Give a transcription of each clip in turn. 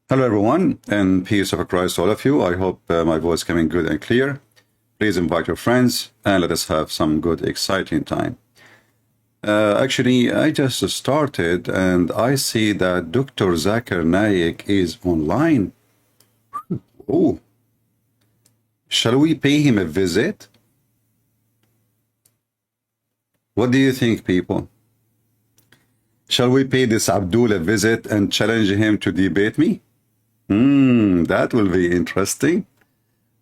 Hello everyone, and peace of Christ to all of you. I hope my voice is coming good and clear. Please invite your friends and let us have some good, exciting time. Actually, I just started and I see that Dr. Zakir Naik is online. Oh, shall we pay him a visit? What do you think, people? Shall we pay this Abdul a visit and challenge him to debate me? That will be interesting.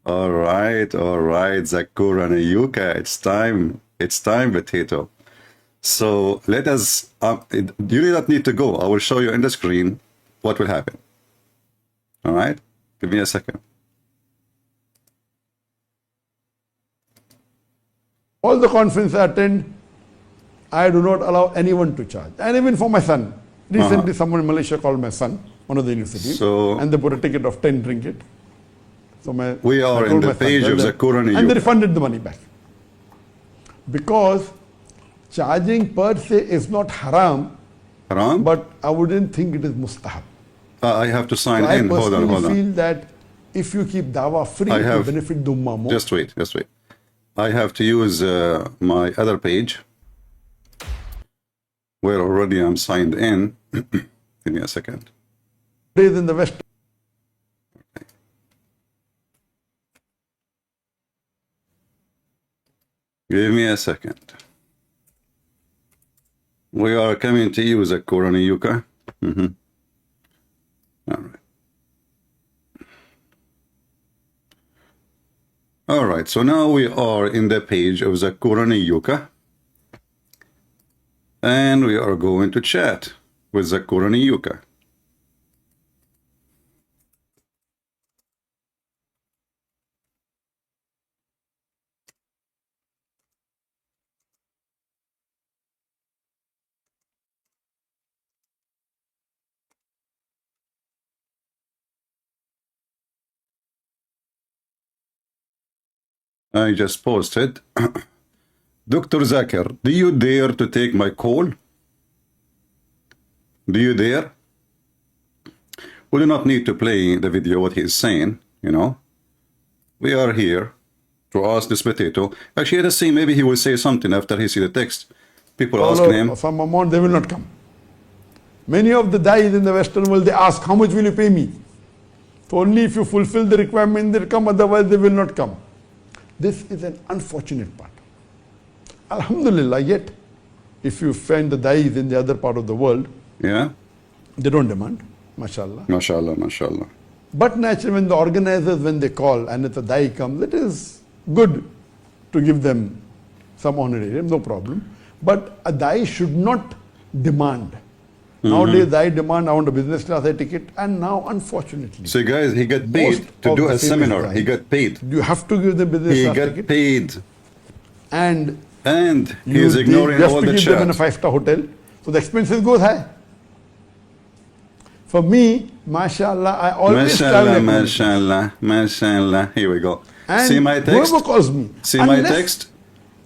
All right, Zakur and Ayuka, it's time, potato. So let us, you do not need to go. I will show you on the screen what will happen. All right, give me a second. All the conferences I attend, I do not allow anyone to charge. And even for my son. Recently, someone in Malaysia called my son, one of the universities, and they put a ticket of 10 ringgit. So we are in the page of Zakur and they refunded the money back. Because charging per se is not haram, but I wouldn't think it is mustahab. I have to sign in. Hold on. I personally feel that if you keep dawa free, it will benefit the ummah more. Just wait. I have to use my other page, where already I'm signed in. Give me a second. Days in the West. Give me a second. We are coming to you, Zakur and Ayuka. All right. All right, so now we are in the page of Zakur and Ayuka. And we are going to chat with Zakur and Ayuka. I just posted. Dr. Zakir, do you dare to take my call? Do you dare? We do not need to play the video what he is saying, you know. We are here to ask this potato. Actually, let's see, maybe he will say something after he see the text. People asking him. Some amount, they will not come. Many of the dais in the Western world, they ask, how much will you pay me? So only if you fulfill the requirement, they'll come, otherwise they will not come. This is an unfortunate part. Alhamdulillah, yet, if you find the dais in the other part of the world, they don't demand, mashallah. Mashallah. But naturally, when the organizers, when they call and if a dai comes, it is good to give them some honorarium, no problem. But a dai should not demand. Nowadays, dai demand, I want a business class ticket, and now, unfortunately. So guys, he got paid to do a seminar. He got paid. You have to give the business class ticket. He got paid. And he is ignoring all the chat. You have to give them in a 5-star hotel, so the expenses goes high. For me, mashallah, I always travel. Mashallah. Here we go. And see my text? Whoever calls me. See my text?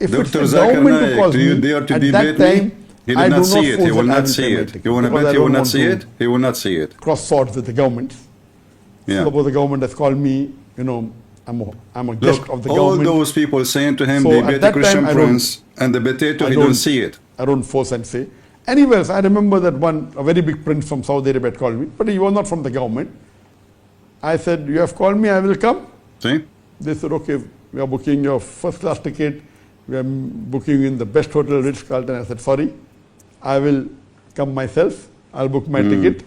If Dr. it's the Zakir government who Naik, calls do you me, dare to at debate that time, me? He did not see it. He will not see it. You want to bet he will not see it? He will not see it. Cross swords with the government. Yeah. Suppose the government has called me, you know, I'm a guest of the all government. All those people saying to him, so debate the Christian prince, and the potato, he don't see it. I don't force and say. Anyways, I remember that a very big prince from Saudi Arabia had called me, but he was not from the government. I said, you have called me, I will come. See? They said, okay, we are booking your first class ticket. We are booking in the best hotel, Ritz-Carlton. I said, sorry, I will come myself. I'll book my ticket.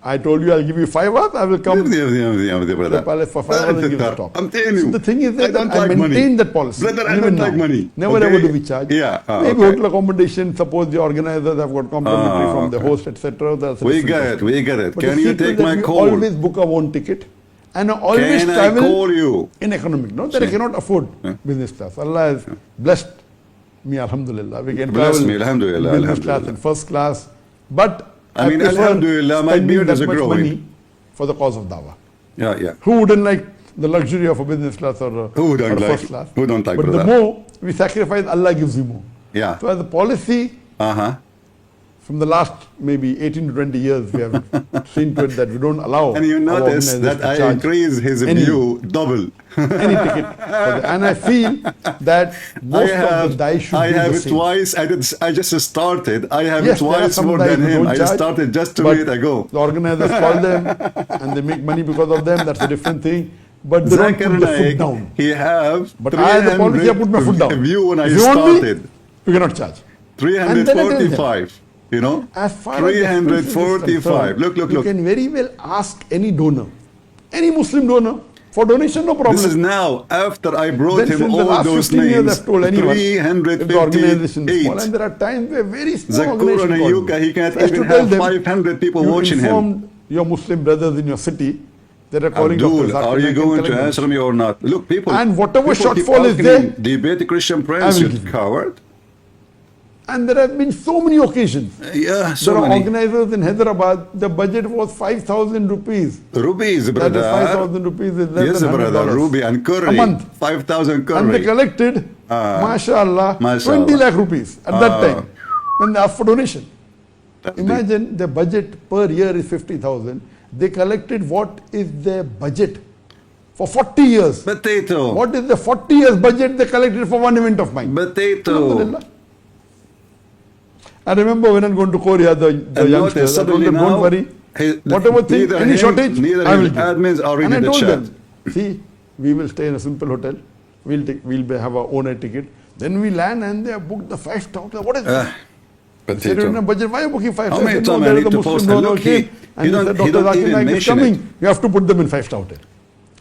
I told you I'll give you 5 hours. I will come to the palace for 5 hours and give a talk. I'm telling you. So the thing is that I maintain that policy. Brother, I don't like money. Never ever do we charge. Yeah. Maybe hotel accommodation, suppose the organizers have got complimentary from the host, etc. We get it. But can you take my call? We always book our own ticket. And I always travel call you? In economic. Not that I cannot afford business class. Allah has blessed me, alhamdulillah. We can travel business class and first class. But I mean, alhamdulillah, my beard is growing. Money for the cause of dawah. Yeah. Who wouldn't like the luxury of a business class or first class? Who don't like But the more we sacrifice, Allah gives you more. Yeah. So as a policy, from the last maybe 18 to 20 years, we have seen to it that we don't allow. And you our notice organizers that to I charge increase his any- view double. any ticket. And I feel that most of the dai should I be have the it same. twice. I just started. I have Yes, it there are twice some more dais than who him. don't I just charge, started just 2 but minutes ago. The organizers call them and they make money because of them. That's a different thing. But they don't Zakir put the foot Naik, down. he have But I, as a policy, I put my foot down. view when I If you want me, started. we cannot charge. And then I tell them, 345. You know, as far as the filth is 345. concerned, Look. You can very well ask any donor, any Muslim donor, for donation, no problem. This is now after I brought Then him since the all last those 15 years, names. I've told anyone, if the organization is small, and 358. there are times where very small Zakur organization and call Yuka, me. he can't So I have even to tell have them, 500 people you watching him. informed your Muslim brothers in your city that are calling Dr. Abdul, Zakir are you Naik and going to collect answer me or not? Look, people. And whatever people keep shortfall is asking there, him, debate the Christian I Prince, will you give you. coward. And there have been so many occasions. Yeah, so There are many. organizers in Hyderabad, the budget was 5,000 rupees. Rupees, That brother. is 5,000 rupees is less Yes, than brother. $100 Ruby and curry. a month. 5,000 curry. And they collected, mashallah, 20 lakh rupees at that time when they asked for donation. Imagine the budget per year is 50,000. They collected what is their budget for 40 years. Potato. What is the 40 years budget they collected for one event of mine? Potato. Alhamdulillah. I remember when I'm going to Korea, the And youngsters, notice, I told suddenly them, don't now, worry, whatever thing, neither any him, shortage, neither I will his give. admins are And I reading the told chat. them, see, we will stay in a simple hotel, we'll have our own air ticket, then we land and they have booked the 5-star hotel. What is that? They don't have Potato. budget. Why are you booking 5-star? How many I said, no, times I there is need a to Muslim post it? donor Look, came, he and he don't- said, he Dr. don't Zakir even Naik is mention coming. it. You have to put them in 5-star hotel.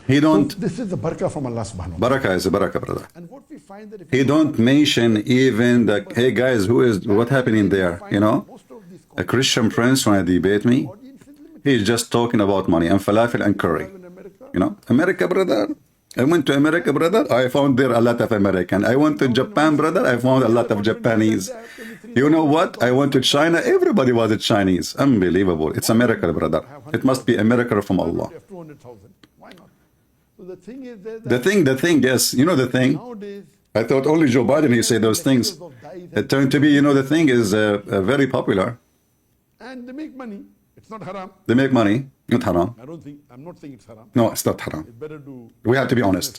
He So don't. this is the barakah from Allah subhanahu wa ta'ala. Barakah is a barakah, brother. And what we find that if He don't mention even the, hey guys, what happening there? You know, a Christian prince want to debate me. He's just talking about money and falafel and curry. in America, You know, America, brother. I went to America, brother. I found there a lot of American. I went to Japan, brother. I found a lot of Japanese. You know what? I went to China. Everybody was a Chinese. Unbelievable. It's a miracle, brother. It must be a miracle from Allah. you have 200,000. Why not? So the thing is that The thing, yes. You know the thing? nowadays, I thought only Joe Biden, he said those things. It turned to be, you know, the thing is very popular. and they make money. It's not haram. They make money. Not haram. I'm not saying it's haram. No, it's not haram. It's better to We have to be honest.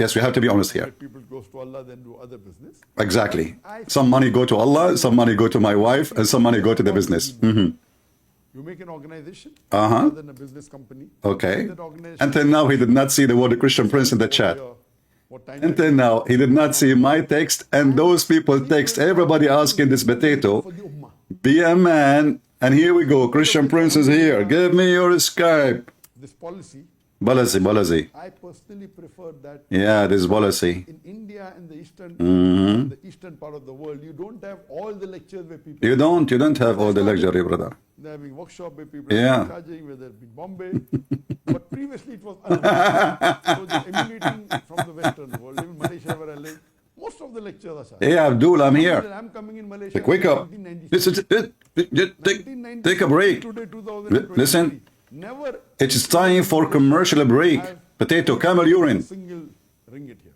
Yes, we have to be honest here. let people goes to Allah than do other business. Exactly. Some money go to Allah, some money go to my wife, and some money go to the business. You make an organization Uh-huh. rather than a business company. Okay. That organization Until now, he did not see the word Christian Prince in the chat. what time Until now, he did not see my text, and those people text everybody asking this potato, for the ummah. be a man, and here we go, Christian Prince is here, give me your Skype. This policy, Balazi. I personally prefer that Yeah, this policy. in India and Mm-hmm. the eastern part of the world, you don't have all the lectures where people You don't have all the luxury, brother. they're having workshop where people Yeah. are charging, whether it's in Bombay. But previously it was unheard. So they're emulating from the Western world, even Malaysia where I live. Most of the lectures are charged. Hey, Abdul, I'm here. I'm coming in Malaysia. Wake up. 1996. Take a break. Today, 2023. Listen, Never it's time for commercial break. Potato, camel urine. single ringgit here.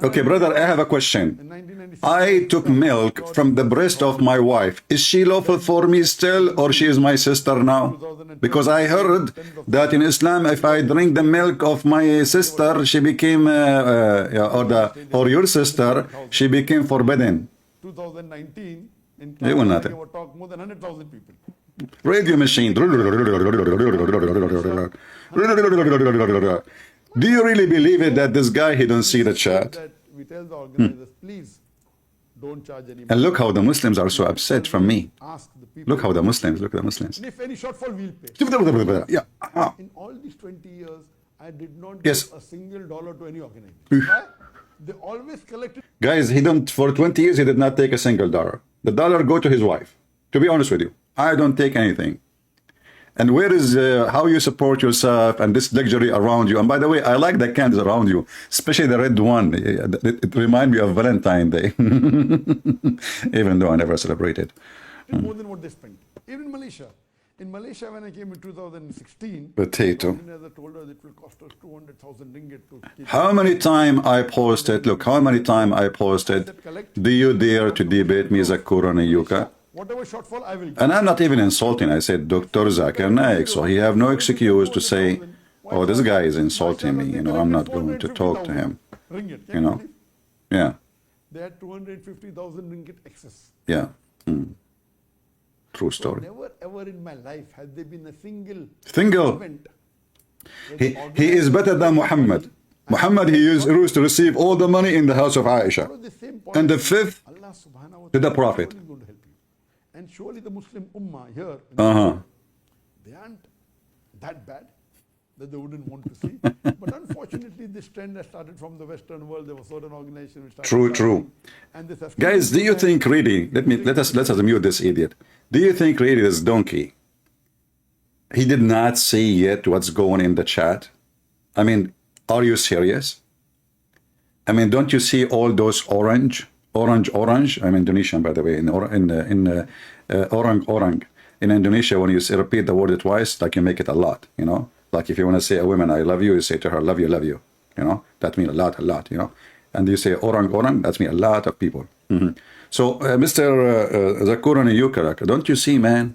Okay, brother, I have a question. In 1996, I took milk from the breast of my wife. Is she lawful for me still, or she is my sister now? Because I heard that in Islam, if I drink the milk of my sister, she became, or your sister, she became forbidden. 2019, in They will not. Class, I talk more than 100,000 people. Radio machine. Do you really believe it that this guy, he don't see the chat? That we tell the organizers, please don't charge any money. And look how the Muslims are so upset from me. Ask the people. Look how the Muslims, look at the Muslims. And if any shortfall, we'll pay. Yeah. In all these 20 years, I did not Yes. give a single dollar to any organization. Why? They always collected. Guys, he don't, for 20 years, he did not take a single dollar. The dollar go to his wife. To be honest with you, I don't take anything. And where is how you support yourself and this luxury around you? And by the way, I like the candles around you, especially the red one. It reminds me of Valentine's Day, even though I never celebrated. More than what they spent. Even in Malaysia. In Malaysia, when I came in 2016, Potato. organizer told us it will cost us 200,000 ringgit to keep. How many time I posted, look, how many time I posted, do you dare to debate me, Zakur and Yuka? Whatever shortfall, I will give. And I'm not even insulting. I said Dr. Zakir Naik, so he have no excuse to say, oh, this guy is insulting me. You know, I'm not going to talk to him. Ringgit. You know? Yeah. They had 250,000 ringgit excess. Yeah. True So story. never ever in my life has there been a single Single. event. He is better than Muhammad. Muhammad, he used to receive all the money in the house of Aisha. Follow the same point. And the fifth Allah subhanahu wa to the ta'ala Prophet. is going to help you. And surely the Muslim Ummah here, they aren't that bad that they wouldn't want to see. But unfortunately, this trend has started from the Western world. There was certain organization which started. True. And this has Guys, do you think really, let us mute this idiot. Do you think really this donkey, he did not see yet what's going in the chat? I mean, are you serious? I mean, don't you see all those orange? I'm Indonesian, by the way. Orang. In Indonesia, when you say, repeat the word twice, like you make it a lot, you know? Like if you want to say a woman, I love you, you say to her, love you, you know? That means a lot, you know? And you say orang, that means a lot of people. So, Mr. Zakuran Yukarak, don't you see, man?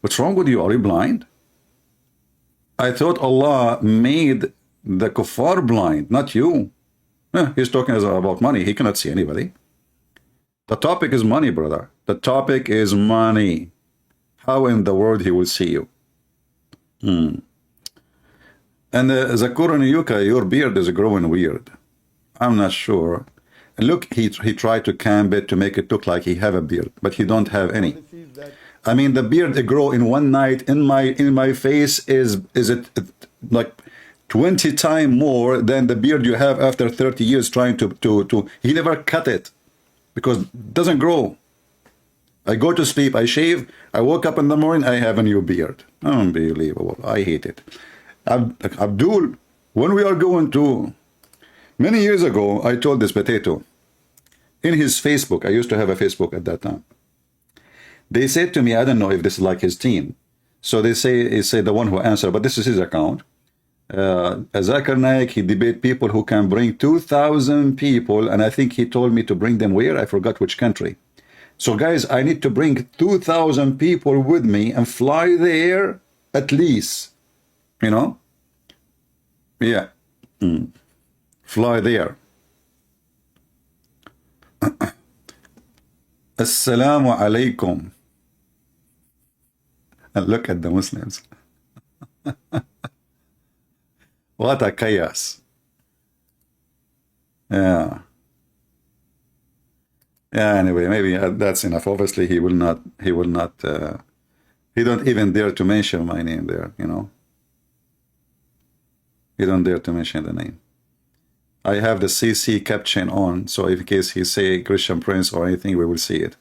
What's wrong with you? Are you blind? I thought Allah made the kuffar blind, not you. He's talking about money. He cannot see anybody. The topic is money, brother. The topic is money. How in the world he will see you? And Zakuran Yuka, your beard is growing weird. I'm not sure. And look, he tried to camp it to make it look like he have a beard, but he don't have any. I mean, the beard grow in one night in my face is it like 20 times more than the beard you have after 30 years trying to he never cut it because it doesn't grow. I go to sleep, I shave, I woke up in the morning, I have a new beard. Unbelievable. I hate it. Abdul, when we are going to, many years ago, I told this potato, in his Facebook, I used to have a Facebook at that time. They said to me, I don't know if this is like his team. So they say the one who answered, but this is his account. Zakir Naik, he debate people who can bring 2,000 people, and I think he told me to bring them where? I forgot which country. So guys, I need to bring 2,000 people with me and fly there at least, you know? Yeah. Fly there. Assalamu alaikum. And look at the Muslims. What a chaos. Yeah. Yeah, anyway, maybe that's enough. Obviously, he don't even dare to mention my name there, you know. He don't dare to mention the name. I have the CC caption on, so in case he say Christian Prince or anything, we will see it.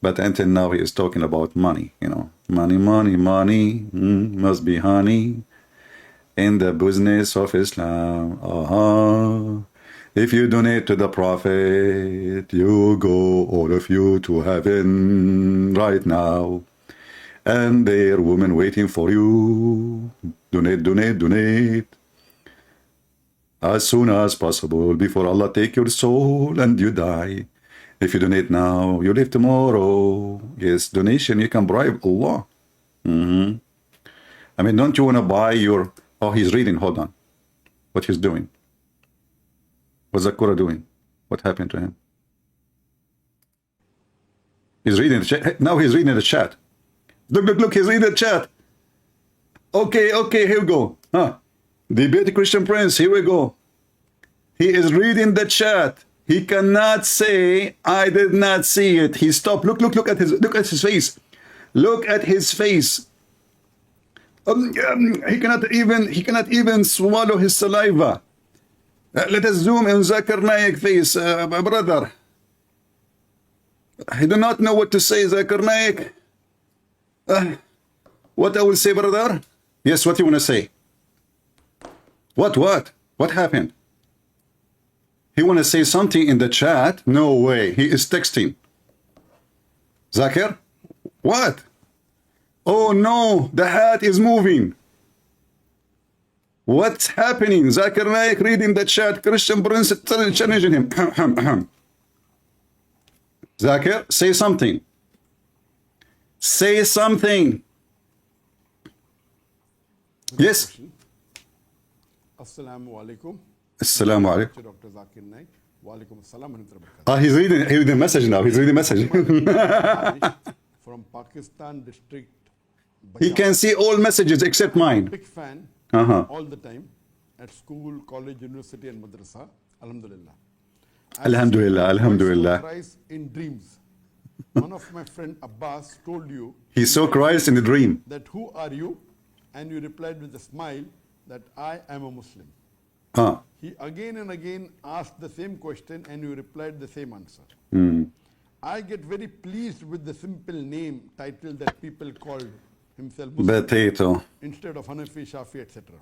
But until now, he is talking about money, you know. Money, must be honey in the business of Islam. If you donate to the Prophet, you go, all of you, to heaven right now. And there are women waiting for you. Donate. As soon as possible, before Allah take your soul and you die. If you donate now, you live tomorrow. Yes, donation, you can bribe Allah. I mean, don't you want to buy your... Oh, he's reading, hold on. What he's doing. What's Zakura doing? What happened to him? He's reading the chat. Now he's reading the chat. Look, he's reading the chat. Okay, here we go. Debate Christian Prince, here we go. He is reading the chat. He cannot say, I did not see it. He stopped. Look at his face. Look at his face. He cannot even swallow his saliva. Let us zoom in Zakir Naik's face, brother. I do not know what to say, Zakir Naik. What I will say, brother? Yes, what you want to say? What happened? He want to say something in the chat? No way. He is texting. Zakir? What? Oh no, the hat is moving. What's happening? Zakir Naik reading the chat. Christian Prince challenging him. Zakir, say something. Say something. Yes. Assalamu alaikum. Assalamu alaikum. Dr. Zakir Naik. Wa alaikum assalam wa rahmatullahi wa barakatuh. He's reading the message now. He's reading the message. From Pakistan district. He can see all messages except mine. Big fan all the time at school, college, university, and madrasa. Alhamdulillah. Alhamdulillah, alhamdulillah. Christ in dreams. One of my friend Abbas told you. He saw Christ in a dream. That who are you? And you replied with a smile that I am a Muslim. He again and again asked the same question and you replied the same answer. I get very pleased with the simple name title that people called himself Muslim Potato. instead of Hanafi, Shafi, etc.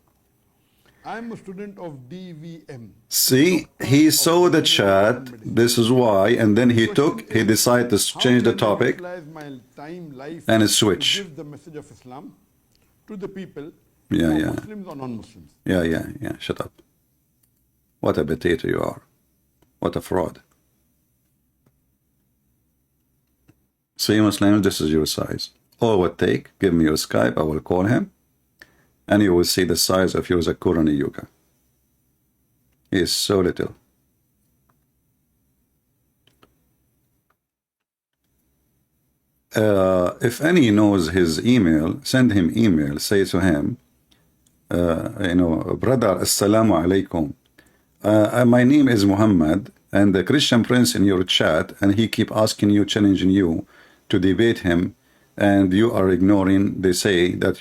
I am a student of DVM. See, he saw the chat. This is why, and then he decided to change the topic My time, life, and switch. to give the message of Islam to the people, Yeah. Muslims or non-Muslims. Yeah. Shut up. What a potato you are. What a fraud. See, Muslims, this is your size. All it would take, give me your Skype, I will call him, and you will see the size of your Zakurani Yuga. He is so little. If any knows his email, send him email, say to him, brother, assalamu alaikum. My name is Muhammad, and the Christian prince in your chat, and he keep asking you, challenging you to debate him, and you are ignoring. They say that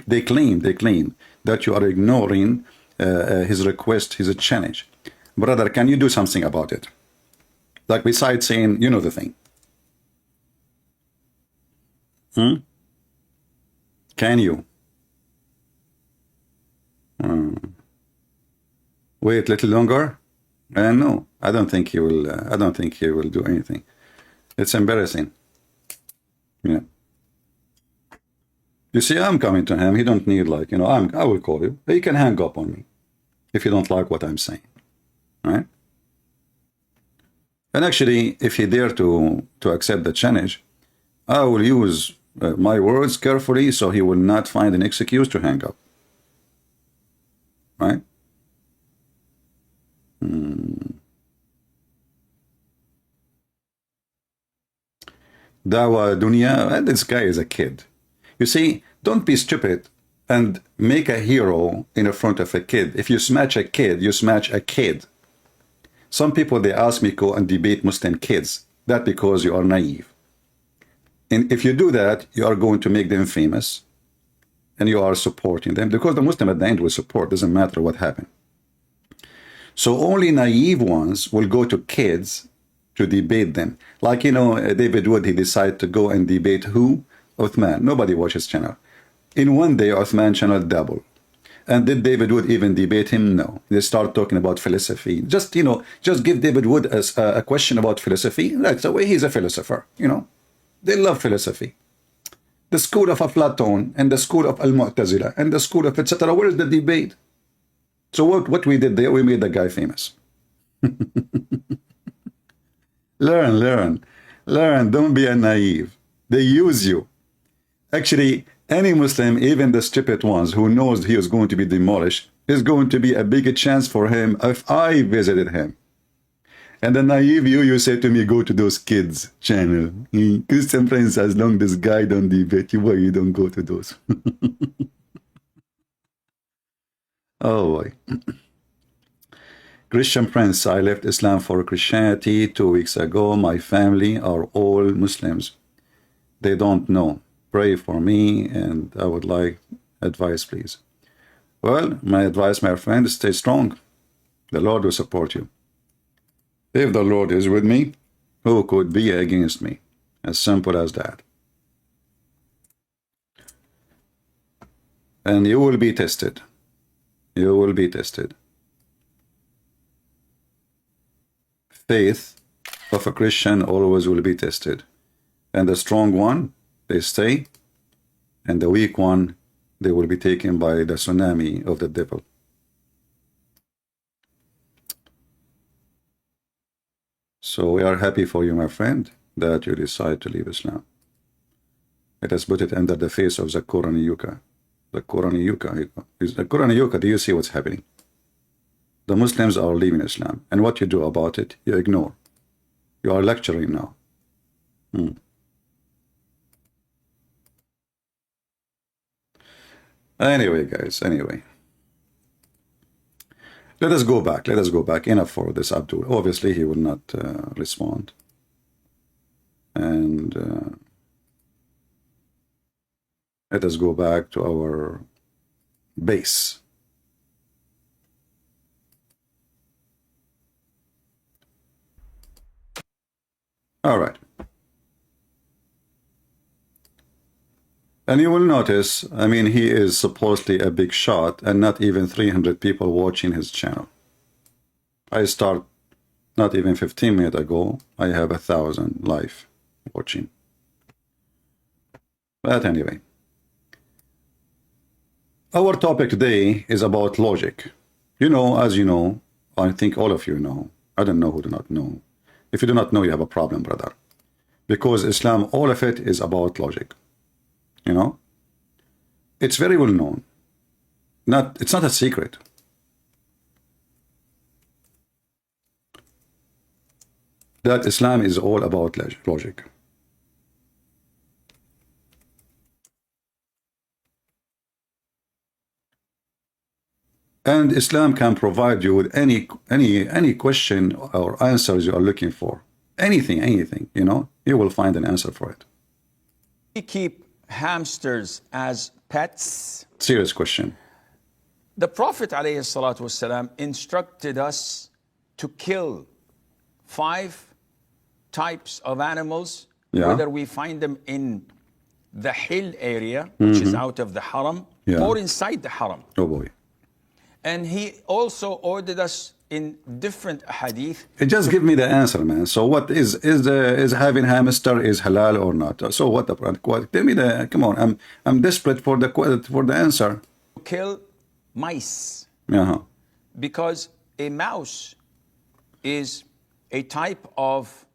they claim that you are ignoring his request, his challenge. Brother, can you do something about it? Like besides saying, you know the thing. Can you? Wait a little longer? No, I don't think he will. I don't think he will do anything. It's embarrassing. Yeah. You see, I'm coming to him. He don't need I will call you. He can hang up on me if you don't like what I'm saying, right? And actually, if he dare to accept the challenge, I will use my words carefully so he will not find an excuse to hang up, right? Dawa Dunya, this guy is a kid. You see, don't be stupid and make a hero in front of a kid. If you smash a kid, you smash a kid. Some people, they ask me go and debate Muslim kids. That's because you are naive. And if you do that, you are going to make them famous and you are supporting them because the Muslim at the end will support, doesn't matter what happened. So only naive ones will go to kids to debate them. Like, David Wood, he decided to go and debate who? Uthman. Nobody watches channel. In one day, Uthman channel double. And did David Wood even debate him? No. They start talking about philosophy. Just give David Wood a question about philosophy. That's the way he's a philosopher, They love philosophy. The school of Platon and the school of Al-Mu'tazila and the school of etc. Where is the debate? So what we did there, we made the guy famous. Learn. Don't be a naive. They use you. Actually, any Muslim, even the stupid ones who knows he is going to be demolished, is going to be a bigger chance for him if I visited him. And the naive you say to me, go to those kids' channel. Christian friends, as long as this guy don't debate you, why you don't go to those? Oh boy. Christian Prince, I left Islam for Christianity 2 weeks ago. My family are all Muslims. They don't know. Pray for me, and I would like advice, please. Well, my advice, my friend, is stay strong. The Lord will support you. If the Lord is with me, who could be against me? As simple as that. And you will be tested. You will be tested. Faith of a Christian always will be tested. And the strong one, they stay. And the weak one, they will be taken by the tsunami of the devil. So we are happy for you, my friend, that you decide to leave Islam. Let us put it under the face of the Quran Yuka. The Quran Yuka. The Quran Yuka, do you see what's happening? The Muslims are leaving Islam. And what you do about it, you ignore. You are lecturing now. Anyway, guys, anyway. Let us go back. Let us go back. Enough for this Abdul. Obviously, he will not respond. And let us go back to our base. All right. And you will notice, I mean, he is supposedly a big shot and not even 300 people watching his channel. I start not even 15 minutes ago. I have 1,000 live watching. But anyway, our topic today is about logic. You know, as you know, I think all of you know. I don't know who do not know. If you do not know, you have a problem, brother. Because Islam, all of it is about logic. You know, it's very well known. It's not a secret. That Islam is all about logic. And Islam can provide you with any question or answers you are looking for. Anything, you know, you will find an answer for it. We keep hamsters as pets. Serious question. The Prophet ﷺ instructed us to kill 5 types of animals, whether we find them in the hill area, which is out of the haram, or inside the haram. Oh boy. And he also ordered us in different hadith. Just give me the answer, man. So what is having hamster is halal or not? So what? Tell me the. Come on, I'm desperate for the answer. Kill mice. Because a mouse is a type of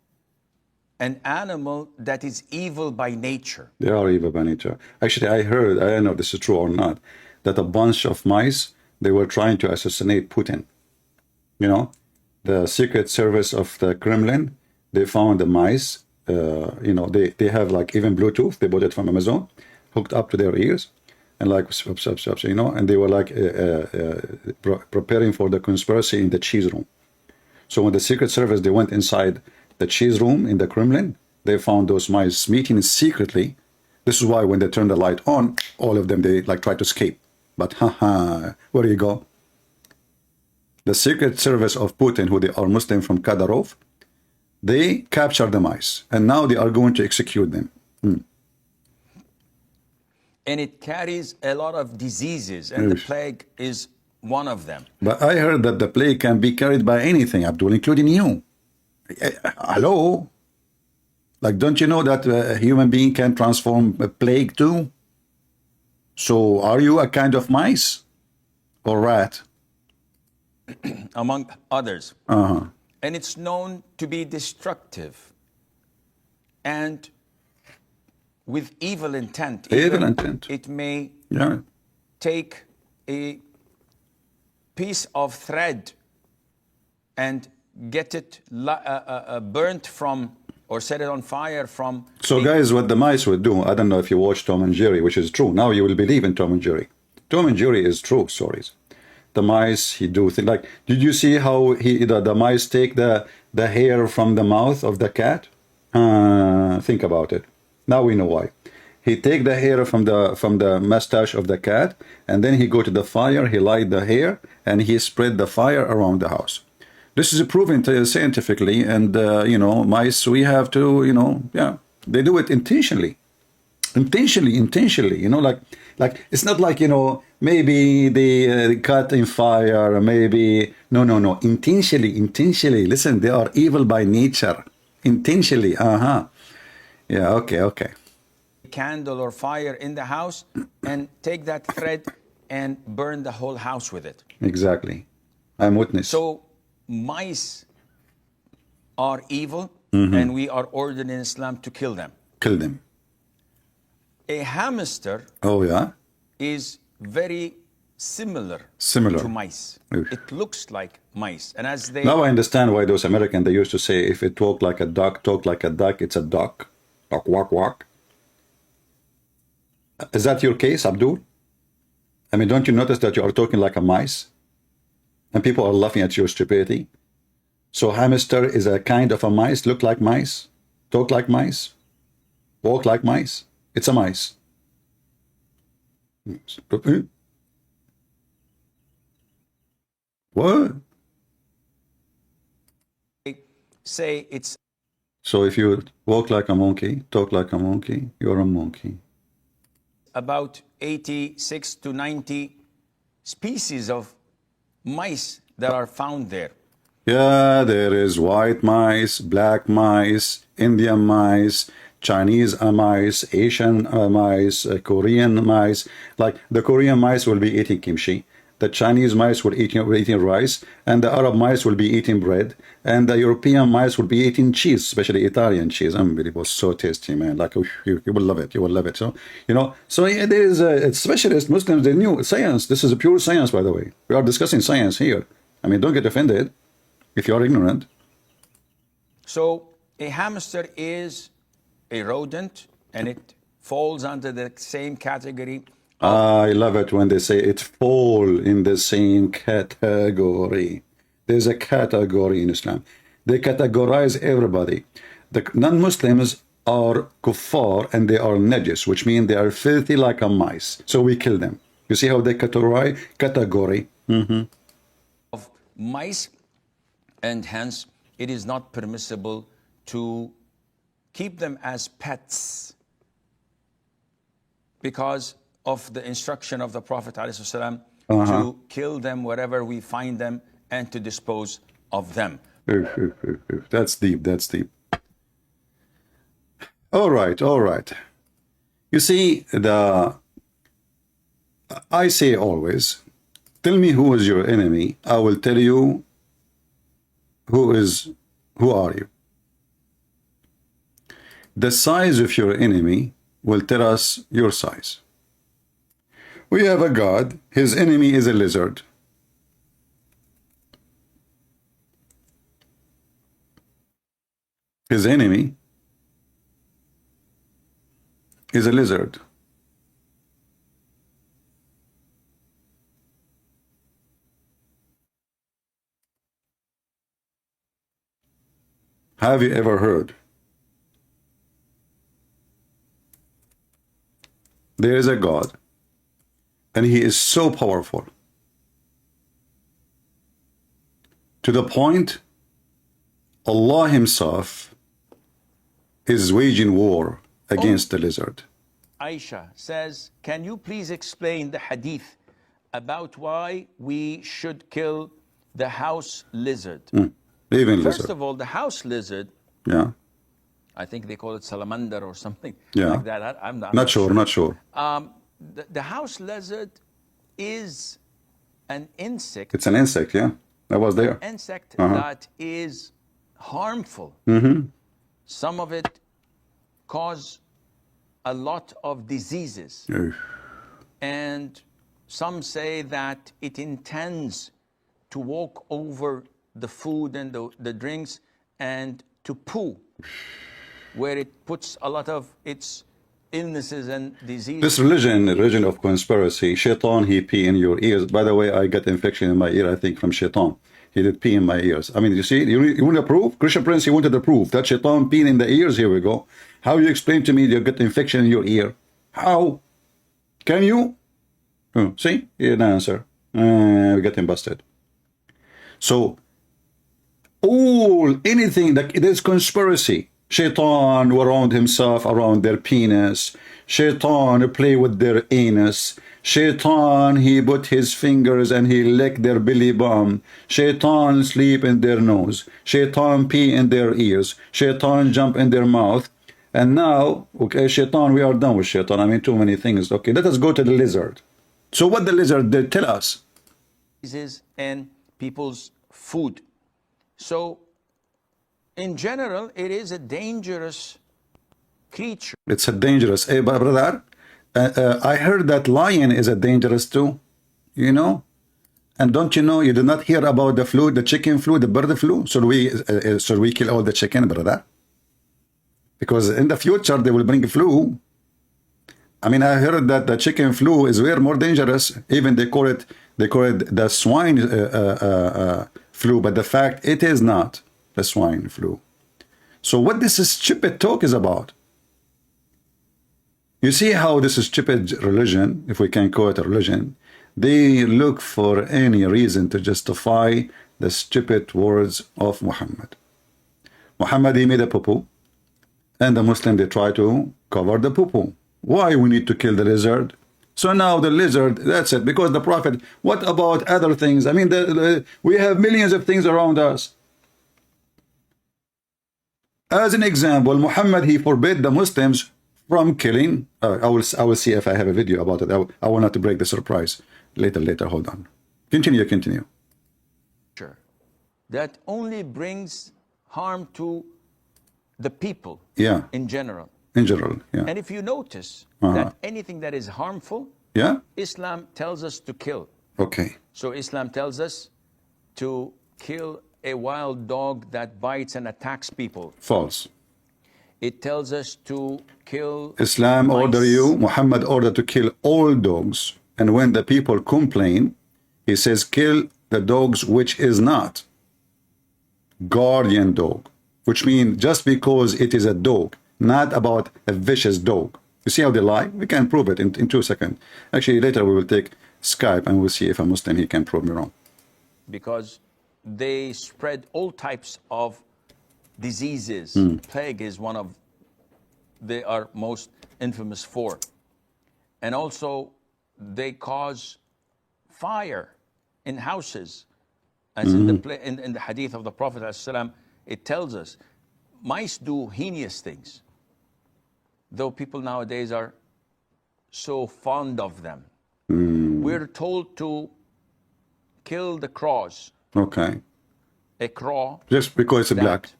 an animal that is evil by nature. They are evil by nature. Actually, I heard, I don't know if this is true or not, that a bunch of mice, they were trying to assassinate Putin. You know, the Secret Service of the Kremlin, they found the mice, you know, they have like even Bluetooth, they bought it from Amazon, hooked up to their ears, and like, you know, and they were like preparing for the conspiracy in the cheese room. So when the Secret Service, they went inside the cheese room in the Kremlin, they found those mice meeting secretly. This is why when they turned the light on, all of them, they like tried to escape. But where do you go? The Secret Service of Putin, who they are Muslim from Kadyrov, they captured the mice, and now they are going to execute them. And it carries a lot of diseases, and the plague is one of them. But I heard that the plague can be carried by anything, Abdul, including you. Hello? Like, don't you know that a human being can transform a plague too? So are you a kind of mice or rat? Among others. And it's known to be destructive and with evil intent. It may take a piece of thread and get it burnt from, or set it on fire from. So guys, what the mice would do, I don't know if you watch Tom and Jerry, which is true. Now you will believe in Tom and Jerry. Tom and Jerry is true stories. The mice, he do things like, did you see how the mice take the hair from the mouth of the cat? Think about it. Now we know why. He take the hair from the mustache of the cat, and then he go to the fire, he light the hair, and he spread the fire around the house. This is proven scientifically, and you know, mice, we have to, you know, they do it intentionally, you know, like it's not like, you know, maybe they cut in fire, maybe no, intentionally. Listen, they are evil by nature, intentionally. Okay. Candle or fire in the house, and take that thread and burn the whole house with it. Exactly, I'm witness. So mice are evil, and we are ordered in Islam to kill them. A hamster Oh, yeah? is very similar Similar. to mice. Oof. It looks like mice. And as they Now I understand why those Americans, they used to say, if it talk like a duck, talk like a duck, it's a duck. Duck, walk, walk. Is that your case, Abdul? I mean, don't you notice that you are talking like a mice? And people are laughing at your stupidity? So hamster is a kind of a mice, look like mice, talk like mice, walk like mice. It's a mice. What? say it's So if you walk like a monkey, talk like a monkey, you're a monkey. about 86 to 90 species of mice that are found there. Yeah, there is white mice, black mice, Indian mice, Chinese mice, Asian mice, Korean mice. Like the Korean mice will be eating kimchi, the Chinese mice will eating rice, and the Arab mice will be eating bread, and the European mice will be eating cheese, especially Italian cheese. Unbelievable, so tasty, man. Like you will love it, you will love it. So so yeah, there is a specialist Muslims. They knew science. This is a pure science, by the way. We are discussing science here. I mean, don't get offended if you are ignorant. So a hamster is a rodent, and it falls under the same category. I love it when they say it fall in the same category. There's a category in Islam. They categorize everybody. The non-Muslims are kuffar and they are najis, which means they are filthy like a mice. So we kill them. You see how they categorize? Category. Of mice, and hence it is not permissible to keep them as pets because of the instruction of the Prophet ﷺ to kill them wherever we find them and to dispose of them. That's deep, that's deep. All right, all right. You see, I say always, tell me who is your enemy, I will tell you who are you. The size of your enemy will tell us your size. We have a God, his enemy is a lizard. His enemy is a lizard. Have you ever heard? There is a God, and he is so powerful to the point Allah himself is waging war against the lizard. Aisha says, can you please explain the hadith about why we should kill the house lizard? Even First lizard. of all, the house lizard, Yeah. I think they call it salamander or something Yeah. like that. I'm Not sure, not sure. The house lizard is an insect. It's an insect, yeah. I was there. Insect that is harmful. Some of it cause a lot of diseases. And some say that it intends to walk over the food and the drinks and to poo, where it puts a lot of its illnesses and diseases. This religion of conspiracy, shaitan, he pee in your ears. By the way, I got infection in my ear, I think, from shaitan. He did pee in my ears. I mean, you see, you want to prove? Christian Prince, he wanted to prove that shaitan peeing in the ears. Here we go. How you explain to me you get infection in your ear? How? Can you? See? He didn't answer. We got him busted. So, anything that it is conspiracy. Shaitan around himself, around their penis. Shaitan play with their anus. Shaitan, he put his fingers and he lick their belly bum. Shaitan sleep in their nose. Shaitan pee in their ears. Shaitan jump in their mouth. And now, okay, shaitan, we are done with shaitan. I mean, too many things. Okay, let us go to the lizard. So what the lizard did, tell us. Diseases and people's food. So, in general, it is a dangerous creature. It's a dangerous, brother, I heard that lion is a dangerous too, you know. And don't you know, you did not hear about the flu, the chicken flu, the bird flu? Should we kill all the chicken, brother? Because in the future, they will bring flu. I mean, I heard that the chicken flu is way more dangerous. Even they call it the swine flu, but the fact it is not the swine flu. So what this stupid talk is about? You see how this is stupid religion, if we can call it a religion. They look for any reason to justify the stupid words of Muhammad. Muhammad, he made a poo-poo, and the Muslim, they try to cover the poo-poo. Why we need to kill the lizard? So now the lizard, that's it, because the Prophet, what about other things? I mean, we have millions of things around us. As an example, Muhammad, he forbid the Muslims from killing. I will see if I have a video about it. I want not to break the surprise. Later, hold on. Continue. Sure. That only brings harm to the people. Yeah. In general. In general, yeah. And if you notice that anything that is harmful, yeah, Islam tells us to kill. Okay. So Islam tells us to kill a wild dog that bites and attacks people. False. It tells us to kill Islam mice. order you, Muhammad ordered to kill all dogs. And when the people complain, he says, kill the dogs which is not guardian dog, which means just because it is a dog, not about a vicious dog. You see how they lie? We can prove it in 2 seconds. Actually, later we will take Skype and we'll see if a Muslim, he can prove me wrong. Because they spread all types of diseases. Plague is one of they are most infamous for. And also they cause fire in houses. As in the hadith of the Prophet ﷺ, it tells us mice do heinous things, though people nowadays are so fond of them. We're told to kill the crows. Okay. A crow. Just because it's black.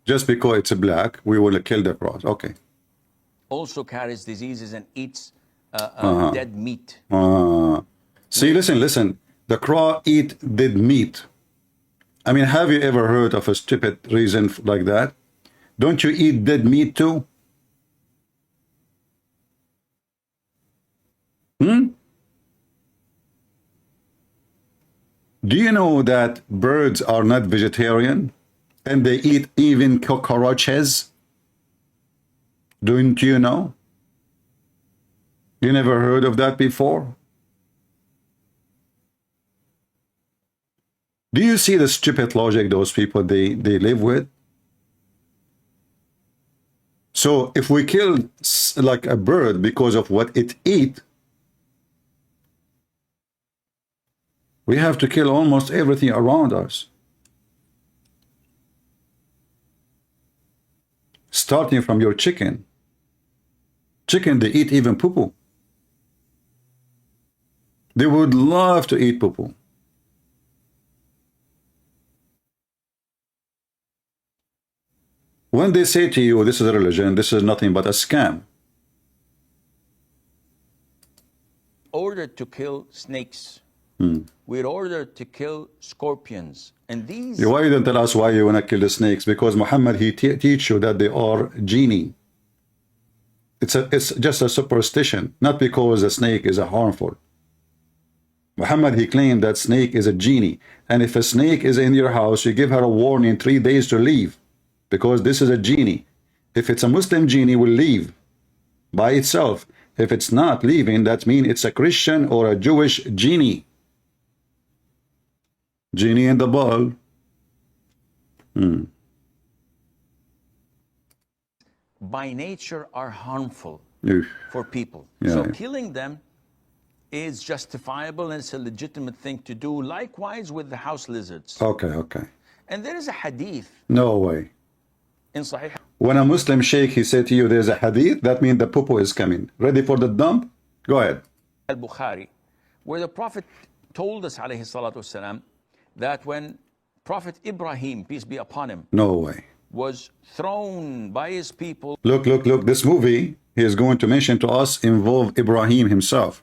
Just because it's black, we will kill the crows. Okay. Also carries diseases and eats dead meat. See, listen. The crow eat dead meat. I mean, have you ever heard of a stupid reason like that? Don't you eat dead meat too? Do you know that birds are not vegetarian and they eat even cockroaches? Don't you know? You never heard of that before? Do you see the stupid logic those people they live with? So if we kill like a bird because of what it eats, we have to kill almost everything around us. Starting from your chicken. Chicken, they eat even poo-poo. They would love to eat poo-poo. When they say to you, this is a religion, this is nothing but a scam. Ordered to kill snakes. We're ordered to kill scorpions. And these... Why you don't tell us why you want to kill the snakes? Because Muhammad, he teach you that they are genie. It's just a superstition, not because a snake is a harmful. Muhammad, he claimed that snake is a genie. And if a snake is in your house, you give her a warning 3 days to leave. Because this is a genie. If it's a Muslim genie, will leave by itself. If it's not leaving, that means it's a Christian or a Jewish genie. Genie in the ball. By nature are harmful for people. Killing them is justifiable and it's a legitimate thing to do. Likewise with the house lizards. Okay. And there is a hadith. No way. In Sahih. When a Muslim sheikh, he said to you, there's a hadith, that means the poo-poo is coming. Ready for the dump? Go ahead. Al-Bukhari, where the Prophet told us, alayhi salatu wasalam, that when Prophet Ibrahim, peace be upon him, no way, was thrown by his people. Look, this movie, he is going to mention to us involve Ibrahim himself.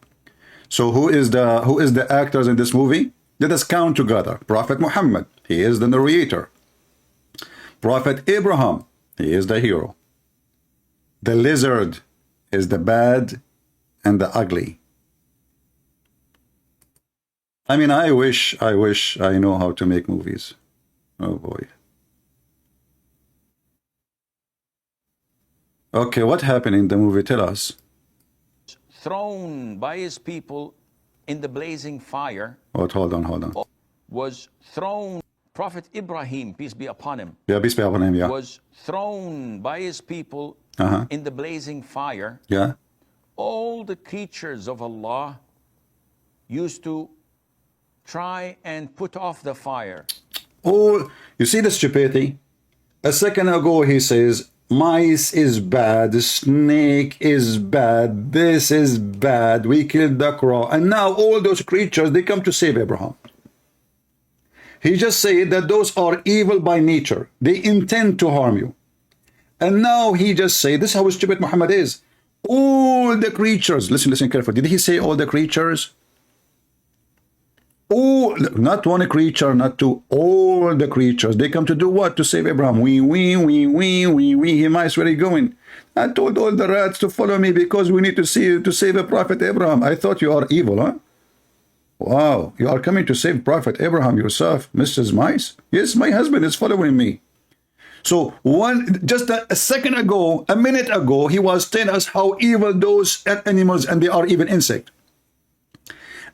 So who is the actors in this movie? Let us count together. Prophet Muhammad, he is the narrator. Prophet Abraham, he is the hero. The lizard is the bad and the ugly. I mean, I wish I know how to make movies. Oh boy. Okay, what happened in the movie? Tell us. Thrown by his people in the blazing fire. Oh, hold on. Was thrown. Prophet Ibrahim, peace be upon him. Yeah, peace be upon him, yeah. Was thrown by his people in the blazing fire. Yeah. All the creatures of Allah used to try and put off the fire. Oh, you see the stupidity? A second ago he says, mice is bad, snake is bad, this is bad, we killed the crow. And now all those creatures, they come to save Abraham. He just said that those are evil by nature. They intend to harm you. And now he just said, this is how stupid Muhammad is. All the creatures, listen carefully. Did he say all the creatures? Oh, not one creature, not two, all the creatures. They come to do what? To save Abraham. Wee, he mice, where are you going? I told all the rats to follow me because we need to save a prophet Abraham. I thought you are evil, huh? Wow, you are coming to save Prophet Abraham yourself, Mrs. Mice? Yes, my husband is following me. So just a second ago, a minute ago, he was telling us how evil those animals, and they are even insect.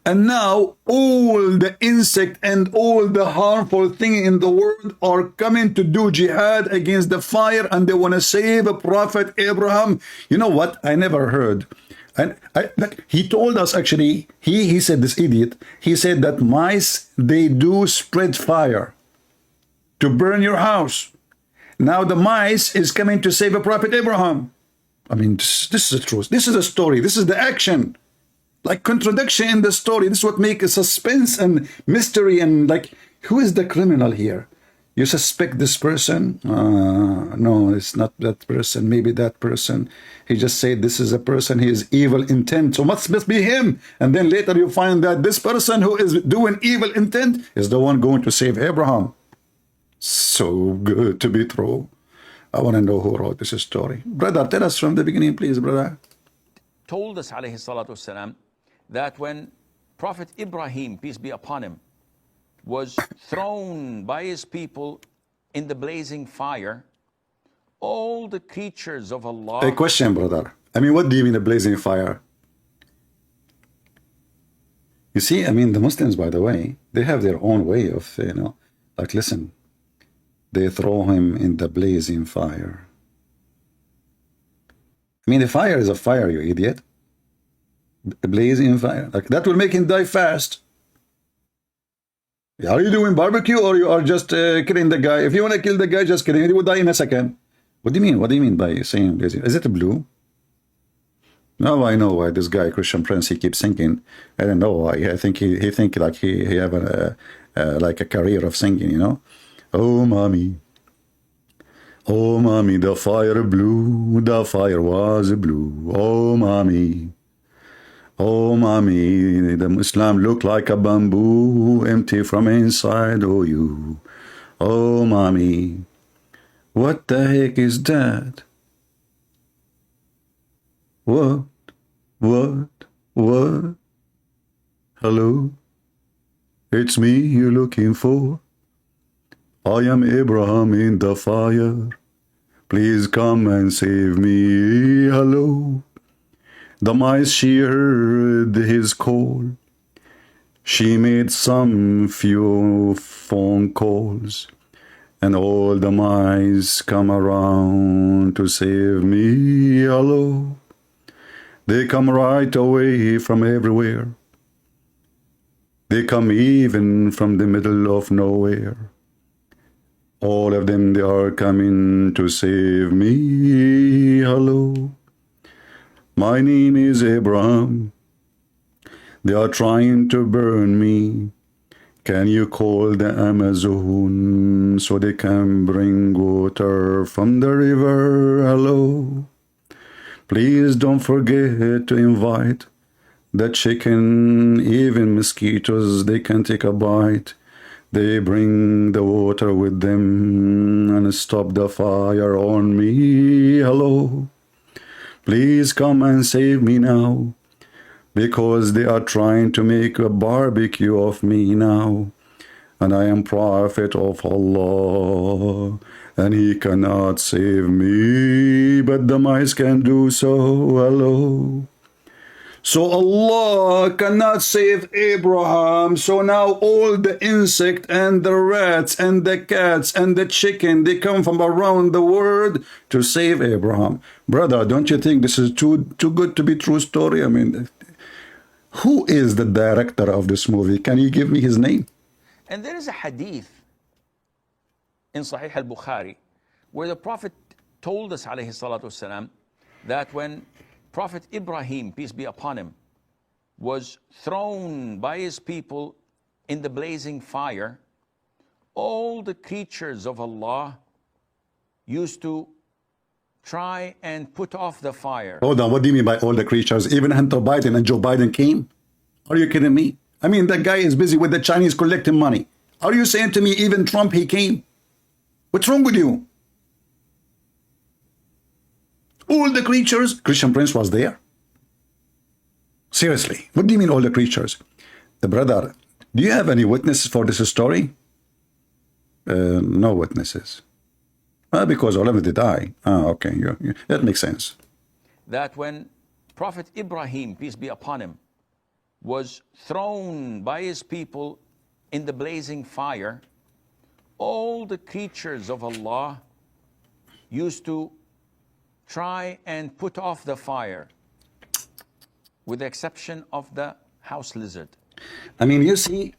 And now all the insect and all the harmful thing in the world are coming to do jihad against the fire, and they want to save a Prophet Abraham. You know what? I never heard. And he told us, actually, he said, this idiot, he said that mice, they do spread fire to burn your house. Now the mice is coming to save a Prophet Abraham. I mean, this is the truth. This is the story. This is the action. Like contradiction in the story. This is what makes a suspense and mystery, and like, who is the criminal here? You suspect this person? No, it's not that person. Maybe that person. He just said this is a person. He is evil intent. So must be him. And then later you find that this person who is doing evil intent is the one going to save Abraham. So good to be true. I want to know who wrote this story. Brother, tell us from the beginning, please, brother. Told us, alayhi salatu wasalam, that when Prophet Ibrahim, peace be upon him, was thrown by his people in the blazing fire, all the creatures of Allah... A question, brother. I mean, what do you mean the blazing fire? You see, I mean, the Muslims, by the way, they have their own way of, like, listen, they throw him in the blazing fire. I mean, the fire is a fire, you idiot. A blazing fire. Like, that will make him die fast. Are you doing barbecue, or you are just killing the guy? If you want to kill the guy, just kill him. He will die in a second. What do you mean? What do you mean by saying blazing? Is it blue? Now I know why this guy, Christian Prince, he keeps singing. I don't know why. I think he think like he have like a career of singing, Oh, mommy, the fire blew, the fire was blue. Oh, mommy, the Muslim looked like a bamboo, empty from inside. Oh, you, oh, mommy, what the heck is that? What? Hello? It's me you're looking for. I am Abraham in the fire. Please come and save me. Hello? The mice, she heard his call. She made some few phone calls, and all the mice come around to save me. Hello? They come right away from everywhere. They come even from the middle of nowhere. All of them, they are coming to save me. Hello? My name is Abraham. They are trying to burn me. Can you call the Amazon so they can bring water from the river? Hello? Please don't forget to invite the chicken, even mosquitoes, they can take a bite. They bring the water with them and stop the fire on me. Hello, please come and save me now, because they are trying to make a barbecue of me now. And I am prophet of Allah, and he cannot save me, but the mice can do so. Hello. So Allah cannot save Abraham. So now all the insect and the rats and the cats and the chicken, they come from around the world to save Abraham. Brother, don't you think this is too good to be true story? I mean, who is the director of this movie? Can you give me his name? And there is a hadith in Sahih al-Bukhari where the Prophet told us, alayhi salatu wasalam, that when Prophet Ibrahim, peace be upon him, was thrown by his people in the blazing fire, all the creatures of Allah used to try and put off the fire. Hold on, what do you mean by all the creatures? Even Hunter Biden and Joe Biden came? Are you kidding me? I mean, that guy is busy with the Chinese collecting money. Are you saying to me even Trump, he came? What's wrong with you? All the creatures, Christian Prince was there. Seriously, what do you mean all the creatures? The brother, do you have any witnesses for this story? No witnesses. Because all of them did die. Okay, that makes sense. That when Prophet Ibrahim, peace be upon him, was thrown by his people in the blazing fire, all the creatures of Allah used to try and put off the fire, with the exception of the house lizard. I mean, you see,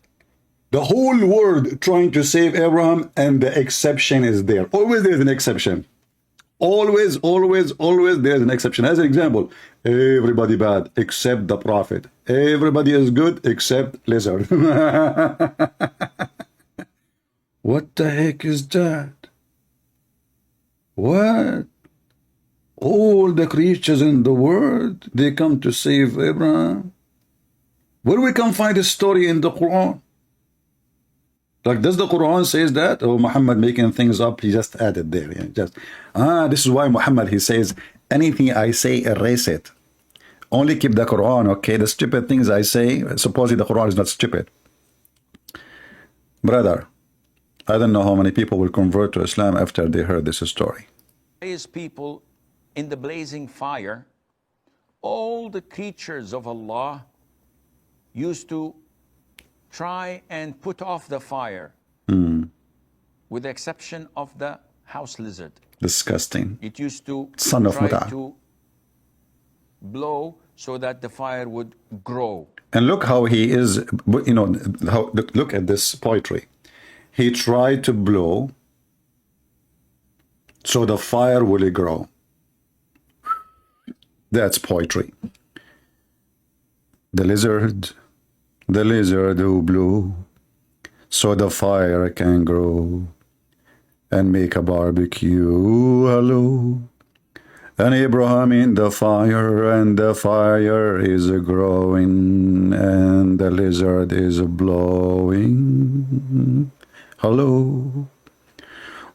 the whole world trying to save Abraham, and the exception is there. Always there's an exception. Always, always, always there's an exception. As an example, everybody bad except the prophet. Everybody is good except lizard. What the heck is that? What? All the creatures in the world, they come to save Abraham? Where we can find a story in the Quran? Like, does the Quran says that? Or Muhammad making things up, he just added there. Yeah, this is why Muhammad, he says, anything I say, erase it. Only keep the Quran, okay? The stupid things I say, supposedly the Quran is not stupid. Brother, I don't know how many people will convert to Islam after they heard this story. His people in the blazing fire, all the creatures of Allah used to try and put off the fire, with the exception of the house lizard. Disgusting. It used to Son of try Muta. to blow so that the fire would grow. And look how he is, you know, look at this poetry. He tried to blow so the fire will grow. That's poetry. The lizard who blew so the fire can grow and make a barbecue. Hello. And Abraham in the fire, and the fire is growing, and the lizard is blowing. Hello.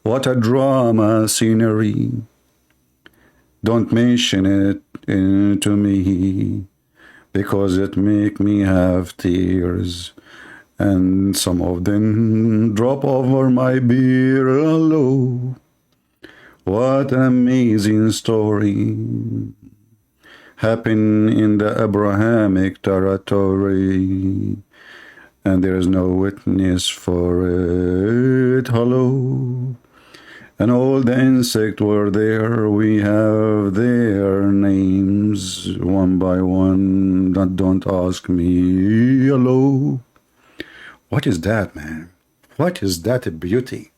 What a drama scenery. Don't mention it to me, because it make me have tears, and some of them drop over my beer. Hello. What an amazing story happened in the Abrahamic territory, and there is no witness for it. Hello. And all the insects were there. We have their names one by one. Don't ask me. Hello. What is that, man? What is that beauty?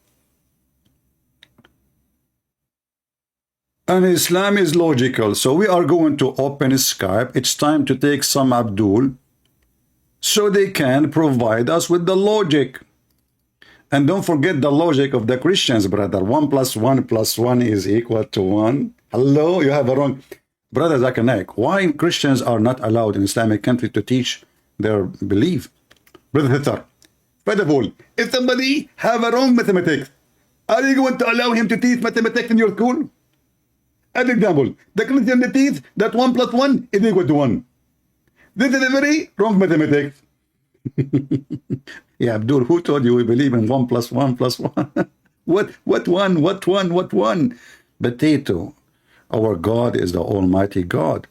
And Islam is logical. So we are going to open Skype. It's time to take some Abdul so they can provide us with the logic. And don't forget the logic of the Christians, brother. 1 + 1 + 1 is equal to 1. Hello, you have a wrong. Brother Zakir Naik, why Christians are not allowed in Islamic country to teach their belief? Brother Hither, first of all, if somebody have a wrong mathematics, are you going to allow him to teach mathematics in your school? As example, the Christian teach that 1 plus 1 is equal to 1. This is a very wrong mathematics. Yeah, Abdul, who told you we believe in 1 plus 1 plus 1? What one? Potato. Our God is the Almighty God.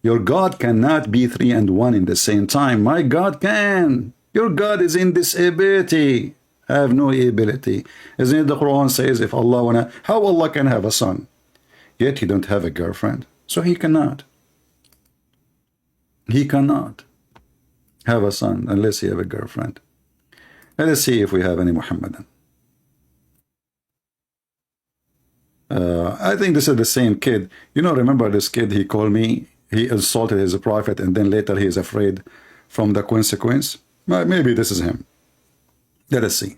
Your God cannot be 3 and 1 in the same time. My God can. Your God is in disability. Have no ability. Isn't it the Quran says if Allah wanna, how Allah can have a son? Yet he don't have a girlfriend. So he cannot. He cannot have a son unless he have a girlfriend. Let us see if we have any Muhammadan. I think this is the same kid. You know, remember this kid, he called me, he insulted his prophet, and then later he is afraid from the consequence. Maybe this is him. Let us see.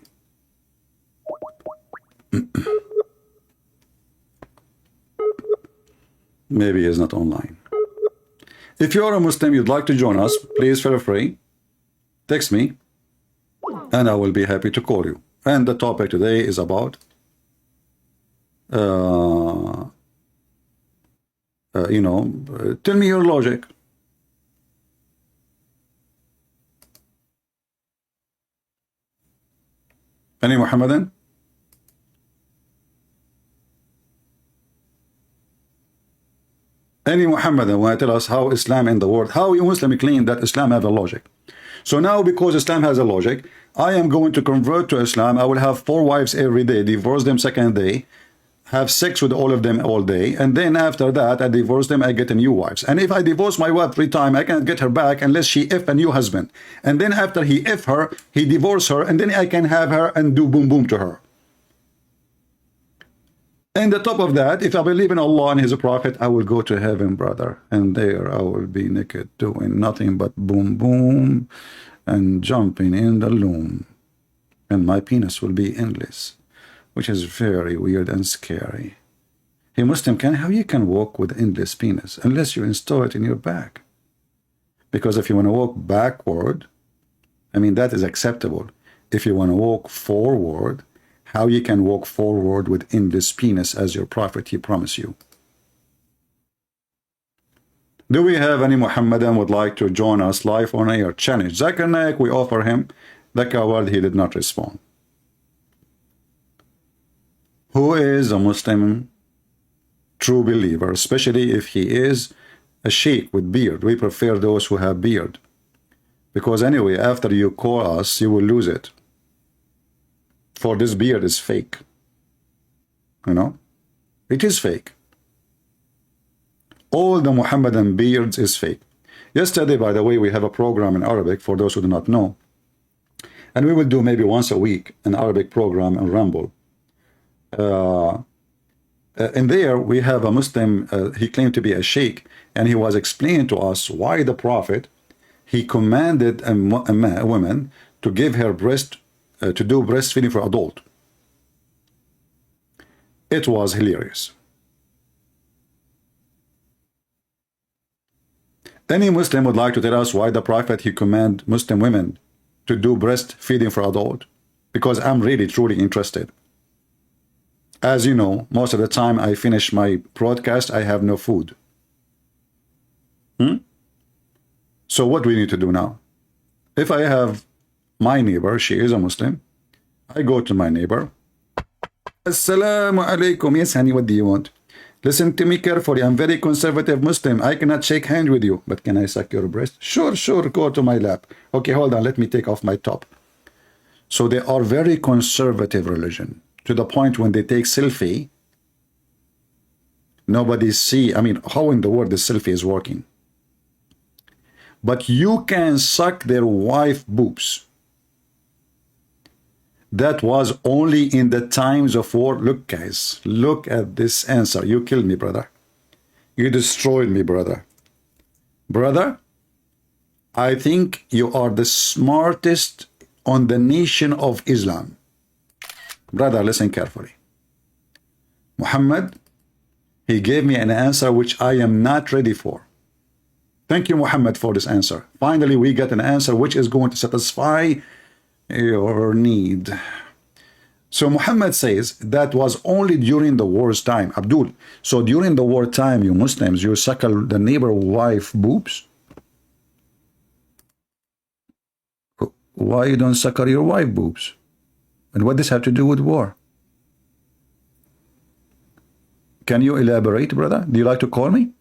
Maybe he's not online. If you are a Muslim, you'd like to join us, please feel free. Text me, and I will be happy to call you. And the topic today is about tell me your logic. Any Muhammadan? Any Muhammadan want to tell us how Islam in the world, how you Muslim claim that Islam have a logic? So now because Islam has a logic, I am going to convert to Islam. I will have 4 wives every day, divorce them second day, have sex with all of them all day, and then after that I divorce them, I get a new wives. And if I divorce my wife 3 times, I can't get her back unless she F a new husband. And then after he F her, he divorce her, and then I can have her and do boom boom to her. And the top of that, if I believe in Allah and his prophet, I will go to heaven, brother, and there I will be naked doing nothing but boom boom and jumping in the loom, and my penis will be endless, which is very weird and scary. Hey Muslim, how you can walk with endless penis unless you install it in your back? Because if you want to walk backward, I mean, that is acceptable. If you want to walk forward, how you can walk forward with endless penis as your prophet he promised you? Do we have any Muhammadan would like to join us live on air? Challenge Zakir Naik, we offer him the coward, he did not respond. Who is a Muslim true believer, especially if he is a sheikh with beard? We prefer those who have beard, because anyway, after you call us, you will lose it. For this beard is fake. You know, it is fake. All the Muhammadan beards is fake. Yesterday, by the way, we have a program in Arabic for those who do not know, and we will do maybe once a week an Arabic program in Rumble. In there we have a Muslim, he claimed to be a sheikh, and he was explaining to us why the prophet he commanded a woman to give her breast to do breastfeeding for adult. It was hilarious. Any Muslim would like to tell us why the prophet he command Muslim women to do breastfeeding for adult? Because I'm really truly interested. As you know, most of the time I finish my broadcast, I have no food. So what do we need to do now? If I have my neighbor, she is a Muslim, I go to my neighbor. Assalamu alaikum. Yes, honey, what do you want? Listen to me carefully. I'm very conservative Muslim. I cannot shake hands with you. But can I suck your breast? Sure, go to my lap. Okay, hold on. Let me take off my top. So they are very conservative religion, to the point when they take selfie, nobody see. I mean, how in the world the selfie is working? But you can suck their wife boobs. That was only in the times of war. Look, guys, look at this answer. You killed me, brother. You destroyed me, brother. Brother, I think you are the smartest on the nation of Islam. Brother, listen carefully. Muhammad, He gave me an answer which I am not ready for. Thank you, Muhammad, for this answer. Finally, we get an answer which is going to satisfy your need. So Muhammad says that was only during the war's time. Abdul, so during the war time, you Muslims, you suckle the neighbor wife boobs? Why you don't suckle your wife boobs? And what does have to do with war? Can you elaborate, brother? Do you like to call me?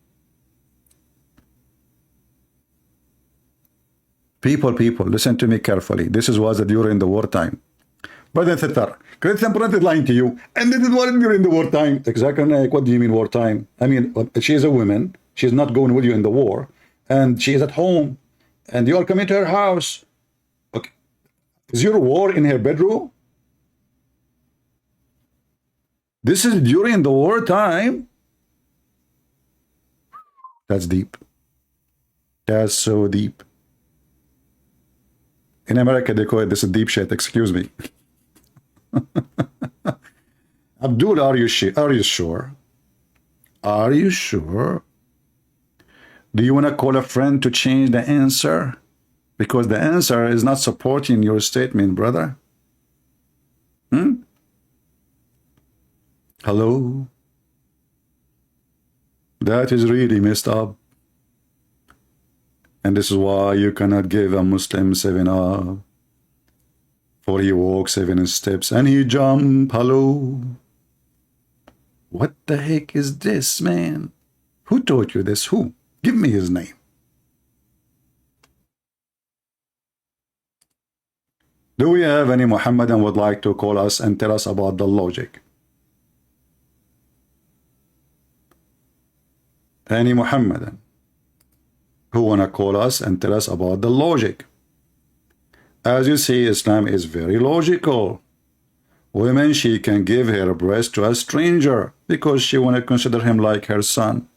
People, listen to me carefully. This was during the wartime. Brother Thatar, Christian Prophet lying to you, and this is what during the wartime. Exactly. What do you mean wartime? I mean, she is a woman. She's not going with you in the war, and she is at home, and you are coming to her house. Okay. Is your war in her bedroom? This is during the wartime. That's deep. That's so deep. In America, they call it this deep shit. Excuse me. Abdul, are you sure? Are you sure? Do you want to call a friend to change the answer? Because the answer is not supporting your statement, brother. Hello? That is really messed up. And this is why you cannot give a Muslim 7 up. For he walks 7 steps and he jump. Hello? What the heck is this, man? Who taught you this? Who? Give me his name. Do we have any Muhammadan would like to call us and tell us about the logic? Any Muhammadan who want to call us and tell us about the logic? As you see, Islam is very logical. Women, she can give her breast to a stranger because she want to consider him like her son.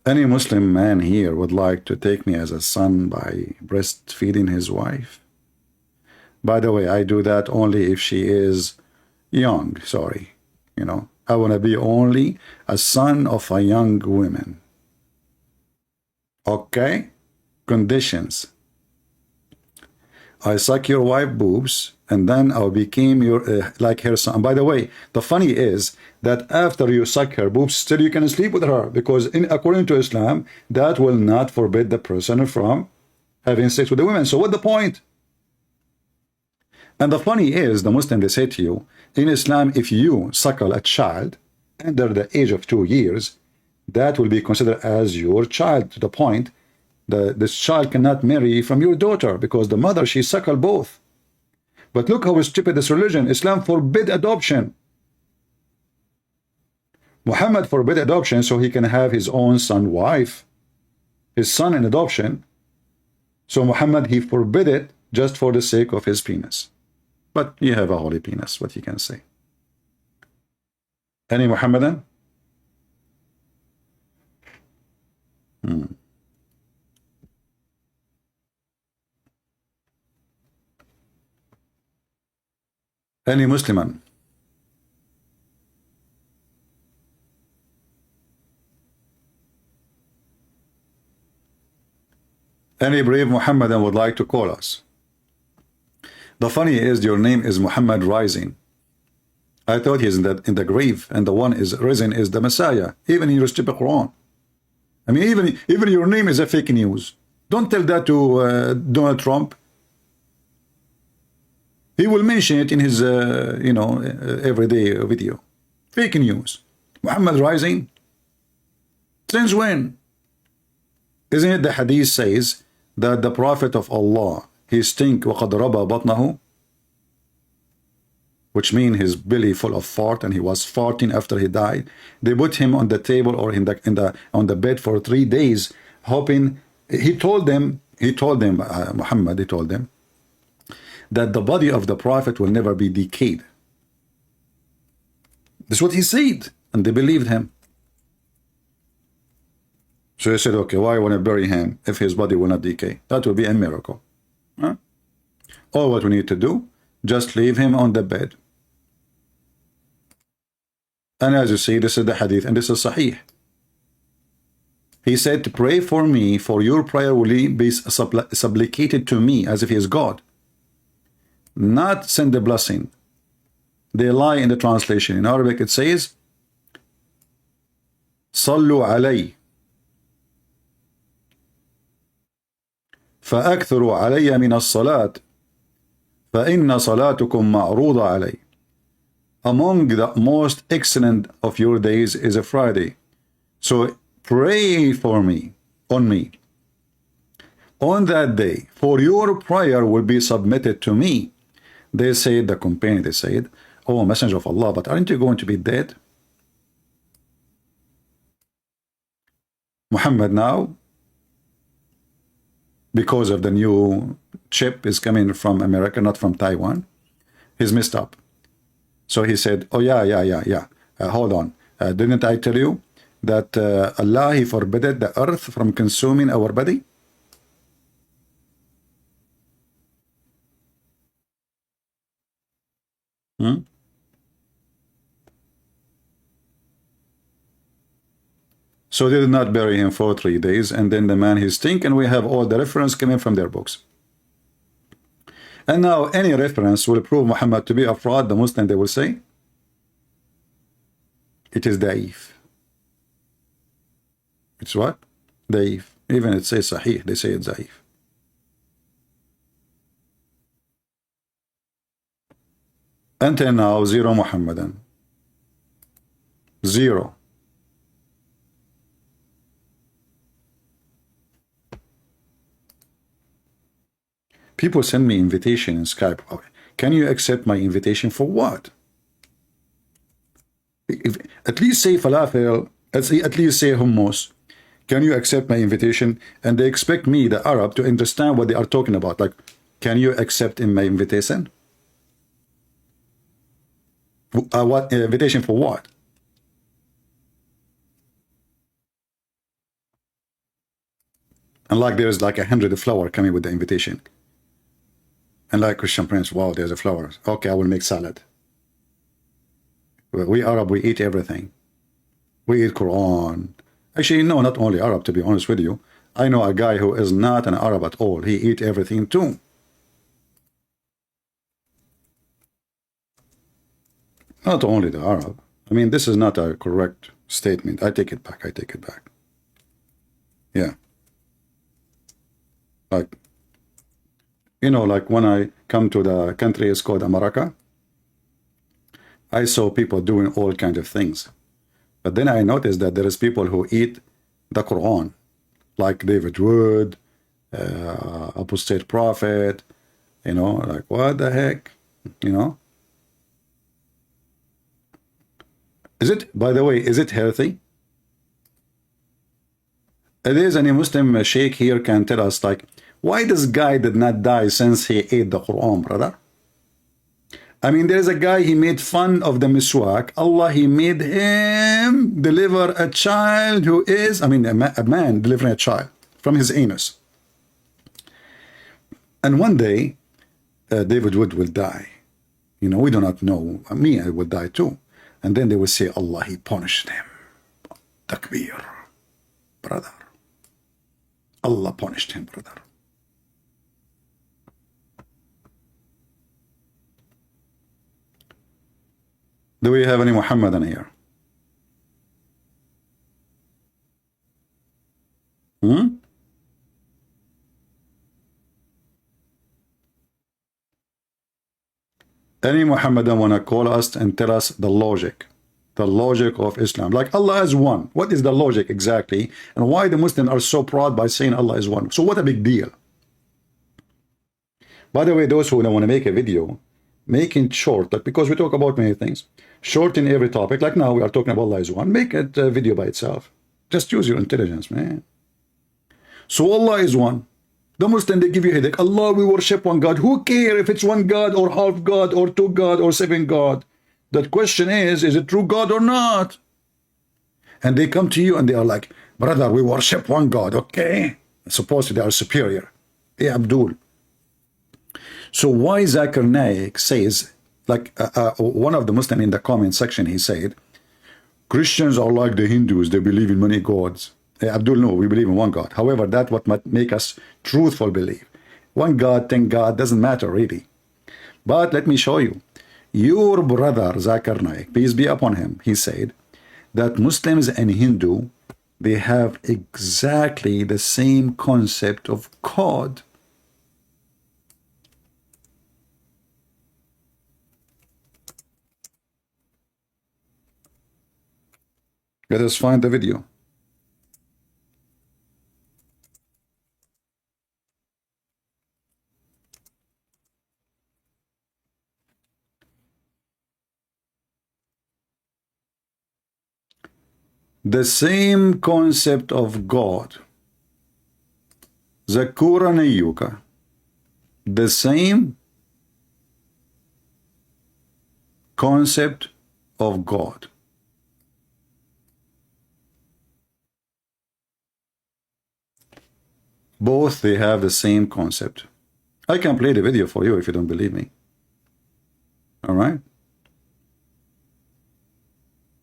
Any Muslim man here would like to take me as a son by breastfeeding his wife? By the way, I do that only if she is young, sorry. You know, I want to be only a son of a young woman. Okay? Conditions. I suck your wife boobs, and then I became your like her son. By the way, the funny is that after you suck her boobs, still you can sleep with her, because according to Islam, that will not forbid the person from having sex with the women. So what's the point? And the funny is, the Muslim, they say to you, in Islam, if you suckle a child under the age of 2 years, that will be considered as your child, to the point this child cannot marry from your daughter because the mother, she suckled both. But look how stupid this religion. Islam forbid adoption. Muhammad forbid adoption so he can have his own son wife, his son in adoption. So Muhammad, he forbid it just for the sake of his penis. But you have a holy penis, what you can say. Any Muhammadan? Any Musliman? Any brave Muhammadan would like to call us? The funny is, your name is Muhammad Rising. I thought he's in the grave, and the one is risen is the Messiah, even in your stupid Quran. I mean, even your name is a fake news. Don't tell that to Donald Trump. He will mention it in his, everyday video. Fake news. Muhammad Rising? Since when? Isn't it the hadith says that the Prophet of Allah, he stink وَقَدْ رَبَى بَطْنَهُ, which means his belly full of fart, and he was farting after he died. They put him on the table or on the bed for 3 days, hoping. He told them, Muhammad, he told them that the body of the Prophet will never be decayed. This is what he said, and they believed him. So he said, okay, why want to bury him if his body will not decay? That will be a miracle. Huh? All what we need to do, just leave him on the bed. And as you see, this is the hadith, and this is sahih. He said, pray for me, for your prayer will be supplicated to me, as if he is God. Not send a blessing. They lie in the translation. In Arabic it says, صلوا علي فأكثروا علي من الصلاة فإن صلاتكم معروضة علي. Among the most excellent of your days is a Friday. So pray for me, on me. On that day, for your prayer will be submitted to me. They said, the companion, they said, oh, Messenger of Allah, but aren't you going to be dead? Muhammad now, because of the new chip is coming from America, not from Taiwan, he's messed up. So he said, oh yeah, hold on. Didn't I tell you that Allah, he forbade the earth from consuming our body? So they did not bury him for 3 days, and then the man he stink, and we have all the reference coming from their books. And now any reference will prove Muhammad to be a fraud. The Muslim, they will say it is daif. It's what? Daif. Even it says sahih, they say it's daif. Until now, zero Muhammadan. Zero. People send me invitation in Skype. Can you accept my invitation for what? At least say falafel, at least say hummus. Can you accept my invitation? And they expect me, the Arab, to understand what they are talking about. Like, can you accept in my invitation? What invitation for what? And like there's like 100 flower coming with the invitation. And like Christian Prince, wow, there's a flower. Okay, I will make salad. We Arab, we eat everything. We eat Quran. Actually, no, not only Arab, to be honest with you. I know a guy who is not an Arab at all. He eat everything too. Not only the Arab. I mean, this is not a correct statement. I take it back. I take it back. Yeah. Like, you know, like when I come to the country, it's called America. I saw people doing all kinds of things. But then I noticed that there is people who eat the Quran, like David Wood, apostate prophet, you know, like what the heck, you know? Is it, by the way, is it healthy? It is. Any Muslim sheikh here can tell us, like, why this guy did not die since he ate the Quran, brother? I mean, there is a guy, he made fun of the miswak. Allah, he made him deliver a child who is, I mean, a man delivering a child from his anus. And one day, David Wood will die. You know, we do not know. Me, I will die too. And then they will say, Allah, he punished him. Takbir, brother. Allah punished him, brother. Do we have any Muhammadan here? Any Muhammadan want to call us and tell us the logic of Islam? Like, Allah is one. What is the logic exactly? And why the Muslims are so proud by saying Allah is one? So what a big deal. By the way, those who want to make a video, make it short, like, because we talk about many things. Short in every topic. Like now we are talking about Allah is one. Make it a video by itself. Just use your intelligence, man. So Allah is one. The Muslim, they give you a headache. Allah, we worship one God. Who cares if it's one God or half God or two God or seven God? The question is it true God or not? And they come to you and they are like, brother, we worship one God, okay? Supposedly they are superior. Hey, Abdul. So why Zakir Naik says, like one of the Muslim in the comment section, he said, Christians are like the Hindus, they believe in many gods. Hey, Abdul, no, we believe in one God. However, that's what might make us truthful believe. One God, thank God, doesn't matter really. But let me show you. Your brother, Zakir Naik, peace be upon him, he said that Muslims and Hindu, they have exactly the same concept of God. Let us find the video. The same concept of God. Zakura Nayuka. The same concept of God. Both, they have the same concept. I can play the video for you if you don't believe me. All right?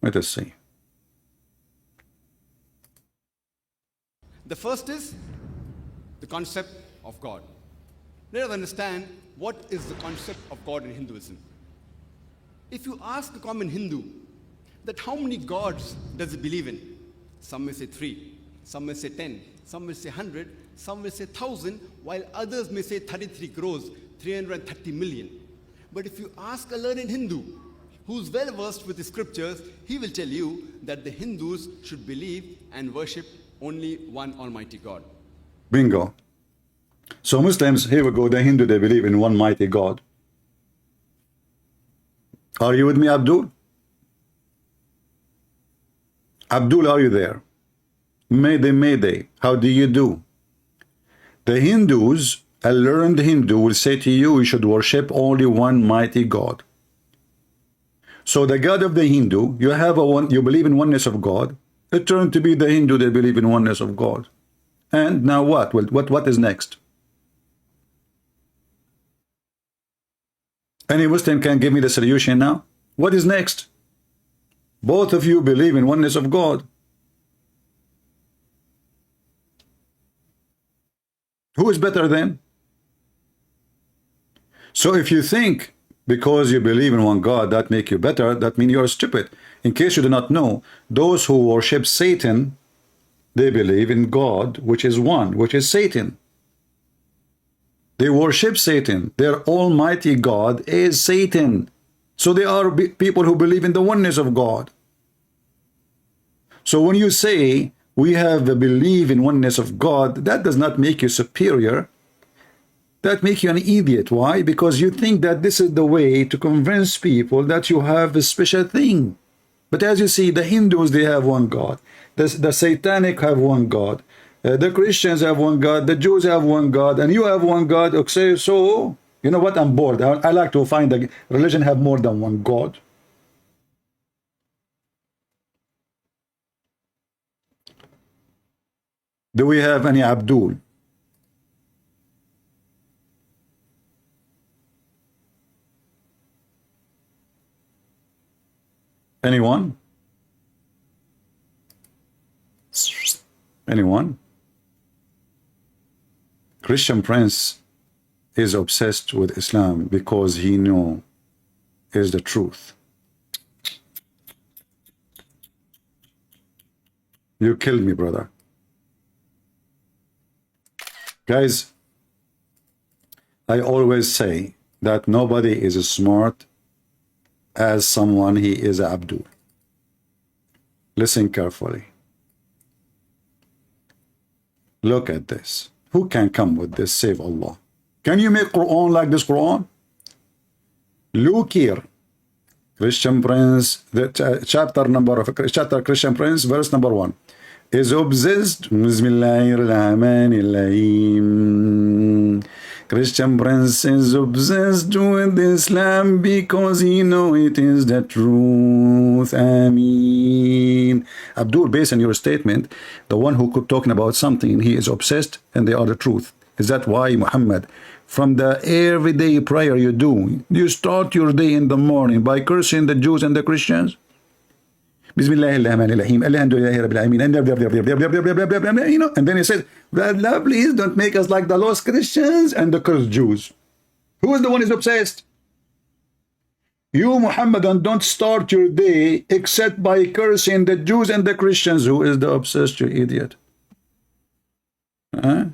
Let us see. The first is the concept of God. Let us understand what is the concept of God in Hinduism. If you ask a common Hindu that how many gods does he believe in, some may say 3, some may say 10, some may say 100, some may say 1,000, while others may say 33 crores, 330 million. But if you ask a learned Hindu who's well versed with the scriptures, he will tell you that the Hindus should believe and worship only one Almighty God. Bingo. So Muslims, here we go, the Hindu, they believe in one mighty God. Are you with me, Abdul? Abdul, are you there? Mayday, mayday. How do you do? The Hindus, a learned Hindu will say to you, you should worship only one mighty God. So the God of the Hindu, you have you believe in oneness of God. It turned to be the Hindu, they believe in oneness of God. And now what? Well, what is next? Any Muslim can give me the solution now? What is next? Both of you believe in oneness of God. Who is better then? So if you think because you believe in one God that make you better, that means you are stupid. In case you do not know, those who worship Satan, they believe in God, which is one, which is Satan. They worship Satan. Their almighty God is Satan. So they are people who believe in the oneness of God. So when you say we have the belief in oneness of God, that does not make you superior. That makes you an idiot. Why? Because you think that this is the way to convince people that you have a special thing. But as you see, the Hindus, they have one God. The Satanic have one God. The Christians have one God. The Jews have one God. And you have one God. Okay, so, you know what? I'm bored. I like to find that religion have more than one God. Do we have any Abdul? Anyone? Anyone? Christian Prince is obsessed with Islam because he knows is the truth. You killed me, brother. Guys, I always say that nobody is as smart as someone he is Abdul. Listen carefully. Look at this. Who can come with this? Save Allah. Can you make Quran like this Quran? Look here. Christian Prince, the chapter Christian Prince, verse number 1. Is obsessed. Bismillahirrahmanirrahim. Christian Prince is obsessed with Islam because he knows it is the truth. Ameen. Abdul, based on your statement, the one who could talking about something, he is obsessed and they are the truth. Is that why, Muhammad, from the everyday prayer you do, you start your day in the morning by cursing the Jews and the Christians? Bismillahirrahmanirrahim. And then he says, well, please don't make us like the lost Christians and the cursed Jews. Who is the one who is obsessed? You, Muhammadan, don't start your day except by cursing the Jews and the Christians. Who is the obsessed, you idiot? Huh?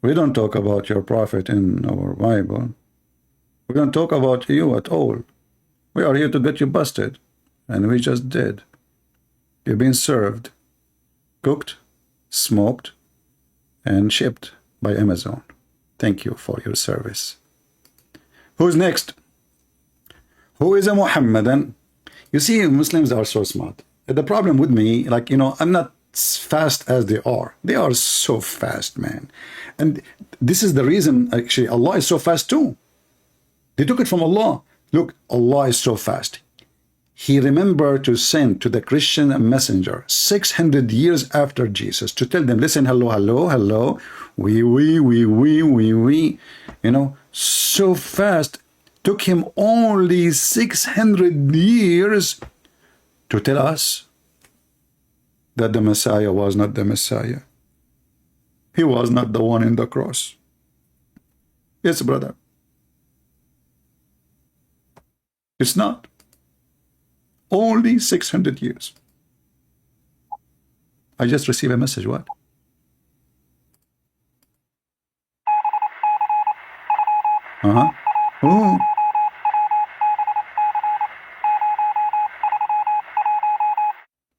We don't talk about your prophet in our Bible. We don't talk about you at all. We are here to get you busted. And we just did. You've been served, cooked, smoked, and shipped by Amazon. Thank you for your service. Who's next? Who is a Muhammadan? You see, Muslims are so smart. The problem with me, like, you know, I'm not as fast as they are. They are so fast, man. And this is the reason, actually, Allah is so fast too. They took it from Allah. Look, Allah is so fast. He remembered to send to the Christian a messenger 600 years after Jesus to tell them, listen, hello, hello, hello, we. You know, so fast. Took him only 600 years to tell us that the Messiah was not the Messiah. He was not the one in the cross. Yes, brother. It's not. Only 600 years. I just received a message. What? Oh.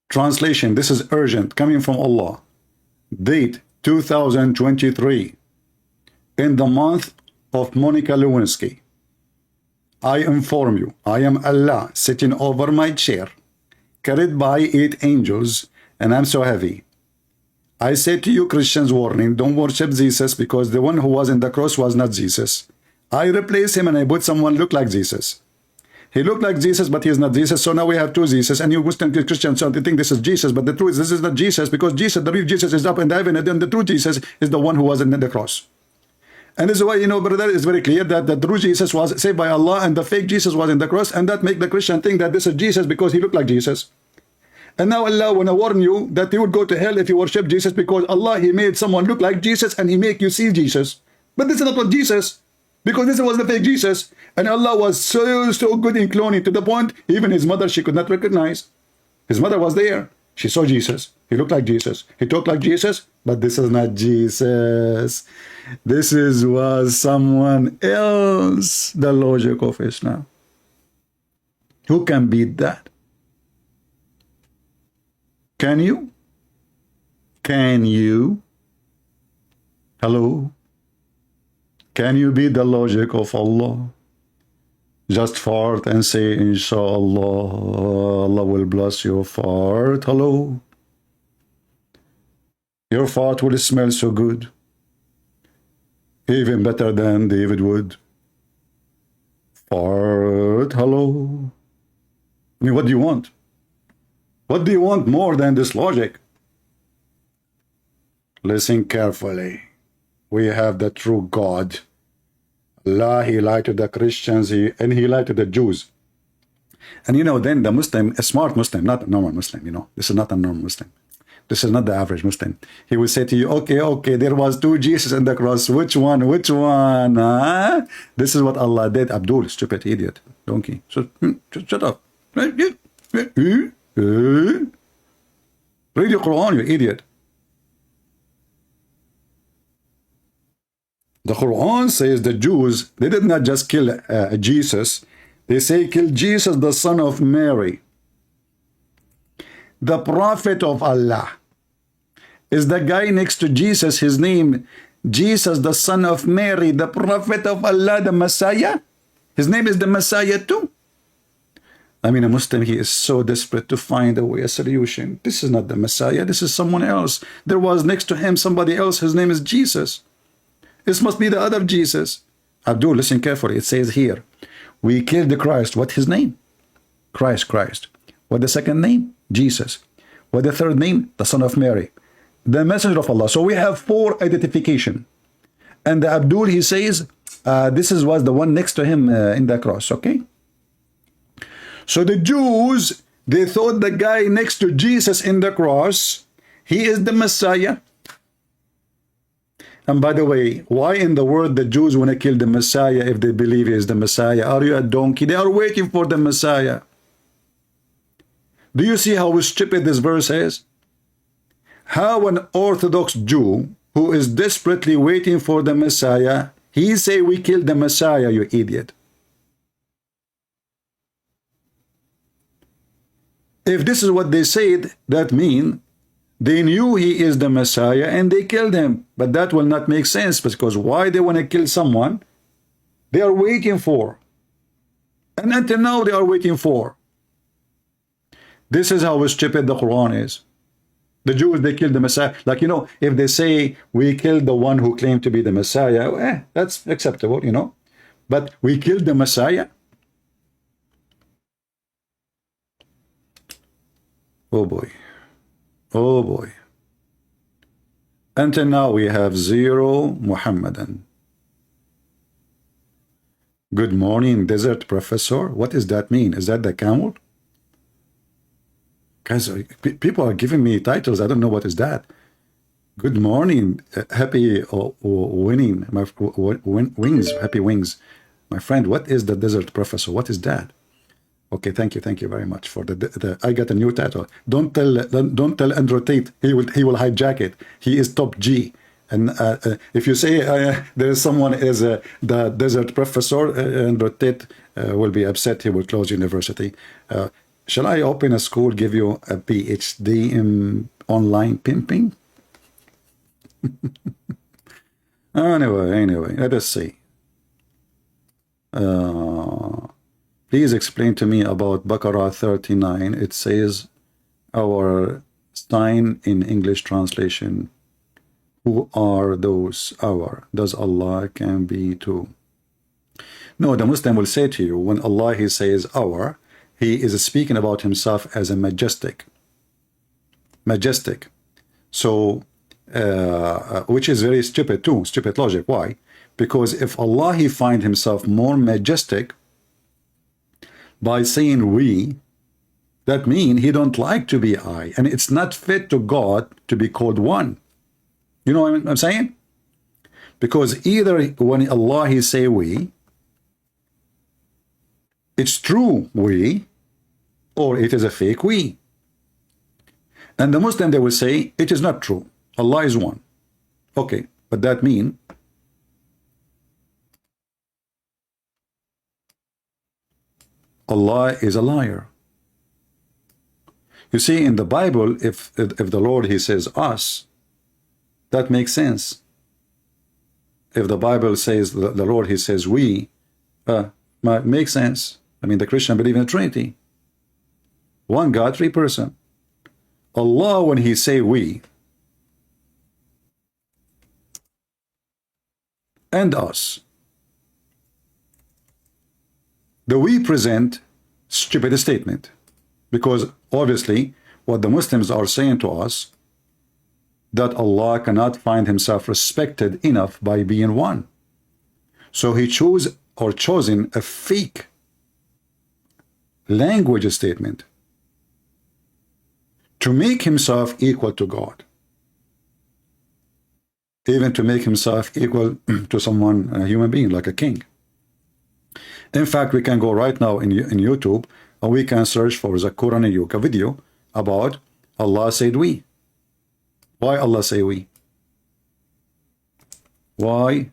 Translation. This is urgent, coming from Allah. Date 2023. In the month of Monica Lewinsky. I inform you, I am Allah sitting over my chair, carried by 8 angels, and I'm so heavy. I say to you, Christians, warning, don't worship Jesus, because the one who was in the cross was not Jesus. I replace him and I put someone look like Jesus. He looked like Jesus, but he is not Jesus. So now we have 2 Jesus, and you Muslim Christians, so they think this is Jesus, but the truth is this is not Jesus, because Jesus, the real Jesus, is up in heaven, and then the true Jesus is the one who was in the cross. And this is why, you know, brother, it's very clear that the true Jesus was saved by Allah and the fake Jesus was in the cross, and that make the Christian think that this is Jesus because he looked like Jesus. And now Allah want to warn you that you would go to hell if you worship Jesus, because Allah, he made someone look like Jesus and he make you see Jesus. But this is not what Jesus, because this was the fake Jesus. And Allah was so good in cloning, to the point even his mother, she could not recognize. His mother was there. She saw Jesus. He looked like Jesus. He talked like Jesus, but this is not Jesus. This was someone else. The logic of Islam. Who can beat that? Can you? Can you? Hello? Can you beat the logic of Allah? Just fart and say, Inshallah, Allah will bless your fart. Hello? Your fart will smell so good. Even better than David would. Fart. Hello? I mean, what do you want? What do you want more than this logic? Listen carefully. We have the true God. Allah, he lied to the Christians, and he lied to the Jews. And you know, then the Muslim, a smart Muslim, not a normal Muslim, you know, this is not a normal Muslim. This is not the average Muslim. He will say to you, okay, there was 2 Jesus in the cross. Which one? Huh? This is what Allah did. Abdul, stupid idiot, donkey. So, shut up. Read your Quran, you idiot. The Quran says the Jews, they did not just kill Jesus. They say kill Jesus, the son of Mary. The prophet of Allah. Is the guy next to Jesus, his name, Jesus, the son of Mary, the prophet of Allah, the Messiah? His name is the Messiah too. I mean, a Muslim, he is so desperate to find a way, a solution. This is not the Messiah. This is someone else. There was next to him somebody else. His name is Jesus. This must be the other Jesus. Abdul, listen carefully. It says here, we killed the Christ. What his name? Christ. What the second name? Jesus. What the third name? The son of Mary. The messenger of Allah. So we have 4 identification. And the Abdul, he says, this was the one next to him in the cross. Okay? So the Jews, they thought the guy next to Jesus in the cross, he is the Messiah. And by the way, why in the world the Jews want to kill the Messiah if they believe he is the Messiah? Are you a donkey? They are waiting for the Messiah. Do you see how stupid this verse is? How an Orthodox Jew who is desperately waiting for the Messiah, he say we killed the Messiah, you idiot. If this is what they said, that means they knew he is the Messiah and they killed him. But that will not make sense, because why they want to kill someone they are waiting for? And until now they are waiting for. This is how stupid the Quran is. The Jews, they killed the Messiah. Like, you know, if they say we killed the one who claimed to be the Messiah, that's acceptable, you know. But we killed the Messiah? Oh boy. Oh boy. Until now we have 0 Muhammadan. Good morning, desert professor. What does that mean? Is that the camel? Guys, people are giving me titles. I don't know what is that. Good morning, happy winning, my wings, happy wings. My friend, what is the desert professor? What is that? Okay, thank you very much for the I got a new title. Don't tell Andrew Tate. He will hijack it. He is top G. And if you say there is someone is the desert professor, Andrew Tate will be upset. He will close university. Shall I open a school, give you a PhD in online pimping? Anyway, let us see. Please explain to me about Baqarah 39. It says, our sign in English translation. Who are those our? Does Allah can be too? No, the Muslim will say to you, when Allah he says our, he is speaking about himself as a majestic. Majestic. So, which is very stupid too, stupid logic. Why? Because if Allah he find himself more majestic by saying we, that means he don't like to be I, and it's not fit to God to be called one. You know what I'm saying? Because either when Allah he say we, it's true we, or it is a fake we. And the Muslim, they will say it is not true. Allah is one. Okay, but that means Allah is a liar. You see, in the Bible, if the Lord he says us, that makes sense. If the Bible says the Lord he says we, makes sense. I mean, the Christian believe in the Trinity. One God, 3 persons. Allah, when he say we, and us, the we present stupid statement, because obviously what the Muslims are saying to us, that Allah cannot find himself respected enough by being one. So he chosen a fake language statement to make himself equal to God, even to make himself equal to someone, a human being, like a king. In fact, we can go right now in YouTube and we can search for the Quran Yuka video about Allah said we. Why Allah say we? Why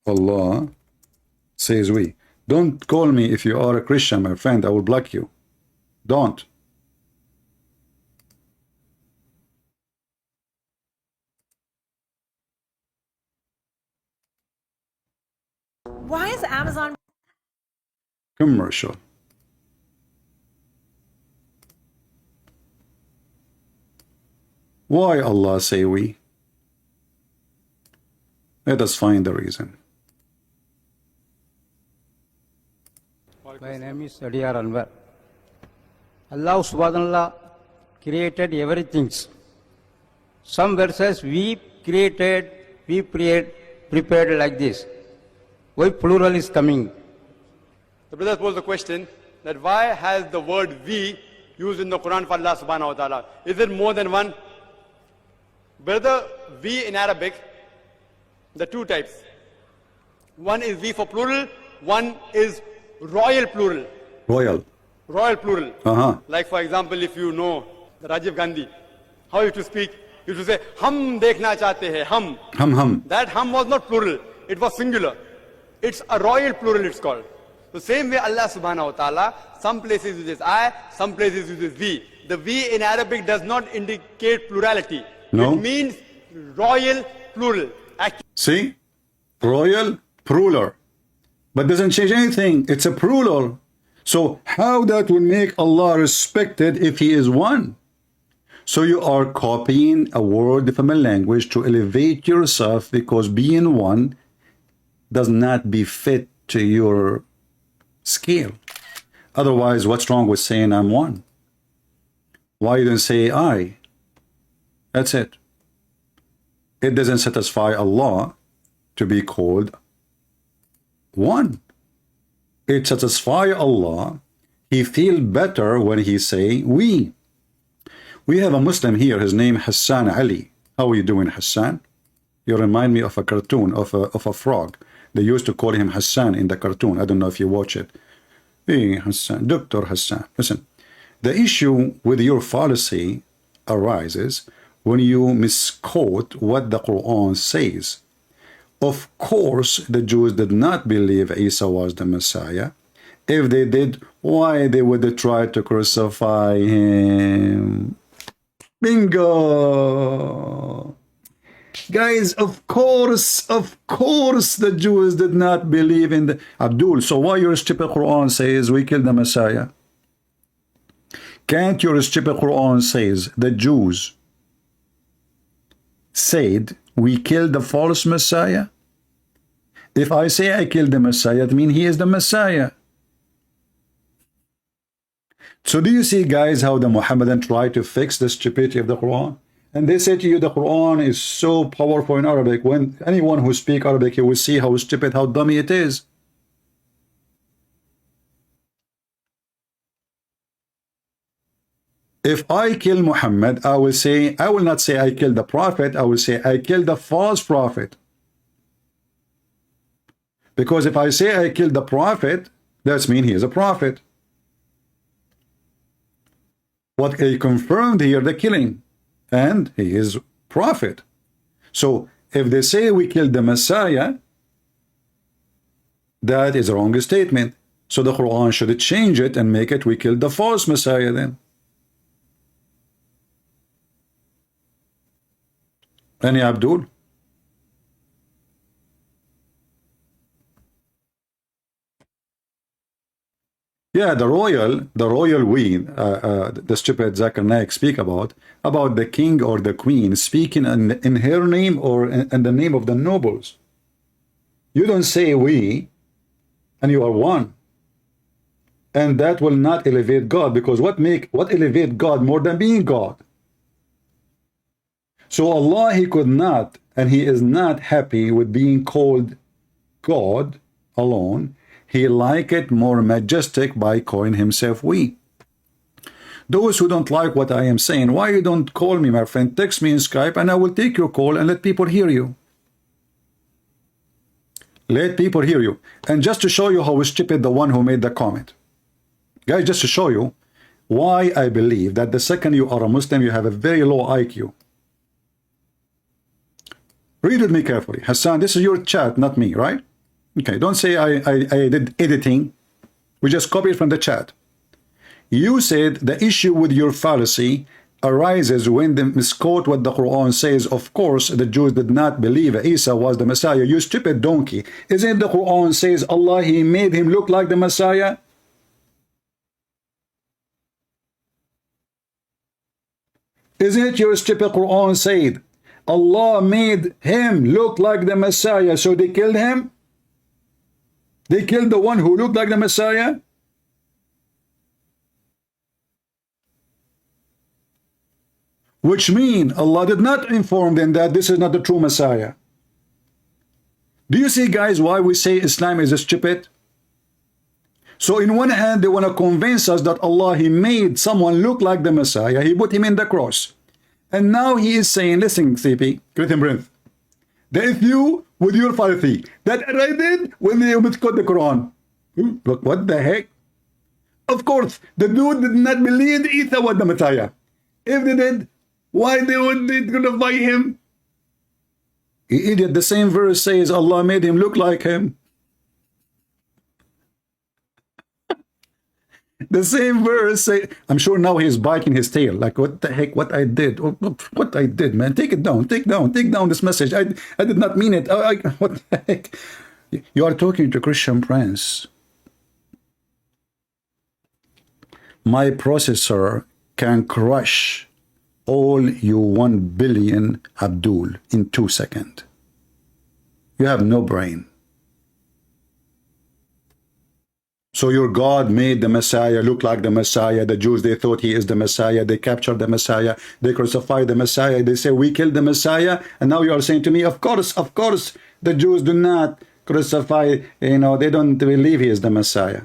Allah says we? Don't call me if you are a Christian, my friend. I will block you. Don't. Why is Amazon commercial? Why Allah say we? Let us find the reason. My name is Adiyar Anwar. Allah subhanahu wa ta'ala created everything. Some verses we created, we prepared like this. Why plural is coming? The brother posed the question that why has the word we used in the Quran for Allah subhanahu wa ta'ala? Is there more than one? Brother, we in Arabic, there are two types. One is we for plural, one is royal plural. Royal. Royal plural. Uh-huh. Like for example, if you know Rajiv Gandhi, how he used to speak, he used to say, hum dekhna chahte hai, hum. Hum. That hum was not plural, it was singular. It's a royal plural, it's called. The same way Allah subhanahu wa ta'ala, some places uses I, some places uses we. The we in Arabic does not indicate plurality. No. It means royal plural. See? Royal, plural. But doesn't change anything. It's a plural. So how that will make Allah respected if He is one? So you are copying a word from a language to elevate yourself because being one does not befit to your scale. Otherwise, what's wrong with saying I'm one? Why you don't say I? That's it. It doesn't satisfy Allah to be called one. It satisfies Allah. He feels better when he say we. We have a Muslim here, his name Hassan Ali. How are you doing, Hassan? You remind me of a cartoon of a frog. They used to call him Hassan in the cartoon. I don't know if you watch it. Hey, Hassan, Dr. Hassan. Listen, the issue with your fallacy arises when you misquote what the Quran says. Of course, the Jews did not believe Isa was the Messiah. If they did, why they would try to crucify him? Bingo! Guys, of course, the Jews did not believe in the Abdul. So why your stupid Quran says we killed the Messiah? Can't your stupid Quran says the Jews said we killed the false Messiah? If I say I killed the Messiah, it means he is the Messiah. So do you see, guys, how the Muhammadan try to fix the stupidity of the Quran? And they say to you the Quran is so powerful in Arabic. When anyone who speaks Arabic, you will see how stupid, how dummy it is. If I kill Muhammad, I will not say I killed the prophet, I will say I killed the false prophet. Because if I say I killed the prophet, that means he is a prophet. What they confirmed here, the killing, and he is prophet. So if they say we killed the Messiah, that is a wrong statement. So the Quran should change it and make it we killed the false Messiah then. Any Abdul? Yeah, the royal we, the stupid Zakir Naik speak about the king or the queen speaking in her name or in the name of the nobles. You don't say we, and you are one. And that will not elevate God, because what elevate God more than being God? So Allah, he could not, and he is not happy with being called God alone. He like it more majestic by calling himself we. Those who don't like what I am saying, why you don't call me, my friend? Text me in Skype and I will take your call and let people hear you. Let people hear you. And just to show you how stupid the one who made the comment. Guys, just to show you why I believe that the second you are a Muslim, you have a very low IQ. Read with me carefully. Hassan, this is your chat, not me, right? Okay, don't say I did editing. We just copied from the chat. You said the issue with your fallacy arises when they misquote what the Quran says. Of course, the Jews did not believe Isa was the Messiah. You stupid donkey. Isn't the Quran says Allah, he made him look like the Messiah? Isn't it your stupid Quran said Allah made him look like the Messiah, so they killed him? They killed the one who looked like the Messiah? Which means Allah did not inform them that this is not the true Messiah. Do you see, guys, why we say Islam is stupid? So in one hand, they want to convince us that Allah, He made someone look like the Messiah. He put him in the cross. And now He is saying, listen, CP, Christian Prince, that if you, with your fallacy, that I did when they quote the Quran. Look, what the heck? Of course, the dude did not believe Isa was the Messiah. If they did, why they would they crucify him? You idiot, the same verse says Allah made him look like him. The same verse say, I'm sure now he's biting his tail. Like, what the heck, what I did? What I did, man. Take it down, take down this message. I did not mean it. What the heck? You are talking to Christian Prince. My processor can crush all you 1 billion Abdul in 2 seconds. You have no brain. So your God made the Messiah look like the Messiah. The Jews, they thought he is the Messiah. They captured the Messiah. They crucified the Messiah. They say, we killed the Messiah. And now you are saying to me, of course, the Jews do not crucify, they don't believe he is the Messiah.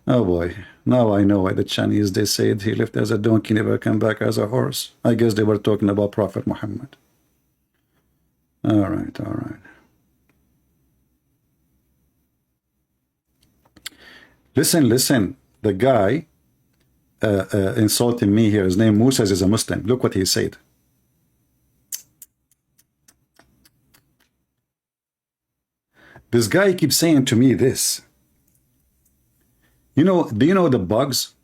Oh boy. Now I know why the Chinese, they said he lived as a donkey, never came back as a horse. I guess they were talking about Prophet Muhammad. All right, all right. Listen. The guy insulting me here, his name Musa, is a Muslim. Look what he said. This guy keeps saying to me this. Do you know the bugs?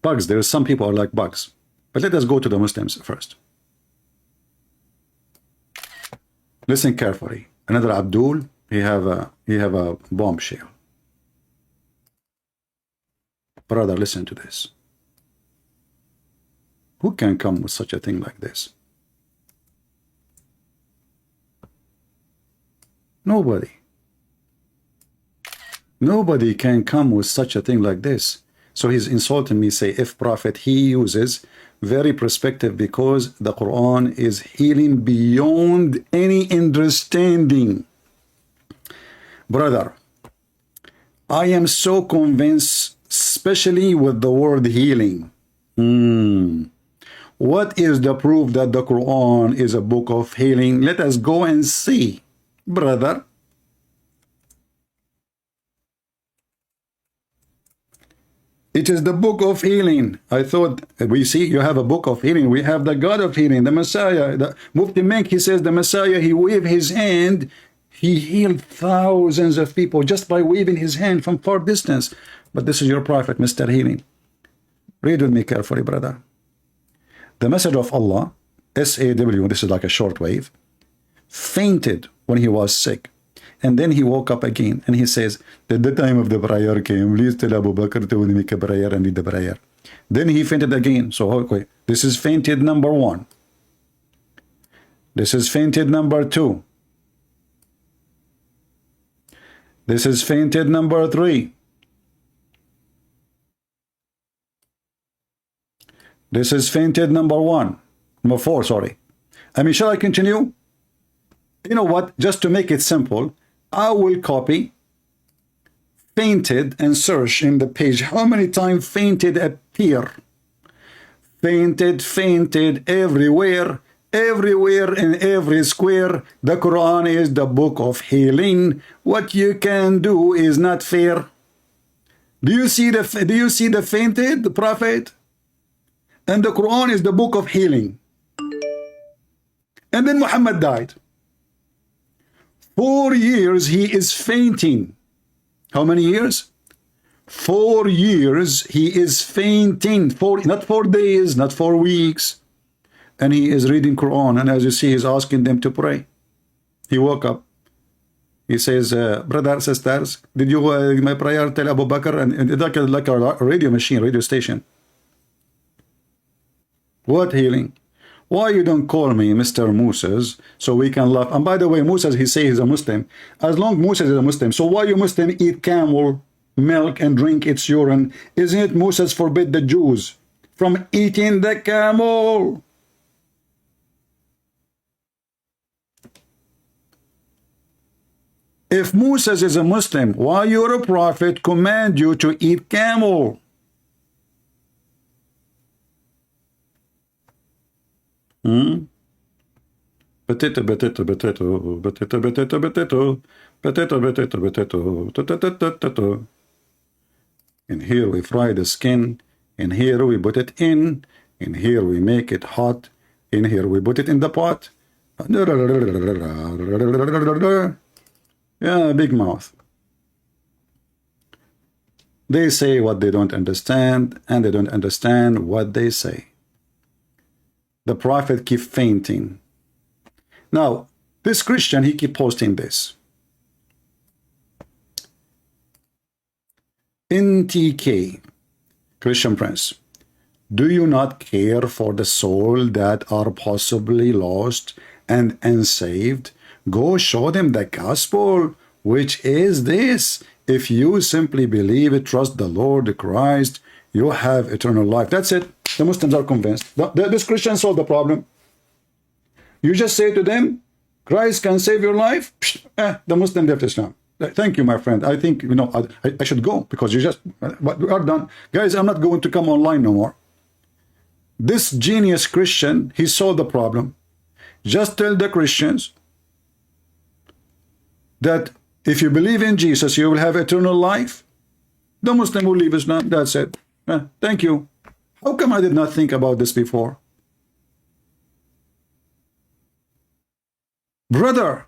Bugs, there are some people are like bugs. But let us go to the Muslims first. Listen carefully. Another Abdul, he have a bombshell. Brother, listen to this. Who can come with such a thing like this? Nobody. Nobody can come with such a thing like this. So he's insulting me, say, if Prophet, he uses very perspective because the Quran is healing beyond any understanding. Brother, I am so convinced, especially with the word healing. What is the proof that the Quran is a book of healing? Let us go and see, brother. It is the book of healing. I thought, we see you have a book of healing. We have the God of healing, the Messiah. The Mufti Menk, he says the Messiah, he waved his hand. He healed thousands of people just by waving his hand from far distance. But this is your prophet, Mr. Healing. Read with me carefully, brother. The message of Allah, SAW, this is like a short wave, fainted when he was sick. And then he woke up again and he says, that the time of the prayer came, please tell Abu Bakr to make a prayer and lead the prayer. Then he fainted again. So, okay, this is fainted number 1. This is fainted number 2. This is fainted number 3. This is fainted number 4, sorry. Shall I continue? You know what? Just to make it simple, I will copy fainted and search in the page. How many times fainted appear? Fainted everywhere in every square. The Quran is the book of healing. What you can do is not fair. Do you see the fainted, the prophet? And the Quran is the book of healing. And then Muhammad died. 4 years he is fainting. How many years? 4 years he is fainting. Not 4 days, not 4 weeks. And he is reading Quran. And as you see, he's asking them to pray. He woke up. He says, brothers, sisters, did you my prayer tell Abu Bakr? And like a radio machine, radio station. What healing? Why you don't call me Mr. Moses so we can laugh? And by the way, Moses, he says he's a Muslim. As long Moses is a Muslim, so why you Muslim eat camel milk and drink its urine? Isn't it Moses forbid the Jews from eating the camel? If Moses is a Muslim, why your prophet command you to eat camel? Potato, potato, potato, potato, potato, potato, potato, potato, potato. And here we fry the skin, and here we put it in, and here we make it hot, and here we put it in the pot. Yeah, big mouth. They say what they don't understand, and they don't understand what they say. The prophet keep fainting. Now, this Christian, he keep posting this. NTK, Christian Prince, do you not care for the soul that are possibly lost and unsaved? Go show them the gospel, which is this. If you simply believe it, trust the Lord Christ, you have eternal life. That's it. The Muslims are convinced. This Christian solved the problem. You just say to them, Christ can save your life. The Muslim left Islam. Thank you, my friend. I think, I should go because we are done. Guys, I'm not going to come online no more. This genius Christian, he solved the problem. Just tell the Christians that if you believe in Jesus, you will have eternal life. The Muslim will leave Islam. That's it. Thank you. How come I did not think about this before? Brother,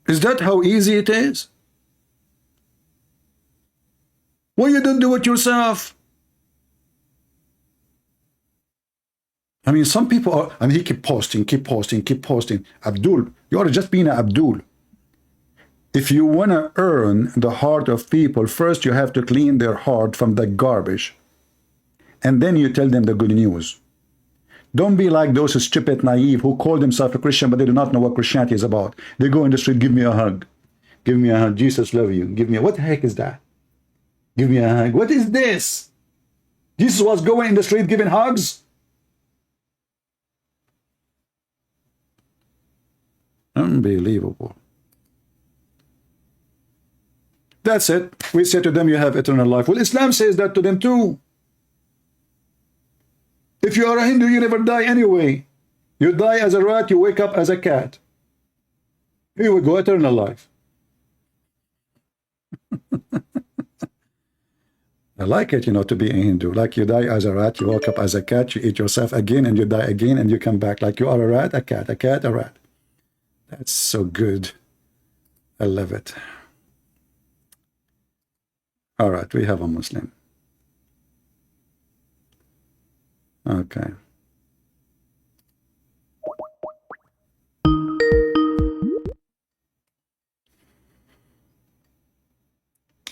is that how easy it is? Why you don't do it yourself? I mean, some people are, and he keep posting. Abdul, you are just being an Abdul. If you want to earn the heart of people, first you have to clean their heart from the garbage. And then you tell them the good news. Don't be like those stupid, naive who call themselves a Christian, but they do not know what Christianity is about. They go in the street, give me a hug. Give me a hug. Jesus love you. Give me a, what the heck is that? Give me a hug. What is this? Jesus was going in the street giving hugs? Unbelievable. That's it. We say to them, you have eternal life. Well, Islam says that to them too. If you are a Hindu, you never die anyway. You die as a rat, you wake up as a cat. Here we go, eternal life. I like it, to be a Hindu. Like you die as a rat, you wake up as a cat, you eat yourself again, and you die again, and you come back. Like you are a rat, a cat, a rat. That's so good. I love it. All right, we have a Muslim. Okay.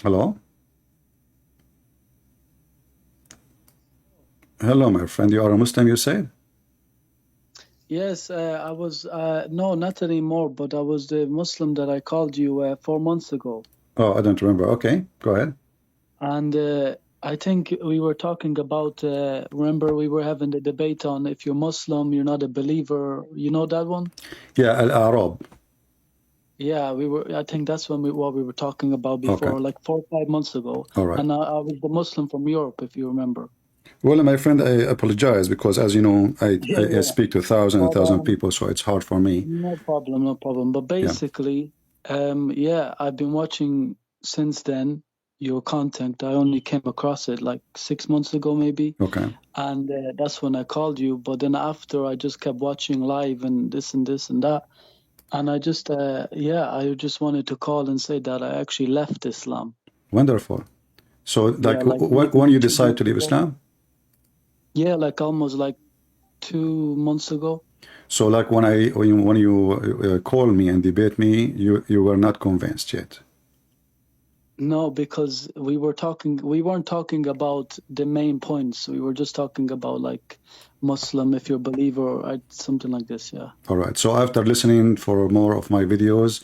Hello? Hello, my friend. You are a Muslim, you said? Yes, I was, no, not anymore, but I was the Muslim that I called you 4 months ago. Oh, I don't remember. Okay, go ahead. And I think we were talking about, remember we were having the debate on if you're Muslim, you're not a believer. You know that one? Yeah, Al-Arab. Yeah, I think that's what we were talking about before, Okay. like 4 or 5 months ago. All right. And I was the Muslim from Europe, if you remember. Well, my friend, I apologize because, as you know, I speak to thousands people, so it's hard for me. No problem. But basically, yeah, I've been watching since then your content. I only came across it like 6 months ago, maybe. Okay. And that's when I called you. But then after, I just kept watching live and this and that. And I just, I just wanted to call and say that I actually left Islam. Wonderful. So, when you decide to leave Islam? Yeah, like almost like 2 months ago. So, like when you call me and debate me, you were not convinced yet. No, because we weren't talking about the main points. We were just talking about like Muslim, if you're a believer, or something like this, yeah. All right. So after listening for more of my videos,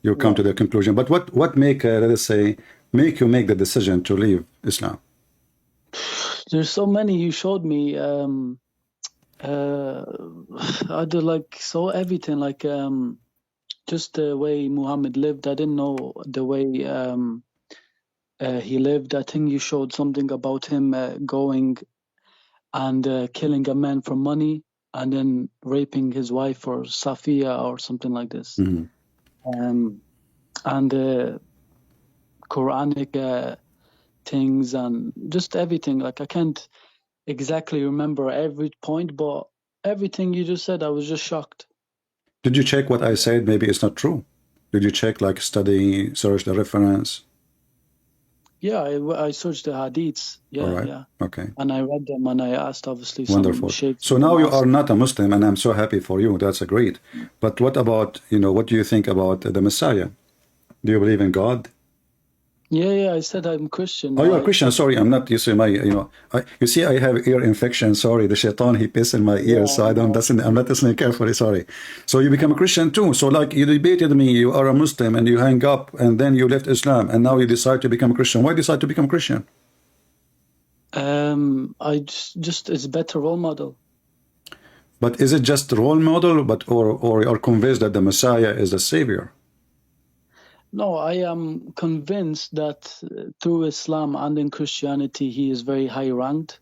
you come to the conclusion. But what make, let us say, make you make the decision to leave Islam? There's so many you showed me. I did like so everything, like just the way Muhammad lived. I didn't know the way he lived. I think you showed something about him going and killing a man for money and then raping his wife or Safiya or something like this. And Quranic things and just everything. Like I can't exactly remember every point, but everything you just said, I was just shocked. Did you check what I said? Maybe it's not true. Did you check, like, study, search the reference? Yeah, I searched the hadiths. Yeah, All right. yeah. Okay. And I read them and I asked obviously Wonderful. some sheikhs. So now you are not a Muslim, and I'm so happy for you. That's great. But what about, what do you think about the Messiah? Do you believe in God? Yeah, I said I'm Christian. Oh, you are Christian. Sorry, I'm not. You see, you see, I have ear infection. Sorry, the shaitan, he pissed in my ear, so I don't listen. I'm not listening carefully. Sorry. So you become a Christian too. So like you debated me, you are a Muslim, and you hang up, and then you left Islam, and now you decide to become a Christian. Why decide to become a Christian? I just it's a better role model. But is it just a role model, or you are convinced that the Messiah is the Savior? No, I am convinced that through Islam and in Christianity, he is very high ranked.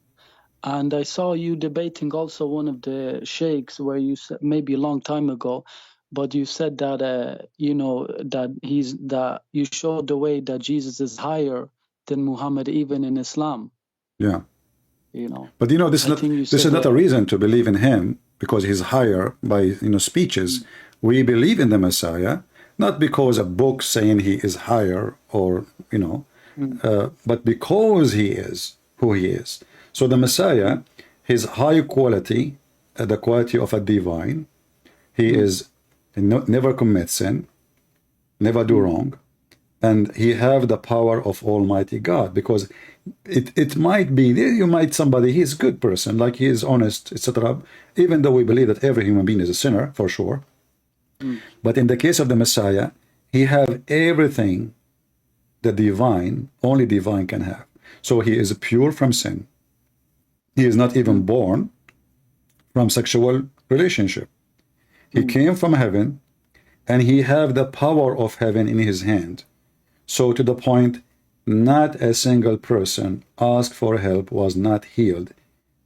And I saw you debating also one of the sheikhs where you said, maybe a long time ago, but you said that, that you showed the way that Jesus is higher than Muhammad, even in Islam. Yeah. But this is not a reason to believe in him because he's higher by, speeches. We believe in the Messiah, not because a book saying he is higher or, but because he is who he is. So the Messiah, his high quality, the quality of a divine, he is never commit sin, never do wrong, and he have the power of Almighty God, because it might be, somebody, he's a good person, like he is honest, etc. Even though we believe that every human being is a sinner, for sure. But in the case of the Messiah, he have everything the divine, only divine can have. So he is pure from sin. He is not even born from sexual relationship. He came from heaven, and he have the power of heaven in his hand. So to the point, not a single person asked for help was not healed.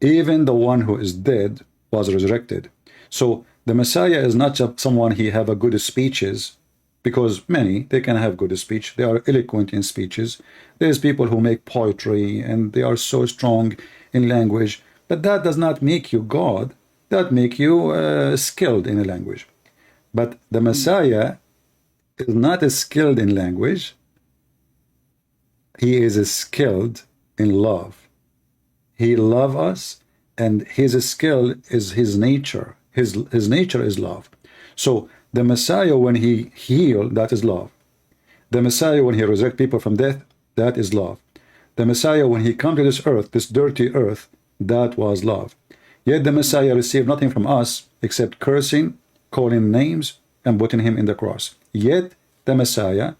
Even the one who is dead was resurrected. So the Messiah is not just someone he have a good speeches, because many, they can have good speech. They are eloquent in speeches. There's people who make poetry, and they are so strong in language. But that does not make you God. That make you skilled in a language. But the Messiah is not skilled in language. He is skilled in love. He loves us, and his skill is his nature. His nature is love. So the Messiah, when he healed, that is love. The Messiah, when he resurrect people from death, that is love. The Messiah, when he come to this earth, this dirty earth, that was love. Yet the Messiah received nothing from us except cursing, calling names, and putting him in the cross. Yet the Messiah,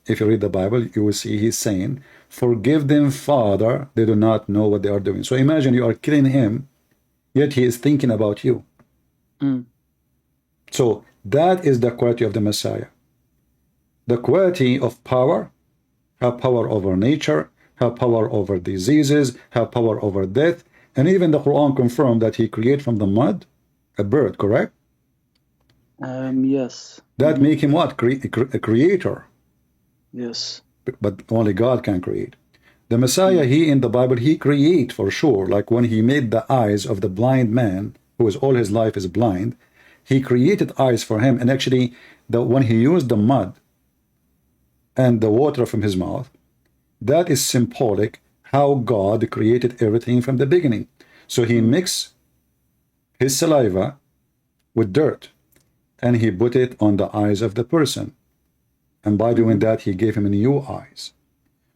if you read the Bible, you will see he's saying, "Forgive them, Father, they do not know what they are doing." So imagine you are killing him, yet he is thinking about you. So that is the quality of the Messiah. The quality of power, have power over nature, have power over diseases, have power over death, and even the Quran confirmed that he created from the mud a bird, correct? Yes. That make him what? A creator. Yes. But only God can create. The Messiah, he in the Bible, he create for sure. Like when he made the eyes of the blind man, who is all his life is blind, he created eyes for him. And actually, when he used the mud and the water from his mouth, that is symbolic how God created everything from the beginning. So he mixed his saliva with dirt, and he put it on the eyes of the person. And by doing that, he gave him new eyes.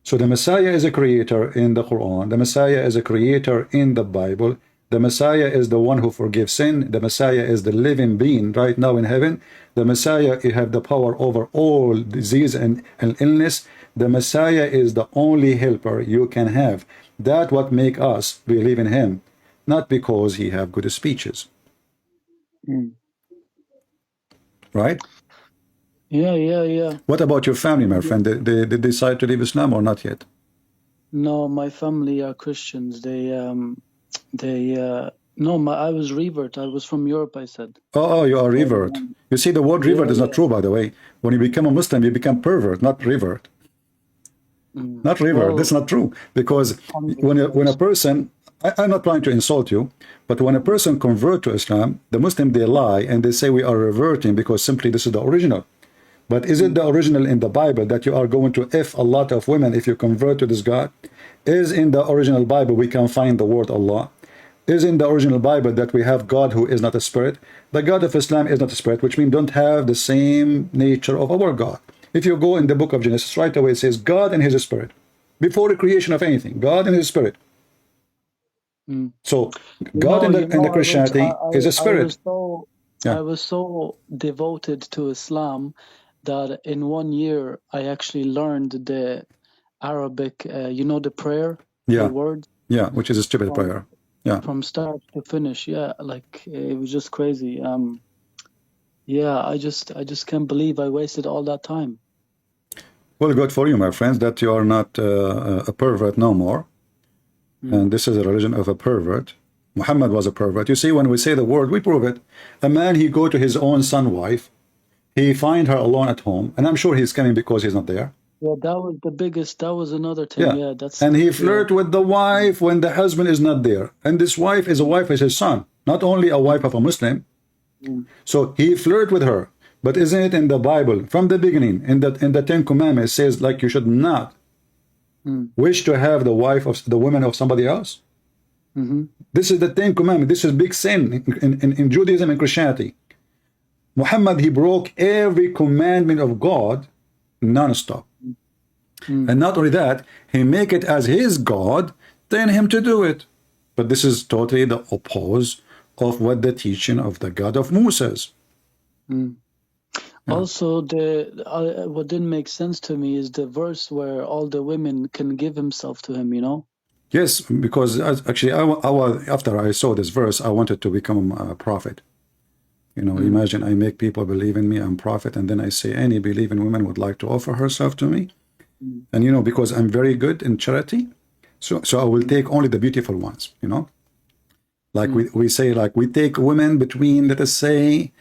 So the Messiah is a creator in the Quran. The Messiah is a creator in the Bible. The Messiah is the one who forgives sin. The Messiah is the living being right now in heaven. The Messiah, he have the power over all disease and illness. The Messiah is the only helper you can have. That what make us believe in him, not because he have good speeches. Right? Yeah. What about your family, my friend? They decide to leave Islam or not yet? No, my family are Christians. I was revert. I was from Europe, I said. Oh, you are revert. You see, the word revert is not true, by the way. When you become a Muslim, you become pervert, not revert. Not revert. Well, That's not true. Because when a person, I'm not trying to insult you, but when a person convert to Islam, the Muslim, they lie and they say we are reverting because simply this is the original. But is it the original in the Bible that you are going to F a lot of women if you convert to this God? Is in the original Bible we can find the word Allah? Is in the original Bible that we have God who is not a spirit? The God of Islam is not a spirit, which means don't have the same nature of our God. If you go in the book of Genesis, right away it says God and his spirit. Before the creation of anything, God and his spirit. So God in the Christianity is a spirit. I was so devoted to Islam that in 1 year I actually learned the Arabic, the prayer, the word. Yeah, which is a stupid prayer. Yeah. From start to finish. Yeah, like it was just crazy. I just can't believe I wasted all that time. Well, good for you, my friends, that you are not a pervert no more. And this is a religion of a pervert. Muhammad was a pervert. You see, when we say the word, we prove it. A man, he go to his own son wife, he find her alone at home, and I'm sure he's coming because he's not there. Yeah, that was the biggest, that was another thing. Yeah, and he flirt with the wife when the husband is not there. And this wife is a wife of his son, not only a wife of a Muslim. So he flirt with her. But isn't it in the Bible, from the beginning, in the Ten Commandments, it says like you should not wish to have the wife of the woman of somebody else? This is the Ten Commandments. This is big sin in Judaism and Christianity. Muhammad, he broke every commandment of God non-stop. And not only that, he make it as his God, then him to do it. But this is totally the opposite of what the teaching of the God of Moses. Also, what didn't make sense to me is the verse where all the women can give himself to him, Yes, because actually, after I saw this verse, I wanted to become a prophet. Imagine I make people believe in me, I'm prophet, and then I say any believing woman would like to offer herself to me. And because I'm very good in charity, so I will take only the beautiful ones, Like we say, like we take women between, let us say,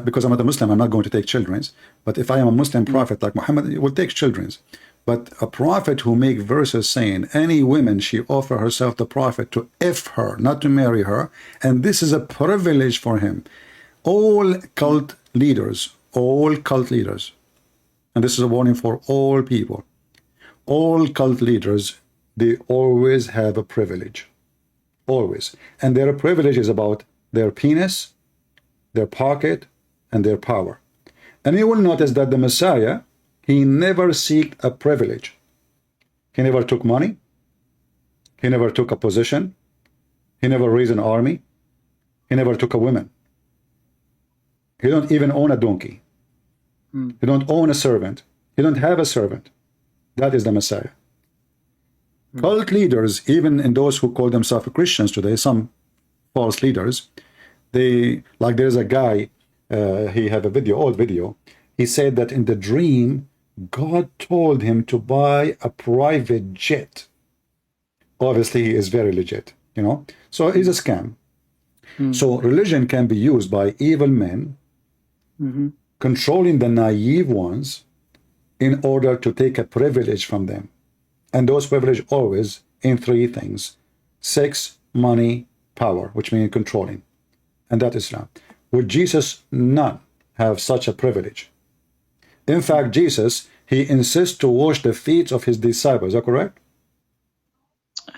because I'm not a Muslim, I'm not going to take children's. But if I am a Muslim prophet like Muhammad, he will take children's. But a prophet who make verses saying any woman she offer herself the prophet to F her, not to marry her, and this is a privilege for him. All cult leaders, and this is a warning for all people, all cult leaders, they always have a privilege. Always. And their privilege is about their penis, their pocket, and their power. And you will notice that the Messiah, he never seeked a privilege. He never took money. He never took a position. He never raised an army. He never took a woman. He don't even own a donkey. He don't own a servant. He don't have a servant. That is the Messiah. Cult leaders, even in those who call themselves Christians today, some false leaders, there's a guy, he had a old video, he said that in the dream, God told him to buy a private jet. Obviously, he is very legit, So it's a scam. So religion can be used by evil men, controlling the naive ones in order to take a privilege from them. And those privileges always in three things: sex, money, power, which means controlling. And that is Islam. Would Jesus not have such a privilege? In fact, Jesus, he insists to wash the feet of his disciples. Is that correct?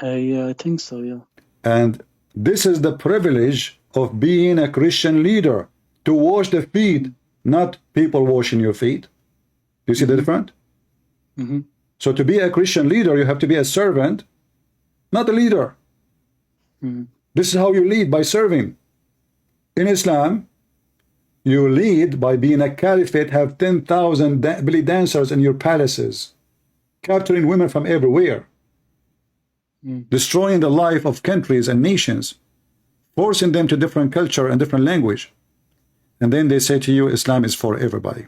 Yeah, I think so, yeah. And this is the privilege of being a Christian leader, to wash the feet, not people washing your feet. Do you see the difference? So to be a Christian leader, you have to be a servant, not a leader. This is how you lead, by serving. In Islam, you lead by being a caliphate, have 10,000 belly dancers in your palaces, capturing women from everywhere, destroying the life of countries and nations, forcing them to different culture and different language. And then they say to you, Islam is for everybody.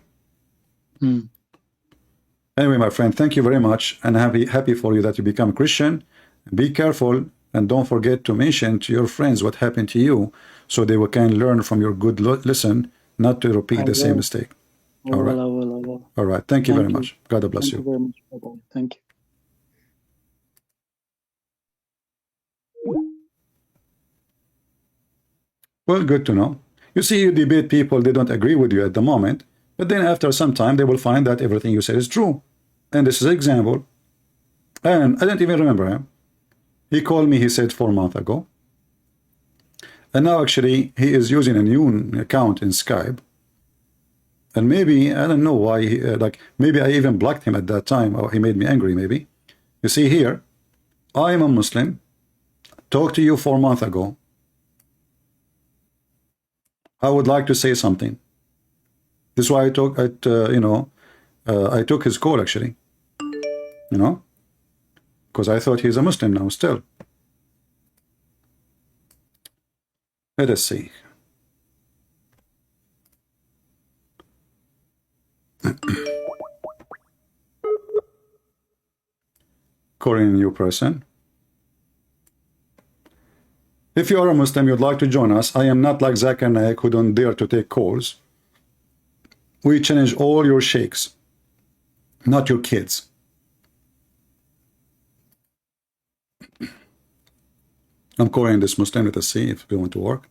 Anyway, my friend, thank you very much, and happy for you that you become Christian. Be careful, and don't forget to mention to your friends what happened to you, so they can learn from your good lesson, not to repeat the same mistake. All right. I will. All right. Thank you very much. God bless you. Thank you very much. Bye-bye. Thank you. Well, good to know. You see, you debate people, they don't agree with you at the moment, but then after some time, they will find that everything you say is true. And this is an example. And I don't even remember him. He called me, he said 4 months ago. And now actually, he is using a new account in Skype. And maybe, I don't know why, maybe I even blocked him at that time, or he made me angry maybe. You see here, I am a Muslim, talked to you 4 months ago. I would like to say something. This is why I took his call actually, because I thought he's a Muslim now still. Let us see. Calling a new person. If you are a Muslim, you'd like to join us. I am not like Zakir Naik, who don't dare to take calls. We challenge all your sheikhs, not your kids. I'm calling this Muslim. Let us see if we want to work.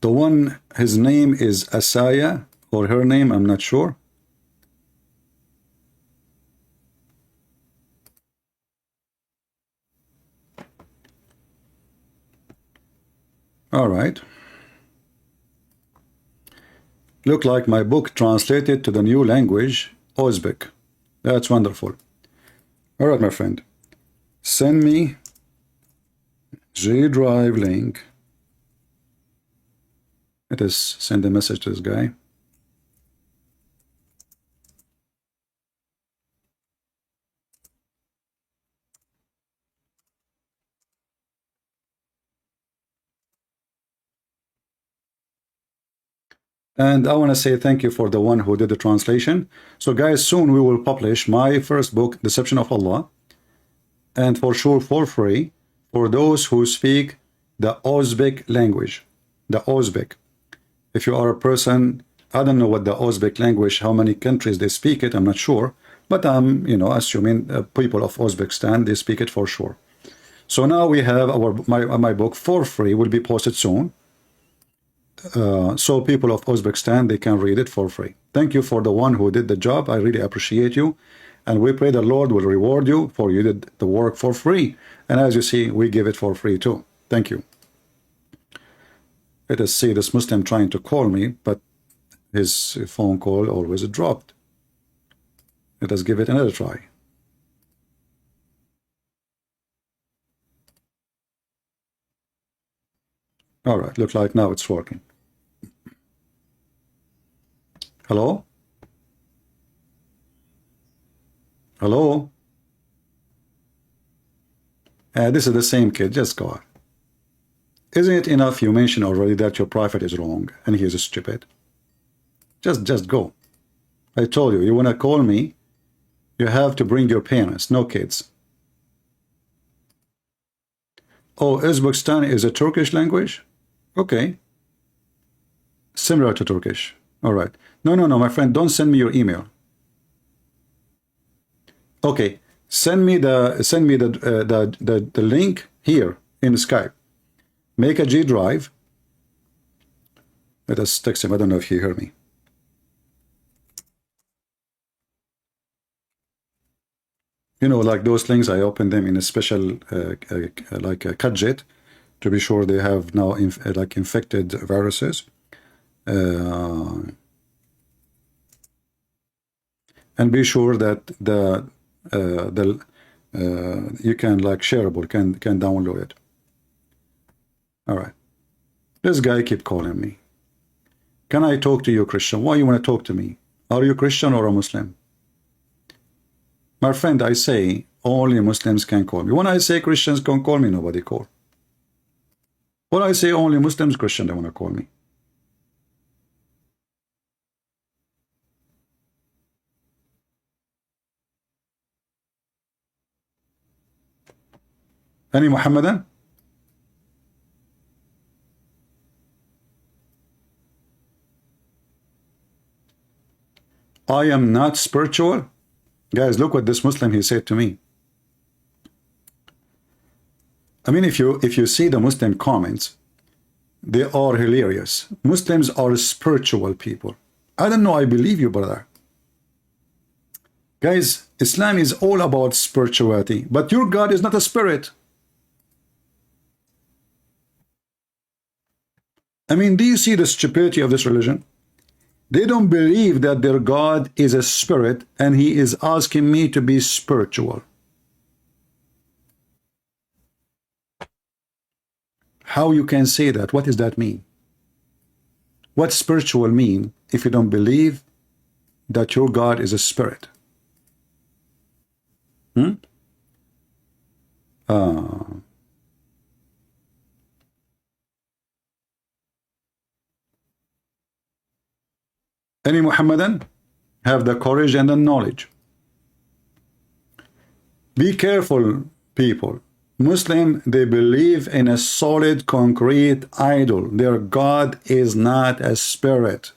The one, his name is Asaya, or her name, I'm not sure. All right. Look like my book translated to the new language, Uzbek. That's wonderful. All right, my friend. Send me G Drive link. Let us send a message to this guy. And I want to say thank you for the one who did the translation. So guys, soon we will publish my first book, Deception of Allah. And for sure, for free, for those who speak the Uzbek language. The Uzbek. If you are a person, I don't know what the Uzbek language, how many countries they speak it, I'm not sure. But I'm, assuming people of Uzbekistan, they speak it for sure. So now we have my book for free, will be posted soon. So people of Uzbekistan, they can read it for free. Thank you for the one who did the job. I really appreciate you. And we pray the Lord will reward you for you did the work for free. And as you see, we give it for free too. Thank you. Let us see this Muslim trying to call me, but his phone call always dropped. Let us give it another try. All right, looks like now it's working. Hello? Hello? This is the same kid, just go on. Isn't it enough you mentioned already that your prophet is wrong and he is stupid? Just go. I told you, you want to call me, you have to bring your parents, no kids. Oh, Uzbekistan is a Turkish language? Okay. Similar to Turkish. All right. No, my friend, don't send me your email. Okay, send me the link here in Skype. Make a G drive. Let us text him. I don't know if he heard me. Like those things, I open them in a special like a gadget to be sure they have now infected viruses. And be sure that you can shareable can download it. All right. This guy keep calling me. Can I talk to you, Christian? Why you want to talk to me? Are you Christian or a Muslim? My friend, I say only Muslims can call me. When I say Christians can call me, nobody call. Well, I say only Muslims, Christian, they want to call me. Any Muhammadan? I am not spiritual. Guys, look what this Muslim, he said to me. I mean, if you see the Muslim comments, they are hilarious. Muslims are spiritual people. I don't know, I believe you, brother. Guys, Islam is all about spirituality, but your God is not a spirit. I mean, do you see the stupidity of this religion? They don't believe that their God is a spirit, and he is asking me to be spiritual. How you can say that? What does that mean? What spiritual mean if you don't believe that your God is a spirit? Any Muhammadan have the courage and the knowledge. Be careful, people. Muslim, they believe in a solid, concrete idol. Their God is not a spirit.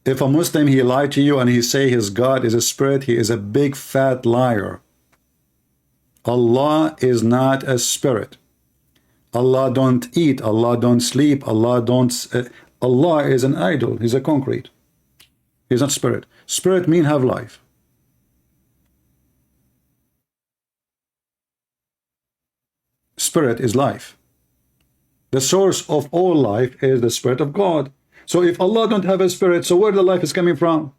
If a Muslim, he lied to you and he say his God is a spirit, he is a big fat liar. Allah is not a spirit. Allah don't eat, Allah don't sleep, Allah is an idol. He's a concrete. He's not spirit. Spirit mean have life. Spirit is life. The source of all life is the Spirit of God. So if Allah don't have a spirit, so where the life is coming from?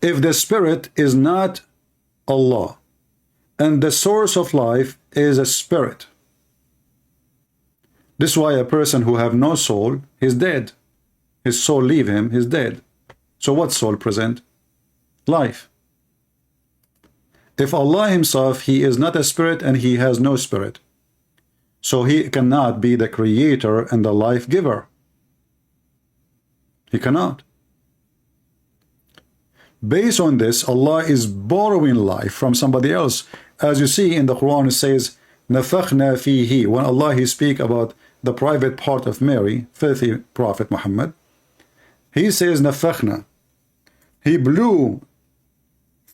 If the spirit is not Allah, and the source of life is a spirit, this is why a person who have no soul is dead. His soul leave him, he's dead. So what soul present? Life. If Allah himself, he is not a spirit and he has no spirit, so he cannot be the creator and the life giver. He cannot. Based on this, Allah is borrowing life from somebody else. As you see in the Quran, it says, نَفَخْنَا فِيهِ. When Allah he speak about the private part of Mary, filthy Prophet Muhammad, he says, نَفَخْنَا. He blew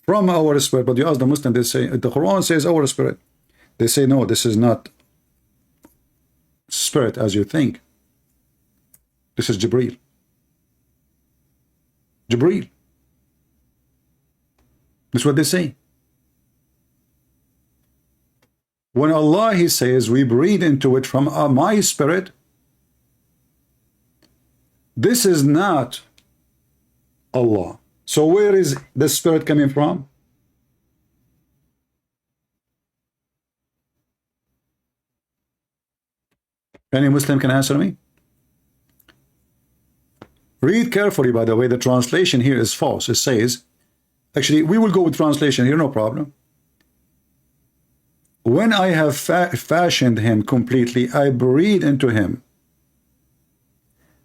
from our spirit. But you ask the Muslim, they say, the Quran says our spirit. They say, no, this is not spirit as you think. This is Jibreel. Jibreel. That's what they say. When Allah he says we breathe into it from my spirit, this is not Allah. So where is the spirit coming from? Any Muslim can answer me? Read carefully, by the way, the translation here is false. It says, actually, we will go with translation here, no problem. When I have fashioned him completely, I breathe into him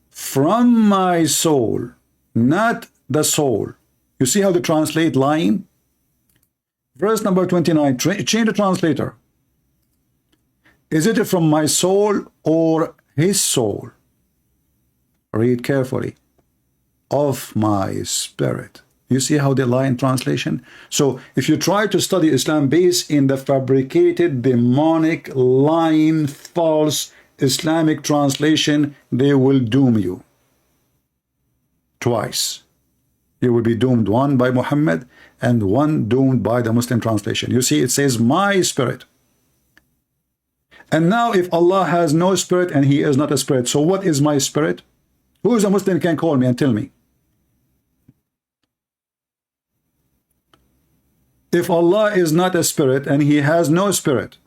from my soul, not the soul. You see how they translate lying? Verse number 29, change the translator. Is it from my soul or his soul? Read carefully. Of my spirit. You see how they lie in translation? So if you try to study Islam based in the fabricated, demonic, lying, false Islamic translation, they will doom you. Twice. You will be doomed, one by Muhammad and one doomed by the Muslim translation. You see, it says my spirit. And now if Allah has no spirit and he is not a spirit, so what is my spirit? Who is a Muslim can call me and tell me? If Allah is not a spirit and he has no spirit,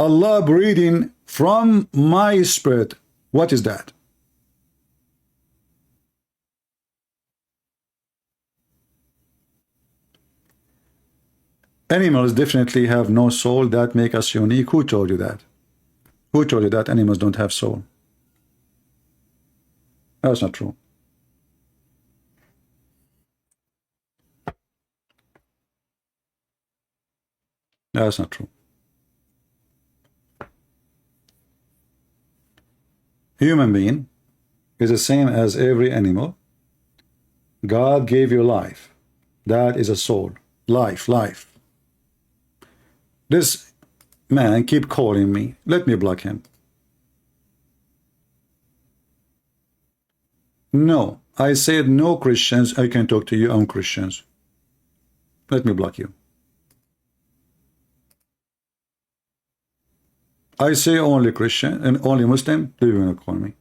Allah breathing from my spirit. What is that? Animals definitely have no soul. That make us unique. Who told you that? Who told you that animals don't have soul? That's not true. That's not true. Human being is the same as every animal. God gave you life. That is a soul. Life, life. This man keep calling me. Let me block him. No, I said no Christians. I can talk to you. I'm Christians. Let me block you. I say only Christian and only Muslim. Do you want to call me?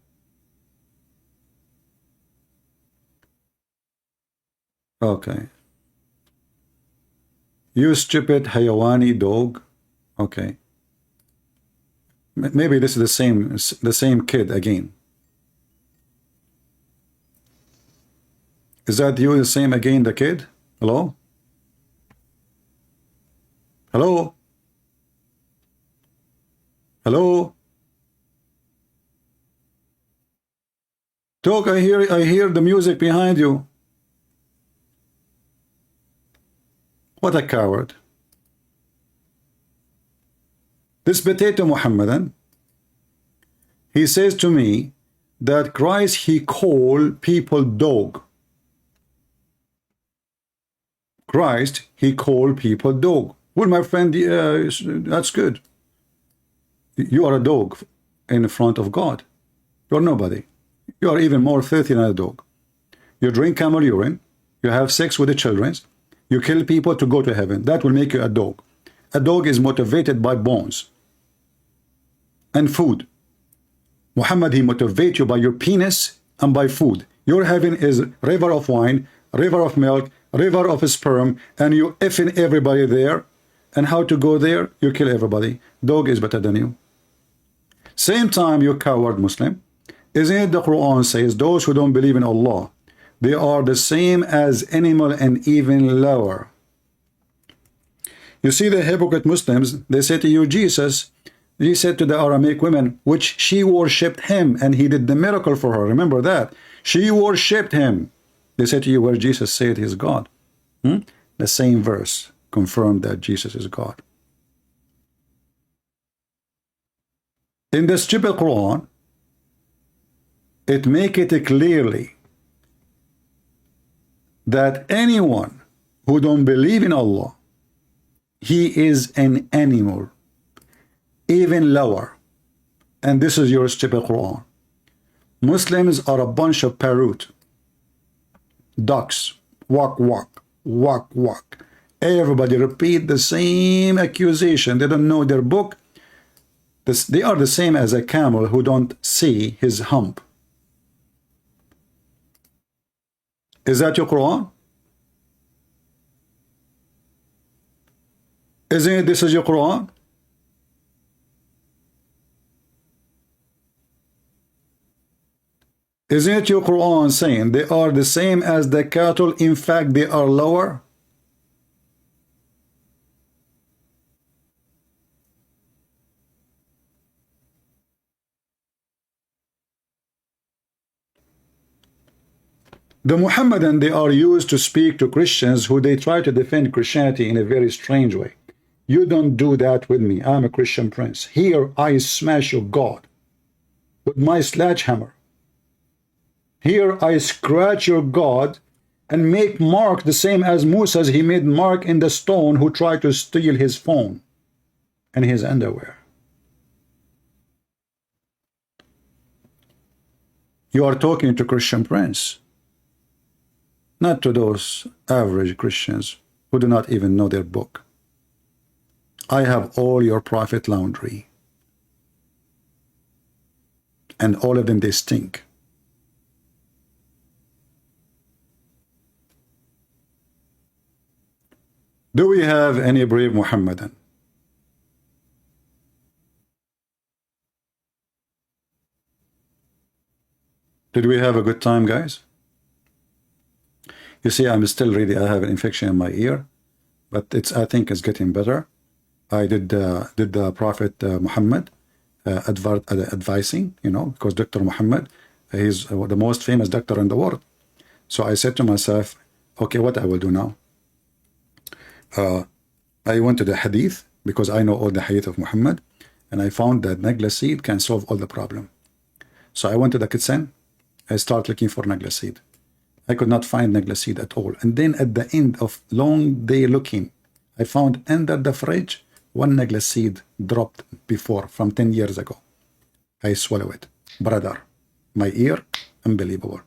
Okay. You stupid hayawani dog. Okay. Maybe this is the same kid again. Is that you the same again, the kid? Hello? Hello? Hello? Talk, I hear the music behind you. What a coward. This potato Muhammadan, he says to me that Christ, he called people dog. Christ, he called people dog. Well, my friend, that's good. You are a dog in front of God. You're nobody. You are even more filthy than a dog. You drink camel urine. You have sex with the children. You kill people to go to heaven. That will make you a dog. A dog is motivated by bones and food. Muhammad, he motivates you by your penis and by food. Your heaven is river of wine, river of milk, river of sperm, and you effing everybody there. And how to go there? You kill everybody. Dog is better than you. Same time, you coward Muslim. Isn't it the Quran says those who don't believe in Allah, they are the same as animal and even lower. You see the hypocrite Muslims, they say to you, Jesus, he said to the Aramaic women, which she worshipped him, and he did the miracle for her. Remember that. She worshipped him. They said to you, where Jesus said he's God. The same verse confirmed that Jesus is God. In the stupid Quran, it make it clearly that anyone who don't believe in Allah, he is an animal, even lower. And this is your stupid Quran. Muslims are a bunch of parrot, ducks, walk, walk, walk, walk. Everybody repeat the same accusation. They don't know their book. They are the same as a camel who don't see his hump. Is that your Quran? Isn't it this is your Quran? Isn't it your Quran saying they are the same as the cattle? In fact, they are lower? The Muhammadan, they are used to speak to Christians who they try to defend Christianity in a very strange way. You don't do that with me. I'm a Christian prince. Here I smash your God with my sledgehammer. Here I scratch your God and make mark the same as Moses. He made mark in the stone who tried to steal his phone and his underwear. You are talking to Christian prince, not to those average Christians who do not even know their book. I have all your private laundry, and all of them, they stink. Do we have any brave Muhammadan? Did we have a good time, guys? You see, I'm still really, I have an infection in my ear, but I think it's getting better. I did the Prophet Muhammad advising, you know, because Dr. Muhammad, he's the most famous doctor in the world. So I said to myself, okay, what I will do now? I went to the hadith, because I know all the hadith of Muhammad, and I found that Nagla seed can solve all the problem. So I went to the kitchen, I started looking for Nagla seed. I could not find Nagla seed at all. And then at the end of long day looking, I found under the fridge one Nagla seed dropped before from 10 years ago. I swallow it. Brother, my ear, unbelievable.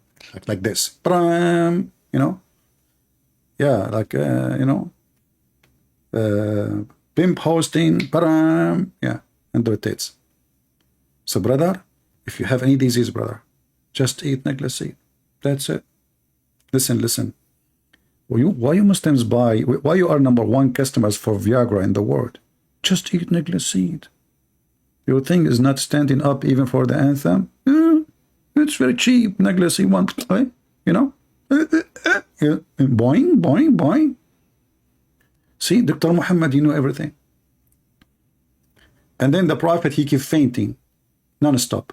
Like this. You know? Yeah, like, you know, pimp hosting, yeah, and rotates. So, brother, if you have any disease, brother, just eat Nagla seed. That's it. Listen. Why you Muslims why you are #1 customers for Viagra in the world? Just eat Nagla seed. Your thing is not standing up even for the anthem. It's very cheap. Nagla seed, you know, boing. See, Dr. Muhammad, you know everything. And then the Prophet, he keep fainting non-stop.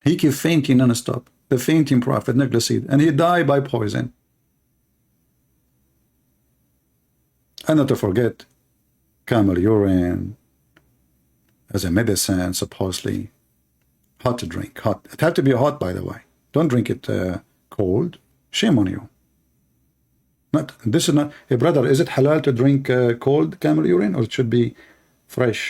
He keep fainting non-stop. The fainting Prophet, Nagla seed, and he died by poison. And not to forget, camel urine as a medicine, supposedly. Hot to drink, hot. It had to be hot, by the way. Don't drink it cold. Shame on you. This is not. Hey, brother, is it halal to drink cold camel urine, or it should be fresh?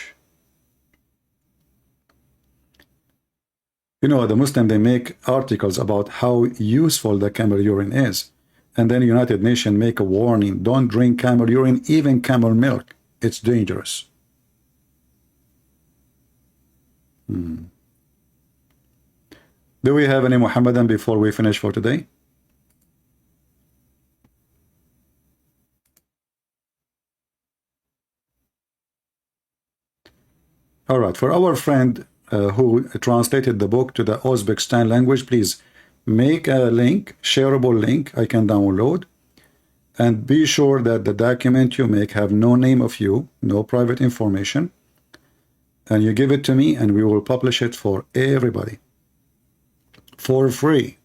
You know, the Muslim, they make articles about how useful the camel urine is. And then United Nations make a warning, don't drink camel urine, even camel milk. It's dangerous. Do we have any Muhammadan before we finish for today? All right, for our friend who translated the book to the Uzbekistan language, please make a link, shareable link I can download, and be sure that the document you make have no name of you, no private information, and you give it to me and we will publish it for everybody for free.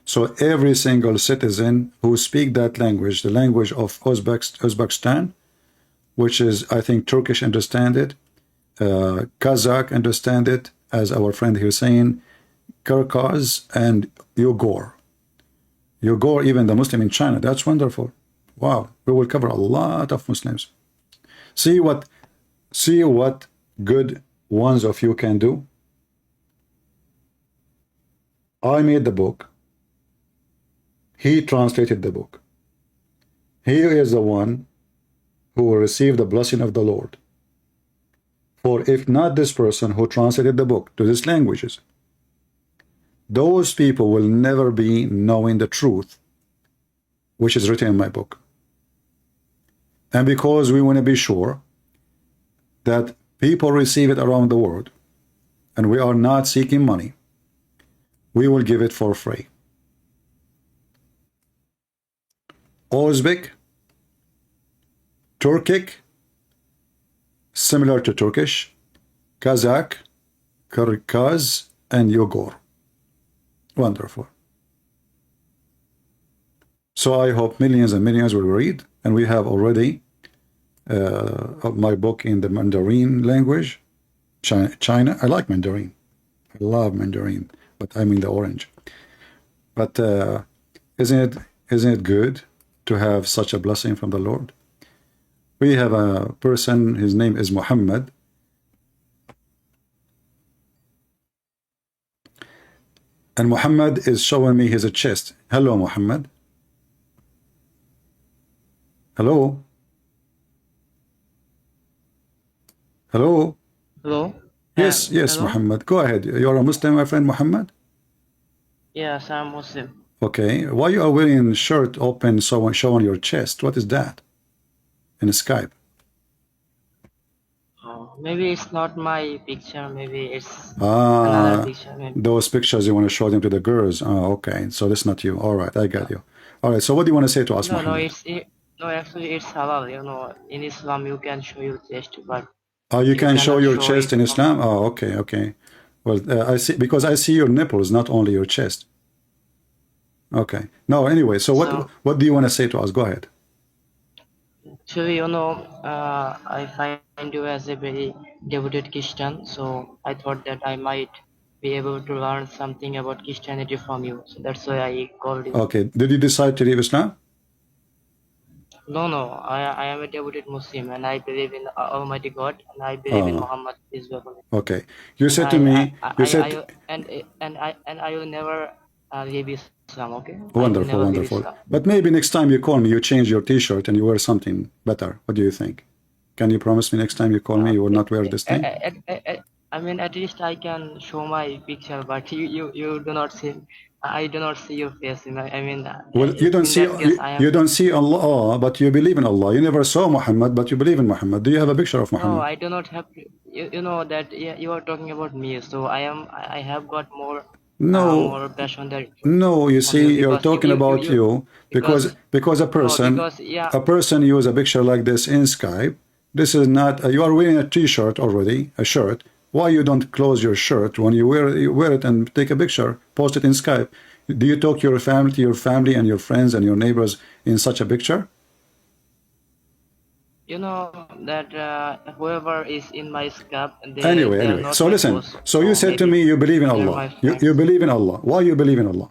So every single citizen who speak that language, the language of Uzbekistan, which is, I think, Turkish understand it, Kazakh understand it, as our friend Hussein, Kyrgyz, and Uyghur. Uyghur, even the Muslim in China. That's wonderful. Wow, we will cover a lot of Muslims. See what good ones of you can do. I made the book. He translated the book. He is the one who will receive the blessing of the Lord. For if not this person who translated the book to these languages, those people will never be knowing the truth, which is written in my book. And because we want to be sure that people receive it around the world, and we are not seeking money, we will give it for free. Uzbek, Turkic, similar to Turkish, Kazakh, Kyrgyz, and Uyghur. Wonderful. So I hope millions and millions will read, and we have already my book in the Mandarin language. China, I like Mandarin. I love Mandarin, but I'm in the orange. But isn't it good to have such a blessing from the Lord? We have a person, his name is Muhammad. And Muhammad is showing me his chest. Hello, Muhammad. Hello. Hello. Hello? Yes, hello? Muhammad. Go ahead. You're a Muslim, my friend Muhammad? Yes, I'm Muslim. Okay. Why you are wearing shirt open, showing your chest? What is that? In Skype. Oh. Maybe it's not my picture. Maybe it's another picture. Maybe. Those pictures you want to show them to the girls. Oh, okay. So that's not you. All right, I got you. All right. So what do you want to say to us, No, Muhammad? no. Actually, it's halal. In Islam you can show your chest, but Oh, you can show cannot your show chest it in from. Islam? Oh, okay, okay. Well, I see, because I see your nipples, not only your chest. Okay. No, anyway, so what do you want to say to us? Go ahead. Actually, I find you as a very devoted Christian, so I thought that I might be able to learn something about Christianity from you. So that's why I called you. Okay. Did you decide to leave Islam? No, no. I am a devoted Muslim, and I believe in Almighty God, and I believe in Muhammad is well. Okay. You said to me, you said, I will never leave Islam. Okay. I will wonderful, never leave wonderful. Islam. But maybe next time you call me, you change your t-shirt and you wear something better. What do you think? Can you promise me next time you call me, you will not wear this thing? I mean, at least I can show my picture, but you do not see. I do not see your face. I mean, Well, you don't in see that case, I am. you don't see Allah, but you believe in Allah. You never saw Muhammad, but you believe in Muhammad. Do you have a picture of No, Muhammad? I do not have. You know that you are talking about me, so I have got more No, more passion that no. You from you see, you're because talking about you because a no, person because yeah. use a picture like this in Skype. This is not. You are wearing a T-shirt already, a shirt. Why you don't close your shirt when you wear it and take a picture, post it in Skype? Do you talk to your family and your friends and your neighbors in such a picture? You know that whoever is in my scab, Anyway, they are not so my listen. close. So you said to maybe me you believe in they are Allah. my You friends. believe in Allah. Why you believe in Allah?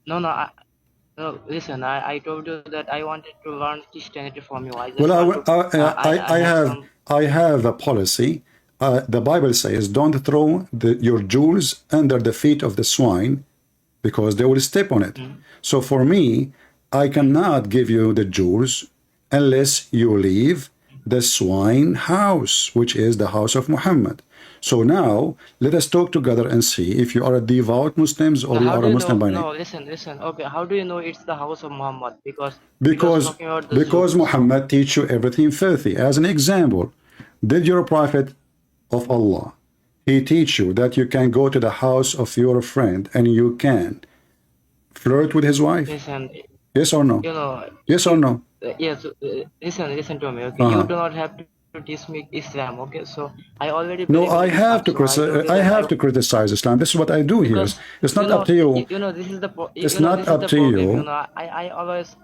No, no. Listen, I told you that I wanted to learn Christianity from you. I just Well, want to. I have a policy. The Bible says, don't throw your jewels under the feet of the swine because they will step on it. So for me, I cannot give you the jewels unless you leave the swine house, which is the house of Muhammad. So now, let us talk together and see if you are a devout Muslims or So you how are do a you Muslim know? by name. No, listen. Okay, how do you know it's the house of Muhammad? Because talking about the Because Jews. Muhammad teach you everything filthy. As an example, did your prophet of Allah, he teach you that you can go to the house of your friend and you can flirt with his wife? Listen, Yes or no? you know, Yes or no? yes. Listen to me. Okay, you do not have to teach me Islam. Okay, so I already No, believe in Islam. So I told you I that have to criticize Islam. This is what I do here. because It's not up to you. this is the It's not this is up the to problem. you. I always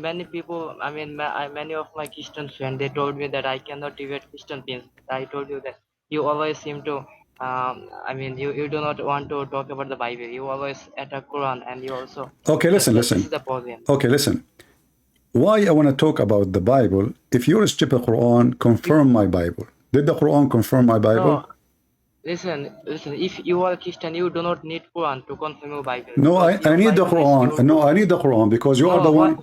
many people. I mean, many of my Christian friends they told me that I cannot debate Christian things. I told you that you always seem to. I mean, you do not want to talk about the Bible. You always attack Quran, and you also. Okay, listen. This is the problem. Okay, listen. Why I want to talk about the Bible? If you're a stupid Quran, confirm my Bible. Did the Quran confirm my Bible? No, listen. If you are a Christian, you do not need Quran to confirm your Bible. No, I need the Bible is Quran. your No, book. I need the Quran because you are the one.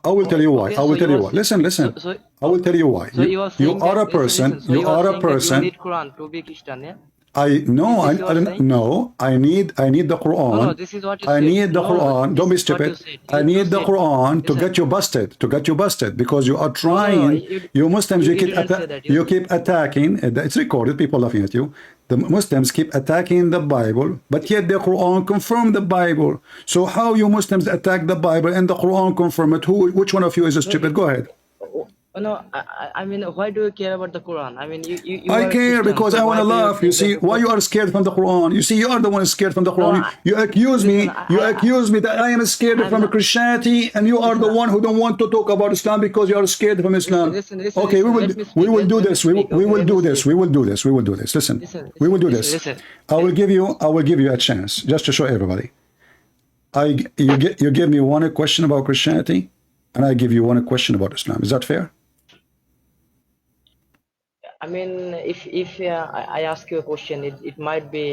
I will tell you why. Okay, I will so tell you you are why. Listen. so I will tell you why. so you are You saying are that a person. listen, so You are a saying that you person. need Quran to be Christian, yeah? I Is this you are saying? no. I need the Quran. No, this is what you I said. need the No, Quran. Don't be this is what you stupid. said. I You need the said, Quran to listen. get you busted. To get you busted because you are No, trying. You Muslims, you didn't say that. you keep attacking. It's recorded. People laughing at you. The Muslims keep attacking the Bible, but yet the Quran confirm the Bible. So how you Muslims attack the Bible and the Quran confirm it? Which one of you is stupid? Go ahead. No, I mean, why do you care about the Quran? I mean, you I are care Christian, because so I want to why do you laugh. You think see, that why you are scared from the Quran? You see, you are the one scared from the Quran. No, You accuse me. listen, You accuse me that I am scared from Christianity, and you are the one who don't want to talk about Islam because you are scared from Islam. Listen, Okay, let me speak. we will do Let me this. We speak, will okay, do let me this. speak. We will do this. We will do this. Listen, we will do this. Listen. I will give you a chance just to show everybody. You give me one question about Christianity, and I give you one question about Islam. Is that fair? I mean, if I ask you a question, it might be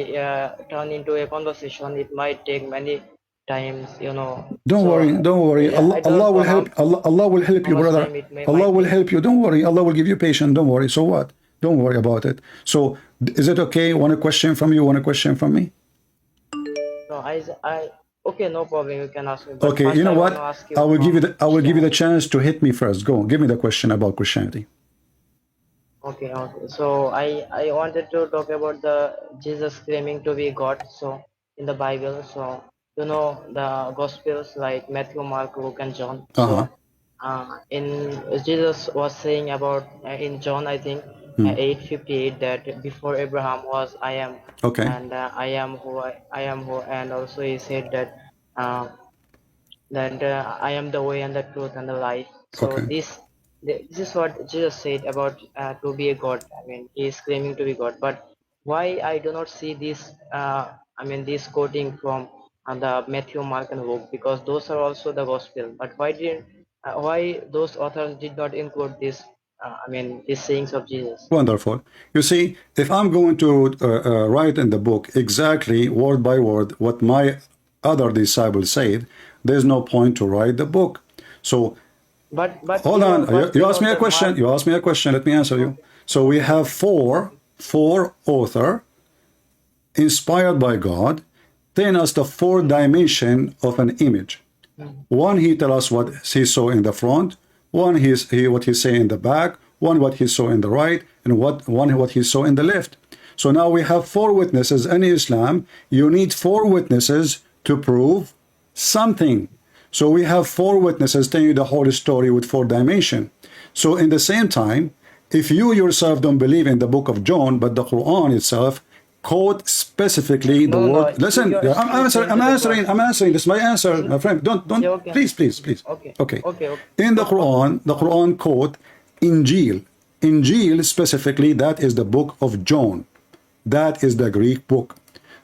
turned into a conversation. It might take many times, Don't worry. I don't Allah know will help. Allah will help how you, much brother. time it Allah might will take. help you. Don't worry. Allah will give you patience. Don't worry. So what? Don't worry about it. So is it okay? One question from you. One question from me. No, okay, no problem. You can ask me. But Okay. first You know I what? want to ask you I will give you the. I will give you the Christianity. chance to hit me first. Go. Give me the question about Christianity. Okay, okay. So I wanted to talk about the Jesus claiming to be God. So in the Bible, so you know the Gospels like Matthew, Mark, Luke, and John. Uh-huh. So in Jesus was saying about in John, I think 8:58 that before Abraham was I am, Okay. and I am who I am who, and also he said that. Uh, that I am the way and the truth and the life. So Okay. this is what Jesus said about to be a God. I mean, he is claiming to be God. But why I do not see this? I mean, this quoting from the Matthew, Mark, and Luke, because those are also the gospel. But why those authors did not include this? I mean, these sayings of Jesus. Wonderful. You see, if I'm going to write in the book exactly word by word what my other disciples said, there's no point to write the book. So But hold you on. know, but You you asked know me a the question. Mark. You asked me a question. Let me answer you. Okay, So we have four author inspired by God, telling us the four dimension of an image. One, he tell us what he saw in the front. One, what he say in the back. One, what he saw in the right, and what he saw in the left. So now we have four witnesses. In Islam, you need four witnesses to prove something. So we have four witnesses telling you the whole story with four dimension. So in the same time, if you yourself don't believe in the book of John, but the Quran itself quote specifically the no, word. Listen, you're I'm still answering. saying I'm to the answering. question. I'm answering. This is my answer, my friend. Don't. Yeah, okay. Please. Okay, Okay. okay, okay. In the Okay. Quran, the Quran quote Injil. Injil specifically, that is the book of John. That is the Greek book.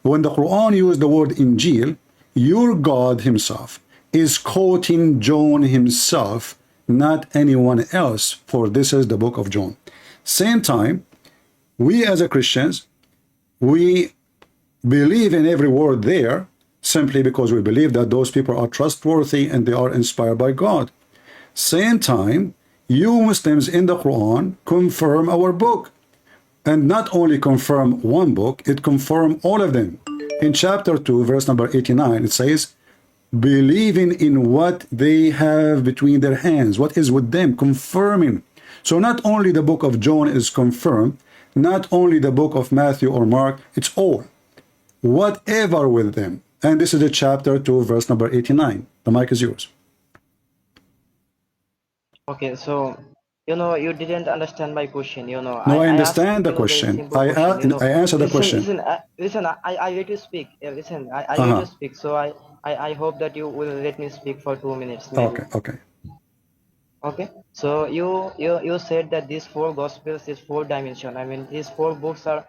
When the Quran used the word Injil, your God himself is quoting John himself, not anyone else, for this is the book of John. Same time, we as a Christians, we believe in every word there simply because we believe that those people are trustworthy and they are inspired by God. Same time, you Muslims in the Quran confirm our book. And not only confirm one book, it confirm all of them. In chapter 2, verse number 89, it says, believing in what they have between their hands, what is with them, confirming. So not only the book of John is confirmed, not only the book of Matthew or Mark, it's all. Whatever with them. And this is the chapter 2, verse number 89. The mic is yours. Okay, so you know you didn't understand my question. You know, No, I I asked understand the you a very question. simple question. You know, I answer the question. listen. I let you speak. Listen, I let Uh-huh. you speak. So I hope that you will let me speak for 2 minutes, maybe. Okay. Okay, so you said that these four gospels is four dimension. I mean, these four books are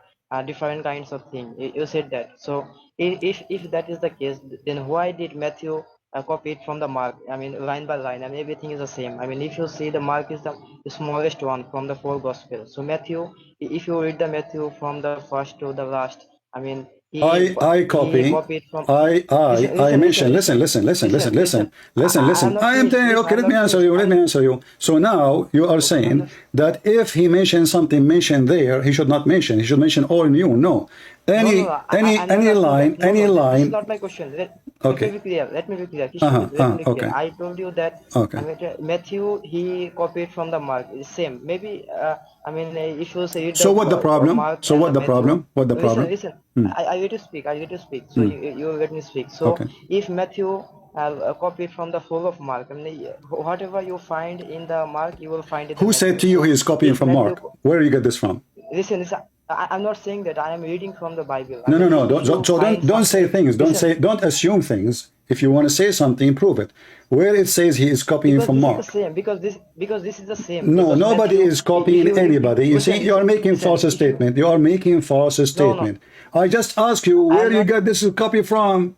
different kinds of thing. You said that. So if that is the case, then why did Matthew copy it from the Mark? I mean, line by line, and everything is the same. I mean, if you see the Mark is the smallest one from the four gospels. So Matthew, if you read the Matthew from the first to the last, I mean, I he copy. copied from. I mention. Listen. I'm not I am finished. telling you. Listen, Okay, I'm let me not answer finished. you. Let me answer you. So now you are Okay, I'm saying not. that if he mentions something mentioned there, he should not mention. He should mention all new. No, No. I'm not any asking that. line, any This is line. not my question. Let me Okay. be clear. Let me be clear. Kishore, let me be clear. Okay. I told you that I Okay. mean, Matthew, he copied from the Mark. It's same. Maybe, I mean, if you say So the what the problem? Mark So and the what the Matthew, problem? What the listen, problem? listen. I get to speak. I get to speak. So you let me speak. So Okay. if Matthew copied from the whole of Mark, I mean, whatever you find in the Mark, you will find in the Who said Matthew. to you he So is copying if from Matthew, Mark? Where do you get this from? listen, I'm not saying that I am reading from the Bible. I No. mean, Don't, if you so find don't say something, things. listen, Don't assume things. If you want to say something, prove it. Where it says he is copying because from this is the Mark. same. Because this is the same. No, Because nobody Matthew, is if copying you read, anybody. You see, you are making listen. false If you statement. You are making false no, statement. I just ask you I where am you not. get this copy from.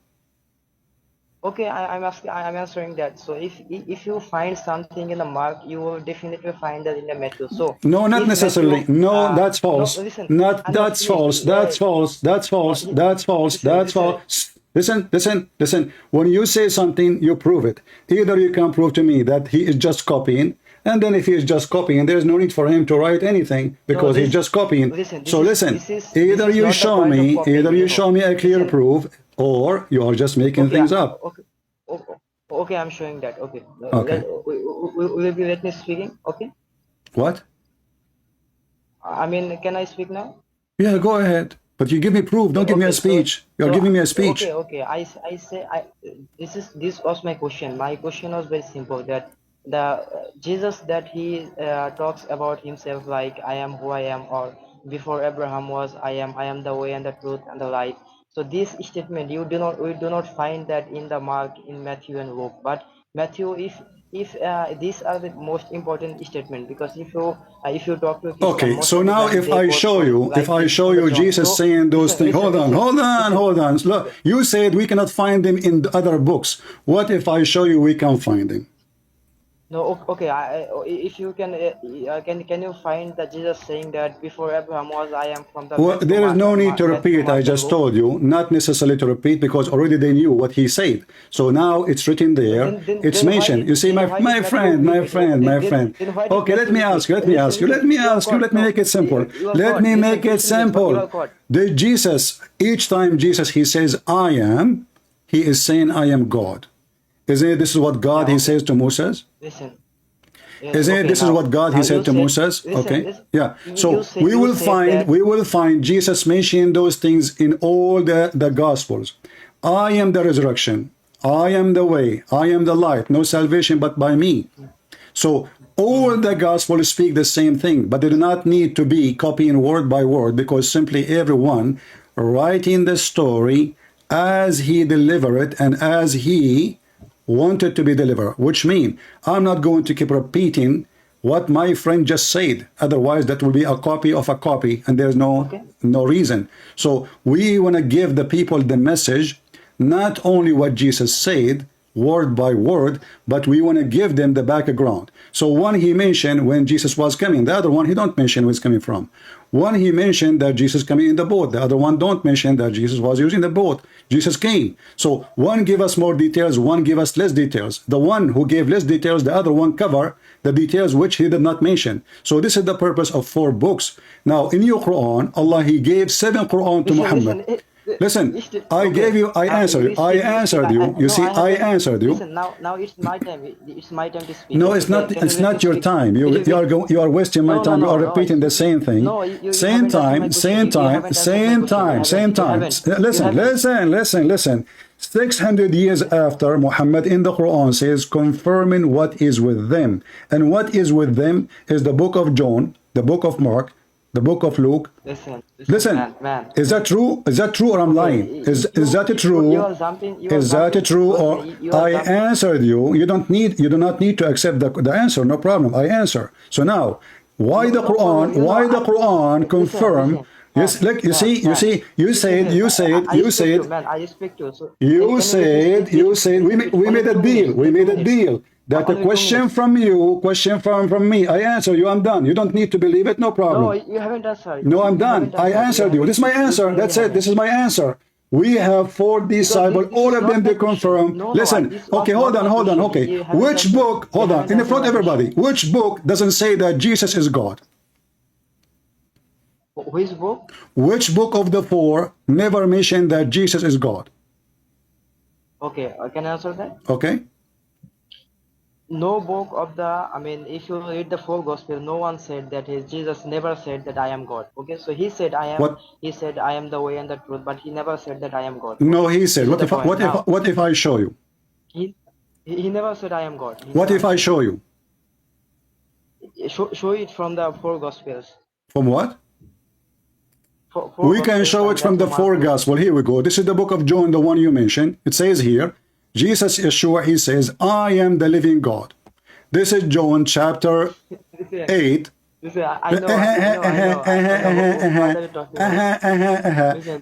Okay, I'm asking. I'm answering that. So if you find something in the Mark, you will definitely find that in the Matthew. So No, not if necessarily. Matthew, No, that's no, false. listen, Not I'm not that's finished. false. That's false. That's false. That's false. That's Listen. false. Listen. When you say something, you prove it. Either you can prove to me that he is just copying, and then if he is just copying, there is no need for him to write anything No, because he's just copying. listen. So listen, This is not the point of either copying. you show me a clear Listen. proof, or you are just making Okay, things up. okay, okay. I'm showing that. Okay, Okay. will you let me speaking? Okay. What? I mean, can I speak now? Yeah, go ahead. But you give me proof. Don't give me a speech. You're giving me a speech. Okay. This was my question. My question was very simple. That the Jesus that he talks about himself like I am who I am, or before Abraham was I am the way and the truth and the life. So this statement we do not find that in the Mark, in Matthew and Luke. But Matthew, if these are the most important statement, because if you talk to Christian, Okay, most so of the now time if they I quote show from, you, like, if I this show from the you John. Jesus So saying those things, hold on. Look, you said we cannot find them in the other books. What if I show you we can find them? No, okay. If you can you find that Jesus saying that before Abraham was I am from the Well, there is no need to Matthew, repeat. I Mark, and just Luke? told you, not necessarily to repeat, because already they knew what he said. So now it's written there. It's Then why mentioned. did You see, then why my did friend, Matthew my repeat? friend, my friend. Then why did Okay, let Matthew me repeat? ask you. Let me ask you. Let me ask you. Let me make it simple. Let me make it simple. The Jesus, each time Jesus he says I am, he is saying I am God. Isn't it? This is what God he says to Moses. Listen. Isn't it? This is what God he said to Moses. Okay, yeah. So we will find Jesus mentioning those things in all the Gospels. I am the resurrection. I am the way. I am the light. No salvation but by me. So all the Gospels speak the same thing, but they do not need to be copying word by word, because simply everyone writing the story as he delivered it and as he wanted to be delivered, which means I'm not going to keep repeating what my friend just said. Otherwise, that will be a copy of a copy, and there's no reason. So we want to give the people the message, not only what Jesus said, word by word, but we want to give them the background. So one he mentioned when Jesus was coming, the other one he don't mention where he's coming from. One he mentioned that Jesus coming in the boat, the other one don't mention that Jesus was using the boat. Jesus came. So one give us more details, one give us less details. The one who gave less details, the other one cover the details which he did not mention. So this is the purpose of 4 books. Now in your Quran, Allah he gave 7 Quran to Muhammad. Listen, I gave you, I answered you. You see, I answered you. Listen, now it's my time. It's my time to speak. No, it's not. It's not your time. You are wasting my time. You are repeating the same thing. Same time. Listen. 600 years after, Muhammad in the Quran says, confirming what is with them, and what is with them is the book of John, the book of Mark, the book of Luke. Listen, man. Is that true? Is that true or I'm lying? Is that true? Is that true or I answered you? You do not need to accept the answer. No problem. I answer. So now, why the Quran? Why the Quran confirm? Yes, look, you said. You said. We made a deal. That a question from you, question from me. I answer you. I'm done. You don't need to believe it. No problem. No, you haven't answered. No, I'm done. I answered you. This is my answer. That's it. This is my answer. We have 4 disciples. All of them they confirm. Listen. Okay, hold on. Okay, which book? Hold on. In front of everybody. Which book doesn't say that Jesus is God? Which book? Which book of the 4 never mentioned that Jesus is God? Okay, I can answer that. Okay. No book of the, if you read the 4 gospel, no one said that Jesus never said that I am God. Okay, so he said I am. What? He said I am the way and the truth, but he never said that I am God. No, he said. What if I show you? He never said I am God. What if I show you? Show it from the 4 gospels. From what? We can show it from the 4 gospel. Here we go. This is the book of John, the one you mentioned. It says here, Jesus Yeshua, he says, I am the living God. This is John chapter 8.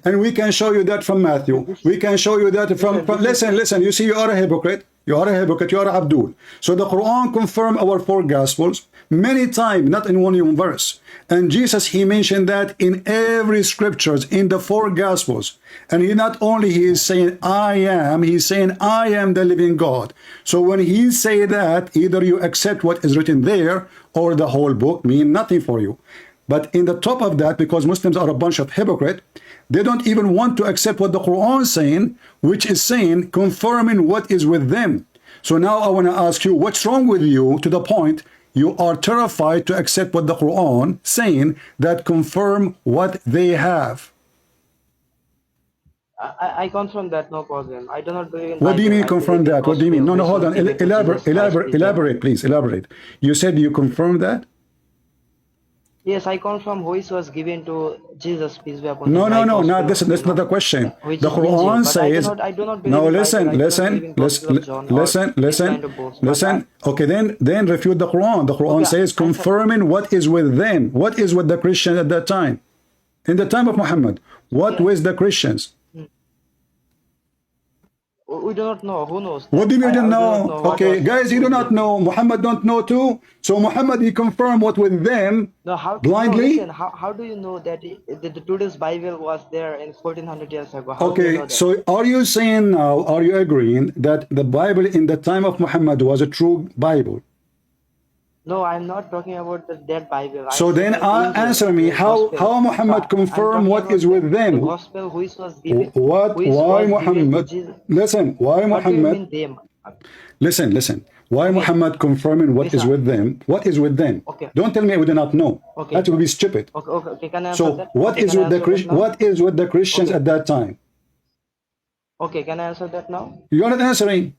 And we can show you that from Matthew. We can show you that from listen, you see, you are a hypocrite. You are Abdul. So the Quran confirmed our 4 gospels many times, not in one verse. And Jesus, he mentioned that in every scriptures, in the 4 gospels. And he not only he is saying I am, he's saying I am the living God. So when he say that, either you accept what is written there, or the whole book mean nothing for you. But in the top of that, because Muslims are a bunch of hypocrites, they don't even want to accept what the Quran is saying, which is saying, confirming what is with them. So now I want to ask you, what's wrong with you to the point You are terrified to accept what the Quran saying that confirm what they have. I confirm that, no problem. I do not believe in What do you Bible. mean I confirm believe in that? What do you mean? gospel, No, which hold was on. given to Jesus Christ, peace be upon him. Elaborate, please. Elaborate. You said you confirm that? Yes, I confirm which was given to Jesus, peace be upon No, him, no, like no. Not gospel, this. That's not the question. which The is Injil. Quran But says. I do not believe No, in Bible. listen, I do not believe listen, in Gospel of John or listen, this kind of books. But listen. Okay, then refute the Quran. The Quran okay, says confirming what is with them. What is with the Christians at that time? In the time of Muhammad, what okay. was the Christians? We do not know. Who knows? What do you mean you I don't do not know? know what Okay, was guys, you do with not them. know. Muhammad don't know too. So Muhammad, he confirmed what with them No, blindly. listen, how do you know that the today's Bible was there in 1400 years ago? How do you know Okay, that? so are you saying now, are you agreeing that the Bible in the time of Muhammad was a true Bible? No, I'm not talking about that Bible. So I'm then saying Injil, answer me, the gospel. how Muhammad I'm confirmed talking what about is with the them? gospel which was given, Why given to Muhammad? Jesus. Listen, why What do you Muhammad? mean them? Listen. Why Okay, Muhammad confirming what is listen. with them? What is with them? Okay, Don't tell me we do not know. okay, That would be stupid. okay. Can I answer So that? what Okay, is can I with the answer that now? What is with the Christians Okay, at that time? okay. Can I answer that now? You're not answering.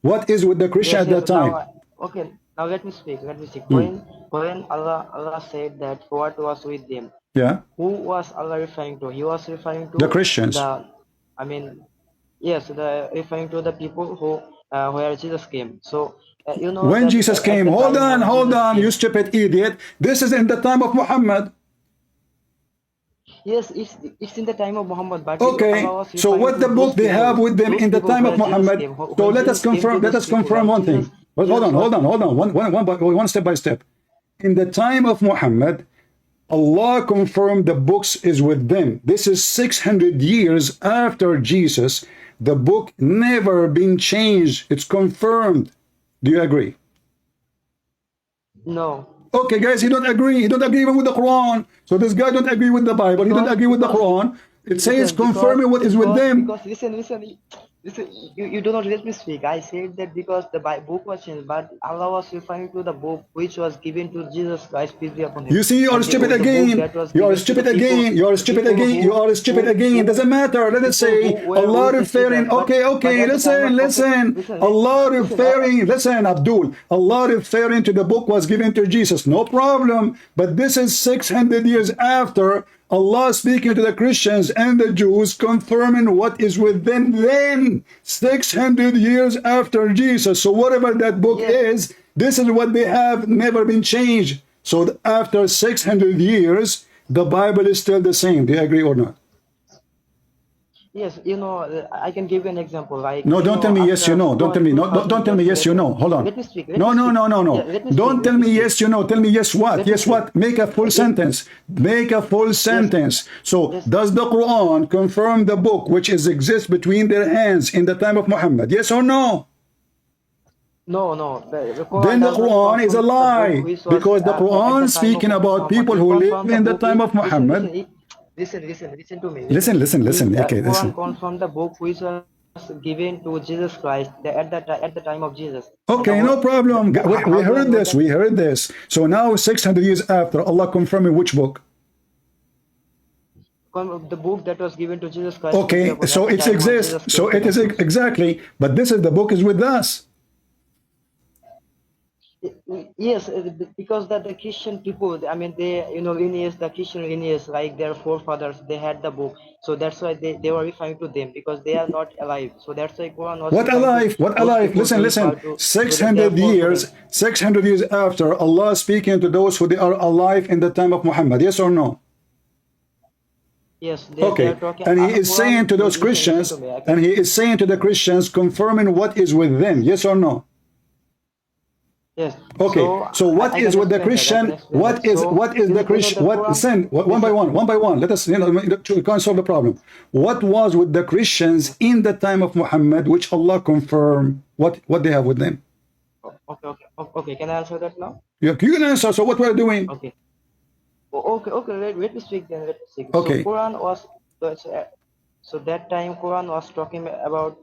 What is with the Christian Yes, at that Now, time? okay. Now let me speak. Let me speak. Hmm. When Allah said that what was with them, Yeah, who was Allah referring to? He was referring the to Christians. the, I mean, yes, the referring to the people who where Jesus came. So you know When that Jesus at came, the hold time on, when Jesus you came, stupid idiot. This is in the time of Muhammad. yes, it's in the time of Muhammad, but Allah Okay, was so referring what to the book they have with them those in the people time of where Jesus Muhammad? came. So When Jesus came to let those us people, confirm like one thing. Well, Jesus was. hold on. One step by step. In the time of Muhammad, Allah confirmed the books is with them. This is 600 years after Jesus. The book never been changed. It's confirmed. Do you agree? No, Okay, guys, he don't agree. He don't agree even with the Quran. So this guy don't agree with the Bible. He don't agree with the because Quran. It says listen, confirming what is with them. listen, you do not let me speak. I said that because the book was changed, but Allah was referring to the book which was given to Jesus Christ, peace be upon him, You see, you are and stupid the book again. that was You are given to stupid again. You are the stupid people again. You are stupid again. Doesn't matter. Let us people who say were Allah with the Jesus, referring. but Okay. at the time of Prophet, Listen. Allah referring. Listen, Abdul. Allah referring to the book was given to Jesus. No problem. But this is 600 years after Allah speaking to the Christians and the Jews, confirming what is with them then. 600 years after Jesus. So whatever that book yes, is, this is what they have, never been changed. So after 600 years, the Bible is still the same. Do you agree or not? yes, I can give you an example. Like No, don't tell me yes, you after know. Don't tell me no. Don't 2000 tell me years yes, you later, know. Hold on. let me speak. Let me No, no, speak. no, no, Yeah, no. let me speak. Don't Let tell me me speak. yes, you know. Tell me yes, what? Let me Yes, speak. what? Make a full If sentence. Make a full yes, sentence. So, yes. does the Quran confirm the book which is exists between their hands in the time of Muhammad? Yes or no? No. The Quran Then the does not Quran is a confirm the book lie which was because the at Quran the time of speaking about Muhammad. people It who live confirmed the in the book. time of Muhammad. Listen to me. Listen. Okay, Quran listen. confirmed the book which was given to Jesus Christ at the time of Jesus. And Okay, no problem. We how do I heard know this. that? We heard this. So now, 600 years after, Allah confirming which book? The book that was given to Jesus Christ, peace be Okay, upon him, so at the it time when exists. Jesus came So to it the is truth. exactly. But this is the book is with us. Yes, because that the Christian people, I mean, lineage, the Christian lineage, like their forefathers, they had the book. So that's why they were referring to them because they are not alive. So that's why Quran was What referring to alive? What those alive? people to refer Listen. to their 600 forefathers. years. 600 years after, Allah speaking to those who they are alive in the time of Muhammad. Yes or no? Yes, they are Okay. talking. And he is Quran, saying to those listen to Christians, me. and he is saying to the Christians, confirming what is with them. Yes or no? Yes. Okay, So so what I is can with the explain that. I can Christian? explain that. So What is the Christian? the What Quran. send one by Listen. one? Let us we can't solve the problem. What was with the Christians in the time of Muhammad, which Allah confirmed? What they have with them? Okay. Can I answer that now? You can answer. So what we're doing? Okay. Okay. Let me speak then. Let me speak. So Okay, Quran was so that time Quran was talking about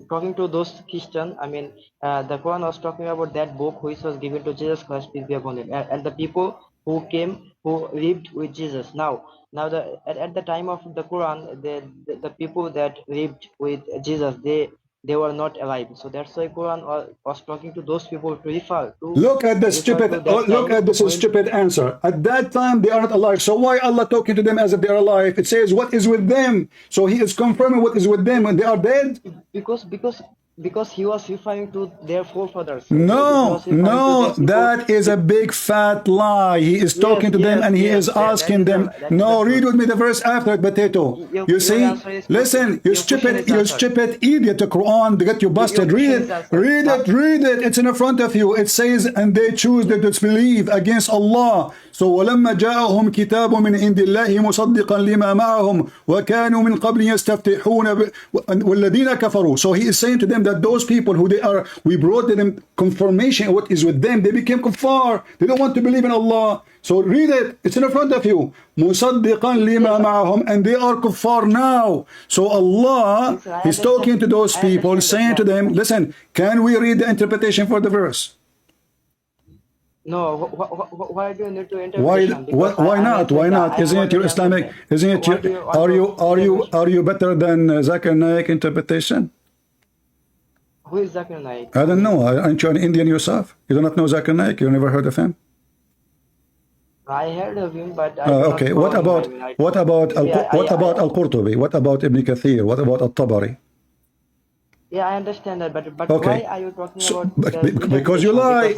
talking to those Christian, I mean, the Quran was talking about that book which was given to Jesus Christ, peace be upon him, and the people who came, who lived with Jesus. Now at the time of the Quran, the people that lived with Jesus, they were not alive. So that's why Quran was talking to those people to Look at the refer stupid, to that look time at this when stupid answer. At that time, they are not alive. So why Allah talking to them as if they are alive? It says, what is with them? So he is confirming what is with them when they are dead? because he was referring to their forefathers. He No, was referring to no, the people. that is a big fat lie. He is talking to them and he is asking them. No, read with me the verse after it, Potato. You see? Listen, you stupid idiot, the Quran, they get you busted. Read it, read it. It's in front of you. It says, and they choose to disbelieve against Allah. So ولما جاءهم كتاب من عند الله مصدقا لما معهم وكانوا من قبل يستفتحون والذين كفروا. So he is saying to them that those people who they are, we brought them confirmation of what is with them. They became kuffar. They don't want to believe in Allah. So read it. It's in front of you. مصدقا لما معهم, and they are kuffar now. So Allah is talking to those people, saying to them, listen, can we read the interpretation for the verse? No, why do you need to interpret? Why not? Why not? Isn't it your Islamic? Isn't it your? Are you better than Zakir Naik interpretation? Who is Zakir Naik? I don't know. Aren't you an Indian yourself? You do not know Zakir Naik? You never heard of him? I heard of him, but I okay. What about Al-Qurtubi? What about Ibn Kathir? What about Al-Tabari? Yeah, I understand that, but okay. why are you talking about? Because you lie.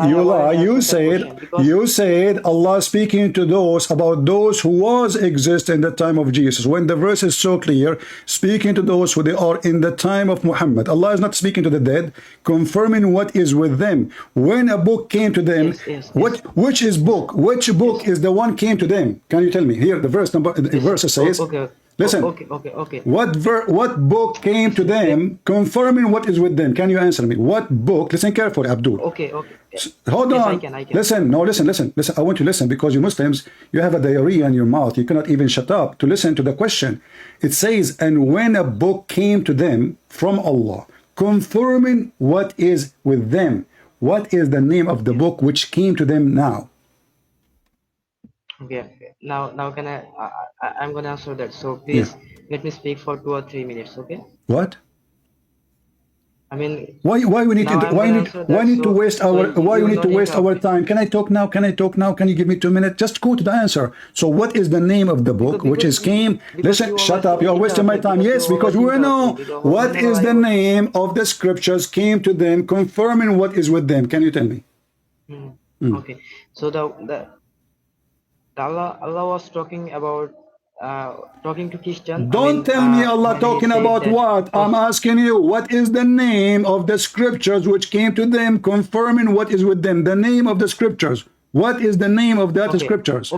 You said Allah speaking to about those who was exist in the time of Jesus. When the verse is so clear, speaking to those who they are in the time of Muhammad. Allah is not speaking to the dead, confirming what is with them. When a book came to them, which book is the one came to them? Can you tell me? Here, the verse says. Okay. Listen. Okay. What book came to them, confirming what is with them? Can you answer me? What book? Listen carefully, Abdul. Okay. Hold on. I can. Listen. No, listen. I want you to listen, because you Muslims, you have a diarrhea in your mouth. You cannot even shut up to listen to the question. It says, and when a book came to them from Allah, confirming what is with them. What is the name of the book which came to them now? Okay. Now I'm gonna answer that. So please let me speak for 2 or 3 minutes. Okay. What? I mean, why we need to waste our time? Can I talk now? Can you give me 2 minutes? Just go to the answer. So what is the name of the book which is came? Listen, shut up. You're wasting my time. Yes, because we know what is the name of the scriptures came to them, confirming what is with them. Can you tell me? Okay. So Allah was talking about talking to Christian. Don't tell me Allah talking about what. I'm asking you, what is the name of the scriptures which came to them, confirming what is with them? The name of the scriptures. What is the name of that scriptures?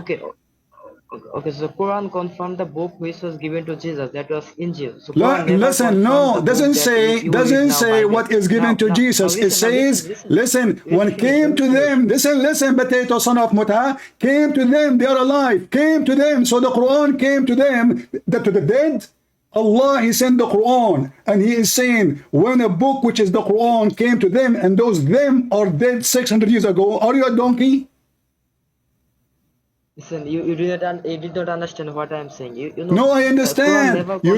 Okay, so Quran confirmed the book which was given to Jesus, that was Injil. So listen, no, doesn't say what is given to Jesus. It says, listen, when came to them, listen, potato son of Muta, came to them, they are alive, came to them. So the Quran came to them, to the dead. Allah, He sent the Quran, and He is saying, when a book which is the Quran came to them, and those them are dead 600 years ago, are you a donkey? Listen, you did not understand what I am saying. You know, no, I understand. You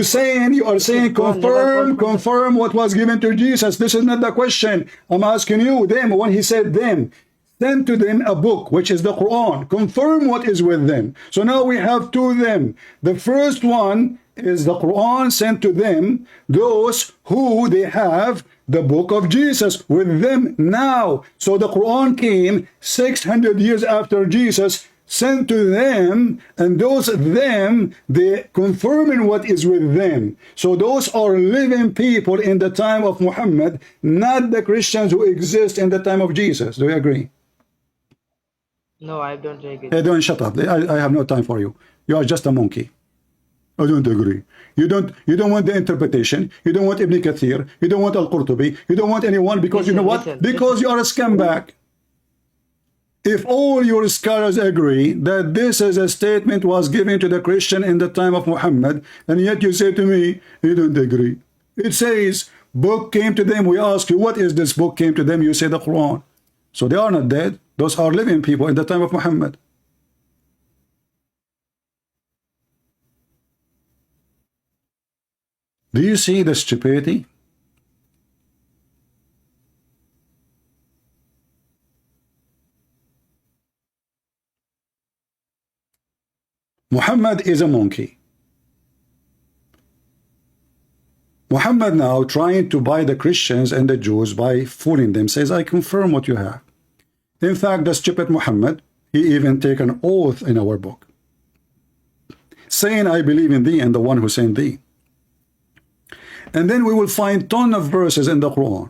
are saying confirm what was given to Jesus. This is not the question. I'm asking you, them, when He said them, send to them a book, which is the Quran. Confirm what is with them. So now we have two of them. The first one is the Quran sent to them, those who they have the book of Jesus with them now. So the Quran came 600 years after Jesus, sent to them, and those them, they confirming what is with them. So those are living people in the time of Muhammad, not the Christians who exist in the time of Jesus. Do you agree? No, I don't agree. Don't shut up. I have no time for you. You are just a monkey. I don't agree. You don't want the interpretation. You don't want Ibn Kathir. You don't want Al-Qurtubi. You don't want anyone, because you know what? Because you are a scumbag. If all your scholars agree that this is a statement was given to the Christian in the time of Muhammad, and yet you say to me, you don't agree. It says, Book came to them. We ask you, what is this book came to them? You say the Quran. So they are not dead. Those are living people in the time of Muhammad. Do you see the stupidity? Muhammad is a monkey. Muhammad now trying to buy the Christians and the Jews by fooling them, says, I confirm what you have. In fact, the stupid Muhammad, he even take an oath in our book, saying, I believe in thee and the one who sent thee. And then we will find ton of verses in the Quran.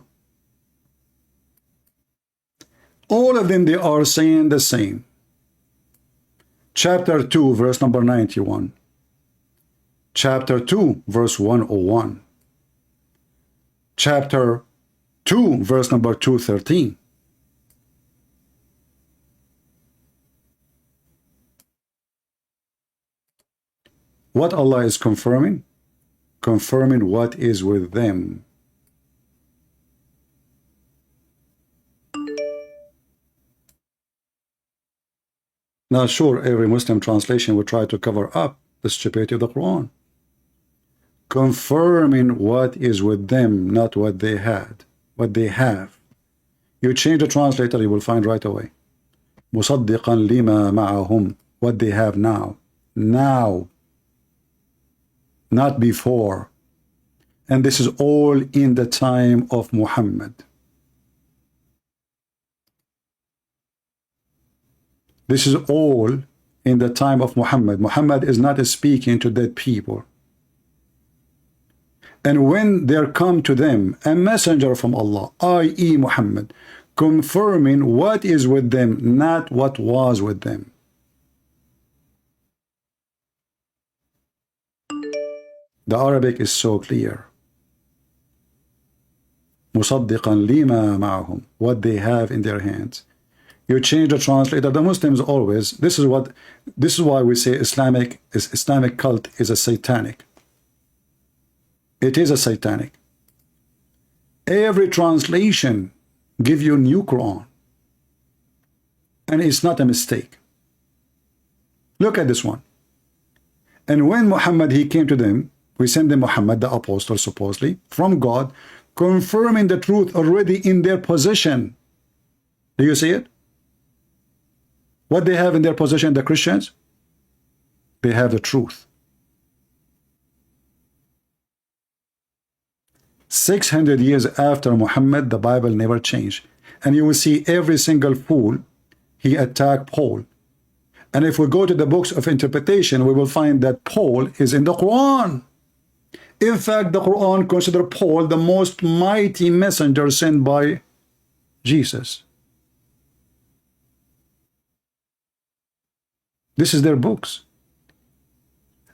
All of them, they are saying the same. Chapter 2, verse number 91. Chapter 2, verse 101. Chapter 2, verse number 213. What Allah is confirming? Confirming what is with them. Now, sure, every Muslim translation will try to cover up the stupidity of the Quran. Confirming what is with them, not what they had, what they have. You change the translator, you will find right away. مُصَدِّقًا لِمَا مَعَهُمْ, what they have now. Now. Not before. And this is all in the time of Muhammad. This is all in the time of Muhammad. Muhammad is not speaking to dead people. And when there come to them a messenger from Allah, i.e. Muhammad, confirming what is with them, not what was with them. The Arabic is so clear. مُصَدِّقًا لِمَا مَعَهُمْ, what they have in their hands. You change the translator. The Muslims always, this is why we say Islamic cult is a satanic. It is a satanic. Every translation give you new Quran. And it's not a mistake. Look at this one. And when Muhammad, he came to them, we send them Muhammad, the apostle, supposedly, from God, confirming the truth already in their possession. Do you see it? What they have in their possession, the Christians? They have the truth. 600 years after Muhammad, the Bible never changed. And you will see every single fool, he attacked Paul. And if we go to the books of interpretation, we will find that Paul is in the Quran. In fact, the Quran considers Paul the most mighty messenger sent by Jesus. This is their books.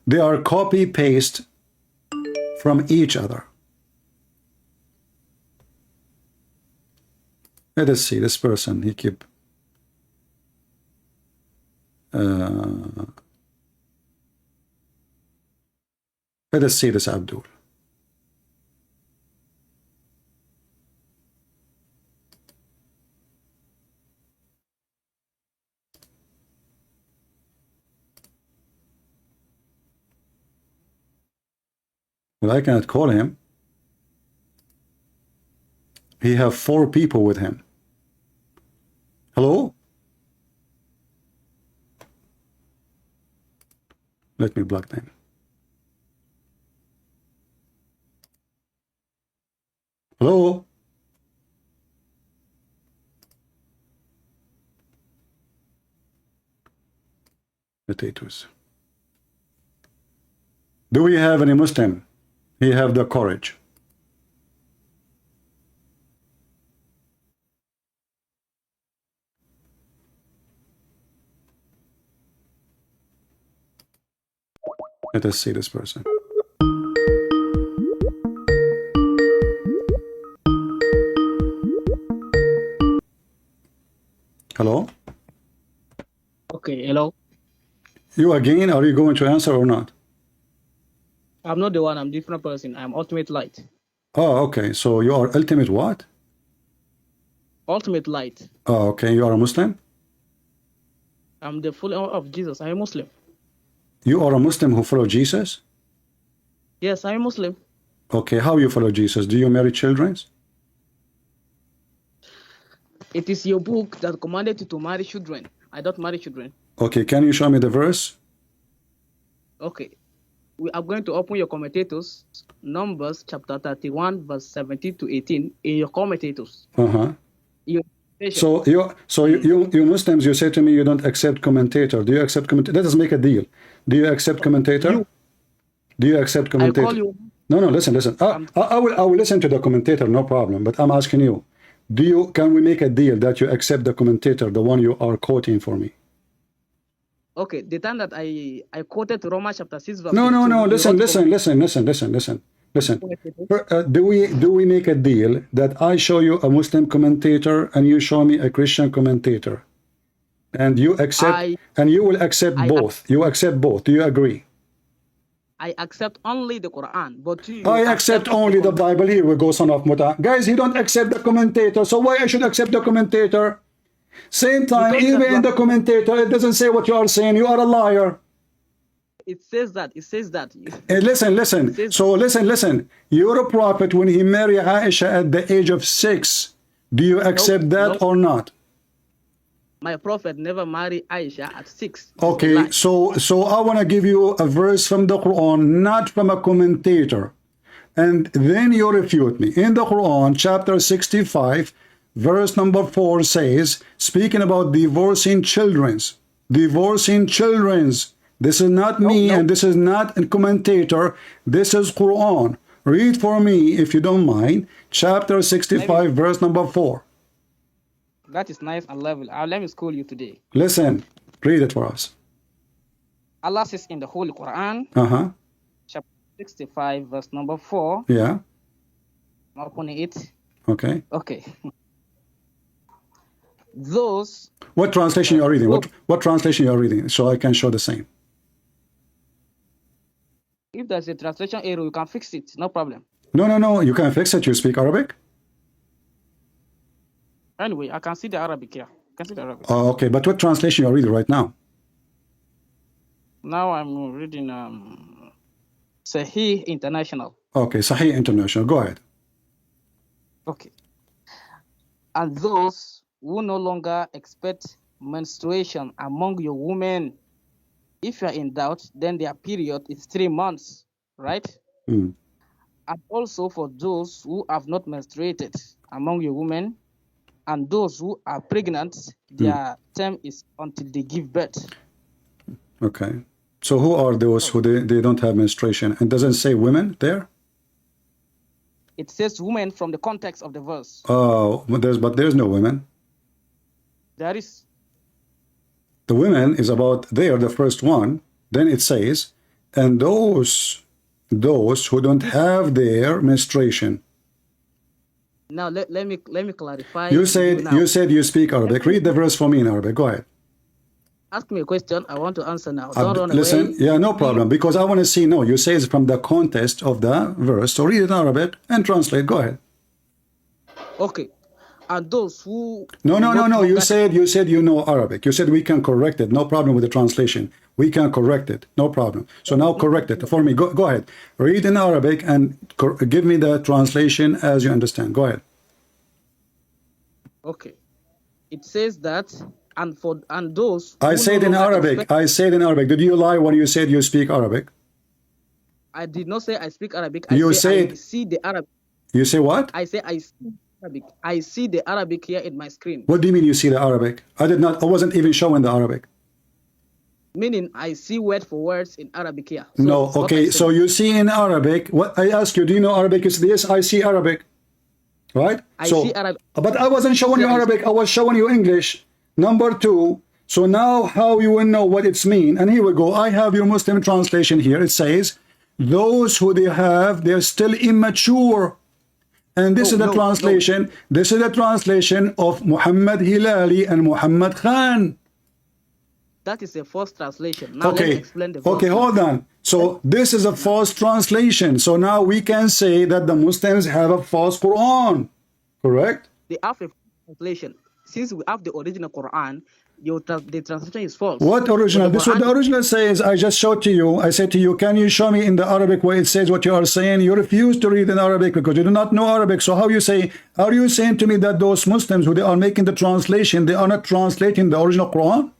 They are copy-paste from each other. Let us see, this person, he keep let us see this Abdul. Well, I cannot call him. He have 4 people with him. Hello? Let me block them. Hello? Potatoes. Do we have any Muslim? He have the courage. Let us see this person. Hello? Okay, hello. You again? Are you going to answer or not? I'm not the one, I'm a different person. I'm Ultimate Light. Oh, okay. So you are ultimate what? Ultimate light. Oh, okay. You are a Muslim? I'm the follower of Jesus. I'm a Muslim. You are a Muslim who follow Jesus? Yes, I'm a Muslim. Okay. How you follow Jesus? Do you marry children? It is your book that commanded you to marry children. I don't marry children. Okay. Can you show me the verse? Okay. We are going to open your commentators, Numbers chapter 31, verse 17 to 18, in your commentators. Uh-huh. Your So you Muslims, you say to me you don't accept commentator. Do you accept commentator? Let us make a deal. Do you accept commentator? Do you accept commentator? I call you. No, listen. I will listen to the commentator, no problem. But I'm asking you, can we make a deal that you accept the commentator, the one you are quoting for me? Okay, the time that I quoted Romans chapter 6 verse No. 22, Listen. Do we make a deal that I show you a Muslim commentator and you show me a Christian commentator, and you accept and you will accept both? You accept both. Do you agree? I accept only the Quran, but you I accept only the Bible. Here we go, son of Muta. Guys, he don't accept the commentator, so why I should accept the commentator? Same time, even in the commentator, it doesn't say what you are saying. You are a liar. It says that. Hey, listen. So listen. You're a prophet when he married Aisha at the age of 6. Do you accept that or not? My prophet never married Aisha at 6. Okay, so I want to give you a verse from the Quran, not from a commentator. And then you refute me. In the Quran, chapter 65, verse number 4 says, speaking about divorcing children's. This is not me, and this is not a commentator. This is Quran. Read for me, if you don't mind, chapter 65, verse number 4. That is nice and level. Let me school you today. Listen, read it for us. Allah says in the Holy Quran, chapter 65, verse number 4. Yeah. I'm opening it. Okay. Okay. Those. What translation you are reading? What translation you are reading? So I can show the same. If there's a translation error, you can fix it. No problem. No. You can fix it. You speak Arabic? Anyway, I can see the Arabic here. I can see the Arabic. Oh, okay. But what translation you are reading right now? Now I'm reading Sahih International. Okay, Sahih International. Go ahead. Okay. And those who no longer expect menstruation among your women, if you are in doubt, then their period is 3 months, right? Mm. And also for those who have not menstruated among your women, and those who are pregnant, their term is until they give birth. Okay. So who are those who they don't have menstruation? And doesn't say women there? It says women from the context of the verse. Oh, but there's no women. There is. The women is about, they are the first one. Then it says, and those who don't have their menstruation. Now let me clarify. You said you speak Arabic. Read the verse for me in Arabic. Go ahead. Ask me a question. I want to answer now. Don't run listen, away. Yeah, no problem. Because I want to see. No, you say it's from the context of the verse. So read it in Arabic and translate. Go ahead. Okay. And those who No. You said you know Arabic. You said we can correct it. No problem with the translation. We can correct it. No problem. So now correct it for me. Go ahead. Read in Arabic and give me the translation as you understand. Go ahead. Okay. It says that and those I said in Arabic. Did you lie when you said you speak Arabic? I did not say I speak Arabic. I see the Arabic. You say what? I say I see Arabic. I see the Arabic here in my screen. What do you mean you see the Arabic? I wasn't even showing the Arabic. Meaning I see word for words in Arabic here. So no, okay. So you see in Arabic. What I ask you, do you know Arabic? You said yes, I see Arabic. Right? I see Arabic. But I wasn't showing you Arabic. I was showing you English. Number 2. So now how you will know what it's mean? And here we go. I have your Muslim translation here. It says, those who they're still immature. And this is the translation. This is the translation of Muhammad Hilali and Muhammad Khan. That is the first translation. Now okay. Let's explain the verse. Okay, hold on. So this is a false translation. So now we can say that the Muslims have a false Quran. Correct? They have a translation. Since we have the original Quran, the translation is false. What original? But This is what the original says. I just showed to you. I said to you, can you show me in the Arabic where it says what you are saying? You refuse to read in Arabic because you do not know Arabic. So how you say, are you saying to me that those Muslims who they are making the translation, they are not translating the original Quran?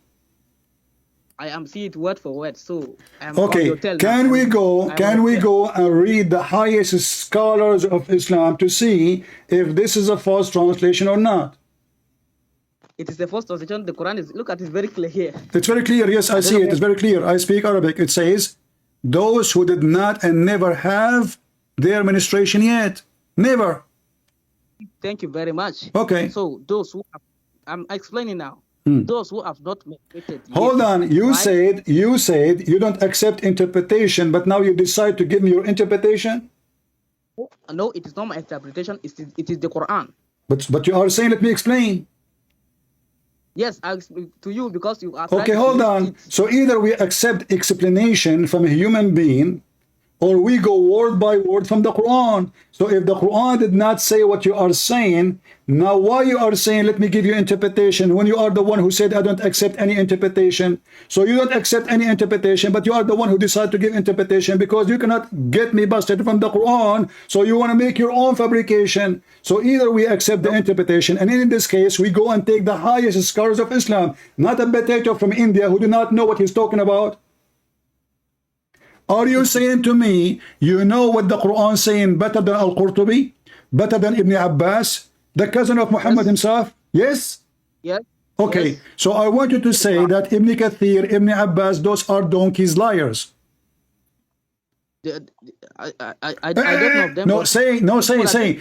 I am seeing it word for word. So okay, can we go and read the highest scholars of Islam to see if this is a false translation or not? It is the first translation. The Quran is, look at it, very clear here. It's very clear. Yes, I see it. It's very clear. I speak Arabic. It says, those who did not and never have their menstruation yet. Never. Thank you very much. Okay. So those who have, I'm explaining now. Those who have not menstruated yet. Hold on. You said you don't accept interpretation, but now you decide to give me your interpretation? No, it is not my interpretation. It is the Quran. But you are saying, let me explain. Yes, I explain to you because you are. Okay, hold on. So either we accept explanation from a human being, or we go word by word from the Quran. So if the Quran did not say what you are saying, now why you are saying, let me give you interpretation, when you are the one who said, I don't accept any interpretation. So you don't accept any interpretation, but you are the one who decided to give interpretation because you cannot get me busted from the Quran. So you want to make your own fabrication. So either we accept the interpretation, and in this case, we go and take the highest scholars of Islam, not a potato from India who do not know what he's talking about. Are you saying to me, you know what the Quran is saying better than Al-Qurtubi? Better than Ibn Abbas? The cousin of Muhammad himself? Yes? Yes. Okay, yes. So I want you to say that Ibn Kathir, Ibn Abbas, those are donkeys, liars. I don't know them.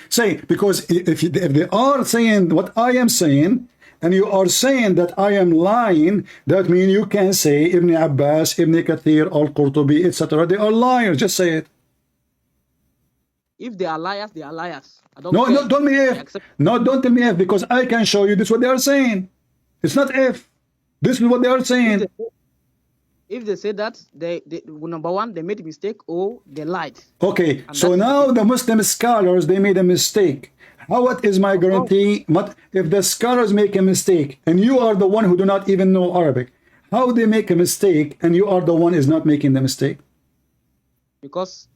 Say, because if they are saying what I am saying, and you are saying that I am lying, that means you can say Ibn Abbas, Ibn Kathir, Al-Qurtubi, etc. They are liars. Just say it. If they are liars, they are liars. No, don't tell me if. No, don't tell me if, because I can show you this is what they are saying. It's not if. This is what they are saying. If they say that, they number one, they made a mistake or they lied. Okay, so now the Muslim scholars, they made a mistake. What is my guarantee? If the scholars make a mistake and you are the one who do not even know Arabic, how they make a mistake and you are the one is not making the mistake? Because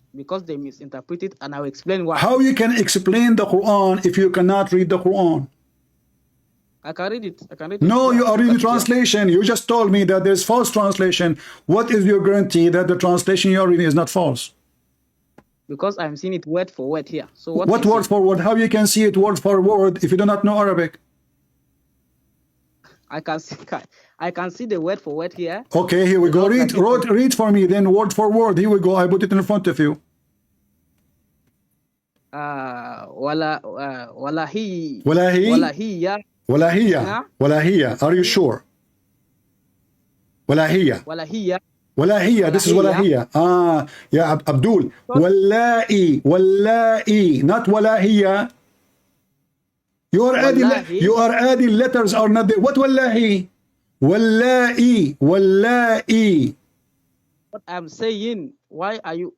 they misinterpret it, and I'll explain why. How you can explain the Quran if you cannot read the Quran? I can read it. No, you are reading translation. You just told me that there's false translation. What is your guarantee that the translation you are reading is not false? Because I'm seeing it word for word here. So what word for word? How you can see it word for word if you do not know Arabic? I can see the word for word here. Okay, here we go. Read for me then, word for word. Here we go. I put it in front of you. Walahiyya. Are you sure? Walahiyya. This is walahiyya. Yeah, Abdul. Wallahi, not walahiyya. You are adding letters are not there. What wallahi? Wallahi. What I'm saying, why are you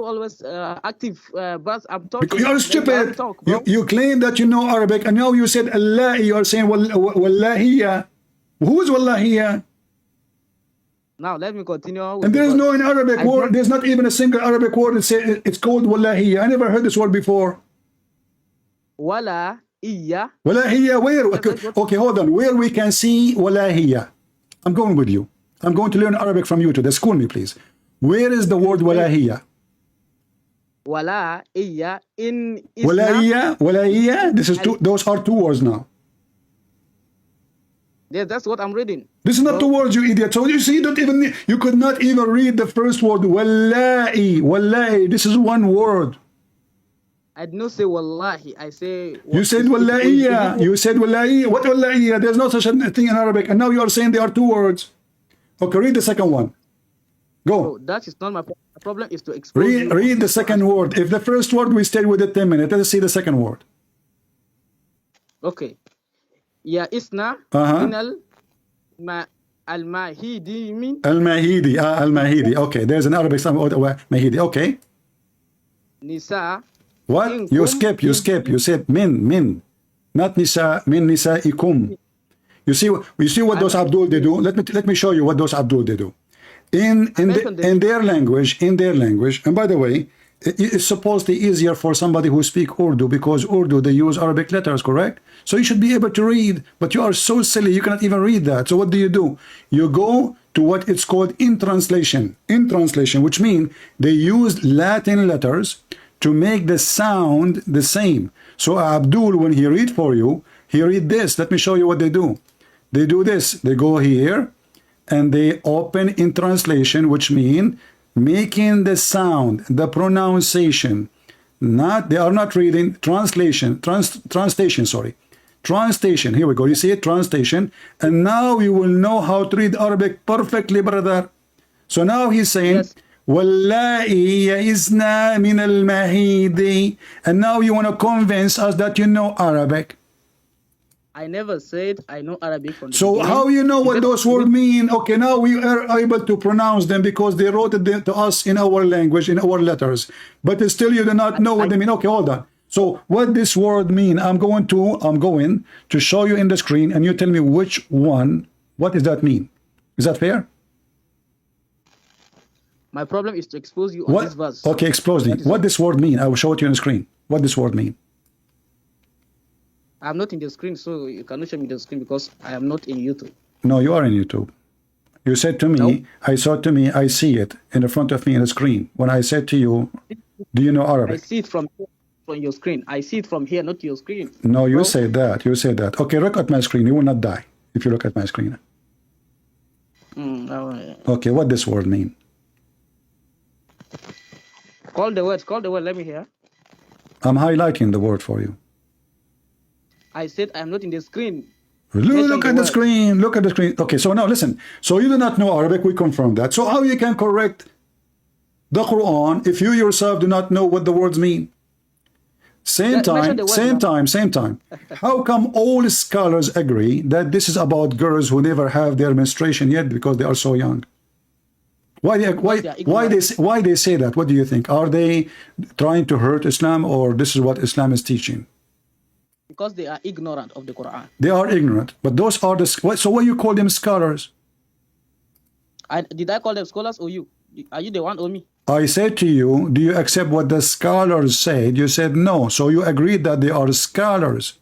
always active? But I'm talking. Because you're stupid. You claim that you know Arabic, and now you said Allah. You are saying wallahiyya. Who is wallahiyya? Now let me continue. And there's no in Arabic word. There's not even a single Arabic word. It's called wallahiyya. I never heard this word before. Walahiyya. Walahiyya. Where? Okay, hold on. Where we can see walahiyya? I'm going with you. I'm going to learn Arabic from you today. School me, please. Where is the word walahiyya? Walahiyya in Islam. Walahiyya. This is two. Those are two words now. Yeah, that's what I'm reading. This is not two words, you idiot. So you see, you could not even read the first word. Wallahi. This is one word. I did not say wallahi. I say. You said wallahiyya. You said wallahiyya. What wallahiyya? There's no such a thing in Arabic. And now you are saying there are two words. Okay, read the second one. Go. So that is not my problem. The problem is to explain. Read the second word. If the first word we stayed with it 10 minutes, let's see the second word. Okay. Ya isna minal Al-Mahidi, you mean? Al-Mahidi. Al-Mahidi. Okay, there's an Arabic some Mahidi. Okay. Nisa. What? You skip. You said min. Not nisa. Min nisaikum. You see what those Abdul they do? Let me show you what those Abdul they do. In their language, and by the way, it's supposedly easier for somebody who speak Urdu, because Urdu they use Arabic letters, correct? So you should be able to read, but you are so silly you cannot even read that. So what do? You go to what it's called in translation, which means they use Latin letters to make the sound the same. So Abdul, when he read for you, he read this. Let me show you what they do. They do this. They go here and they open in translation, which means making the sound, the pronunciation. They are not reading translation. Translation. Here we go. You see it? Translation. And now you will know how to read Arabic perfectly, brother. So now he's saying, Wallahi ya'izna min al-mahidi. And now you want to convince us that you know Arabic. I never said I know Arabic from the So beginning. how you know what those words mean? Okay, now we are able to pronounce them because they wrote it to us in our language, in our letters. But still you do not know what they mean. Okay, hold on. So what this word mean? I'm going to show you in the screen, and you tell me which one. What does that mean? Is that fair? My problem is to expose you on this verse. Okay, expose me. What this word mean? I will show it to you on the screen. What this word mean? I'm not in the screen, so you cannot show me the screen because I am not in YouTube. No, you are in YouTube. You said to me, no. I see it in the front of me in the screen. When I said to you, do you know Arabic? I see it from your screen. I see it from here, not your screen. No, you said that. You said that. Okay, look at my screen. You will not die if you look at my screen. Okay, what this word mean? Call the word. Let me hear. I'm highlighting the word for you. I said I'm not in the screen. Look at the screen. Look at the screen. Okay, so now listen. So you do not know Arabic. We confirm that. So how you can correct the Quran if you yourself do not know what the words mean? Same time. How come all scholars agree that this is about girls who never have their menstruation yet because they are so young? Why they say that? What do you think? Are they trying to hurt Islam, or this is what Islam is teaching? Because they are ignorant of the Quran. They are ignorant, but those are the. So why you call them scholars? Did I call them scholars or you? Are you the one or me? I said to you, do you accept what the scholars said? You said no. So you agreed that they are scholars.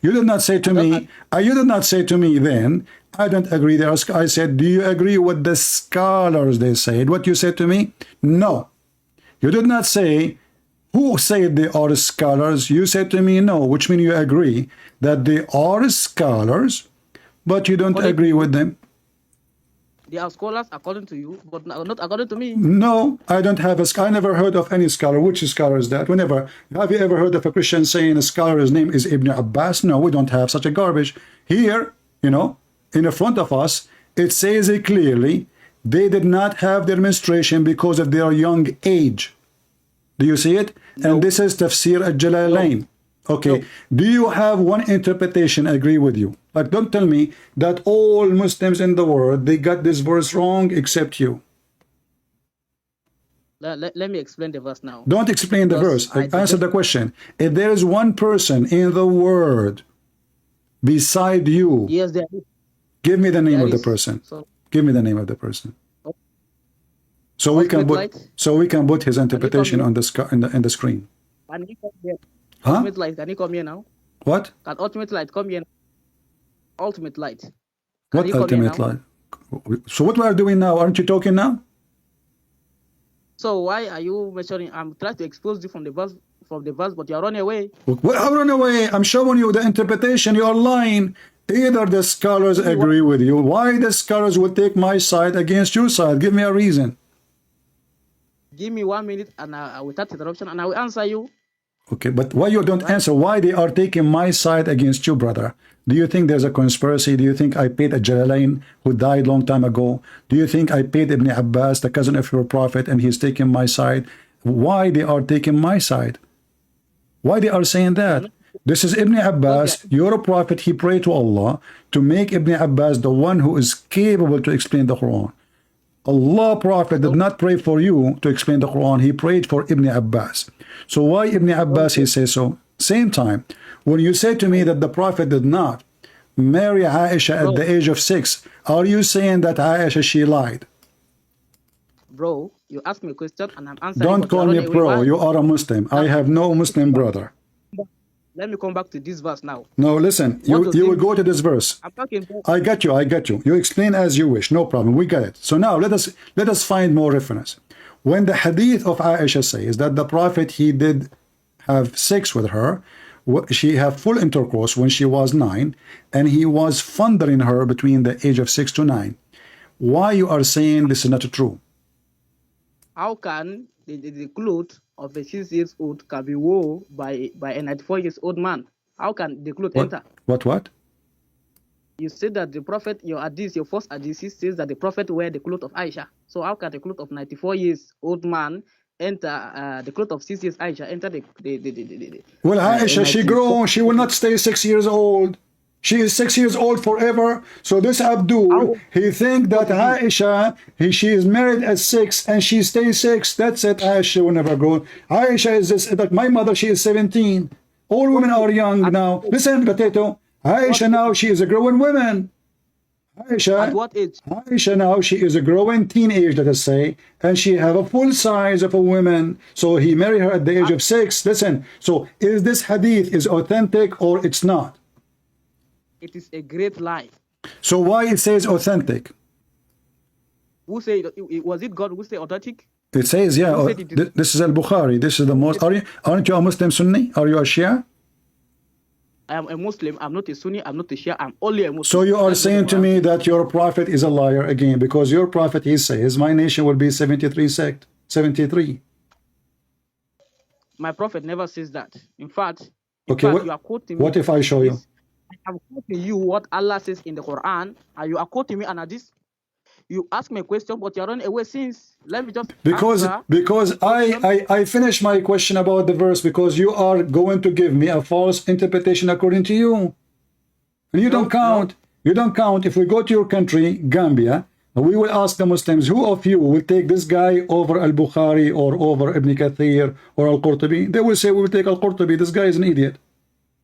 You did not say to me. You did not say to me then, I don't agree. I said, do you agree with the scholars they said? What you said to me? No. You did not say who said they are scholars. You said to me no, which means you agree that they are scholars, but you don't agree with them. They are scholars according to you, but not according to me. No, I don't have I never heard of any scholar. Which scholar is that? Have you ever heard of a Christian saying a scholar's name is Ibn Abbas? No, we don't have such a garbage. Here, in the front of us, it says it clearly, they did not have their menstruation because of their young age. Do you see it? No. And this is Tafsir al-Jalalain. No. Okay. No. Do you have one interpretation agree with you? Like, don't tell me that all Muslims in the world, they got this verse wrong except you. Let me explain the verse now. Don't explain the verse. Answer the question. If there is one person in the world beside you, yes, there is. Give me the name of the person. Give me the name of the person. So we can put his interpretation on the in the screen. Can you come here? Huh? Ultimate light. Can you come here now? What? Can ultimate light come here? Ultimate light. What ultimate light? So what we are doing now? Aren't you talking now? So why are you measuring? I'm trying to expose you from the verse, but you are running away. Well, I run away. I'm showing you the interpretation. You are lying. Either the scholars agree with you. Why the scholars will take my side against your side? Give me a reason. Give me 1 minute and without interruption, and I will answer you. Okay, but why you don't answer? Why they are taking my side against you, brother? Do you think there's a conspiracy? Do you think I paid a Jalalain who died long time ago? Do you think I paid Ibn Abbas, the cousin of your prophet, and he's taking my side? Why they are taking my side? Why they are saying that? This is Ibn Abbas, your prophet. He prayed to Allah to make Ibn Abbas the one who is capable to explain the Quran. Allah prophet did not pray for you to explain the Quran. He prayed for Ibn Abbas. So why Ibn Abbas he says so? Same time, when you say to me that the prophet did not marry Aisha at the age of 6, are you saying that Aisha, she lied? Bro, you asked me a question and I'm answering. Don't call me bro. You are a Muslim. I have no Muslim brother. Let me come back to this verse now. No, listen. You will go to this verse. I'm talking. I got you. I got you. You explain as you wish. No problem. We got it. So now let us find more reference. When the hadith of Aisha says that the prophet, he did have sex with her, she had full intercourse when she was 9, and he was fondling her between the age of 6 to 9. Why you are saying this is not true? How can the clothes of a 6-year-old can be worn by a 94-year-old man? How can the clothes enter? What? You said that the prophet, your first hadith says that the prophet wear the clothes of Aisha. So how can the clothes of 94-year-old man enter the clothes of 6 years Aisha enter the Well, Aisha, she grown. She will not stay 6 years old. She is 6 years old forever. So this Abdul, he think that Aisha, she is married at 6 and she stays 6. That's it. Aisha will never grow. Aisha is this, that my mother, she is 17. All women are young now. Listen, Potato. Aisha now, she is a growing woman. Aisha, at what age? Aisha now, she is a growing teenage, let us say, and she have a full size of a woman. So he married her at the age of 6. Listen, so is this hadith is authentic or it's not? It is a great lie. So why it says authentic? Who said it? Was it God who said authentic? It says, yeah, this is Al-Bukhari. This is the most, aren't you a Muslim Sunni? Are you a Shia? I am a Muslim. I'm not a Sunni. I'm not a Shia. I'm only a Muslim. So you are saying to me that your prophet is a liar again, because your prophet, he says, my nation will be 73 sect, 73. My prophet never says that. In fact, Okay, you are quoting me. What if I show you? I'm quoting you what Allah says in the Quran, and you are quoting me, and you ask me a question, but you're running away since. Let me just because I finished my question about the verse, because you are going to give me a false interpretation according to you. And you don't count. No. You don't count. If we go to your country, Gambia, we will ask the Muslims, who of you will take this guy over Al-Bukhari or over Ibn Kathir or Al-Qurtubi? They will say, we will take Al-Qurtubi. This guy is an idiot.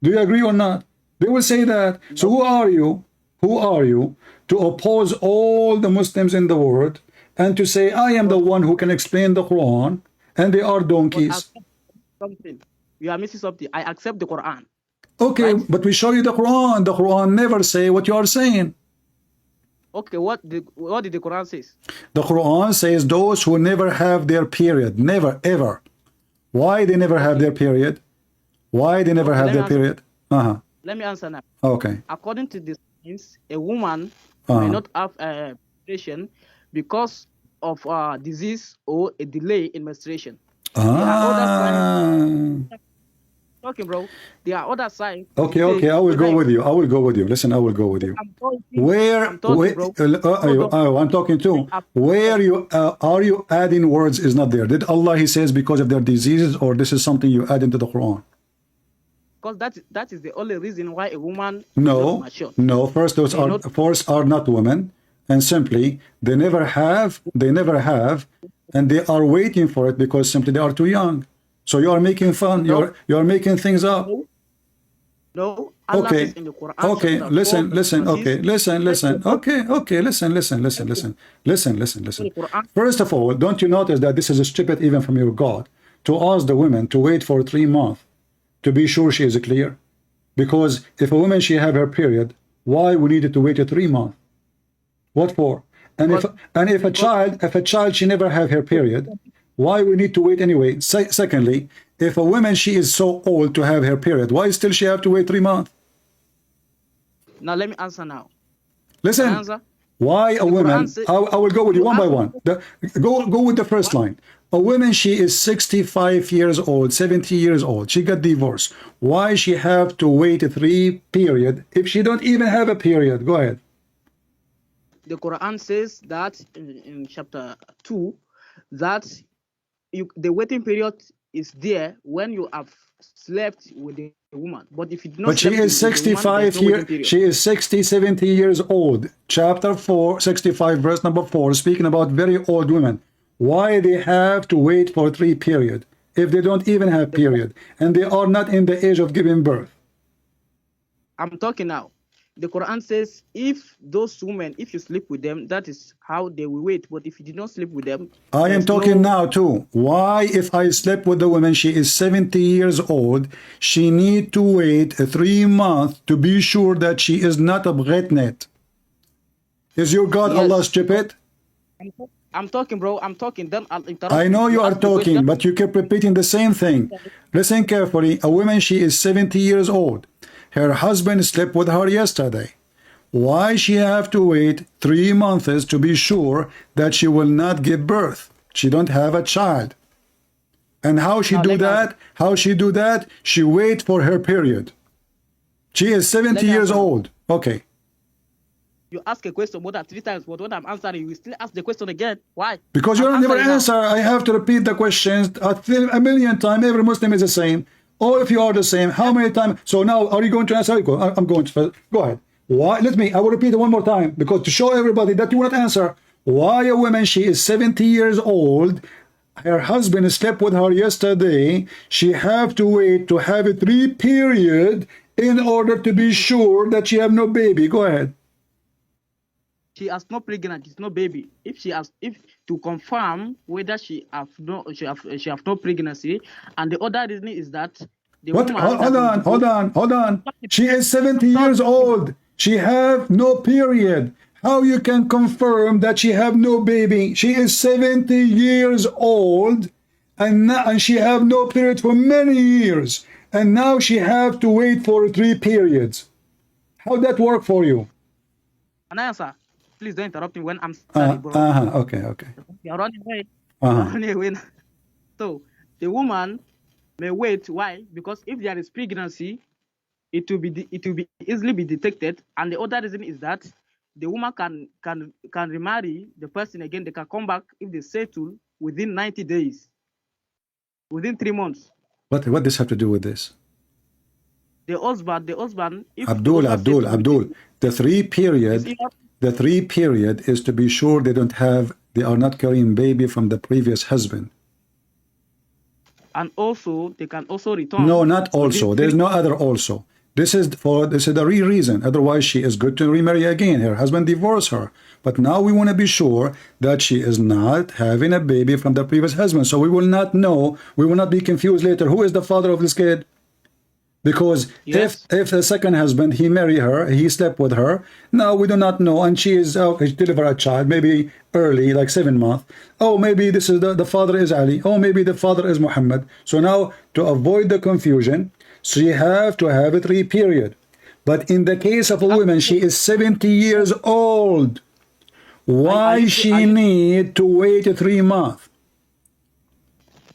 Do you agree or not? They will say that. No. So who are you? Who are you to oppose all the Muslims in the world and to say, I am the one who can explain the Quran and they are donkeys? Something. You are missing something. I accept the Quran. Okay, right? But we show you the Quran. The Quran never say what you are saying. Okay, what did the Quran say? The Quran says those who never have their period. Never, ever. Why they never have their period? Why they never have their period? Let me answer now. Okay. According to this, a woman may not have a menstruation because of disease or a delay in menstruation. Talking, bro. There are other signs. Okay. I will go with you. Listen, I will go with you. I'm talking too. Where you are you adding words is not there. Did Allah, he says, because of their diseases, or this is something you add into the Quran? Because that is the only reason why a woman no, first those are not women, and simply they never have, and they are waiting for it because simply they are too young. So you are making fun. You are making things up. No. Okay. Okay. Listen. Okay. Listen. Okay. Listen. First of all, don't you notice that this is stupid even from your God to ask the women to wait for 3 months to be sure she is clear? Because if a woman, she have her period, why we needed to wait 3 months? What for? And if a child she never have her period, why we need to wait anyway? Secondly, if a woman, she is so old to have her period, why still she have to wait 3 months? Now let me answer now. Listen, why a woman, I will go with you one by one. Go with the first line. A woman, she is 65 years old, 70 years old. She got divorced. Why she have to wait 3 period if she don't even have a period? Go ahead. The Quran says that in chapter 2 that the waiting period is there when you have slept with the woman. But if you do not But she sleep is with the woman, 65 there's no waiting years, period. she is 60, 70 years old. Chapter 4, 65, verse number 4, speaking about very old women. Why they have to wait for 3 period if they don't even have period and they are not in the age of giving birth? I'm talking now. The Quran says if those women, if you sleep with them, that is how they will wait. But if you did not sleep with them, I am there's talking no... now too. Why, if I slept with the woman, she is 70 years old, she need to wait 3 months to be sure that she is not a bretnet? Is your God Yes. Allah stupid? I'm talking, bro. I'm talking. Then I'll interrupt I know you are ask the talking, question. but you keep repeating the same thing. Listen carefully. A woman, she is 70 years old. Her husband slept with her yesterday. Why she have to wait 3 months to be sure that she will not give birth? She don't have a child. And how she Now, do let me that? How she do that? She wait for her period. She is 70 Let me years answer. old. Okay. You ask a question more than 3 times, but when I'm answering, you still ask the question again. Why? Because you I'm don't never answering now. answer. I have to repeat the questions a million times. Every Muslim is the same. All of you are the same. How many times? So now, are you going to answer? I'm going to. Go ahead. Why? I will repeat it one more time because to show everybody that you will not answer. Why a woman, she is 70 years old, her husband slept with her yesterday, she have to wait to have a 3 period in order to be sure that she have no baby. Go ahead. She has no pregnant, it's no baby. If to confirm whether she have no pregnancy, and the other reason is that the What? woman Hold on. She is 70 years old. She have no period. How you can confirm that she have no baby? She is 70 years old, and she have no period for many years, and now she have to wait for 3 periods. How that work for you? Can I answer? Please don't interrupt me when I'm sorry, bro. Okay. You're running away. You're running away. So the woman may wait. Why? Because if there is pregnancy, it will be easily be detected. And the other reason is that the woman can remarry the person again. They can come back if they settle within 90 days, within 3 months. What does have to do with this? The husband. If Abdul. The 3 period. The 3 period is to be sure they are not carrying baby from the previous husband. And also they can also return. No, not also. There's no other also. This is the real reason. Otherwise, she is good to remarry again. Her husband divorced her. But now we want to be sure that she is not having a baby from the previous husband. So we will not know. We will not be confused later. Who is the father of this kid? Because yes. if the second husband, he married her, he slept with her, now we do not know, and she is deliver a child, maybe early, like 7 months. Oh, maybe this is the father is Ali. Oh, maybe the father is Muhammad. So now, to avoid the confusion, she have to have a 3 period. But in the case of a woman, she is 70 years old. Why she need to wait 3 months?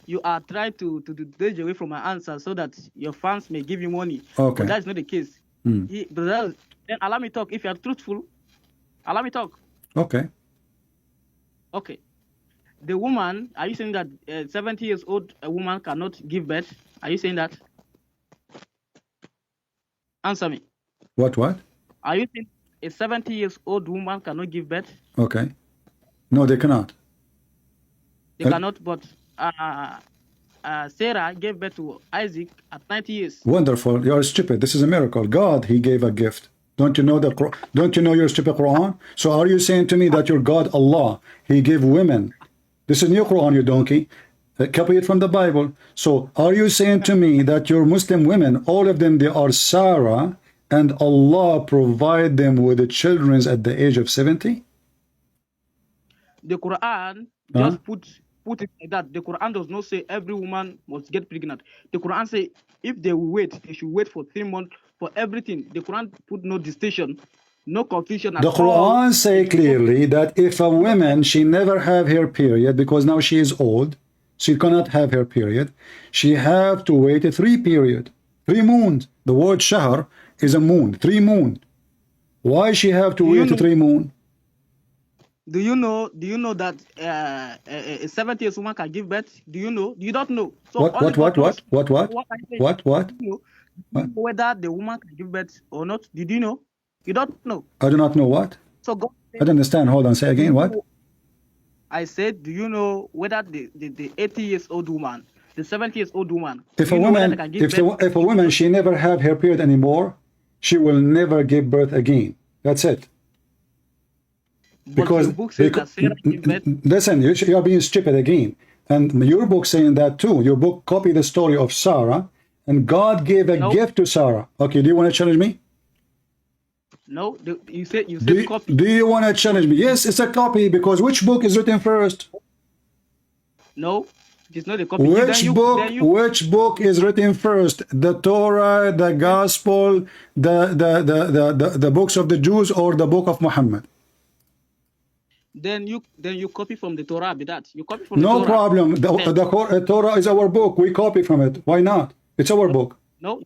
You are trying to dodge away from my answer so that your fans may give you money. Okay. But that's not the case. Then allow me talk. If you are truthful, allow me talk. Okay. Okay. The woman, are you saying that 70 years old a woman cannot give birth? Are you saying that? Answer me. What? Are you saying a 70 years old woman cannot give birth? Okay. No, they cannot. They cannot, but Sarah gave birth to Isaac at 90 years. Wonderful. You are stupid. This is a miracle. God, he gave a gift. Don't you know don't you know your stupid Quran? So are you saying to me that your God Allah, he gave women? This is new Quran, you donkey. Copy it from the Bible. So are you saying to me that your Muslim women, all of them, they are Sarah, and Allah provide them with the children at the age of 70? The Quran just put it like that. The Quran does not say every woman must get pregnant. The Quran say if they will wait, they should wait for 3 months for everything. The Quran put no distinction, no confusion at all. The Quran say clearly that if a woman, she never have her period because now she is old, she cannot have her period, she have to wait 3 period, 3 moons. The word shahr is a moon, 3 moon. Why she have to wait 3 moon? Do you know that a 70 years woman can give birth? Do you know? You don't know. So what? What? Whether the woman can give birth or not, did you know? You don't know. I do not know what? So God I don't understand. Hold on. Say again. What? I said, do you know whether the 80 years old woman, the 70 years old woman, If do a you know whether they woman, can give birth? if a woman, she never have her period anymore, she will never give birth again. That's it. But Because, your book says that Sarah gave birth. listen, you are being stupid again. And your book saying that too. Your book copy the story of Sarah, and God gave a gift to Sarah. Okay, do you want to challenge me? No, you said copy. Do you want to challenge me? Yes, it's a copy, because which book is written first? No, it's not a copy. Which book is written first? The Torah, the Gospel, the books of the Jews, or the book of Muhammad? Then you copy from the Torah. Be that you copy from the No Torah. problem. The Torah is our book. We copy from it. Why not? It's our book. No,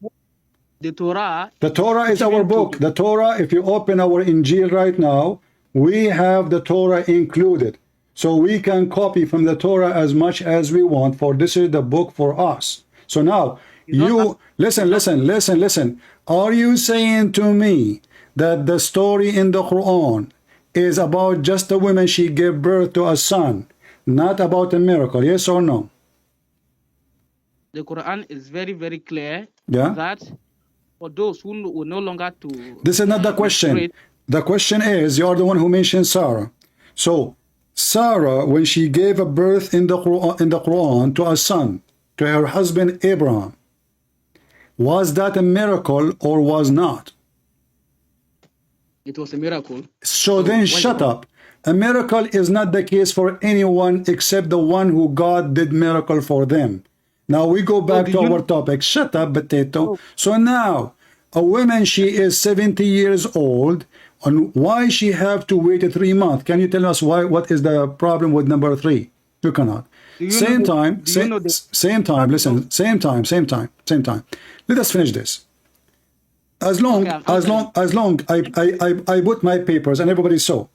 the Torah. The Torah is our book. The Torah, if you open our Injil right now, we have the Torah included. So we can copy from the Torah as much as we want, for this is the book for us. So now, you, listen. Are you saying to me that the story in the Quran is about just a woman, she gave birth to a son, not about a miracle? Yes or no? The Quran is very, very clear that for those who will no longer to... This is not the question. The question is, you are the one who mentioned Sarah. So, Sarah, when she gave a birth in the Quran to a son, to her husband Abraham, was that a miracle or was not? It was a miracle. So then shut up. A miracle is not the case for anyone except the one who God did miracle for them. Now we go back to our topic. Shut up, potato. So now, a woman, she is 70 years old, and why she have to wait 3 months? Can you tell us why? What is the problem with number 3? You cannot. Same time. Listen. Same time. Let us finish this. As long I put my papers and everybody saw.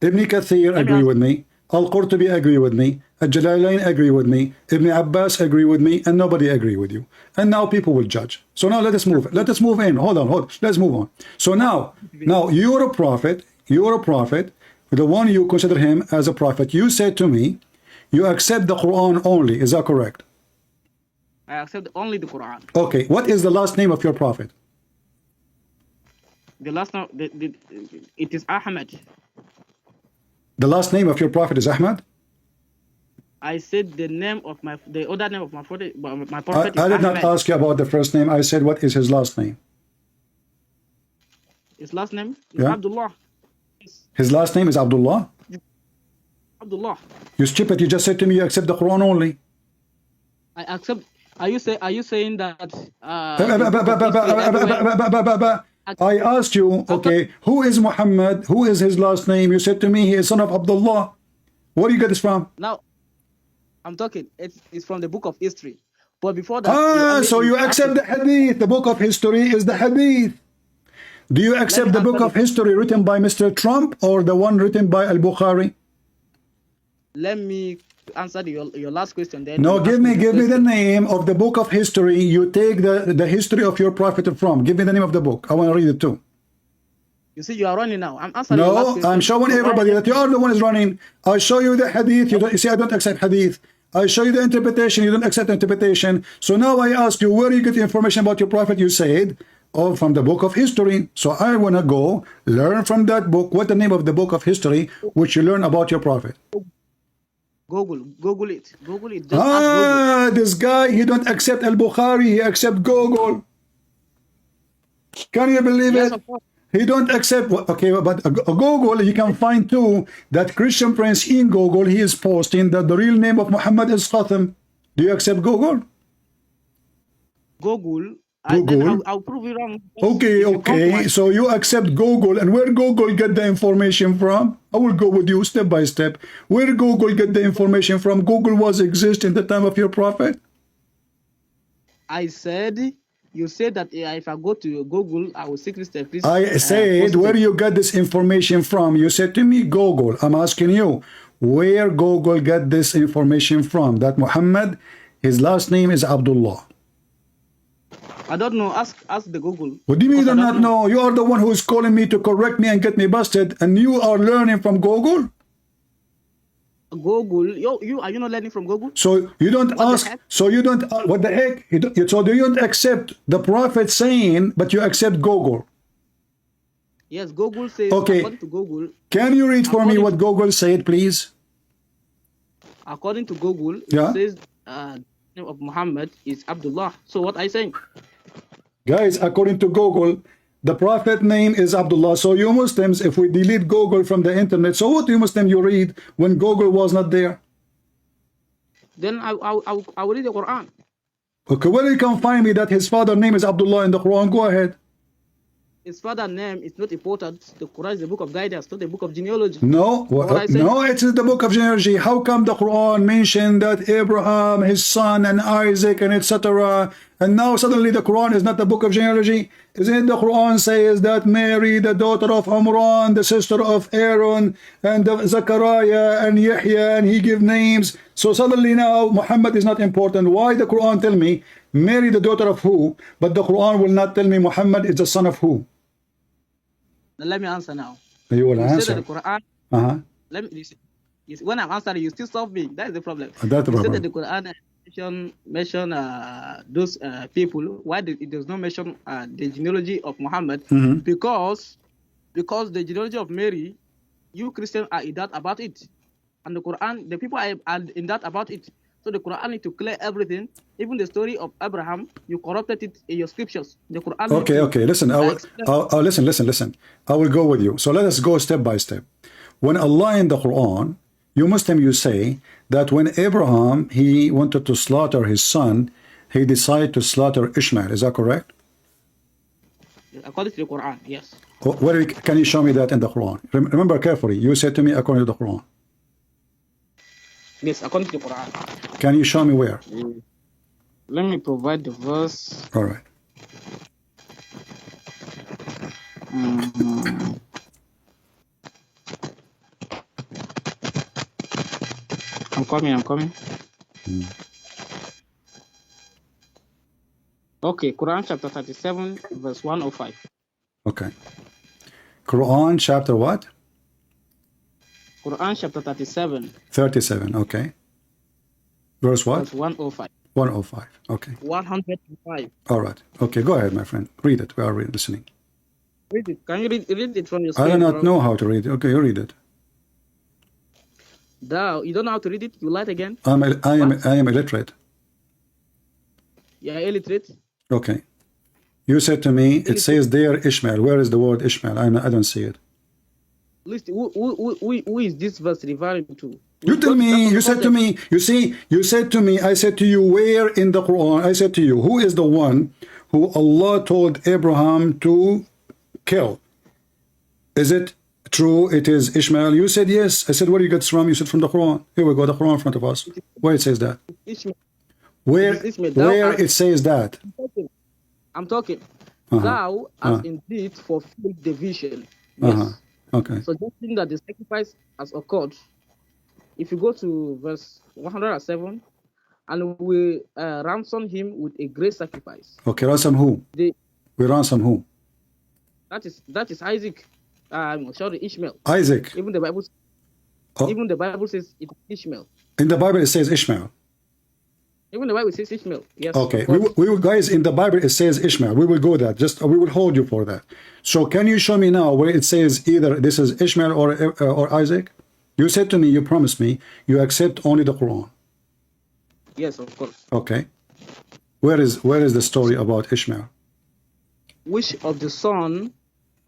Ibn Kathir agree with me. Al-Qurtubi agree with me. Al-Jalalain agree with me. Ibn Abbas agree with me, and nobody agree with you. And now people will judge. So now let us move. Let us move in. Hold on. Let's move on. So now you're a prophet. The one you consider him as a prophet. You said to me, you accept the Quran only. Is that correct? I accept only the Quran. Okay. What is the last name of your prophet? The last name, it is Ahmed. The last name of your prophet is Ahmad? I said the other name of my prophet. My prophet I did not ask you about the first name. I said, what is his last name? His last name is Abdullah. His last name is Abdullah? Abdullah. You stupid! You just said to me you accept the Quran only. I accept. Are you saying that? I asked you, okay, who is Muhammad? Who is his last name? You said to me he is son of Abdullah. Where do you get this from? Now, I'm talking. It's from the book of history. But before that, so you accept the hadith. The book of history is the hadith. Do you accept the book of history written by Mr. Trump or the one written by Al-Bukhari? Let me answer your last question. Then no, give me the name of the book of history you take the history of your prophet from. Give me the name of the book. I want to read it too. You see, you are running now. I'm answering your last question. I'm showing everybody that you are the one who is running. I show you the hadith. You see, I don't accept hadith. I show you the interpretation. You don't accept the interpretation. So now I ask you, where do you get the information about your prophet? You said, oh, from the book of history. So I want to go learn from that book. What the name of the book of history which you learn about your prophet? Google it. Just Google. This guy, he don't accept Al-Bukhari, he accept Google. Can you believe it? He don't accept, okay, but Google, you can find too, that Christian Prince in Google, he is posting that the real name of Muhammad is Qasim. Do you accept Google? Google. I'll prove you wrong. Okay. So you accept Google, and where Google get the information from? I will go with you step by step. Where Google get the information from? Google was exist in the time of your prophet? You said that if I go to Google, I will seek this. I said, where you got this information from? You said to me, Google. I'm asking you, where Google got this information from? That Muhammad, his last name is Abdullah. I don't know. Ask the Google. What do you mean you do Because I not don't know? You are the one who is calling me to correct me and get me busted, and you are learning from Google? Google. You are you not learning from Google? So you don't What the ask, heck? so you don't, what the heck? So do you don't accept the prophet saying, but you accept Google? Yes, Google says, Okay. according to Google, Can you read for me According what to- Google said, please? according to Google, Yeah. it says the name of Muhammad is Abdullah. So what I saying? Guys, according to Google, the prophet name is Abdullah. So you Muslims, if we delete Google from the internet, so what you Muslim you read when Google was not there? Then I will read the Quran. Okay, where you can find me that his father name is Abdullah in the Quran? Go ahead. His father's name is not important. The Quran is the book of guidance, not the book of genealogy. No, What I say? no, it's the book of genealogy. How come the Quran mentioned that Abraham, his son, and Isaac, and etc., and now suddenly the Quran is not the book of genealogy? Isn't it the Quran says that Mary, the daughter of Amran, the sister of Aaron, and Zechariah, and Yahya, and he give names. So suddenly now Muhammad is not important. Why the Quran tell me Mary, the daughter of who, but the Quran will not tell me Muhammad is the son of who? Now let me answer now. You will You said answer. that the Quran. Uh-huh. Let me. When I'm answering, you still stop me. That is the problem. That's the You said problem. that the Quran mention those people. Why it does not mention the genealogy of Muhammad? Mm-hmm. Because the genealogy of Mary, you Christians are in doubt about it, and the Quran, the people are in doubt about it. So the Quran need to clear everything. Even the story of Abraham, you corrupted it in your scriptures. The Quran. Okay. Listen, listen. I will go with you. So let us go step by step. When Allah in the Quran, you Muslim, you say that when Abraham, he wanted to slaughter his son, he decided to slaughter Ishmael. Is that correct? According to the Quran, yes. Can you show me that in the Quran? Remember carefully. You said to me according to the Quran. Yes, according to the Quran. Can you show me where? Let me provide the verse. All right. I'm coming. Okay, Quran chapter 37, verse 105. Okay. Quran chapter what? Quran chapter 37. 37. Okay. Verse what? Verse 105. 105. Okay. 105. All right. Okay. Go ahead, my friend. Read it. We are listening. Read it. Can you read it from your screen? I do not know how to read it. Okay, you read it. You don't know how to read it? You lied again? I am illiterate. You're illiterate? Okay. You said to me, it says there Ishmael. Where is the word Ishmael? I don't see it. Listen, who is this verse referring to? You tell me, you said to me, you see, you said to me, I said to you, where in the Quran? I said to you, who is the one who Allah told Abraham to kill? Is it true it is Ishmael? You said yes. I said, where you get this from? You said from the Quran. Here we go, the Quran in front of us. Where it says that? Ishmael. Where it says that? I'm talking. Thou hast indeed fulfilled the vision. Yes. Okay. So just think that the sacrifice has occurred. If you go to verse 107, and we ransom him with a great sacrifice. Okay, ransom who? We ransom who? That is Isaac. Sorry, Ishmael. Isaac. Even the Bible. Even the Bible says it's Ishmael. In the Bible it says Ishmael. Even the Bible says Ishmael. Yes. Okay. We will, guys, in the Bible it says Ishmael. We will go that. We will hold you for that. So can you show me now where it says either this is Ishmael or Isaac? You said to me, you promised me, you accept only the Quran. Yes, of course. Okay. Where is the story about Ishmael? Which of the son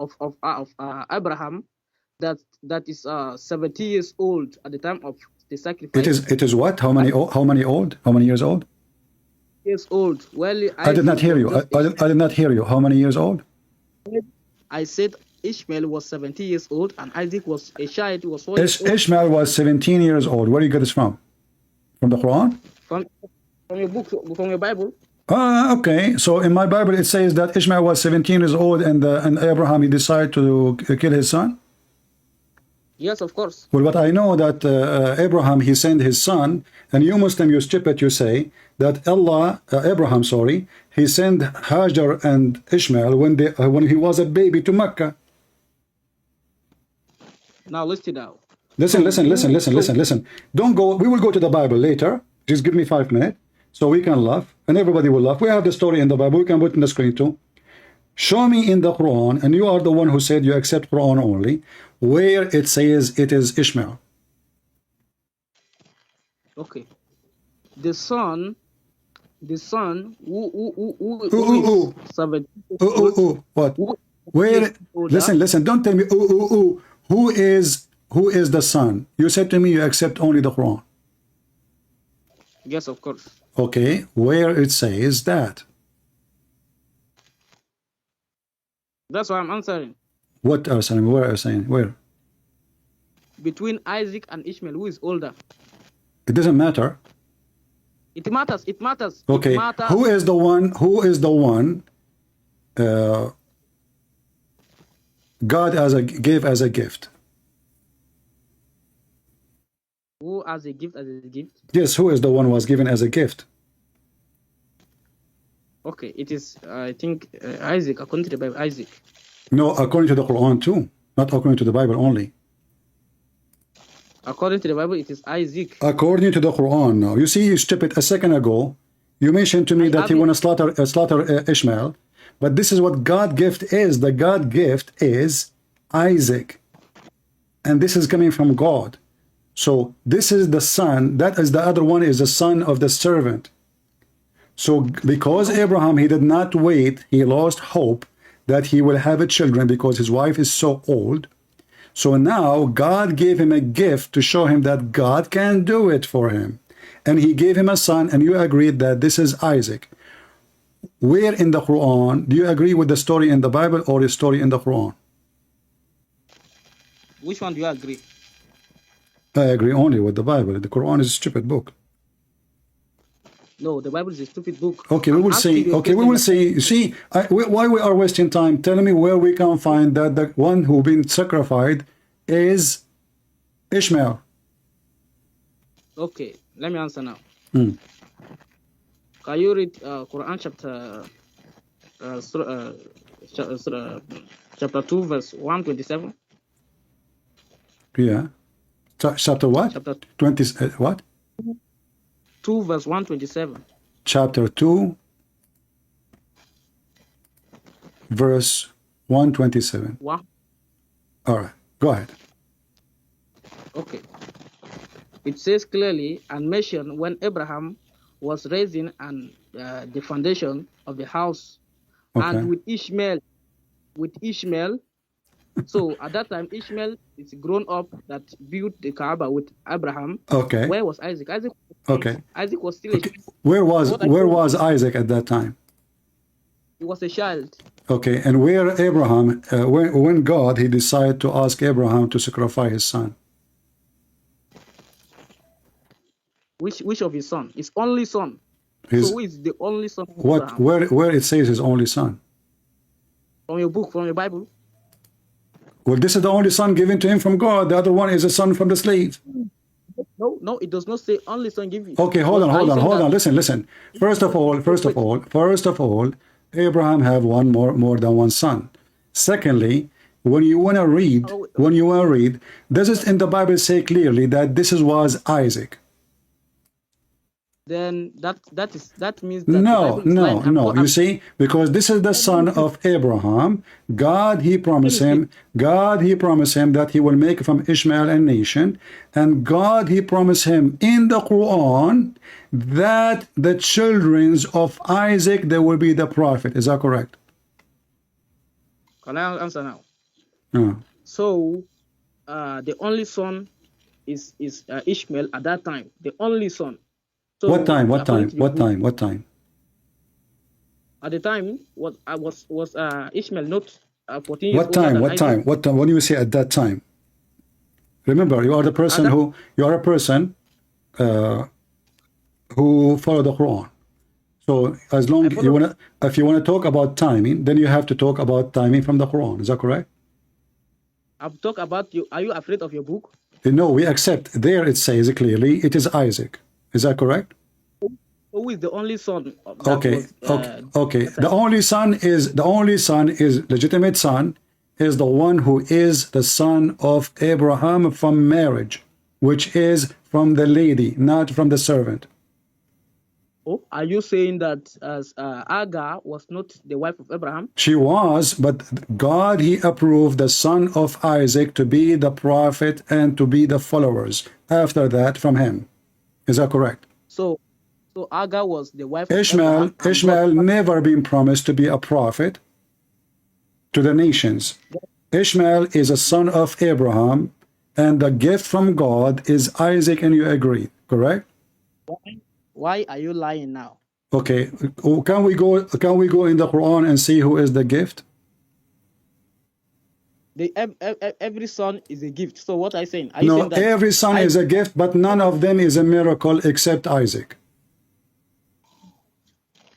of Abraham that is 70 years old at the time of the sacrifice? It is what? How many old? How many years old? Years old. Well, I did not hear you. I did not hear you. How many years old? I said Ishmael was 70 years old and Isaac was a child. Was 4 years old. Ishmael was 17 years old. Where do you get this from? From the Quran? From your book, from your Bible. Okay. So in my Bible it says that Ishmael was 17 years old and Abraham he decided to kill his son. Yes, of course. Well, but I know that Abraham, he sent his son, and you Muslim, you stupid, you say that Abraham, sorry, he sent Hajar and Ishmael when he was a baby to Mecca. Now listen now. Listen. Don't go. We will go to the Bible later. Just give me 5 minutes so we can laugh and everybody will laugh. We have the story in the Bible. We can put it in the screen too. Show me in the Quran, and you are the one who said you accept Quran only, where it says it is Ishmael. Okay. The son who is 70. What? Where? Listen. Don't tell me. Who is the son? You said to me you accept only the Quran. Yes, of course. Okay. Where it says that? That's why I'm answering. What are saying? Where are saying? Where? Between Isaac and Ishmael, who is older? It doesn't matter. It matters. It matters. Okay. It matters. Who is the one? God gave as a gift. Who as a gift? Yes. Who is the one who was given as a gift? Okay. It is. I think Isaac, according to the Bible. Isaac. No, according to the Quran too, not according to the Bible only. According to the Bible, it is Isaac. According to the Quran, now you see, you stupid. A second ago, you mentioned to me that he want to slaughter Ishmael, but this is what God gift is. The God gift is Isaac, and this is coming from God. So this is the son. That is the other one is the son of the servant. So because Abraham, he did not wait, he lost hope that he will have a children because his wife is so old. So now God gave him a gift to show him that God can do it for him. And he gave him a son, and you agreed that this is Isaac. Where in the Quran, do you agree with the story in the Bible or the story in the Quran? Which one do you agree? I agree only with the Bible. The Quran is a stupid book. No, the Bible is a stupid book. Okay, we will see. Okay, we will see. You see, why we are wasting time? Tell me where we can find that the one who been sacrificed is Ishmael. Okay, let me answer now. Mm. Can you read Quran chapter 2, verse 127? Yeah. Chapter what? Chapter 20. What? 2, verse 127. Chapter 2, verse 127. What? All right, go ahead. Okay. It says clearly and mentioned when Abraham was raising the foundation of the house, Okay. and with Ishmael. So at that time, Ishmael is grown up that built the Kaaba with Abraham. Okay. Where was Isaac? Okay. Isaac was still Okay. Where was Isaac at that time? he was a child. Okay, and where Abraham, when God, he decided to ask Abraham to sacrifice his son? Which of his son? His only son. So who is the only son of what? Abraham? Where it says his only son? From your book, from your Bible. Well, this is the only son given to him from God. The other one is a son from the slave. No, it does not say only son give you. Okay, hold on. Listen. First of all, Abraham have more than one son. Secondly, when you want to read, does it in the Bible say clearly that this was Isaac? Then that means that no. You see, because this is the son of Abraham. God he promised him that he will make from Ishmael a nation, and God he promised him in the Quran that the children of Isaac they will be the prophet. Is that correct? Can I answer now? No. So the only son is Ishmael at that time. The only son. So What time? At the time, was Ishmael not 14 years old? What time? When you say at that time, remember you are the person who follow the Quran. So as long if you wanna talk about timing, then you have to talk about timing from the Quran. Is that correct? I've talked about you. Are you afraid of your book? No, we accept. There it says clearly it is Isaac. Is that correct? Who is the only son that Okay, was? okay. The only son is legitimate son, is the one who is the son of Abraham from marriage, which is from the lady, not from the servant. Oh, are you saying that Agar was not the wife of Abraham? She was, but God, he approved the son of Isaac to be the prophet and to be the followers after that from him. Is that correct? So Agar was the wife Ishmael, of Abraham. Ishmael never been promised to be a prophet to the nations. Ishmael is a son of Abraham, and the gift from God is Isaac, and you agree, correct? Why are you lying now? Okay, can we go in the Quran and see who is the gift? Every son is a gift. So what are you saying? Are No, you saying that every son is a gift, but none of them is a miracle except Isaac.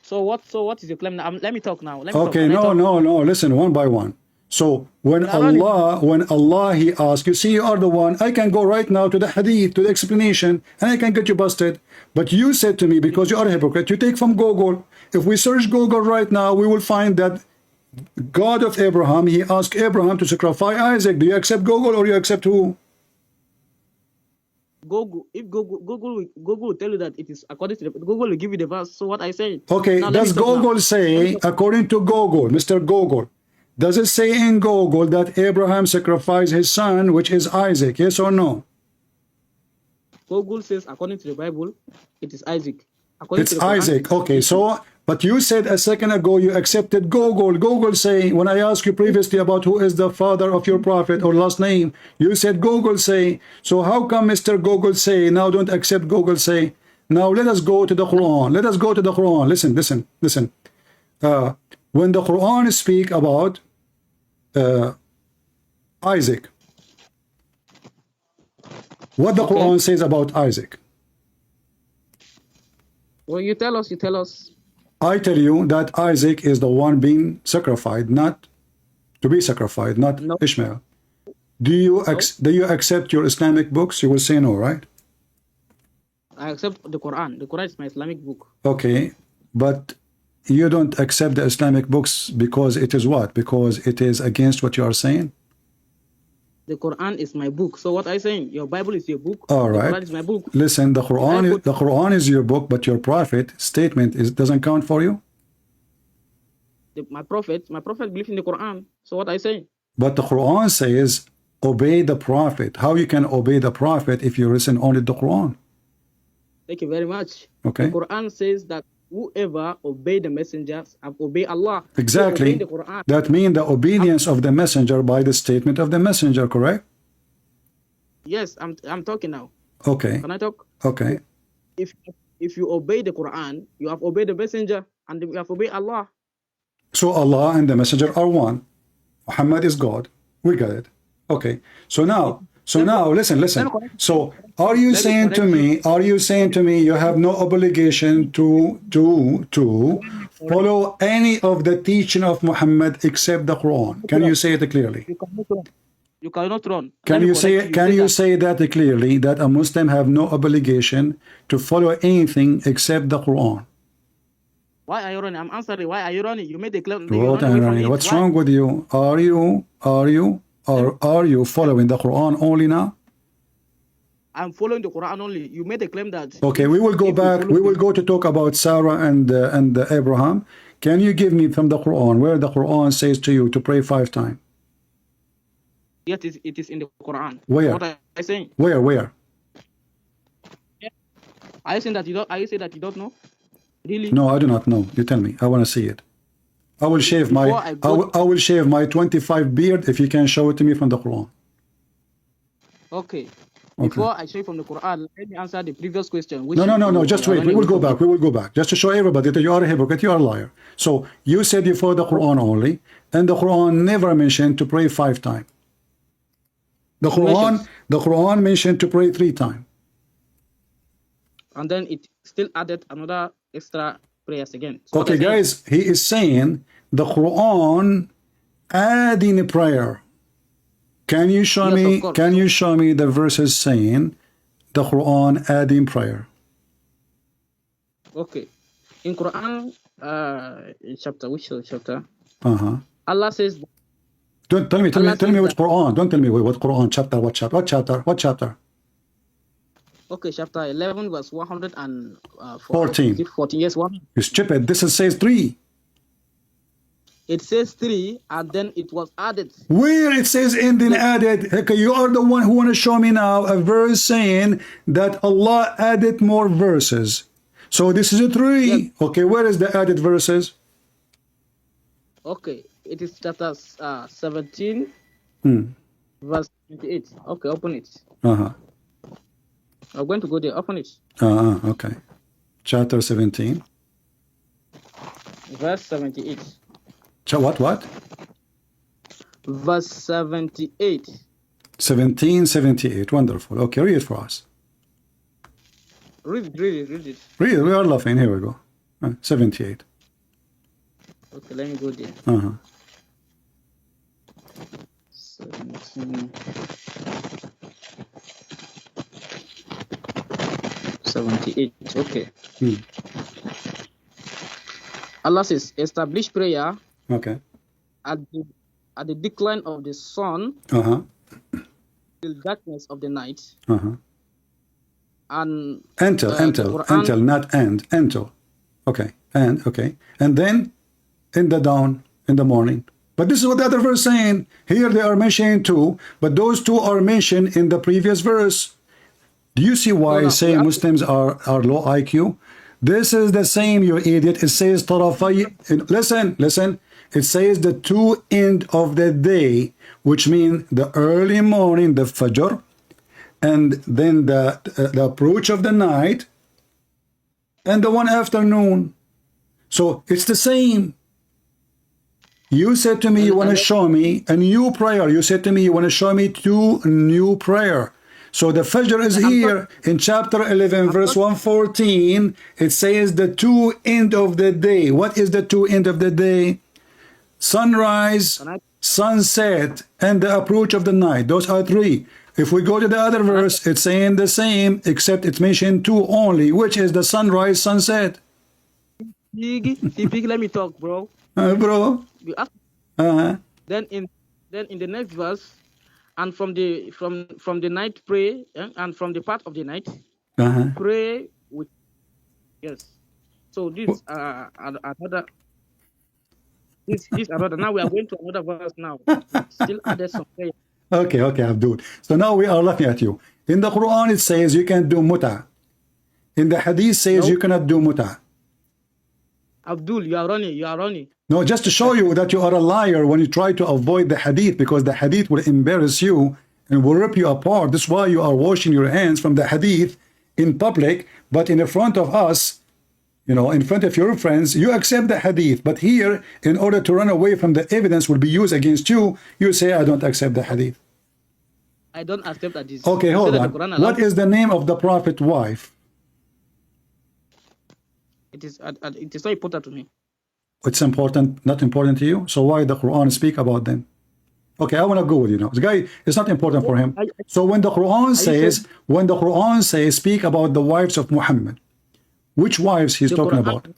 So what is your claim now? Let me talk now. Okay, no. Listen, one by one. So when Allah he asks, you see, you are the one. I can go right now to the hadith, to the explanation, and I can get you busted. But you said to me, because you are a hypocrite, you take from Google. If we search Google right now, we will find that God of Abraham, he asked Abraham to sacrifice Isaac. Do you accept Google or you accept who? Google, if Google will tell you that it is according to Google will give you the verse. So what I say? Okay, now, does Google say, according to Google, Mr. Google, does it say in Google that Abraham sacrificed his son, which is Isaac? Yes or no? Google says, according to the Bible, it is Isaac. It's Isaac. Okay, so, but you said a second ago you accepted Google. Google say, when I asked you previously about who is the father of your prophet or last name, you said Google say. So how come Mr. Google say, now don't accept Google say? Now let us go to the Quran. Let us go to the Quran. Listen. When the Quran speak about Isaac, what the Quran says about Isaac? Well, you tell us. I tell you that Isaac is the one being sacrificed, not to be sacrificed, not Ishmael. Do you accept your Islamic books? You will say no, right? I accept the Quran. The Quran is my Islamic book. Okay, but you don't accept the Islamic books because it is what? Because it is against what you are saying? The Quran is my book. So what are you saying? Your Bible is your book. All right. The Quran is my book. Listen, the Quran is your book, but your prophet statement doesn't count for you? My prophet believes in the Quran. So what are you saying? But the Quran says, obey the prophet. How you can obey the prophet if you listen only to the Quran? Thank you very much. Okay. The Quran says that whoever obey the messengers have obeyed Allah. Exactly. The Quran. That means the obedience of the messenger by the statement of the messenger, correct? Yes, I'm talking now. Okay. Can I talk? Okay. If you obey the Quran, you have obeyed the messenger and you have obeyed Allah. So Allah and the messenger are one. Muhammad is God. We got it. Okay. So now listen. So are you saying to me you have no obligation to follow any of the teaching of Muhammad except the Quran? Can you say it clearly? You cannot run. Can you say that clearly, that a Muslim have no obligation to follow anything except the Quran? Why are you running? I'm answering. Why are you running? You made the claim. What's wrong with you? Are you following the Quran only now? I'm following the Quran only. You made a claim that. Okay, we will go back. We will go to talk about Sarah and Abraham. Can you give me from the Quran where the Quran says to you to pray 5 times? Yes, it is in the Quran. Where? What are you saying? Where? Yeah. Are you saying that you don't know? Really? No, I do not know. You tell me. I want to see it. I will shave I will shave my 25 beard if you can show it to me from the Quran. Okay. Before I show you from the Quran, let me answer the previous question. No. Just wait. We will go back. We will go back. Just to show everybody that you are a hypocrite, you are a liar. So you said you follow the Quran only, and the Quran never mentioned to pray 5 times. The Quran mentioned to pray 3 times. And then it still added another extra prayers again. So okay, guys, he is saying the Quran adding a prayer. Can you show Yes, me? of course. Can you show me the verses saying the Quran adding prayer? Okay. In Quran, chapter, which chapter? Uh-huh. Allah says, Don't tell me. Tell me. Allah Tell me says which that, Quran. Don't tell me what Quran chapter. What chapter? What chapter? What chapter? okay, chapter 11, verse 114. 14. Is it 14? Yes, 1. You stupid. This is says 3. It says 3, and then it was added. Where it says ending added. Okay, you are the one who want to show me now a verse saying that Allah added more verses. So this is a 3. Yes. Okay, where is the added verses? Okay, it is chapter 17, verse 28. Okay, open it. Uh-huh. I'm going to go there. Open it. Okay. Chapter 17. Verse 78. What? Verse 78. 1778. Wonderful. Okay, read it for us. Read it, read it, read it. Read it. We are laughing. Here we go. 78. Okay, let me go there. 17. 78. Okay. Allah says, establish prayer Okay. at the decline of the sun till darkness of the night. And Until, not end. Until. Okay. And then in the dawn, in the morning. But this is what the other verse saying. Here they are mentioning 2, but those 2 are mentioned in the previous verse. Do you see why I say Muslims are low IQ? This is the same, you idiot. It says tarafay. Listen. It says the 2 end of the day, which means the early morning, the Fajr, and then the approach of the night, and the one afternoon. So it's the same. You said to me you want to show me a new prayer. You said to me you want to show me 2 new prayer. So the Fajr is here in chapter 11, verse 114. It says the 2 end of the day. What is the 2 end of the day? Sunrise, sunset, and the approach of the night. Those are 3. If we go to the other verse, it's saying the same, except it's mentioned 2 only, which is the sunrise, sunset. Let me talk, bro. Bro. Then in the next verse, and from the night pray, and from the part of the night pray with, yes. So this another. This another. Now we are going to another verse now. Still added some prayer. Okay, Abdul. So now we are looking at you. In the Quran it says you can do muta. In the Hadith says you cannot do muta. Abdul, you are running. No, just to show you that you are a liar when you try to avoid the Hadith, because the Hadith will embarrass you and will rip you apart. That's why you are washing your hands from the Hadith in public, but in front of us, in front of your friends, you accept the Hadith. But here, in order to run away from the evidence will be used against you, you say, I don't accept the Hadith. I don't accept that. Okay, hold on. What is the name of the Prophet's wife? It is not important to me. It's important, not important to you? So why the Quran speak about them? Okay, I want to go with you now. This guy, it's not important for him. So when the Quran says, speak about the wives of Muhammad, which wives he's talking about?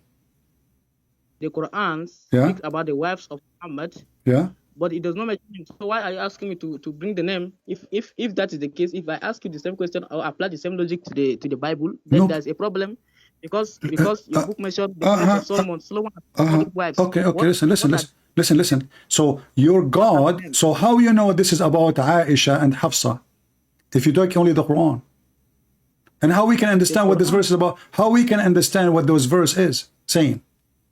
The Quran speaks about the wives of Muhammad. Yeah. But it does not mention. So why are you asking me to bring the name? If that is the case, if I ask you the same question or apply the same logic to the Bible, then there's a problem. Because your book mentioned the wives of Solomon. Solomon has wives. Okay. Listen. So your God. So how you know this is about Aisha and Hafsa? If you take only the Quran, and how we can understand what this verse is about? How we can understand what those verse is saying?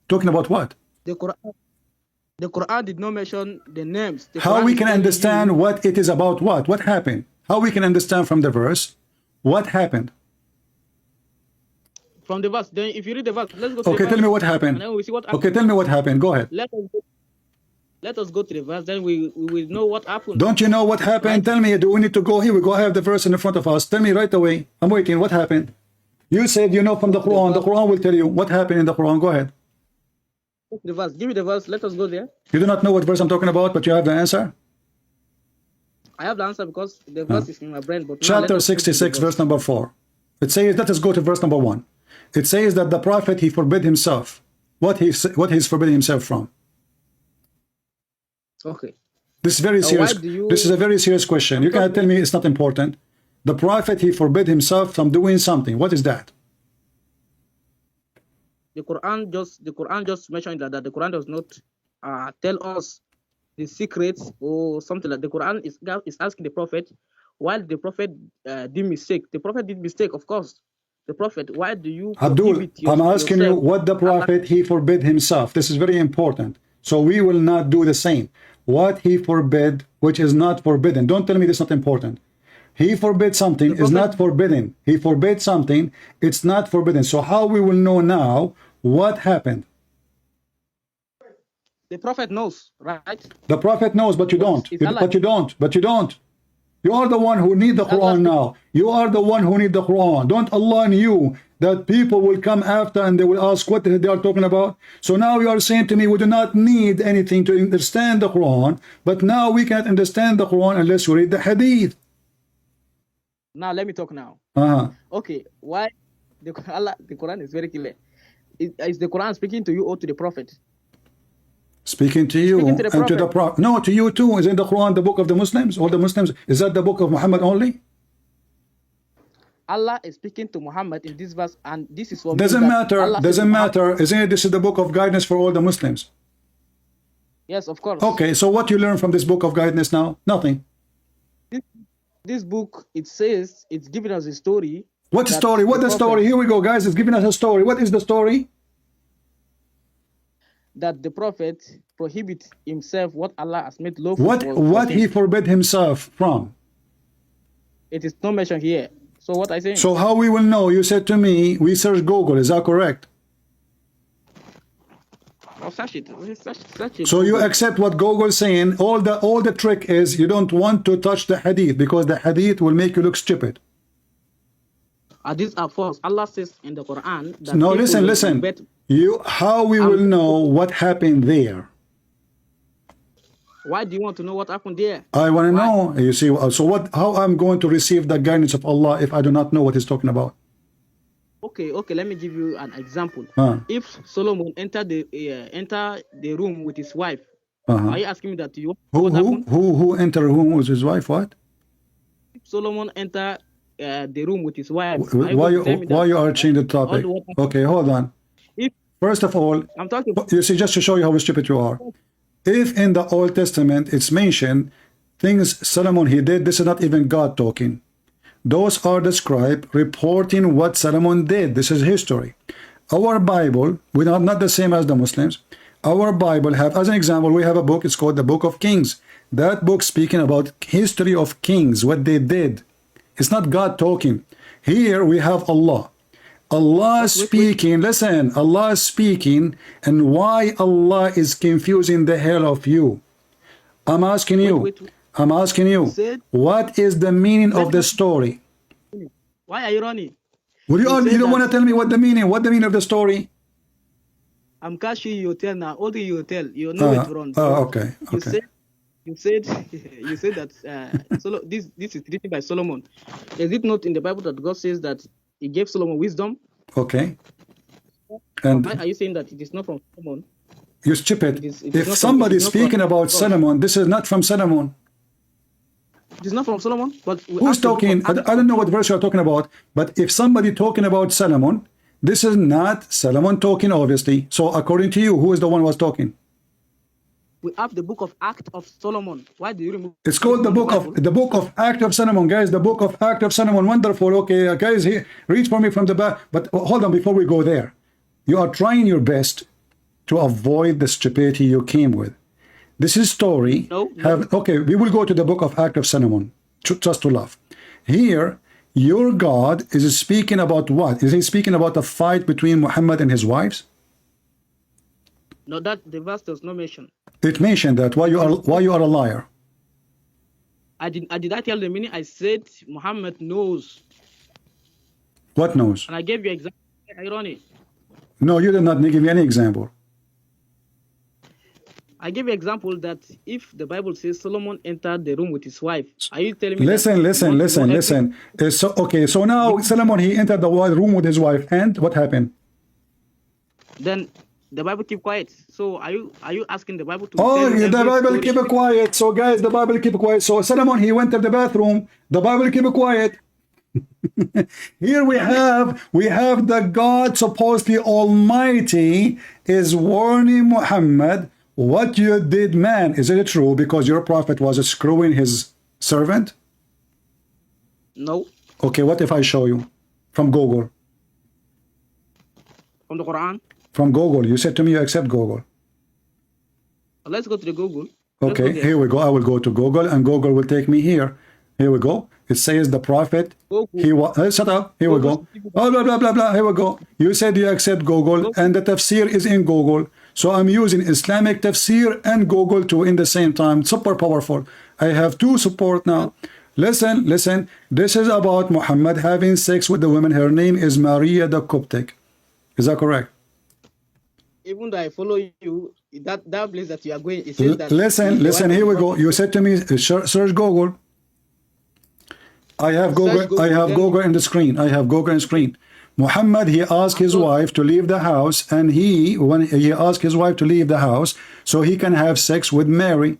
Talking about what? The Quran did not mention the names. How we can understand what it is about? What happened? How we can understand from the verse what happened? From the verse. Then if you read the verse, let's go to the verse. Okay, tell me what happened. And then we see what happened. Okay, tell me what happened. Go ahead. Let us go to the verse, then we will know what happened. Don't you know what happened? Right. Tell me, do we need to go here? We go have the verse in front of us. Tell me right away. I'm waiting. What happened? You said you know from the Quran. The Quran will tell you what happened in the Quran. Go ahead. The verse. Give me the verse. Let us go there. You do not know what verse I'm talking about, but you have the answer? I have the answer because the verse is in my brain. But chapter 66, verse number 4. It says, let us go to verse number 1. It says that the prophet, he forbid himself. What he's forbidding himself from? Okay. This is very serious. This is a very serious question. You cannot tell me it's not important. The prophet, he forbid himself from doing something. What is that? The Quran just mentioned that the Quran does not tell us the secrets or something like. The Quran is asking the prophet, while the prophet did mistake. The prophet did mistake, of course. The prophet, why do you Abdul, I'm asking you what the prophet, he forbid himself. This is very important. So we will not do the same. What he forbid, which is not forbidden. Don't tell me this is not important. He forbid something is not forbidden. He forbid something, it's not forbidden. So how we will know now what happened? The prophet knows, right? The prophet knows, but you don't. But you don't. But you don't. You are the one who need the Quran now. You are the one who need the Quran. Don't Allah knew that people will come after and they will ask what they are talking about? So now you are saying to me, we do not need anything to understand the Quran, but now we can't understand the Quran unless we read the Hadith. Now let me talk now. Okay, why the Quran is very clear. Is the Quran speaking to you or to the prophet? Speaking to you and to the prophet. No, to you too. Is in the Quran the book of the Muslims? All the Muslims? Is that the book of Muhammad only? Allah is speaking to Muhammad in this verse, and this is for doesn't matter. Doesn't matter. Isn't it? This is the book of guidance for all the Muslims. Yes, of course. Okay, so what you learn from this book of guidance now? Nothing. This book, it says, it's giving us a story. What story? What the story? Here we go, guys. It's giving us a story. What is the story? That the prophet prohibits himself what Allah has made lawful. What he forbid himself from? It is not mentioned here. So what I say? So how we will know? You said to me, we search Google. Is that correct? Oh, search it. Search it. So you accept what Google is saying. All the trick is you don't want to touch the hadith because the hadith will make you look stupid. These are false. Allah says in the Quran that no, listen. How we will know what happened there? Why do you want to know what happened there? I want to know. You see, so what? How I'm going to receive the guidance of Allah if I do not know what He's talking about? Okay. Let me give you an example. If Solomon entered the room with his wife, are you asking me that? Who entered the room with his wife? What? If Solomon entered the room with his wife. Why you are changing the topic? Okay, hold on. First of all, I'm talking. You see, just to show you how stupid you are. If in the Old Testament it's mentioned things Solomon he did, this is not even God talking. Those are the scribe reporting what Solomon did. This is history. Our Bible, we are not the same as the Muslims. Our Bible have, as an example, we have a book. It's called the Book of Kings. That book speaking about history of kings, what they did. It's not God talking. Here we have Allah. Allah speaking, listen, Allah is speaking, and why Allah is confusing the hell of you. I'm asking you, what is the meaning of the story? Why are you running? You don't want to tell me what the meaning of the story? I'm catching you tell now. All you tell, you know it wrong. Okay. You said that this is written by Solomon. Is it not in the Bible that God says that He gave Solomon wisdom? Okay. And why are you saying that it is not from Solomon? You stupid. If somebody is speaking about Solomon, this is not from Solomon. It is not from Solomon, but who's talking? I don't know what verse you are talking about, but if somebody talking about Solomon, this is not Solomon talking, obviously. So according to you, who is the one who was talking? We have the book of Acts of Solomon. Why do you remove? It's called the book of Act of Solomon, guys. The book of Act of Solomon. Wonderful. Okay, guys, here, read for me from the back. But hold on, before we go there, you are trying your best to avoid the stupidity you came with. This is story. No. Okay, we will go to the book of Act of Solomon. Just to laugh. Here, your God is speaking about what? Is he speaking about a fight between Muhammad and his wives? No, that the verse does not mention. It mentioned that. Why you are a liar? Did I tell the meaning? I said Muhammad knows. What knows? And I gave you example. Irony. No, you did not give me any example. I give you example that if the Bible says Solomon entered the room with his wife, are you telling me listen. So okay, so now Solomon, he entered the room with his wife, and what happened? Then the Bible keep quiet. So are you asking the Bible to the Bible keep it quiet. So guys, the Bible keep it quiet. So Solomon, he went to the bathroom, the Bible keep it quiet. Here we have the God, supposedly Almighty, is warning Muhammad, what you did, man, is it true because your prophet was screwing his servant? No. Okay, what if I show you from Google? From the Quran? From Google. You said to me you accept Google. Let's go to the Google. Okay, here we go. I will go to Google and Google will take me here. Here we go. It says the prophet, he was, shut up, here we go. Oh, blah, blah, blah, blah, here we go. You said you accept Google and the tafsir is in Google. So I'm using Islamic tafsir and Google too in the same time. Super powerful. I have two support now. Listen. This is about Muhammad having sex with the woman. Her name is Maria the Coptic. Is that correct? Even though I follow you, that place that you are going, it says that. Listen, here we go. You said to me, search Google. I have Google in the screen. I have Google in the screen. Muhammad, he asked his wife to leave the house, and when he asked his wife to leave the house so he can have sex with Mary,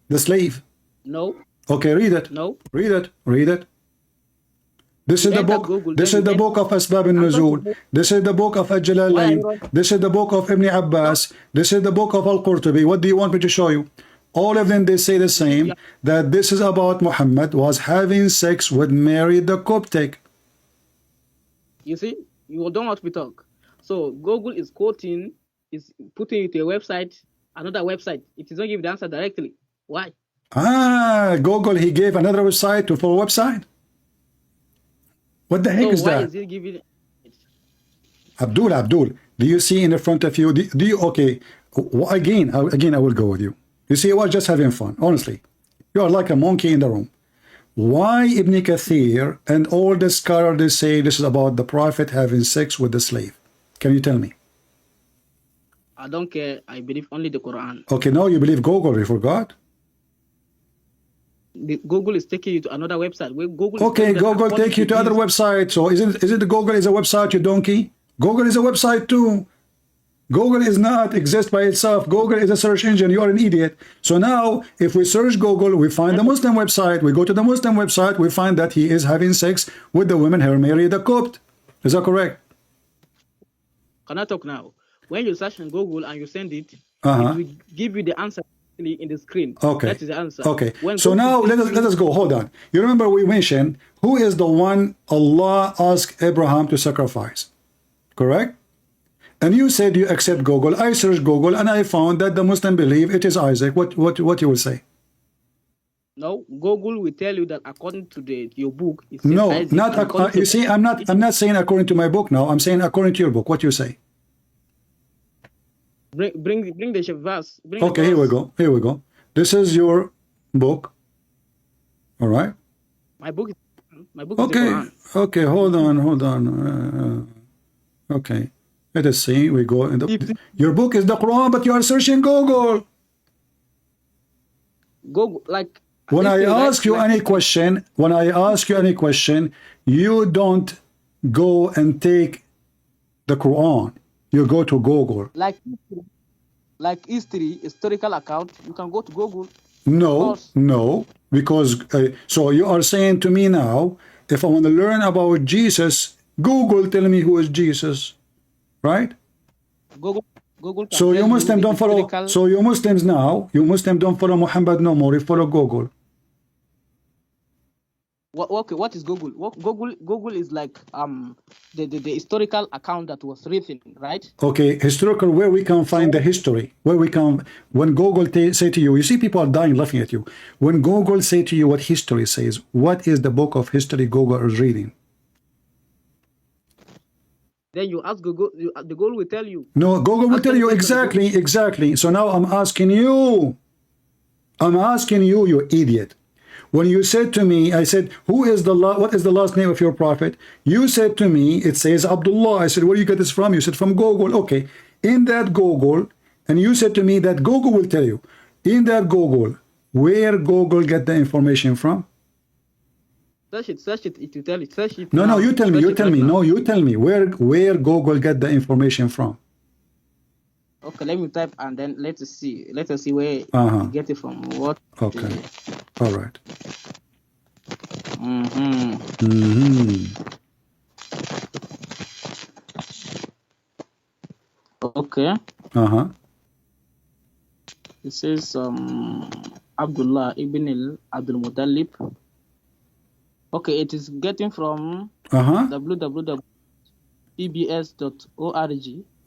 the slave. No. Okay, read it. No. Read it. This is the book. This is the book of Asbab al-Nuzul. This is the book of Al-Jalalain. This is the book of Ibn Abbas. This is the book of Al-Qurtubi. What do you want me to show you? All of them, they say the same, that this is about Muhammad was having sex with Mary the Coptic. You see, you don't want to talk. So Google is quoting, is putting it to a website, another website. It is not giving the answer directly. Why? Google, he gave another website for a website. What the heck is that? Why is he giving it? Abdul, do you see in the front of you? Do you okay? Again, I will go with you. You see, I was just having fun. Honestly, you are like a monkey in the room. Why Ibn Kathir and all the scholars, they say this is about the prophet having sex with the slave? Can you tell me? I don't care. I believe only the Quran. Okay, now you believe Google. You forgot? Google is taking you to another website. Google take you to other website. So is it Google is a website, you donkey? Google is a website too. Google is not exist by itself. Google is a search engine. You are an idiot. So now, if we search Google, we find the Muslim website. We go to the Muslim website. We find that he is having sex with the woman, her Mary the Copt. Is that correct? Can I talk now? When you search on Google and you send it, it will give you the answer in the screen. Okay. That is the answer. Okay. So now let us go. Hold on. You remember we mentioned who is the one Allah asked Abraham to sacrifice? Correct? And you said you accept Google. I searched Google and I found that the Muslim believe it is Isaac. What you will say? No, Google will tell you that according to your book. It says no, Isaac, not. You see, I'm not saying according to my book now. I'm saying according to your book. What you say? Bring the verse. Okay, here we go. Here we go. This is your book. All right. My book. Okay. Is okay. Hold on. Okay. Let us see. We go in the. Your book is the Quran, but you are searching Google. Google, like. When I ask you any question, you don't go and take the Quran. You go to Google. Like historical account, you can go to Google. No, because so you are saying to me now, if I want to learn about Jesus, Google tell me who is Jesus, right? Google. So you Muslims don't follow. So you Muslims don't follow Muhammad no more. You follow Google. Okay, what is Google? Google is like the historical account that was written, right? Okay, historical, where we can find the history, when Google say to you, you see people are dying laughing at you. When Google say to you what history says, what is the book of history Google is reading? Then you ask Google, the Google will tell you. No, Google will tell you exactly. So now I'm asking you, you idiot. When you said to me, I said, what is the last name of your prophet? You said to me, it says Abdullah. I said, where do you get this from? You said, from Google. Okay. In that Google, And you said to me that Google will tell you. In that Google, where Google get the information from? Search it, it will tell you. Search it No, now. no, you tell me, Search you it tell right me. now. No, you tell me where Google get the information from. Okay, let me type and then let us see where you get it from. What? Okay. All right. Okay. It says Abdullah ibn Abdul Muttalib. Okay, it is getting from www.pbs.org.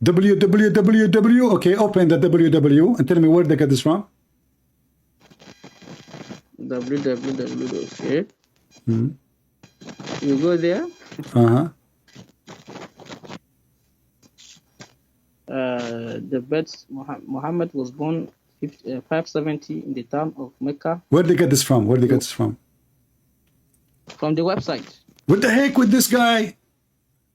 www. Okay, open the www and tell me where they get this from. www. Okay. You go there. The birth Muhammad was born 570 in the town of Mecca. Where they get this from? Where they get this from? From the website. What the heck with this guy?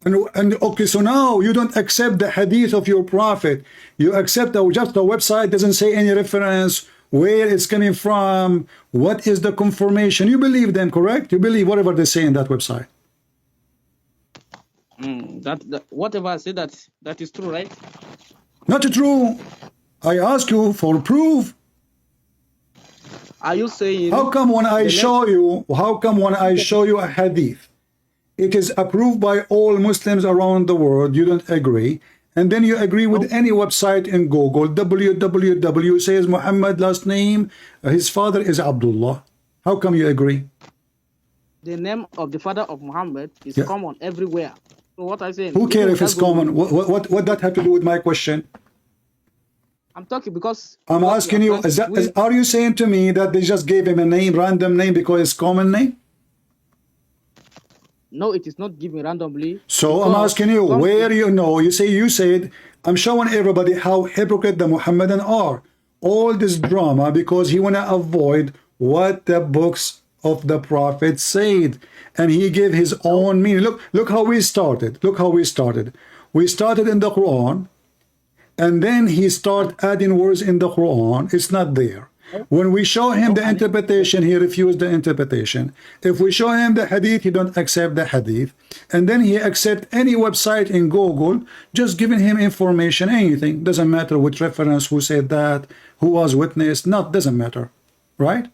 And okay, so now you don't accept the hadith of your prophet. You accept just the website doesn't say any reference, where it's coming from, what is the confirmation. You believe them, correct? You believe whatever they say in that website. That whatever I say that is true, right? Not true. I ask you for proof. Are you saying? How come when I show you? How come when I show you a hadith, it is approved by all Muslims around the world, you don't agree, and then you agree with any website in Google, www says Muhammad last name, his father is Abdullah. How come you agree? The name of the father of Muhammad is common everywhere. So what I say? Who cares if it's common? What that have to do with my question? I'm talking because I'm asking you. Are you saying to me that they just gave him a name, random name, because it's common name? No, it is not given randomly. So I'm asking you, where you said, I'm showing everybody how hypocrite the Muhammadan are. All this drama because he want to avoid what the books of the prophet said. And he gave his own meaning. Look how we started. Look how we started. We started in the Quran. And then he started adding words in the Quran. It's not there. When we show him the interpretation, he refused the interpretation. If we show him the hadith, he don't accept the hadith. And then he accept any website in Google, just giving him information, anything. Doesn't matter which reference, who said that, who was witness, doesn't matter. Right?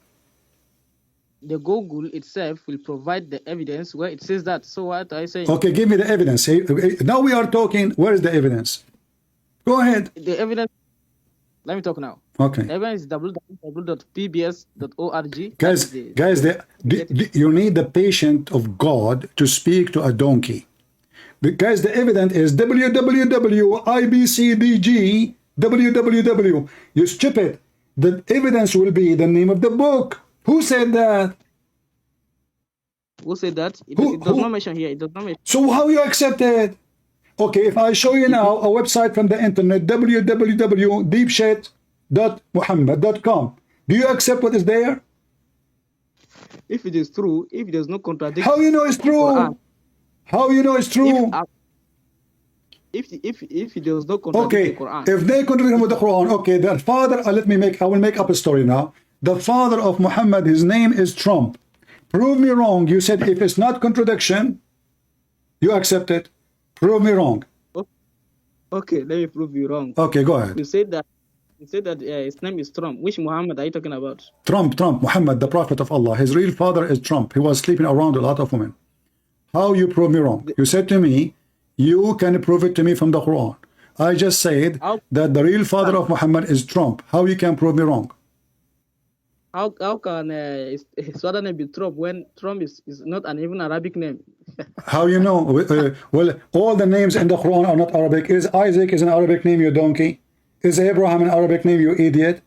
The Google itself will provide the evidence where it says that. So what I say? Okay, give me the evidence. Now we are talking, where is the evidence? Go ahead. The evidence, let me talk now. Okay. The evidence is www.pbs.org. Guys, you need the patience of God to speak to a donkey. Guys, the evidence is www.ibcdg www. You stupid. The evidence will be the name of the book. Who said that? Who said that? It does not mention here. It does not mention. So how you accept it? Okay, if I show you now a website from the internet, www.deepshit.muhammad.com, do you accept what is there? If it is true, if there's no contradiction. How you know it's true? How you know it's true? If there's no contradiction with the Quran. If they contradict with the Quran, okay, their father, I will make up a story now. The father of Muhammad, his name is Trump. Prove me wrong. You said if it's not contradiction, you accept it. Prove me wrong. Okay, let me prove you wrong. Okay, go ahead. You said that his name is Trump. Which Muhammad are you talking about? Trump, Muhammad, the prophet of Allah. His real father is Trump. He was sleeping around a lot of women. How you prove me wrong? You said to me, you can prove it to me from the Quran. I just said that the real father of Muhammad is Trump. How you can prove me wrong? How can his father name be Trump when Trump is not an even Arabic name? How you know? Well, all the names in the Quran are not Arabic. Is Isaac is an Arabic name, you donkey? Is Abraham an Arabic name, you idiot?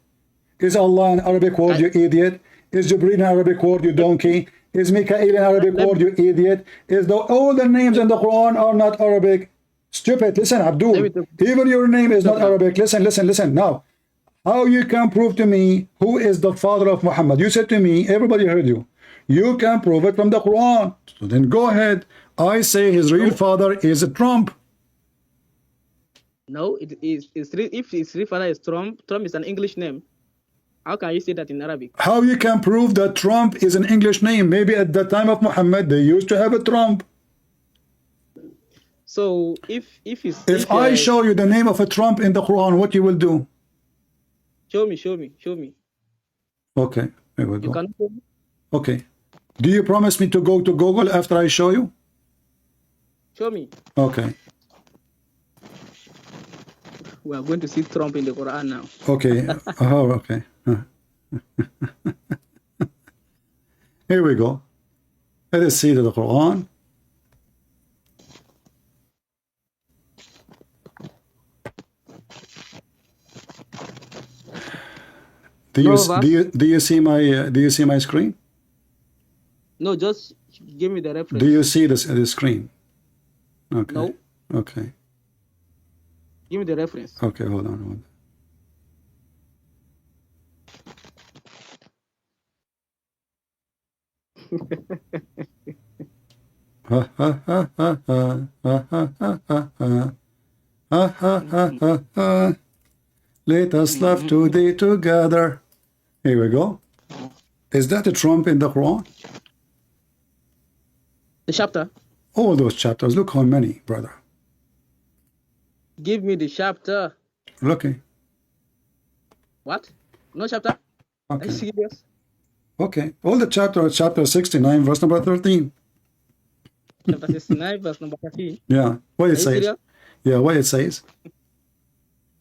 Is Allah an Arabic word, you idiot? Is Jibreel an Arabic word, you donkey? Is Mikael an Arabic word, you idiot? All the names in the Quran are not Arabic. Stupid. Listen, Abdul. Even your name is not Arabic. Listen. Now, how you can prove to me who is the father of Muhammad? You said to me, everybody heard you. You can prove it from the Quran. So then go ahead. I say his real father is Trump. No, it is. If his real father is Trump, Trump is an English name. How can you say that in Arabic? How you can prove that Trump is an English name? Maybe at the time of Muhammad they used to have a Trump. So if I show you the name of a Trump in the Quran, what you will do? Show me. Okay, here we go. You can show me? Okay. Do you promise me to go to Google after I show you? Show me. Okay. We are going to see Trump in the Quran now. Okay. Oh, okay. Here we go. Let us see the Quran. Do you see my screen? No, just give me the reference. Do you see this the screen? Okay. No. Okay. Give me the reference. Okay, hold on. Let us laugh today together. Here we go. Is that a Trump in the Quran? The chapter? All those chapters. Look how many, brother. Give me the chapter. Okay. What? No chapter? Okay. Are you serious? Okay. All the chapters, chapter 69, verse number 13. Chapter 69, verse number 13. Yeah. What it says. Serious? Yeah, what it says.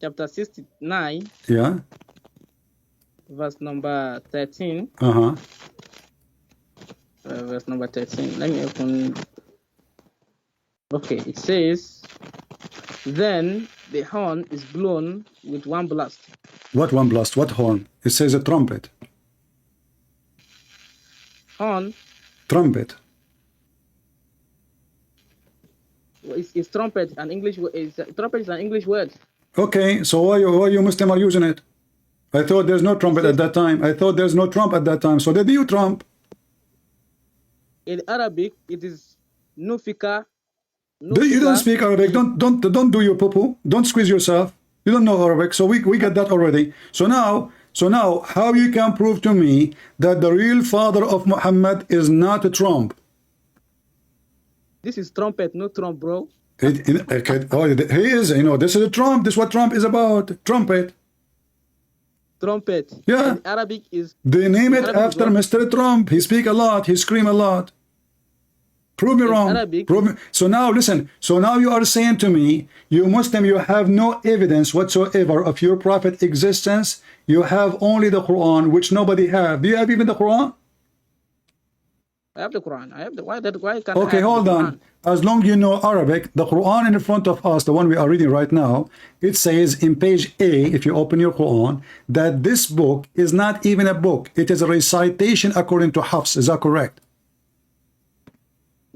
Chapter 69. Yeah. Verse number 13. Uh-huh. Verse number 13. Let me open. Okay, it says, then the horn is blown with one blast. What one blast? What horn? It says a trumpet. Horn. Trumpet. Is trumpet an English word? Trumpet is an English word. Okay, so why you Muslim are using it? I thought there's no trumpet at that time. I thought there's no trump at that time. So did you trump? In Arabic, it is nufika. You don't speak Arabic. Don't do your poo-poo. Don't squeeze yourself. You don't know Arabic. So we get that already. So now, how you can prove to me that the real father of Muhammad is not a Trump? This is trumpet, no Trump, bro. He is. This is a Trump. This is what Trump is about. Trumpet. Trumpet. Yeah. In Arabic is. They name it after Mr. Trump. He speak a lot. He scream a lot. Prove me wrong. Prove me. So now listen. So now you are saying to me, you Muslim, you have no evidence whatsoever of your prophet existence. You have only the Quran, which nobody have. Do you have even the Quran? I have the Quran. I have the why can't okay, hold on. As long as you know Arabic, the Quran in front of us, the one we are reading right now, it says in page A, if you open your Quran, that this book is not even a book. It is a recitation according to Hafs. Is that correct?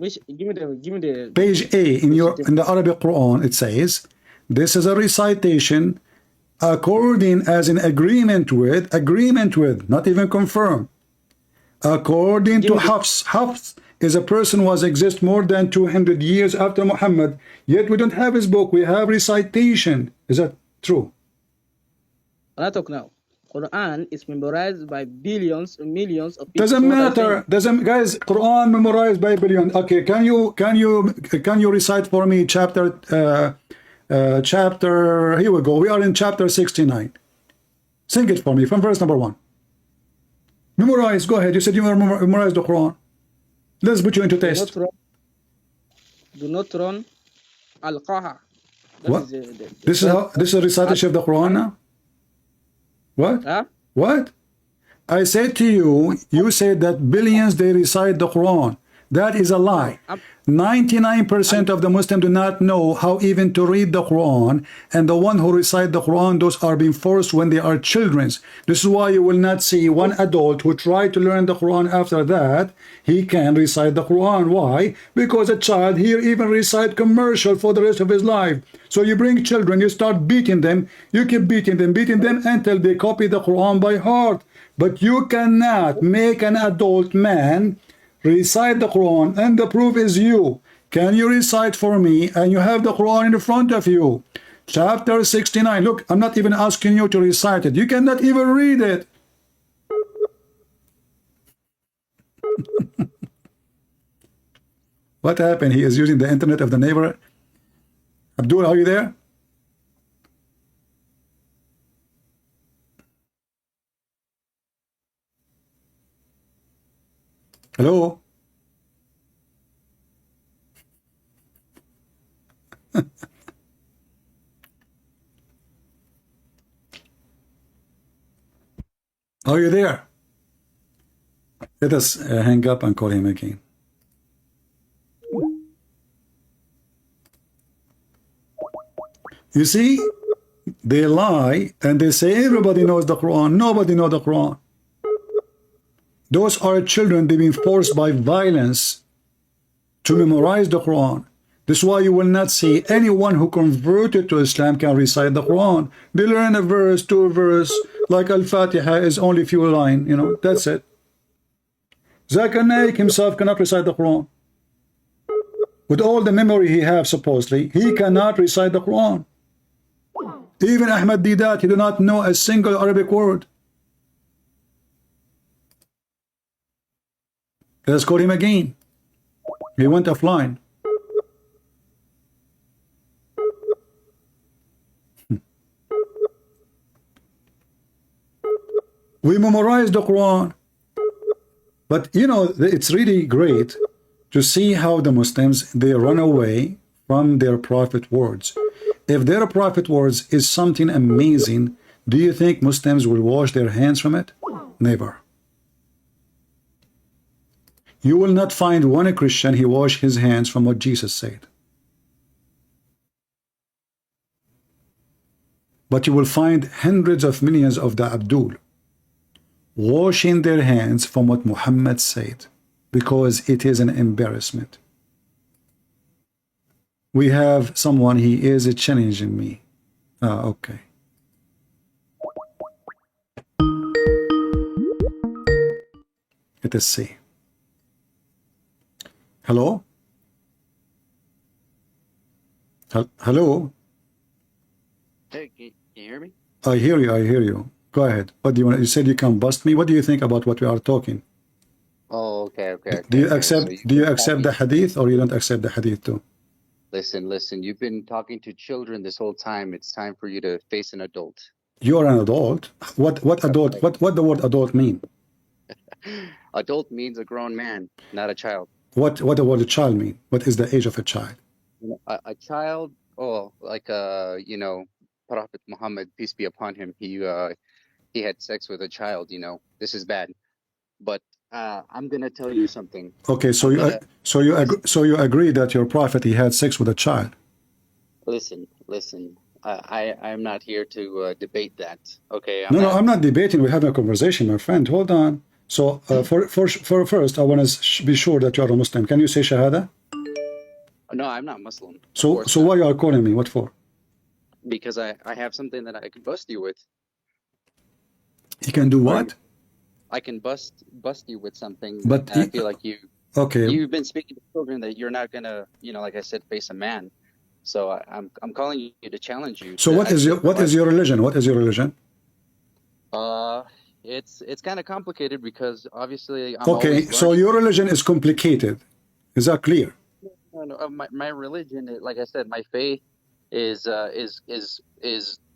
Give me the page A in the Arabic Quran. It says this is a recitation according as in agreement with, not even confirmed. According to Hafs. Hafs is a person who has existed more than 200 years after Muhammad, yet we don't have his book. We have recitation. Is that true? I talk now. Quran is memorized by billions and millions of people. Doesn't matter. Guys, Quran memorized by billions. Okay, can you recite for me chapter here we go. We are in chapter 69. Sing it for me from verse number 1. Memorize. Go ahead. You said you memorize the Quran. Let's put you into test. Do not run al-qaha. What? This is a recitation of the Quran now? What? Huh? What? I said to you, you said that billions they recite the Quran. That is a lie. 99% of the Muslims do not know how even to read the Quran, and the one who recite the Quran, those are being forced when they are children. This is why you will not see one adult who try to learn the Quran after that, he can recite the Quran. Why? Because a child here even recite commercial for the rest of his life. So you bring children, you start beating them, you keep beating them until they copy the Quran by heart. But you cannot make an adult man recite the Quran, and the proof is you. Can you recite for me? And you have the Quran in front of you. Chapter 69. Look, I'm not even asking you to recite it. You cannot even read it. What happened? He is using the internet of the neighbor. Abdul, are you there? Hello? Are you there? Let us hang up and call him again. You see, they lie and they say everybody knows the Quran. Nobody knows the Quran. Those are children. They've been forced by violence to memorize the Quran. This is why you will not see anyone who converted to Islam can recite the Quran. They learn a verse, two verse, like Al-Fatiha is only few lines, you know, that's it. Zakir Naik himself cannot recite the Quran. With all the memory he has, supposedly, he cannot recite the Quran. Even Ahmad Didat, he do not know a single Arabic word. Let's call him again. He went offline. We memorize the Quran. But you know, it's really great to see how the Muslims, they run away from their prophet words. If their prophet words is something amazing, do you think Muslims will wash their hands from it? Never. You will not find one Christian he wash his hands from what Jesus said. But you will find hundreds of millions of the Abdul washing their hands from what Muhammad said, because it is an embarrassment. We have someone, he is challenging me. Okay. Let us see. Hello? Hello? Hey, can you hear me? I hear you, I hear you. Go ahead. What do you want? You said you can bust me. What do you think about what we are talking? Oh, okay. Do you accept the hadith, or you don't accept the hadith too? Listen, you've been talking to children this whole time. It's time for you to face an adult. You're an adult. What adult? What the word adult mean? Adult means a grown man, not a child. What the word child mean? What is the age of a child? A child, like Prophet Muhammad, peace be upon him, he had sex with a child, this is bad. But I'm gonna tell you something. Okay, so you agree that your prophet, he had sex with a child? Listen. I'm not here to debate that. Okay. I'm not debating. We're having a conversation, my friend. Hold on. So for first, I want to be sure that you are a Muslim. Can you say Shahada? No, I'm not Muslim. So why you are calling me? What for? Because I have something that I can bust you with. You can do what? I can bust you with something. But I feel like okay. You've been speaking to children that you're not gonna, like I said, face a man. So I'm calling you to challenge you. So what is your religion? What is your religion? It's kind of complicated because obviously I'm okay. So your religion is complicated. Is that clear? No, my religion, like I said, my faith is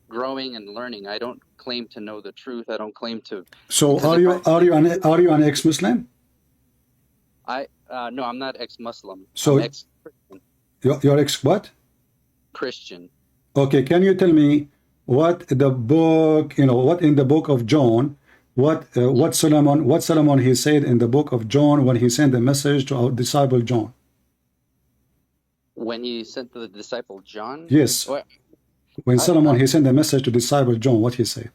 growing and learning. I don't claim to know the truth. I don't claim to. So are you an ex-Muslim? No, I'm not ex-Muslim. So I'm ex-Christian. You're ex what? Christian. Okay, can you tell me what the book, what in the book of John, what Solomon he said in the book of John when he sent a message to our disciple John? When he sent the disciple John? Yes. When Solomon he sent a message to disciple John, what he said?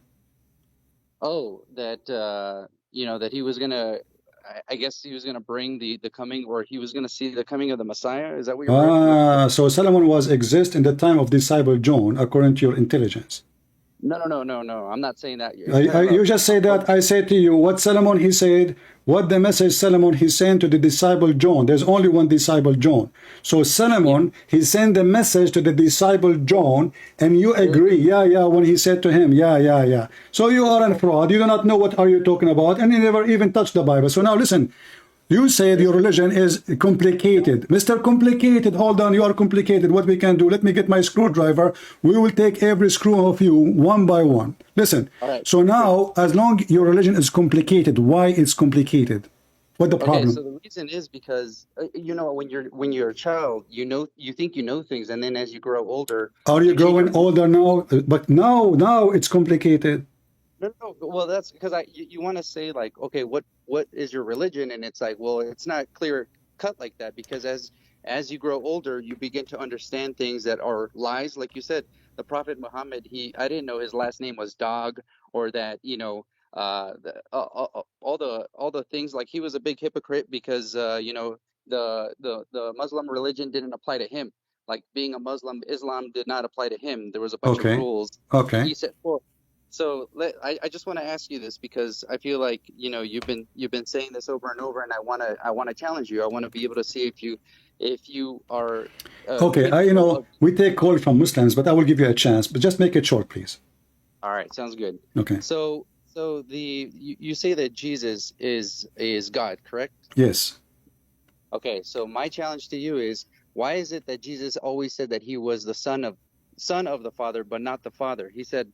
Oh, that that he was gonna. I guess he was gonna bring the coming, or he was gonna see the coming of the Messiah. Is that what you're? So Solomon was exist in the time of disciple John, according to your intelligence. No. I'm not saying that. You just say that. I say to you what Solomon he said, what the message Solomon he sent to the disciple John. There's only one disciple John. So Solomon he sent the message to the disciple John, and you agree, yeah, when he said to him, yeah. So you are a fraud. You do not know what are you talking about, and you never even touched the Bible. So now listen. You said your religion is complicated. Mr. Complicated, hold on, you are complicated. What we can do, let me get my screwdriver. We will take every screw of you one by one. Listen, so now, as long your religion is complicated, why it's complicated? What the problem? Okay, so the reason is because, when you're a child, you think you know things, and then as you grow older... Are you growing older now? But now it's complicated. No. Well, that's because you want to say like, okay, what is your religion? And it's like, well, it's not clear cut like that, because as you grow older, you begin to understand things that are lies. Like you said, the Prophet Muhammad, I didn't know his last name was Dog, or that all the things, like he was a big hypocrite because the Muslim religion didn't apply to him. Like being a Muslim, Islam did not apply to him. There was a bunch of rules he set forth. So I just want to ask you this, because I feel like you've been saying this over and over, and I want to challenge you. I want to be able to see if you are we take call from Muslims, but I will give you a chance. But just make it short, please. All right, sounds good. Okay. So you say that Jesus is God, correct? Yes. Okay. So my challenge to you is, why is it that Jesus always said that he was the son of the Father, but not the Father? He said,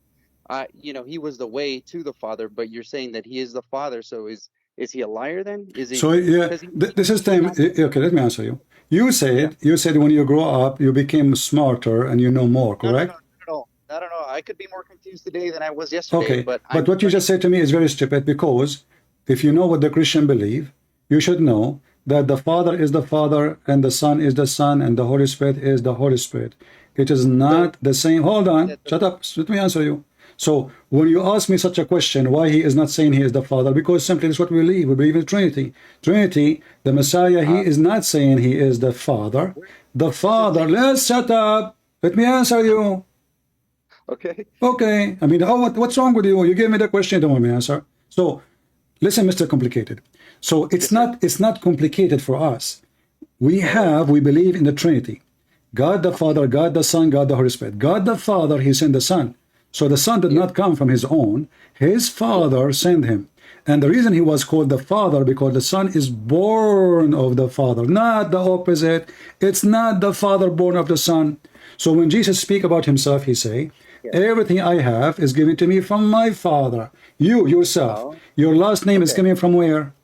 he was the way to the Father, but you're saying that he is the Father. So is he a liar then? Is he? So yeah, this is time. Okay, let me answer you. You said when you grow up, you became smarter and you know more, correct? No, not at all. I could be more confused today than I was yesterday. Okay, but what you just said to me is very stupid, because if you know what the Christian believe, you should know that the Father is the Father and the Son is the Son and the Holy Spirit is the Holy Spirit. It is not the same. Hold on, shut up. Let me answer you. So when you ask me such a question, why he is not saying he is the Father, because simply it's what we believe. We believe in Trinity. Trinity, the Messiah, he is not saying he is the Father. The Father, let's shut up. Let me answer you. Okay. I mean, what's wrong with you? You gave me the question, don't want me to answer. So listen, Mr. Complicated. So it's not complicated for us. We believe in the Trinity. God the Father, God the Son, God the Holy Spirit. God the Father, he sent the Son. So the Son did not come from his own. His Father sent him. And the reason he was called the Father, because the Son is born of the Father, not the opposite. It's not the Father born of the Son. So when Jesus speak about himself, he say, everything I have is given to me from my Father. You, yourself, your last name is coming from where?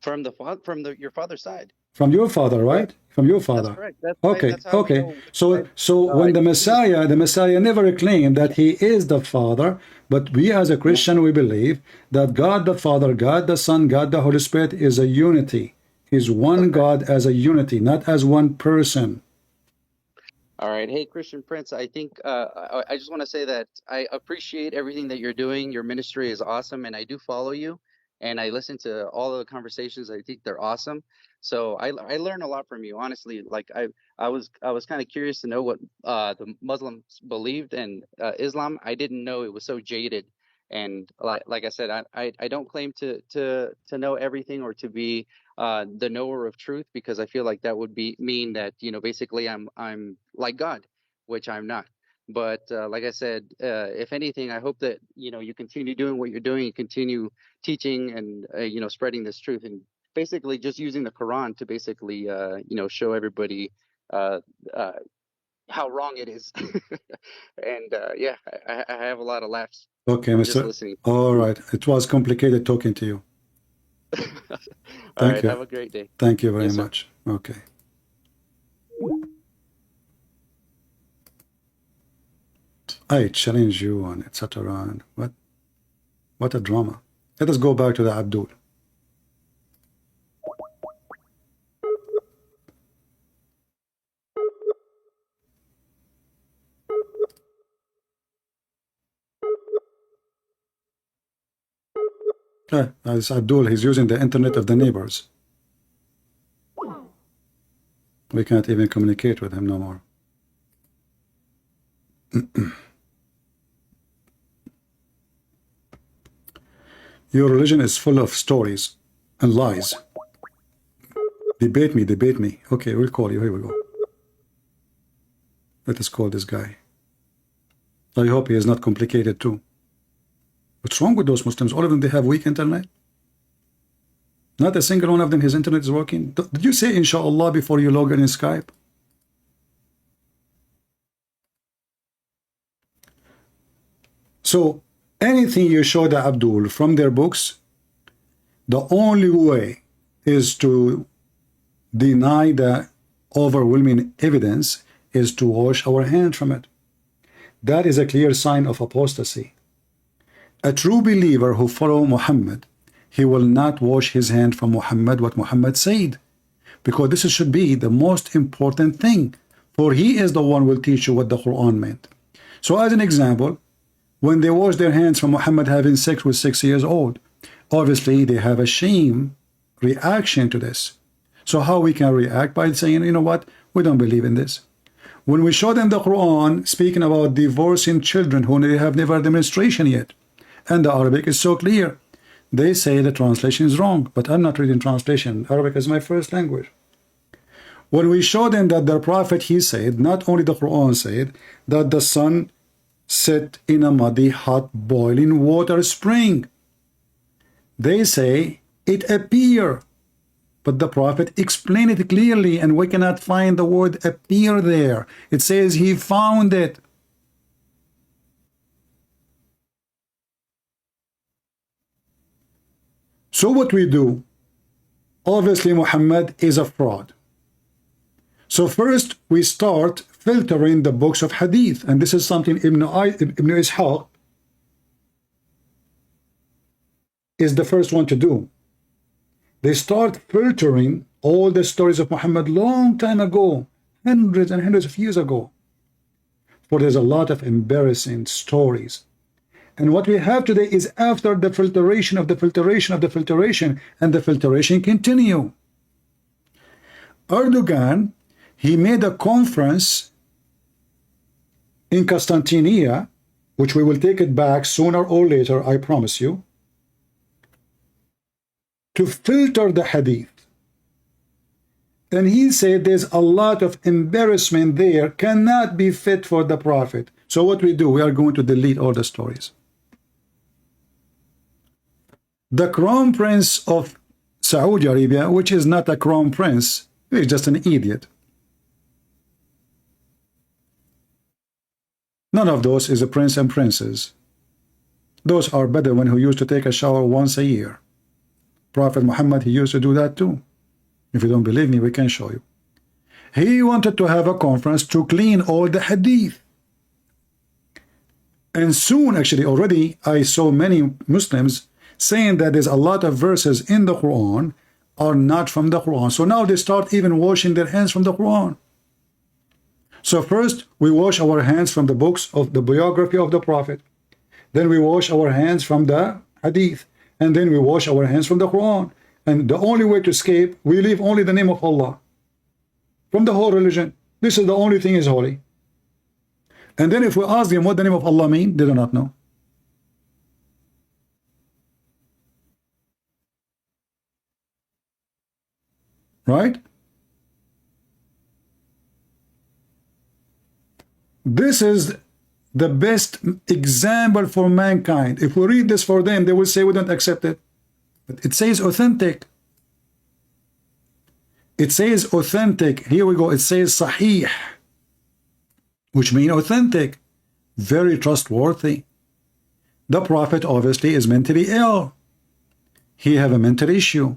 From your father's side. From your father, right? From your father. That's correct. Okay. So when the Messiah never claimed that he is the Father, but we as a Christian, we believe that God the Father, God the Son, God the Holy Spirit is a unity. He's one God as a unity, not as one person. All right. Hey, Christian Prince, I think I just want to say that I appreciate everything that you're doing. Your ministry is awesome, and I do follow you, and I listen to all the conversations. I think they're awesome. So I learn a lot from you, honestly. Like I was kind of curious to know what the Muslims believed, and Islam. I didn't know it was so jaded. And like I said, I don't claim to know everything or to be the knower of truth, because I feel like that would mean that basically I'm like God, which I'm not. But like I said, if anything, I hope that you continue doing what you're doing, and continue teaching and spreading this truth, and basically just using the Quran to basically show everybody how wrong it is. And yeah, I have a lot of laughs. Okay, from Mr. just listening. All right. It was complicated talking to you. All right. Have a great day. Thank you very Yes, sir. much. Okay. I challenge you on etc. What a drama. Let us go back to the Abdul. As Abdul, he's using the internet of the neighbors. We can't even communicate with him no more. Your religion is full of stories and lies. Debate me, debate me. Okay, we'll call you. Here we go. Let us call this guy. I hope he is not complicated too. What's wrong with those Muslims? All of them, they have weak internet. Not a single one of them, his internet is working. Did you say inshallah before you log in Skype? So anything you show the Abdul from their books, the only way is to deny the overwhelming evidence is to wash our hands from it. That is a clear sign of apostasy. A true believer who follows Muhammad, he will not wash his hand from Muhammad, what Muhammad said, because this should be the most important thing, for he is the one who will teach you what the Quran meant. So as an example, when they wash their hands from Muhammad having sex with 6 years old, obviously they have a shame reaction to this. So how we can react? By saying, you know what, we don't believe in this. When we show them the Quran speaking about divorcing children who they have never demonstration yet, and the Arabic is so clear, they say the translation is wrong, but I'm not reading translation. Arabic is my first language. When we show them that the Prophet, he said, not only the Quran said, that the sun set in a muddy, hot, boiling water spring. They say it appear, but the Prophet explained it clearly, and we cannot find the word appear there. It says he found it. So what we do, obviously Muhammad is a fraud. So first we start filtering the books of hadith, and this is something Ibn Ishaq is the first one to do. They start filtering all the stories of Muhammad long time ago, hundreds and hundreds of years ago, for there's a lot of embarrassing stories. And what we have today is after the filtration of the filtration of the filtration, and the filtration continue. Erdogan, he made a conference in Constantinople, which we will take it back sooner or later, I promise you, to filter the hadith. And he said there's a lot of embarrassment there, cannot be fit for the Prophet. So what we do, we are going to delete all the stories. The Crown Prince of Saudi Arabia, which is not a Crown Prince, he's just an idiot. None of those is a prince and princess. Those are Bedouin who used to take a shower once a year. Prophet Muhammad, he used to do that too. If you don't believe me, we can show you. He wanted to have a conference to clean all the hadith. And soon, actually, already, I saw many Muslims saying that there's a lot of verses in the Quran are not from the Quran. So now they start even washing their hands from the Quran. So first, we wash our hands from the books of the biography of the Prophet. Then we wash our hands from the hadith. And then we wash our hands from the Quran. And the only way to escape, we leave only the name of Allah from the whole religion. This is the only thing is holy. And then if we ask them what the name of Allah means, they do not know. Right? This is the best example for mankind. If we read this for them, they will say we don't accept it. But it says authentic. It says authentic. Here we go. It says sahih, which means authentic, very trustworthy. The Prophet obviously is mentally ill. He have a mental issue.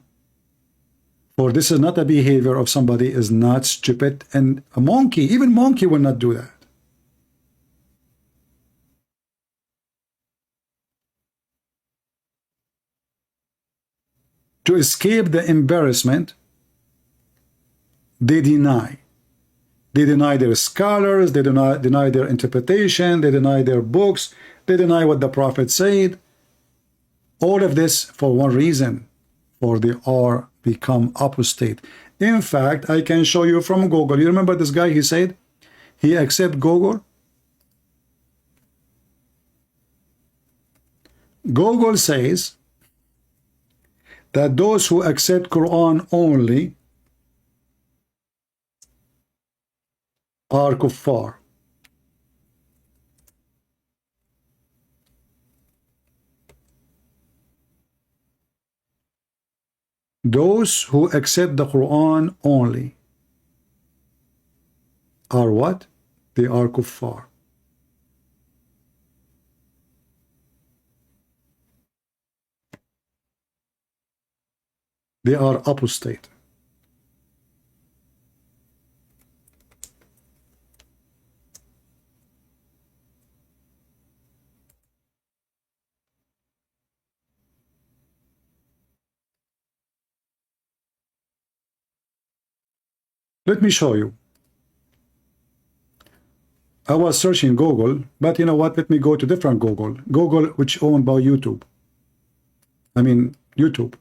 For this is not a behavior of somebody is not stupid and a monkey. Even monkey will not do that. To escape the embarrassment, they deny. They deny their scholars, they deny their interpretation, they deny their books, they deny what the Prophet said. All of this for one reason, for they are become apostate. In fact, I can show you from Google. You remember this guy, he said, he accept Google. Google says that those who accept Quran only are kuffar. Those who accept the Quran only are what? They are kuffar. They are apostate. Let me show you. I was searching Google, but you know what? Let me go to different Google. Google, which owned by YouTube. I mean, YouTube.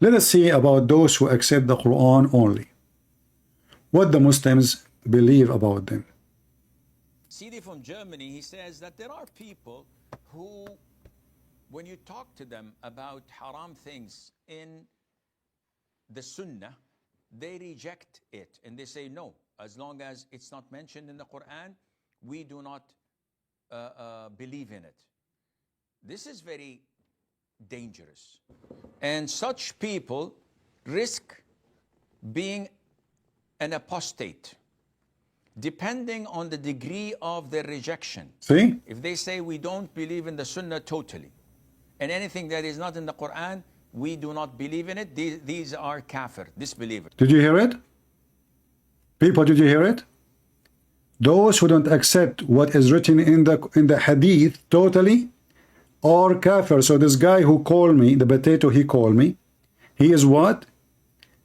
Let us see about those who accept the Quran only. What the Muslims believe about them. CD from Germany, he says that there are people who, when you talk to them about haram things in the Sunnah, they reject it and they say no, as long as it's not mentioned in the Quran, we do not believe in it. This is very dangerous, and such people risk being an apostate depending on the degree of their rejection. See? If they say we don't believe in the Sunnah totally, and anything that is not in the Quran, we do not believe in it, these are kafir, disbelievers. Did you hear it? People, did you hear it? Those who don't accept what is written in the hadith totally are kafir. So this guy who called me, the potato he called me, he is what?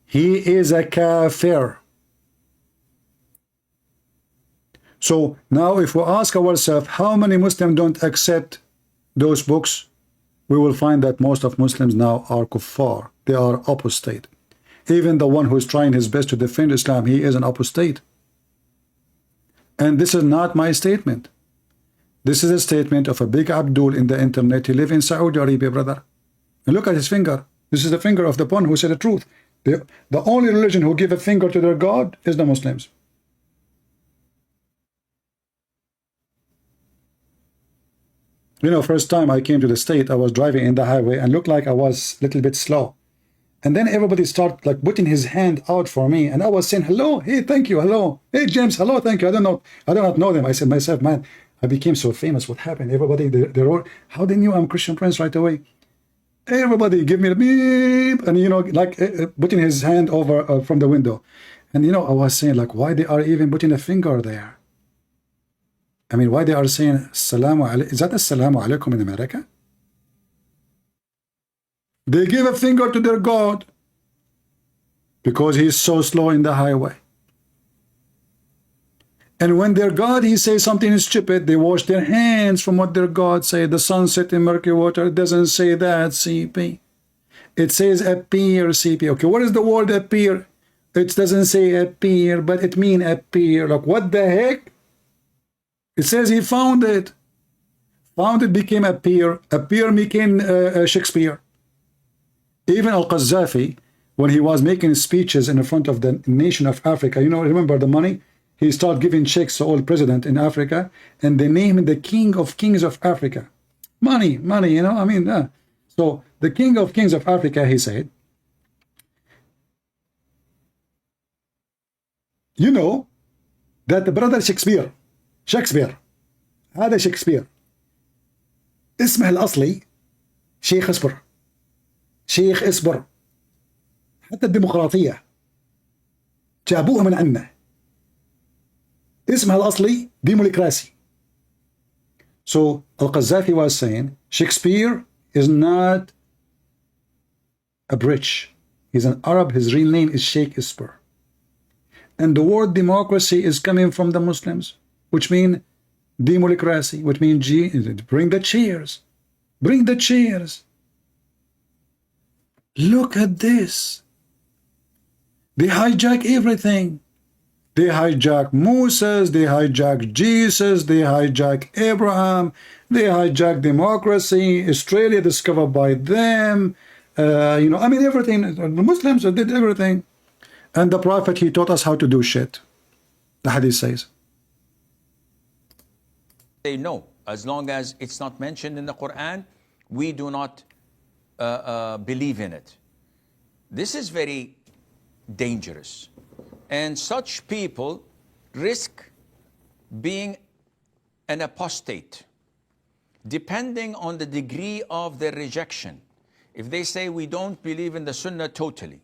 He is a kafir. So now if we ask ourselves how many Muslims don't accept those books, we will find that most of Muslims now are kuffar. They are apostate. Even the one who is trying his best to defend Islam, he is an apostate. And this is not my statement. This is a statement of a big Abdul in the internet. He lives in Saudi Arabia, brother. And look at his finger. This is the finger of the one who said the truth. The only religion who give a finger to their God is the Muslims. You know, first time I came to the state, I was driving in the highway and looked like I was a little bit slow. And then everybody started like putting his hand out for me. And I was saying, hello, hey, thank you, hello. Hey, James, hello, thank you. I do not know them. I said myself, man, I became so famous. What happened? Everybody, they're all, how they knew I'm Christian Prince right away? Everybody give me the beep. And, you know, like putting his hand over from the window. And, you know, I was saying like, why they are even putting a finger there? I mean, why they are saying, Assalamu alaikum? Is that Assalamu alaikum in America? They give a finger to their God because he's so slow in the highway. And when their God, he says something stupid, they wash their hands from what their God say. The sun set in murky water. It doesn't say that, CP. It says appear, CP. Okay, what is the word appear? It doesn't say appear, but it means appear. Like, what the heck? It says he found it. Found it became appear. Appear became Shakespeare. Even Al-Qaddafi, when he was making speeches in front of the nation of Africa, you know, remember the money? He started giving checks to all president in Africa, and they named the king of kings of Africa. Money, you know, I mean, so the king of kings of Africa, he said, you know, that the brother Shakespeare, هذا شكسبير اسمه الأصلي شيخ اصبر شيخ اصبر حتى الديمقراطية جابوها من عنا اسمها الأصلي ديمقراطي. So Al-Qaddafi was saying Shakespeare is not a British, he's an Arab, his real name is Sheikh Isper, and the word democracy is coming from the Muslims, which mean democracy, which means bring the chairs, bring the chairs. Look at this. They hijack everything. They hijack Moses, they hijack Jesus, they hijack Abraham, they hijack democracy, Australia discovered by them, you know, I mean everything. The Muslims did everything. And the Prophet, he taught us how to do shit. The hadith says. They know, as long as it's not mentioned in the Quran, we do not believe in it. This is very dangerous. And such people risk being an apostate, depending on the degree of their rejection. If they say we don't believe in the Sunnah totally,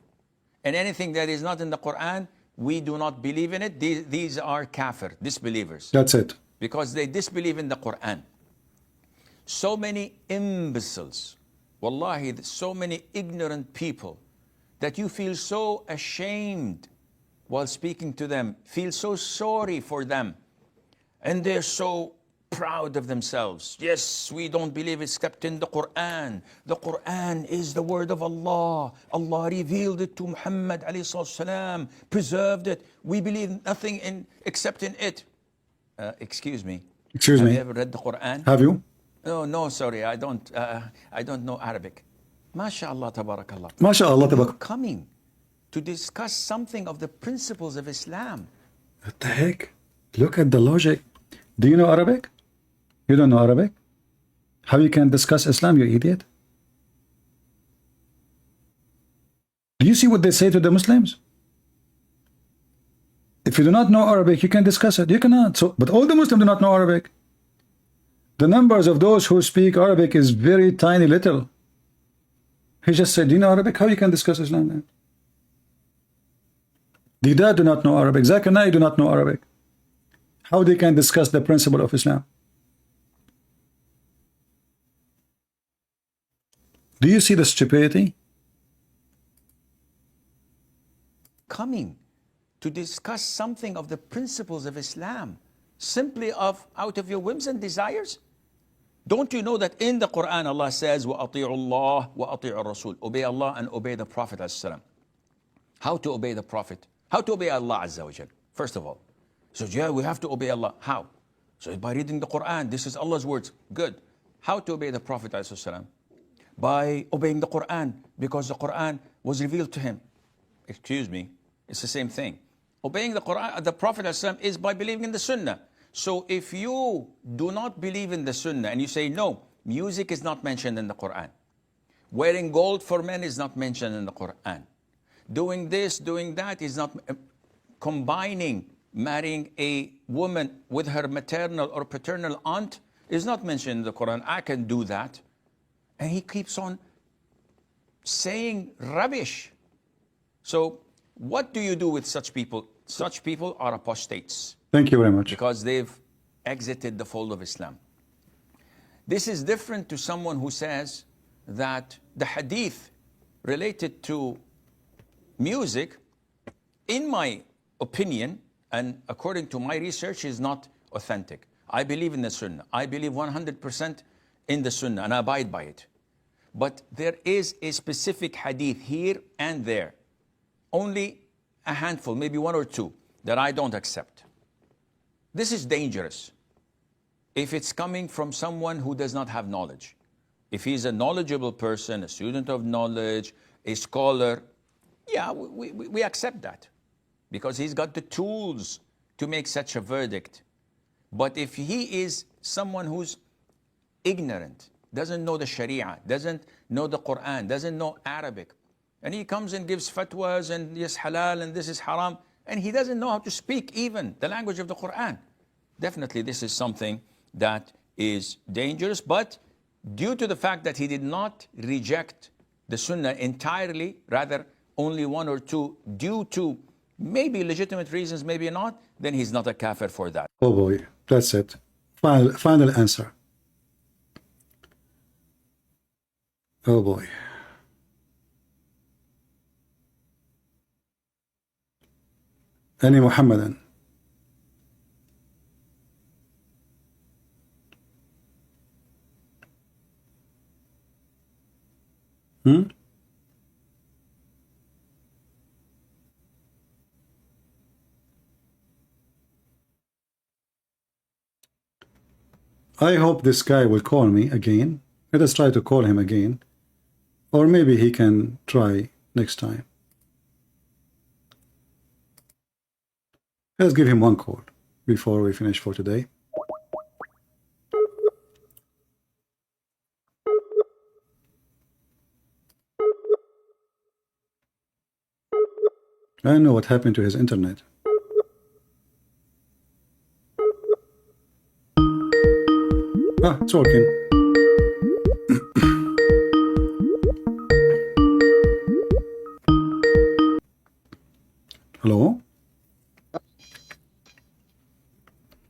and anything that is not in the Quran, we do not believe in it, these are kafir, disbelievers. That's it. Because they disbelieve in the Quran. So many imbeciles, wallahi, so many ignorant people, that you feel so ashamed while speaking to them, feel so sorry for them, and they're so proud of themselves. Yes, we don't believe except in the Quran. The Quran is the word of Allah. Allah revealed it to Muhammad alayhi salam, preserved it. We believe nothing except in it. Excuse me. Excuse Have me. you ever read the Quran? Have you? No, sorry, I don't know Arabic. MashaAllah, tabarakallah. MashaAllah, You're tabarakallah. coming to discuss something of the principles of Islam. What the heck? Look at the logic. Do you know Arabic? You don't know Arabic? How you can discuss Islam, you idiot? Do you see what they say to the Muslims? If you do not know Arabic, you can discuss it. You cannot. So, but all the Muslims do not know Arabic. The numbers of those who speak Arabic is very tiny little. He just said, do you know Arabic? How you can discuss Islam then? Dida do not know Arabic. Zakanai do not know Arabic. How they can discuss the principle of Islam? Do you see the stupidity? Coming to discuss something of the principles of Islam, simply out of your whims and desires? Don't you know that in the Quran Allah says, وَأَطِيعُ اللَّهِ وَأَطِيعُ الرَّسُولِ, obey Allah and obey the Prophet ﷺ. How to obey the Prophet? How to obey Allah Azza wa Jal? First of all. So yeah, we have to obey Allah. How? So by reading the Quran. This is Allah's words. Good. How to obey the Prophet ﷺ? By obeying the Quran, because the Quran was revealed to him. Excuse me, it's the same thing. Obeying the Quran, the Prophet ﷺ, is by believing in the Sunnah. So if you do not believe in the Sunnah and you say, no, music is not mentioned in the Quran, wearing gold for men is not mentioned in the Quran, doing this, doing that is not, combining, marrying a woman with her maternal or paternal aunt is not mentioned in the Quran. I can do that. And he keeps on saying rubbish. So what do you do with such people? Such people are apostates. Thank you very much. Because they've exited the fold of Islam. This is different to someone who says that the hadith related to music, in my opinion, and according to my research, is not authentic. I believe in the Sunnah. I believe 100% in the Sunnah, and I abide by it. But there is a specific hadith here and there, only a handful, maybe one or two, that I don't accept. This is dangerous if it's coming from someone who does not have knowledge. If he's a knowledgeable person, a student of knowledge, a scholar, yeah, we accept that because he's got the tools to make such a verdict. But if he is someone who's ignorant, doesn't know the Sharia, doesn't know the Quran, doesn't know Arabic, and he comes and gives fatwas and yes, halal and this is haram, and he doesn't know how to speak even the language of the Quran, definitely this is something that is dangerous. But due to the fact that he did not reject the Sunnah entirely, rather only one or two, due to maybe legitimate reasons, maybe not, then he's not a kafir for that. Oh boy, that's it. Final answer. Oh boy. Any Muhammadan. I hope this guy will call me again. Let us try to call him again. Or maybe he can try next time. Let's give him one call before we finish for today. I don't know what happened to his internet. Ah, it's working. Hello?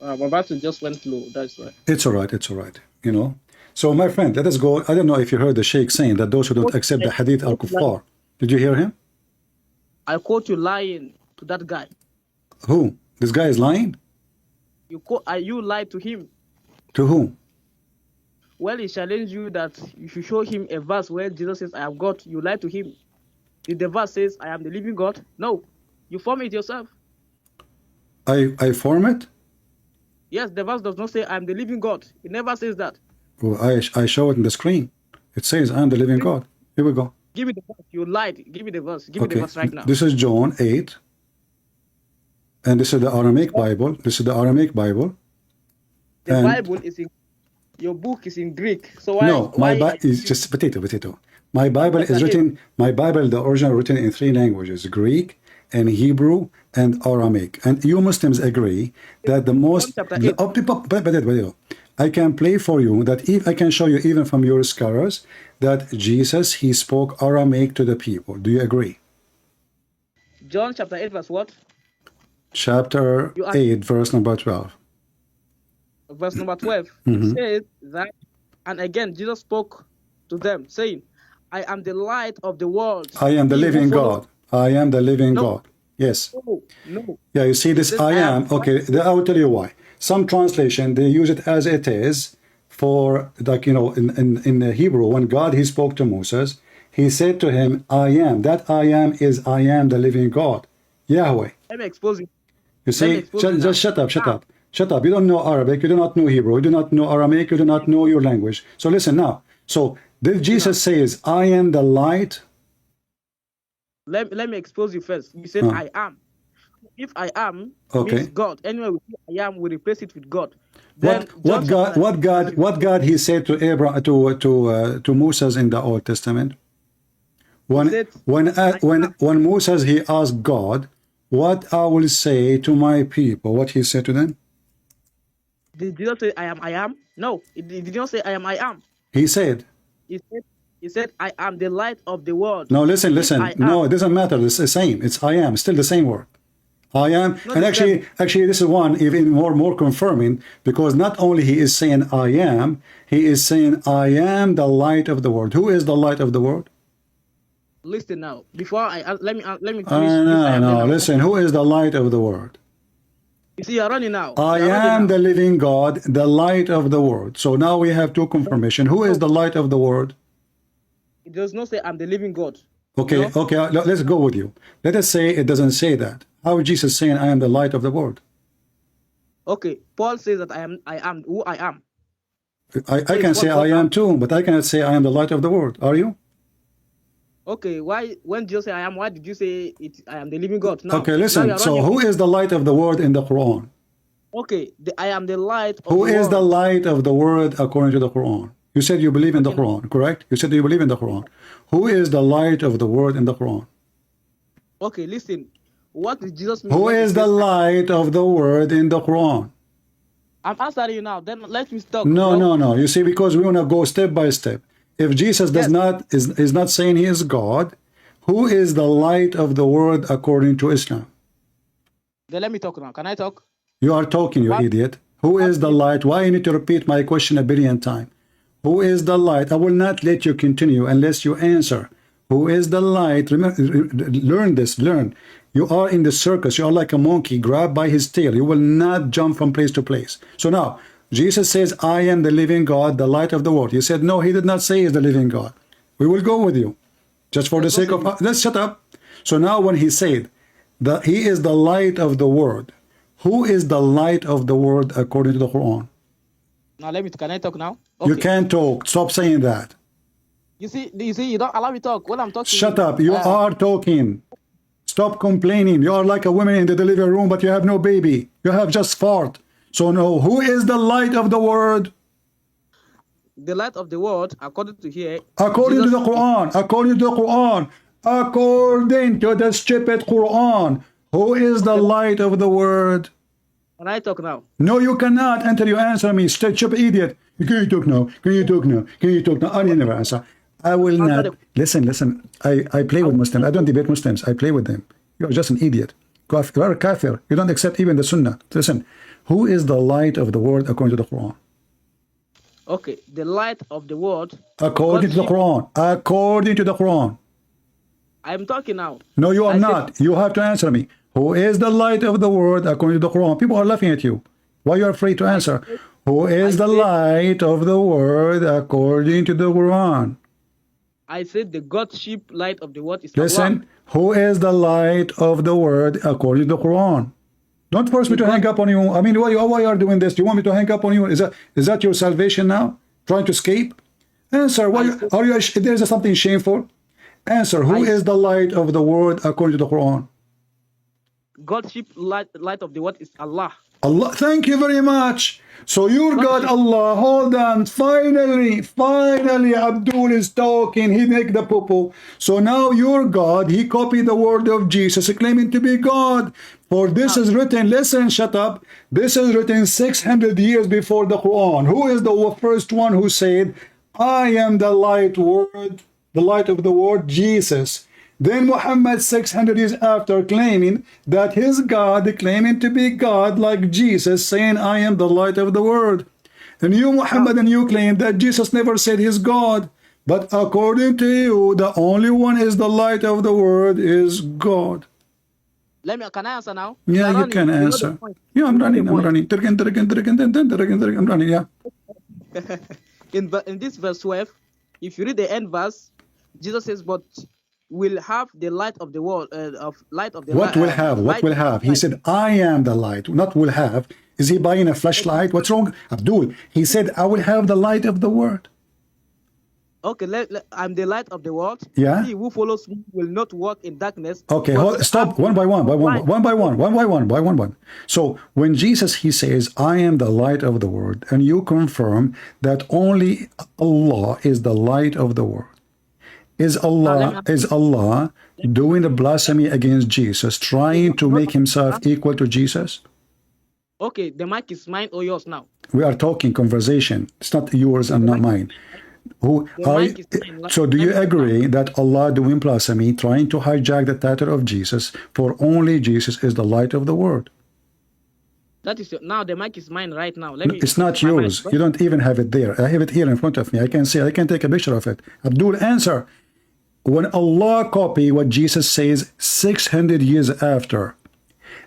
My battery just went low, that's why. It's all right, it's all right, you know. So my friend, let us go. I don't know if you heard the Sheikh saying that those who don't accept the hadith are kuffar. Did you hear him? I caught you lying to that guy. Who? This guy is lying? You lied to him. To whom? Well, he challenged you that you should show him a verse where Jesus says, I have God. You lied to him. Did the verse says, I am the living God? No. You form it yourself. I form it? Yes, the verse does not say, I am the living God. It never says that. Well, I show it in the screen. It says, I am the living God. Here we go. Give me the verse. You lied. Give me the verse. Give me the verse right now. This is John 8. And this is the Aramaic Bible. This is the Aramaic Bible. The Bible is in, your book is in Greek. So why? No, my Bible is just potato. My Bible is written, the original written in 3 languages, Greek and Hebrew and Aramaic. And you Muslims agree that the most, I can play for you that if I can show you even from your scholars that Jesus, he spoke Aramaic to the people. Do you agree? John chapter 8 verse what? Chapter 8 verse number 12. Verse number 12. It says that, and again Jesus spoke to them saying, I am the light of the world. I am the living God. I am the living God. Yes. No. Yeah, you see this I am. Okay, I will tell you why. Some translation, they use it as it is for, like, you know, in the Hebrew, when God, he spoke to Moses, he said to him, I am. That I am is I am the living God. Yahweh. Let me expose you. You see, just shut up. Shut up. You don't know Arabic. You do not know Hebrew. You do not know Aramaic. You do not know your language. So listen now. So did Jesus says, I am the light? Let me expose you first. You said I am. If I am means God. Anyway, I am, we replace it with God. Then what God he said to Abraham to Moses in the Old Testament? When Moses he asked God, what I will say to my people, what he said to them? Did Jesus say I am? No, he did not say I am. He said. He said I am the light of the world. No, listen. No, it doesn't matter. It's the same. It's I am. Still the same word. I am. And actually, this is one even more confirming, because not only he is saying I am, he is saying I am the light of the world. Who is the light of the world? Listen now. Before let me finish. No. Listen. Who is the light of the world? You see, you're running now. I am the living God, the light of the world. So now we have 2 confirmation. Who is the light of the world? It does not say I'm the living God. Okay, let's go with you. Let us say it doesn't say that. How is Jesus saying I am the light of the world? Okay, Paul says that I am who I am. I can say I am too, but I cannot say I am the light of the world. Are you? Okay, why when Jesus say I am, why did you say I am the living God? Now, okay, listen. So who is the light of the world in the Quran? Okay, I am the light of who the is world. the light of the world according to the Quran? You said you believe in the Quran, correct? You said you believe in the Quran. Who is the light of the world in the Quran? Okay, listen. What did Jesus mean? Who is the light of the world in the Quran? I'm answering you now. Then let me talk. No. You see, because we want to go step by step. If Jesus does not is not saying he is God, who is the light of the world according to Islam? Then let me talk now. Can I talk? You are talking, you idiot. Who is the light? Why you need to repeat my question a billion times? Who is the light? I will not let you continue unless you answer. Who is the light? Remember, learn this, learn. You are in the circus. You are like a monkey grabbed by his tail. You will not jump from place to place. So now, Jesus says, I am the living God, the light of the world. You said, no, he did not say he is the living God. We will go with you. Just for the sake of... Let's shut up. So now when he said that he is the light of the world, who is the light of the world according to the Quran? Now can I talk now? You can't talk. Stop saying that. You see, you don't allow me to talk when I'm talking. Shut up. You are talking. Stop complaining. You are like a woman in the delivery room, but you have no baby. You have just fart. So no, who is the light of the world? The light of the world, according to here. According to the Quran. According to the Quran. According to the stupid Quran. Who is the light of the world? Can I talk now? No, you cannot until you answer me. Stupid idiot. Can you talk now? Can you talk now? Can you talk now? I never answer. I will not. Listen. I play with Muslims. I don't debate Muslims. I play with them. You're just an idiot. You are a kafir. You don't accept even the Sunnah. Listen, who is the light of the world according to the Quran? Okay, the light of the world. According to the Quran. According to the Quran. I'm talking now. No, you are not. You have to answer me. Who is the light of the world according to the Quran? People are laughing at you. Why you are afraid to answer? Who is the light of the world according to the Quran? I said the Godship light of the world is Listen, Allah. who is the light of the world according to the Quran? Don't force me to hang up on you. I mean, why you are doing this? Do you want me to hang up on you? Is that your salvation now? Trying to escape? Answer. Why are you? There is something shameful. Answer. Who is the light of the world according to the Quran? Godship light of the world is Allah. Allah. Thank you very much. So your God, Allah, hold on. Finally, Abdul is talking. He make the poo-poo. So now your God, he copied the word of Jesus, claiming to be God. For this is written, listen, shut up. This is written 600 years before the Quran. Who is the first one who said, I am the light word, the light of the world, Jesus. Then Muhammad 600 years after claiming that his God, claiming to be God like Jesus, saying, I am the light of the world. And you, Muhammad, and you claim that Jesus never said he's God. But according to you, the only one is the light of the world is God. Can I answer now? Yeah, you can answer. Yeah, I'm running. I'm running, yeah. In this verse 12, if you read the end verse, Jesus says, but will have the light of the world, What will have? What will have? He said, I am the light, not will have. Is he buying a flashlight? What's wrong? Abdul, he said, I will have the light of the world. Okay, I'm the light of the world. Yeah. He who follows me will not walk in darkness. Okay, stop. One by one. So when Jesus, he says, I am the light of the world, and you confirm that only Allah is the light of the world. Is Allah doing a blasphemy against Jesus, trying to make himself equal to Jesus? Okay, the mic is mine or yours now? We are talking conversation. It's not yours and not mine. So do you agree that Allah doing blasphemy, trying to hijack the title of Jesus, for only Jesus is the light of the world? That is now the mic is mine right now. It's not yours. You don't even have it there. I have it here in front of me. I can see. I can take a picture of it. Abdul, answer. When Allah copy what Jesus says 600 years after,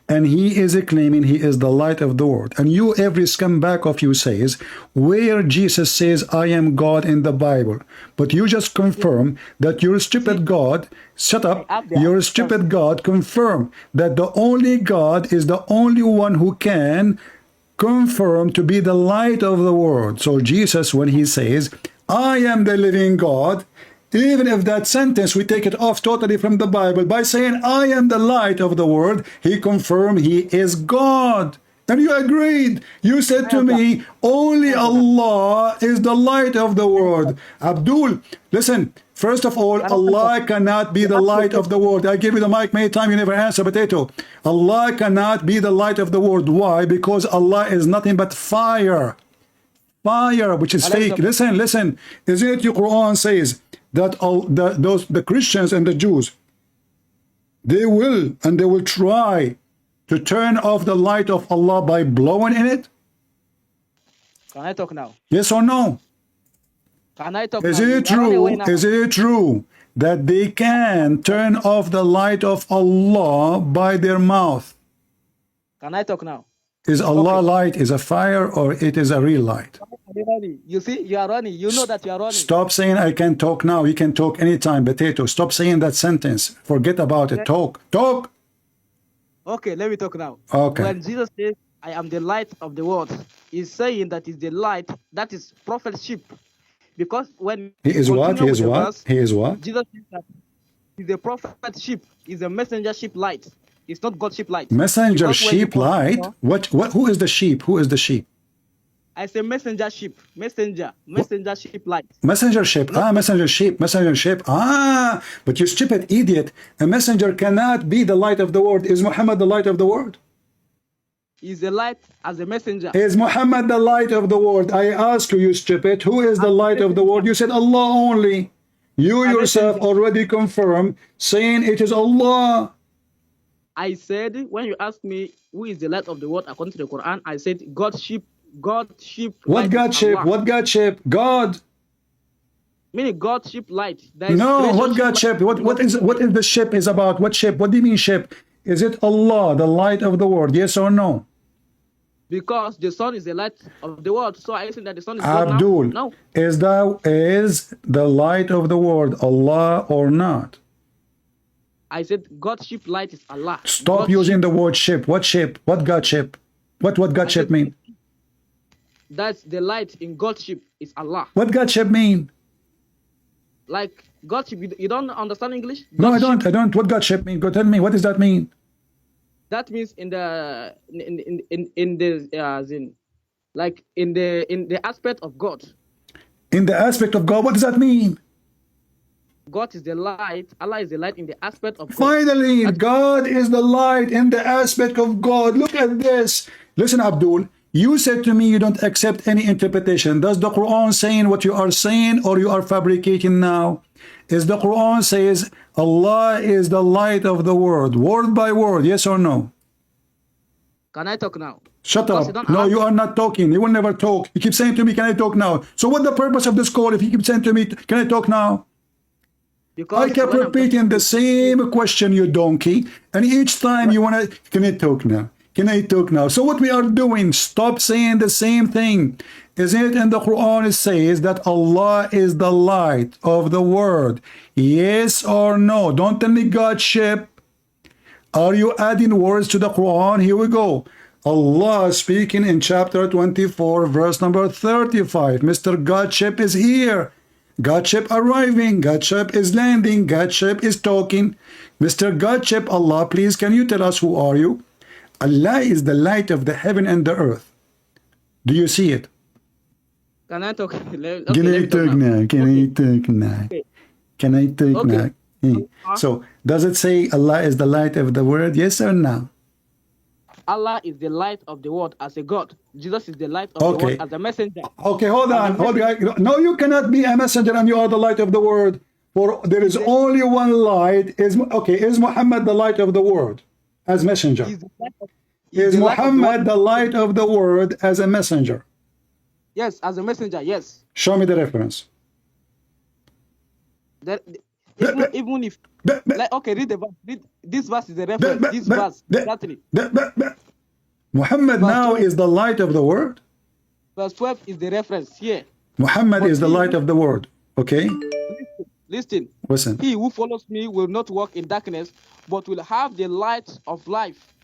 and he is claiming he is the light of the world, and you, every scumbag of you says, where Jesus says, I am God in the Bible, but you just confirm that your stupid God, shut up, your stupid God confirm that the only God is the only one who can confirm to be the light of the world. So Jesus, when he says, I am the living God, even if that sentence, we take it off totally from the Bible, by saying, I am the light of the world, he confirmed he is God. And you agreed. You said to me, only Allah is the light of the world. Abdul, listen, first of all, Allah cannot be the light of the world. I gave you the mic many times, you never answer, potato. Allah cannot be the light of the world. Why? Because Allah is nothing but fire. Fire, which is fake. Listen. Isn't it your Quran says that the Christians and the Jews, they will try to turn off the light of Allah by blowing in it? Can I talk now? Yes or no? Can I talk Is now? it true? Is it true that they can turn off the light of Allah by their mouth? Can I talk now? Is Allah light, is a fire, or it is a real light? You see, you are running. You know that you are running. Stop saying I can talk now. You can talk anytime, potato. Stop saying that sentence. Forget about it. Talk. Okay, let me talk now. Okay. When Jesus says, I am the light of the world. He's saying that is the light, that is prophetship. Because when he is what? He is what? verse, He is what? Jesus says that he's a prophetship, he's a messengership light. It's not Godship light. Messenger sheep light? What? Who is the sheep? Who is the sheep? I say messengership, messengership light. Messengership. Messengership. But you stupid idiot. A messenger cannot be the light of the world. Is Muhammad the light of the world? He's a light as a messenger. Is Muhammad the light of the world? I ask you, you stupid, who is the light of the world? You said Allah only. You yourself already confirmed, saying it is Allah. I said, when you ask me who is the light of the world according to the Quran, I said Godship. What Godship? What Godship? God. Meaning Godship light. No, what Godship? What is the ship is about? What ship? What do you mean ship? Is it Allah, the light of the world? Yes or no? Because the sun is the light of the world. So I think that the sun is Abdul, now? No. Is the light of the world Allah or not? I said Godship light is Allah. Stop using the word ship. What ship? What Godship? What Godship mean? That's the light in Godship is Allah. What Godship mean? Like Godship, you don't understand English? Godship. No, I don't. What Godship mean? Go tell me. What does that mean? That means in the aspect of God. In the aspect of God, what does that mean? God is the light. Allah is the light in the aspect of God. Finally, God is the light in the aspect of God. Look at this. Listen, Abdul. You said to me you don't accept any interpretation. Does the Quran saying what you are saying, or you are fabricating now? Is the Quran says Allah is the light of the world, word by word, yes or no? Can I talk now? Shut up. No, you are not talking. You will never talk. You keep saying to me, can I talk now? So what the purpose of this call if you keep saying to me, can I talk now? Because I kept repeating the same question, you donkey. And each time you want to, can I talk now? Can I talk now? So what we are doing, stop saying the same thing. Isn't it in the Quran it says that Allah is the light of the world? Yes or no? Don't tell me Godship. Are you adding words to the Quran? Here we go. Allah speaking in chapter 24, verse number 35. Mr. Godship is here. Godship arriving. Godship is landing. Godship is talking. Mr. Godship, Allah, please, can you tell us who are you? Allah is the light of the heaven and the earth. Do you see it? Can I talk? Okay, Can I talk now? Can I talk now? Can I talk now? So, does it say Allah is the light of the world? Yes or no? Allah is the light of the world as a God. Jesus is the light of the world as a messenger. Okay, hold on. No, you cannot be a messenger and you are the light of the world. For there is only one light. Is Muhammad the light of the world as messenger? Is Muhammad the light of the world as a messenger? Yes, as a messenger, yes. Show me the reference. Even if, okay, read the verse. This verse is the reference. This verse, exactly. Muhammad now is the light of the world. Verse 12 is the reference here. Muhammad is the light of the world. Okay? Listen. Listen. He who follows me will not walk in darkness, but will have the light of life.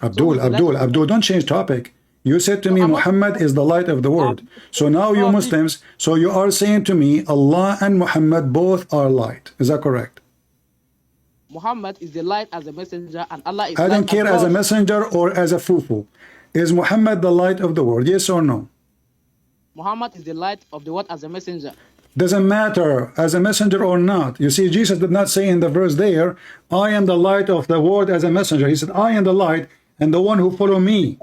Abdul, don't change topic. You said to me, Muhammad is the light of the world. So now you Muslims, so you are saying to me, Allah and Muhammad both are light. Is that correct? Muhammad is the light as a messenger, and Allah is I don't care as a messenger or as a fufu. Is Muhammad the light of the world? Yes or no? Muhammad is the light of the world as a messenger. Doesn't matter as a messenger or not. You see, Jesus did not say in the verse there, I am the light of the world as a messenger. He said, I am the light and the one who follow me.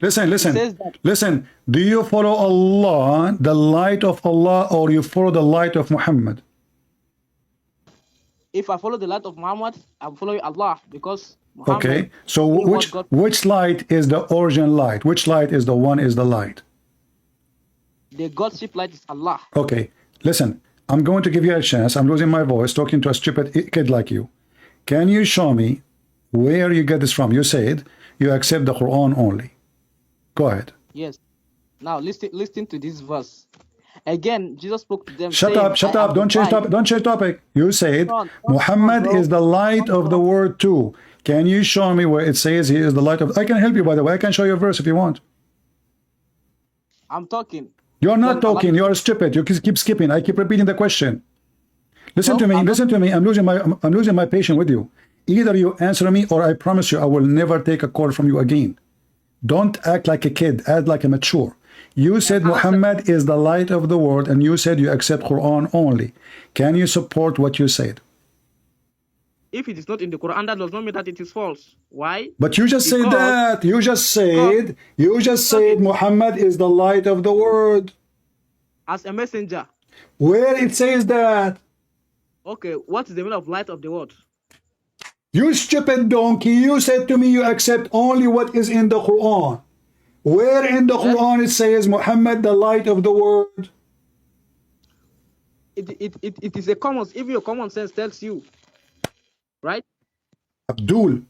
Listen. Do you follow Allah, the light of Allah, or you follow the light of Muhammad? If I follow the light of Muhammad, I'm following Allah because Muhammad. Okay. So which light is the origin light? Which light is the one is the light? The Godship light is Allah. Okay. Listen, I'm going to give you a chance. I'm losing my voice talking to a stupid kid like you. Can you show me where you get this from? You said you accept the Quran only. Go ahead. Yes. Now listen to this verse. Again, Jesus spoke to them. Shut up. Don't change topic. You said Muhammad is the light of the world too. Can you show me where it says he is the light of... I can help you, by the way. I can show you a verse if you want. I'm talking. You're not talking. You are stupid. You keep skipping. I keep repeating the question. Listen to me. Listen to me. I'm losing my patience with you. Either you answer me, or I promise you I will never take a call from you again. Don't act like a kid. Act like a mature. You said Muhammad is the light of the world, and you said you accept Quran only. Can you support what you said? If it is not in the Quran, that does not mean that it is false. Why? But you just said that. You just said Muhammad is the light of the world. As a messenger. Where it says that? Okay, what is the meaning of light of the world? You stupid donkey, you said to me you accept only what is in the Quran. Where in the Quran it says Muhammad the light of the world? It is a common, even your common sense tells you, right? Abdul,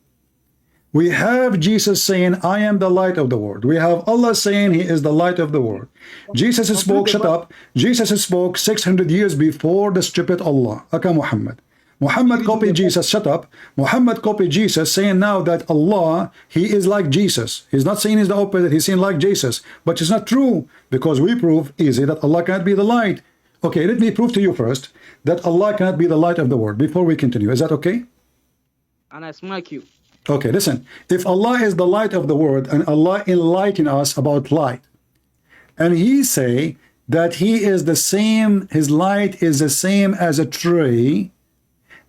we have Jesus saying, I am the light of the world. We have Allah saying he is the light of the world. Jesus spoke, shut up, Jesus spoke 600 years before the stupid Allah, aka Muhammad. Muhammad copied Jesus, shut up. Muhammad copied Jesus, saying now that Allah, he is like Jesus. He's not saying he's the opposite, he's saying like Jesus. But it's not true, because we prove easy that Allah cannot be the light. Okay, let me prove to you first that Allah cannot be the light of the world before we continue. Is that okay? And I smack you. Okay, listen. If Allah is the light of the world and Allah enlighten us about light, and he say that he is the same, his light is the same as a tree,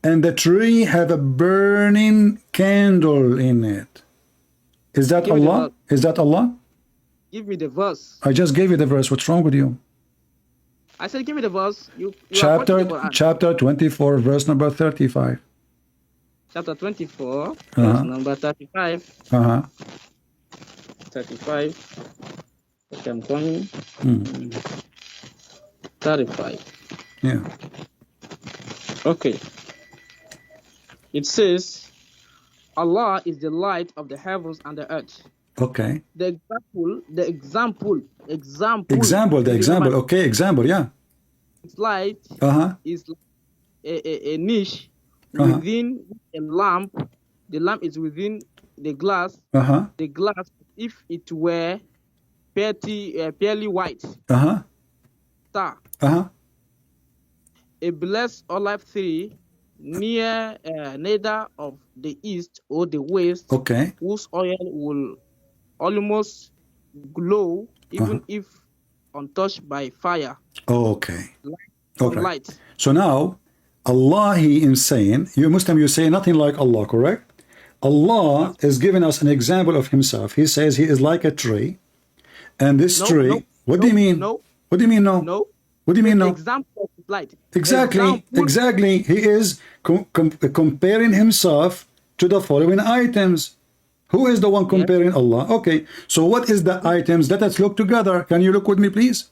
and the tree have a burning candle in it. Is that Allah? Is that Allah? Give me the verse. I just gave you the verse. What's wrong with you? I said, give me the verse. You chapter 24, verse number 35. Chapter 24, verse number 35. 35. Okay, I'm coming. 35. Yeah. Okay. It says, Allah is the light of the heavens and the earth. Okay. The example. Okay, example, yeah. Its light is a niche within a lamp. The lamp is within the glass. The glass, if it were purely white. Star. A blessed olive tree near neither of the east or the west, whose oil will almost glow even if untouched by fire. Okay. Light. So now Allah, he is saying, you Muslim, you say nothing like Allah, correct? Allah is giving us an example of himself. He says he is like a tree, and this tree, what do you mean? What do you mean no? What do you mean no? Example of light. Exactly. He is comparing himself to the following items. Who is the one comparing Allah? Okay, so what is the items? Let us look together. Can you look with me, please?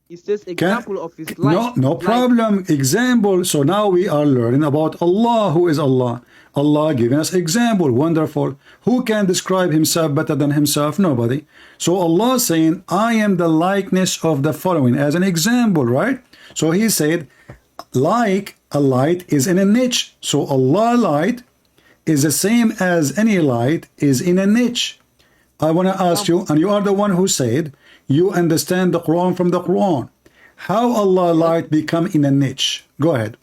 It says example of his light. No problem. Example. So now we are learning about Allah. Who is Allah? Allah giving us example. Wonderful. Who can describe himself better than himself? Nobody. So Allah saying, I am the likeness of the following as an example, right? So he said, like a light is in a niche. So Allah light is the same as any light is in a niche. I want to ask you, and you are the one who said you understand the Quran from the Quran. How Allah light become in a niche? Go ahead.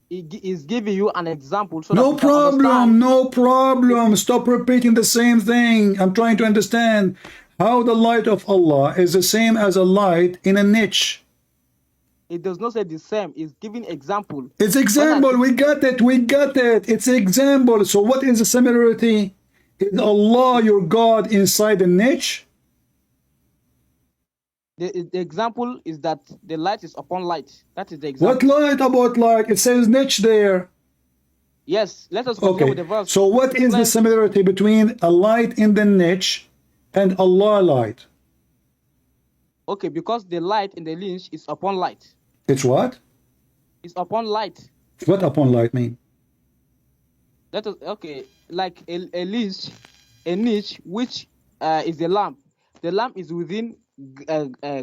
He is giving you an example. So no problem. Stop repeating the same thing. I'm trying to understand how the light of Allah is the same as a light in a niche. It does not say the same. It's giving example. It's example. We got it. It's example. So what is the similarity? Is Allah your God inside the niche? The example is that the light is upon light. That is the example. What light about light? It says niche there. Yes, let us go with the verse. So what is the similarity between a light in the niche and Allah light? Okay, because the light in the niche is upon light. It's what? It's upon light. What upon light mean? That is okay, like a niche which is the lamp. The lamp is within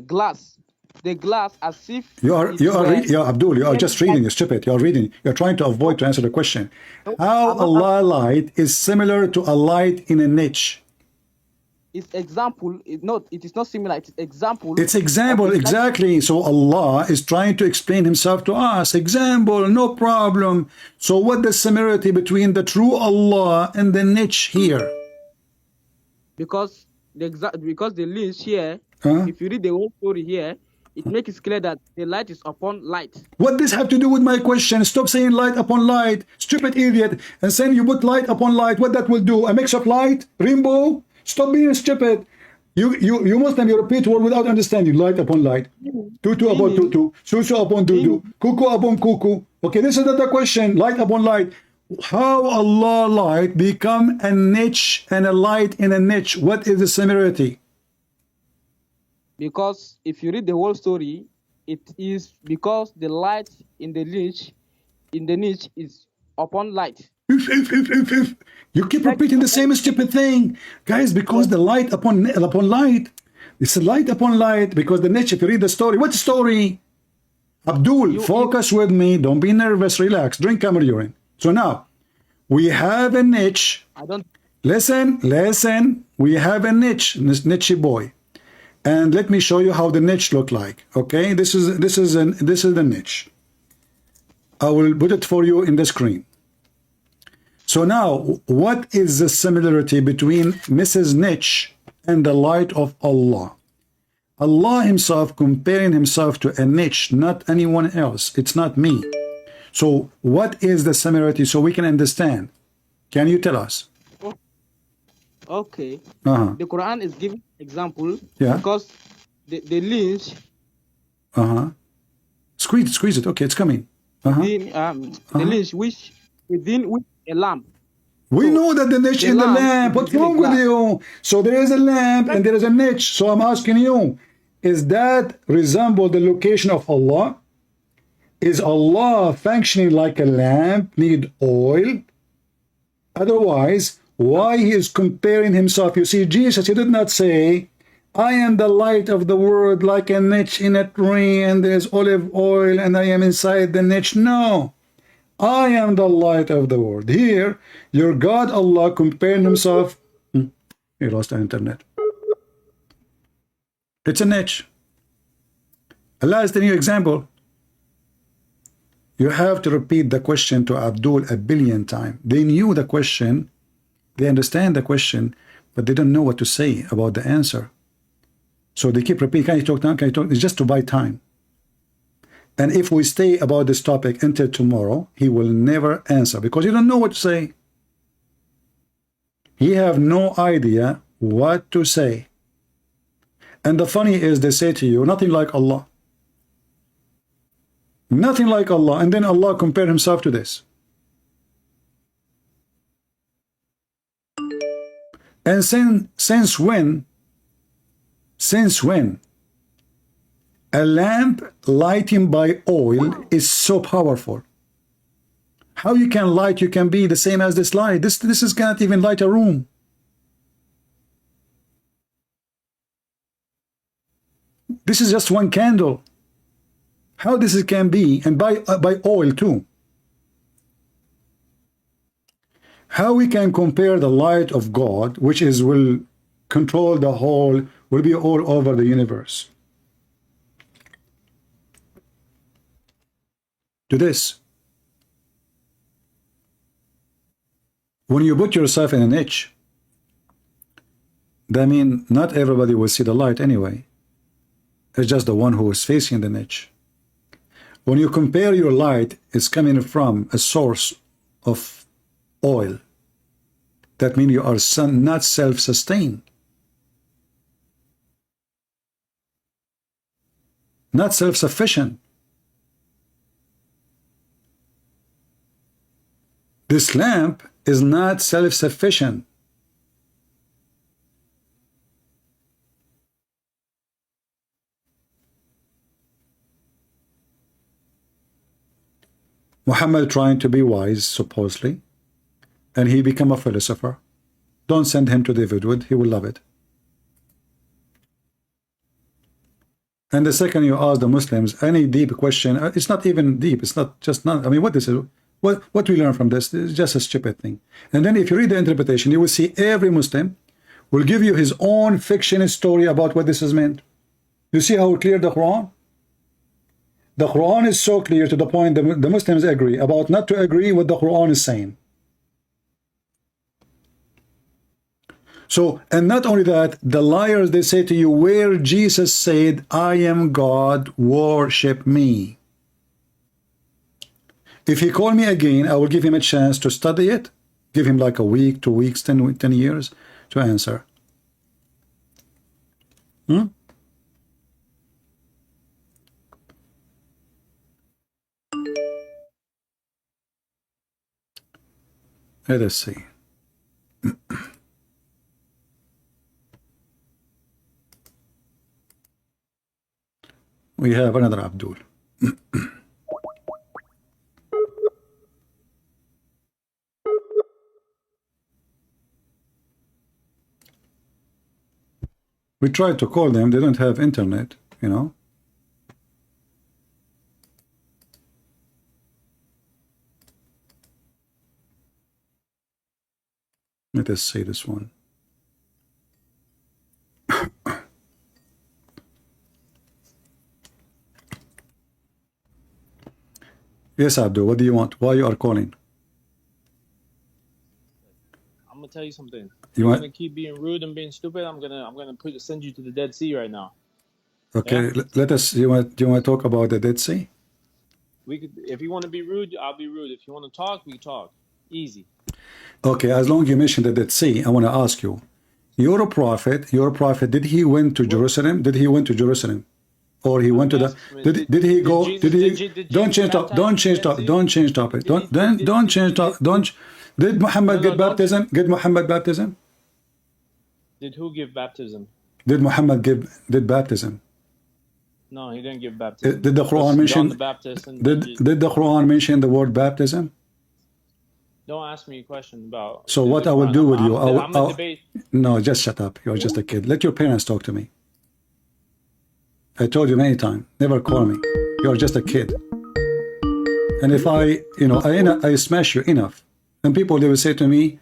glass. the glass as if yeah, Abdul, you are just reading, you stupid. You are reading. You're trying to avoid to answer the question. How Allah light is similar to a light in a niche? It's example. It is not similar. It's example. It's example, exactly. So Allah is trying to explain himself to us. Example, no problem. So what the similarity between the true Allah and the niche here? Because the lens here, if you read the whole story here, it makes it clear that the light is upon light. What does have to do with my question? Stop saying light upon light, stupid idiot. And saying you put light upon light, what that will do? A mix of light, rainbow? Stop being stupid. You Muslim, you repeat word without understanding. Light upon light. Tutu upon tutu. Susu upon tutu. Kuku upon kuku. Okay, this is not the question. Light upon light. How Allah light become a niche and a light in a niche? What is the similarity? Because if you read the whole story, it is because the light in the niche is upon light. You keep repeating the same stupid thing, guys. Because the light upon light, it's a light upon light. Because the niche, if you read the story, what story? Abdul, focus with me. Don't be nervous. Relax. Drink camel urine. So now we have a niche. Listen. We have a niche boy, and let me show you how the niche look like. Okay, this is the niche. I will put it for you in the screen. So now, what is the similarity between Mrs. Niche and the light of Allah? Allah himself comparing himself to a niche, not anyone else. It's not me. So what is the similarity so we can understand? Can you tell us? Okay. The Quran is giving example because the lynch. Squeeze it. Okay, it's coming. The lynch which within a lamp. We know that the niche in the lamp. What's wrong with you? So there is a lamp and there is a niche. So I'm asking you, is that resemble the location of Allah? Is Allah functioning like a lamp, need oil? Otherwise, why he is comparing himself? You see, Jesus, he did not say, I am the light of the world, like a niche in a tree, and there's olive oil, and I am inside the niche. No. I am the light of the world. Here, your God Allah comparing himself. He lost the internet. It's a niche. Allah is the new example. You have to repeat the question to Abdul 1 billion times. They knew the question, they understand the question, but they don't know what to say about the answer. So they keep repeating, can you talk now? Can you talk? It's just to buy time. And if we stay about this topic until tomorrow, he will never answer because he don't know what to say. He have no idea what to say. And the funny is they say to you, nothing like Allah. Nothing like Allah. And then Allah compare himself to this. And since when a lamp lighting by oil is so powerful? How you can light, you can be the same as this light. This is can't even light a room. This is just one candle. How this can be, and by oil too. How we can compare the light of God, which will control the whole, will be all over the universe, to this? When you put yourself in a niche, that means not everybody will see the light anyway. It's just the one who is facing the niche. When you compare your light, it's coming from a source of oil. That means you are not self-sustained. Not self-sufficient. This lamp is not self-sufficient. Muhammad trying to be wise, supposedly, and he become a philosopher. Don't send him to David Wood. He will love it. And the second you ask the Muslims any deep question, it's not even deep. It's not just not. I mean, what this is, what we learn from this is just a stupid thing. And then if you read the interpretation, you will see every Muslim will give you his own fiction story about what this is meant. You see how clear the Quran? The Quran is so clear to the point that the Muslims agree about not to agree what the Quran is saying. So, and not only that, the liars, they say to you, where Jesus said, I am God, worship me. If he call me again, I will give him a chance to study it. Give him like a week, 2 weeks, 10 years to answer. Let us see. We have another Abdul. We tried to call them, they don't have internet, you know. Let us see this one. Yes, Abdul, what do you want? Why you are calling? I'm gonna tell you something. You're gonna keep being rude and being stupid. I'm gonna send you to the Dead Sea right now. Okay, Yeah? let us. Do you want to talk about the Dead Sea? We could, if you want to be rude, I'll be rude. If you want to talk, we talk. Easy. Okay, as long as you mentioned the Dead Sea, I want to ask you. Your prophet, did he went to Jerusalem? Did he went to Jerusalem? Or he went to the did he go don't change topic, don't change topic, don't change topic, don't change topic, don't. Did Muhammad get baptism? Did Muhammad baptism? Did who give baptism? Did Muhammad did baptism? No, he didn't give baptism. Did the Quran mention did the Quran mention the word baptism? Don't ask me a question about. So what I will do with you? I'm gonna debate. No, just shut up. You're just a kid. Let your parents talk to me. I told you many times, never call me. You're just a kid. And if I smash you enough, and people, they will say to me,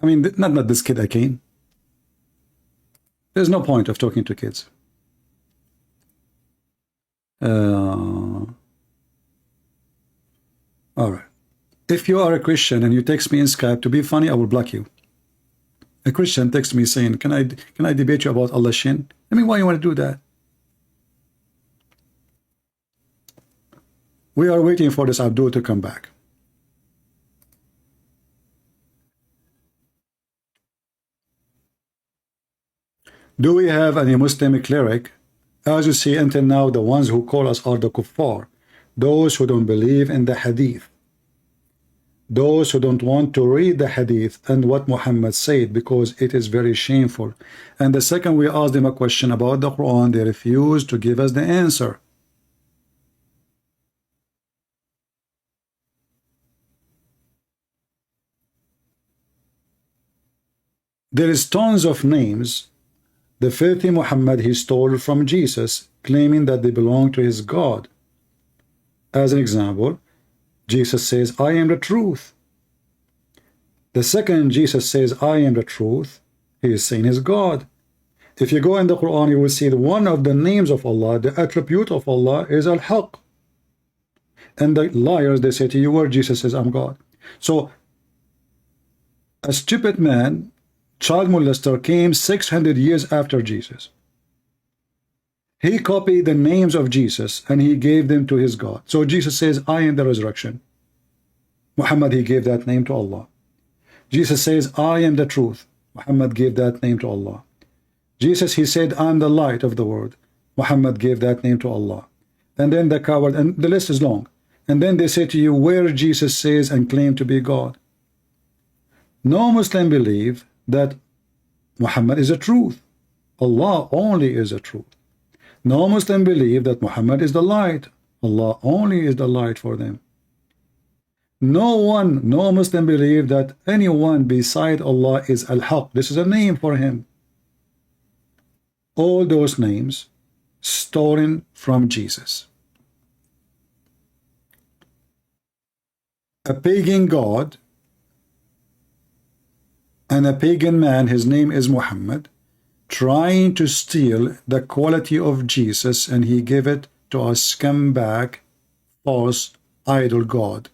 I mean, not this kid again. There's no point of talking to kids. All right. If you are a Christian and you text me in Skype to be funny, I will block you. A Christian texts me saying, can I debate you about Allah Shin? I mean, why you want to do that? We are waiting for this Abdul to come back. Do we have any Muslim cleric? As you see, until now, the ones who call us are the kuffar, those who don't believe in the hadith, those who don't want to read the hadith and what Muhammad said because it is very shameful. And the second we asked them a question about the Quran, they refused to give us the answer. There is tons of names the filthy Muhammad he stole from Jesus, claiming that they belong to his God. As an example, Jesus says, I am the truth. The second Jesus says, I am the truth, he is saying his God. If you go in the Quran, you will see that one of the names of Allah, the attribute of Allah, is Al-Haq. And the liars, they say to you, where Jesus says, I'm God. So, a stupid man, child molester, came 600 years after Jesus. He copied the names of Jesus and he gave them to his God. So Jesus says, I am the resurrection. Muhammad, he gave that name to Allah. Jesus says, I am the truth. Muhammad gave that name to Allah. Jesus, he said, I am the light of the world. Muhammad gave that name to Allah. And then the coward, and the list is long. And then they say to you, where Jesus says and claim to be God. No Muslim believe that Muhammad is the truth. Allah only is the truth. No Muslim believe that Muhammad is the light. Allah only is the light for them. No Muslim believe that anyone beside Allah is Al-Haq. This is a name for him. All those names stolen from Jesus. A pagan god and a pagan man, his name is Muhammad, trying to steal the quality of Jesus, and he gave it to a scumbag, false idol god,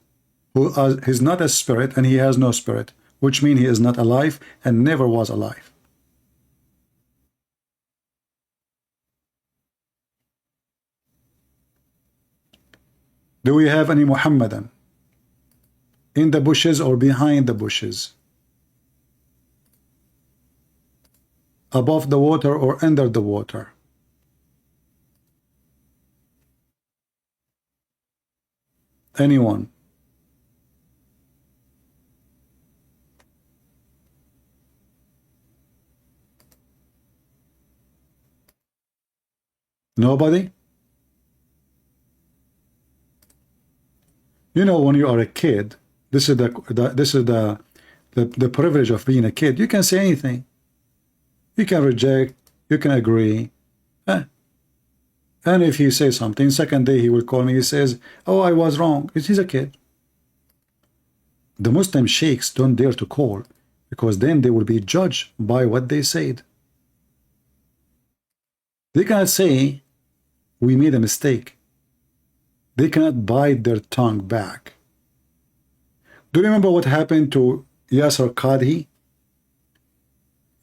who is not a spirit and he has no spirit, which means he is not alive and never was alive. Do we have any Muhammadan in the bushes or behind the bushes? Above the water or under the water? Anyone? Nobody? You know, when you are a kid, this is the privilege of being a kid. You can say anything. You can reject, you can agree. And if he says something, second day he will call me, he says, oh, I was wrong. He's a kid. The Muslim sheikhs don't dare to call, because then they will be judged by what they said. They cannot say, we made a mistake. They cannot bite their tongue back. Do you remember what happened to Yasser Qadhi?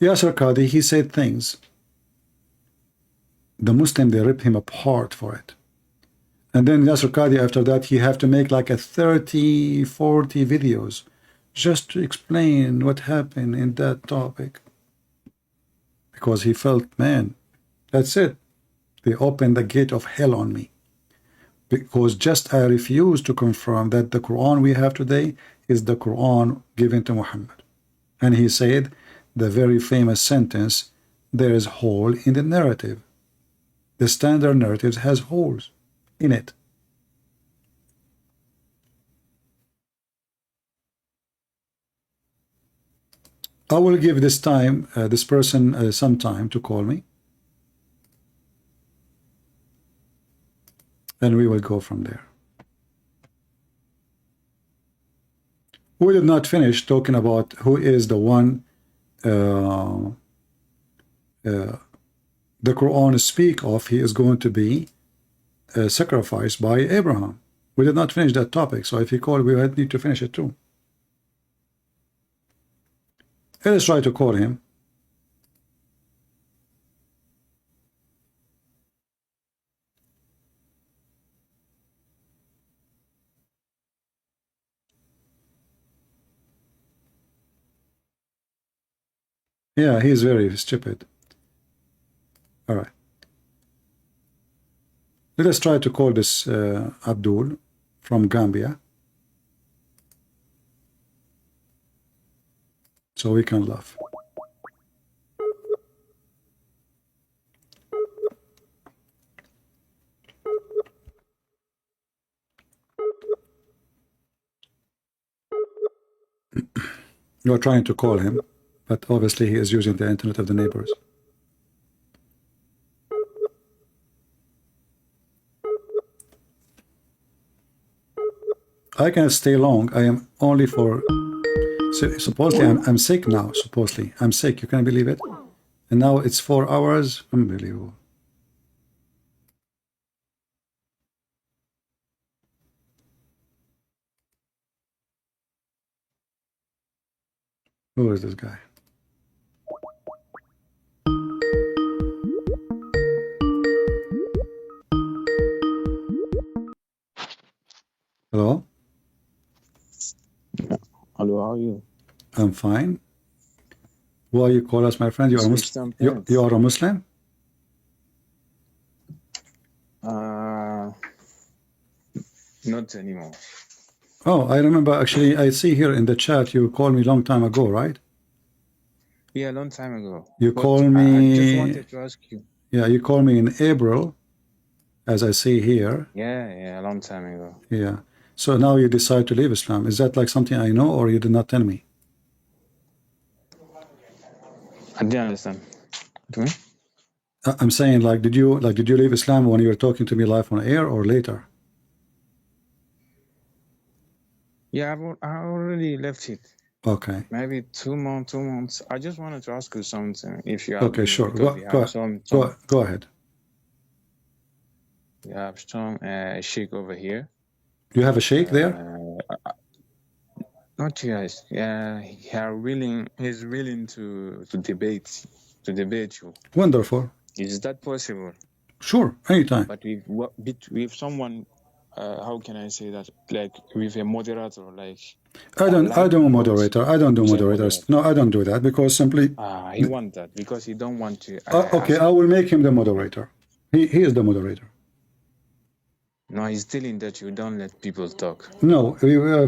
Yasser Qadhi, he said things. The Muslim, they ripped him apart for it. And then Yasser Qadhi, after that, he have to make like a 30, 40 videos just to explain what happened in that topic. Because he felt, man, that's it. They opened the gate of hell on me. Because just I refuse to confirm that the Quran we have today is the Quran given to Muhammad. And he said the very famous sentence, there is hole in the narrative. The standard narratives has holes in it. I will give this time, this person some time to call me. And we will go from there. We did not finish talking about who is the one the Quran speak of. He is going to be sacrificed by Abraham. We did not finish that topic, so if you call, we need to finish it too. Let's try to call him. Yeah, he's very stupid. All right. Let us try to call this Abdul from Gambia, so we can laugh. You're trying to call him, but obviously he is using the internet of the neighbors. I can't stay long. I am only for... supposedly I'm sick now. Supposedly I'm sick. You can believe it? And now it's 4 hours. Unbelievable. Who is this guy? Hello? Hello, how are you? I'm fine. Why you call us, my friend? You are Muslim? You are a Muslim? Not anymore. Oh, I remember actually. I see here in the chat you called me long time ago, right? Yeah, a long time ago. You called I me. just wanted to ask you. Yeah, you called me in April, as I see here. Yeah, a long time ago. Yeah. So now you decide to leave Islam. Is that like something I know, or you did not tell me? I didn't understand. What do you mean? I'm saying, like, did you leave Islam when you were talking to me live on air or later? Yeah, I already left it. Okay. Maybe 2 months. I just wanted to ask you something, if you have Okay, sure. because we have Go ahead. We have some sheikh over here. You have a sheikh there? Not you guys. Yeah, he's willing to debate you. Wonderful. Is that possible? Sure, anytime. But with someone, how can I say that? Like with a moderator, like. I don't moderator. I don't do moderators. No, I don't do that because simply. He want that because he don't want to. Okay, I will make him the moderator. He is the moderator. No, he's telling that you don't let people talk. No,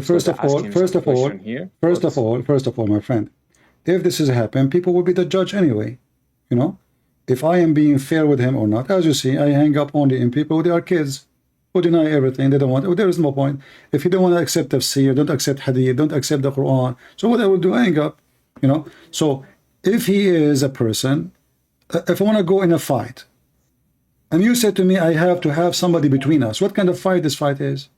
first of all, my friend, if this has happened, people will be the judge anyway. You know, if I am being fair with him or not. As you see, I hang up only in people. They are kids who deny everything. They don't want. There is no point. If you don't want to accept tafsir, don't accept hadith, don't accept the Quran. So what I will do, I hang up. You know. So if he is a person, if I want to go in a fight, and you said to me, I have to have somebody between us. What kind of fight this fight is?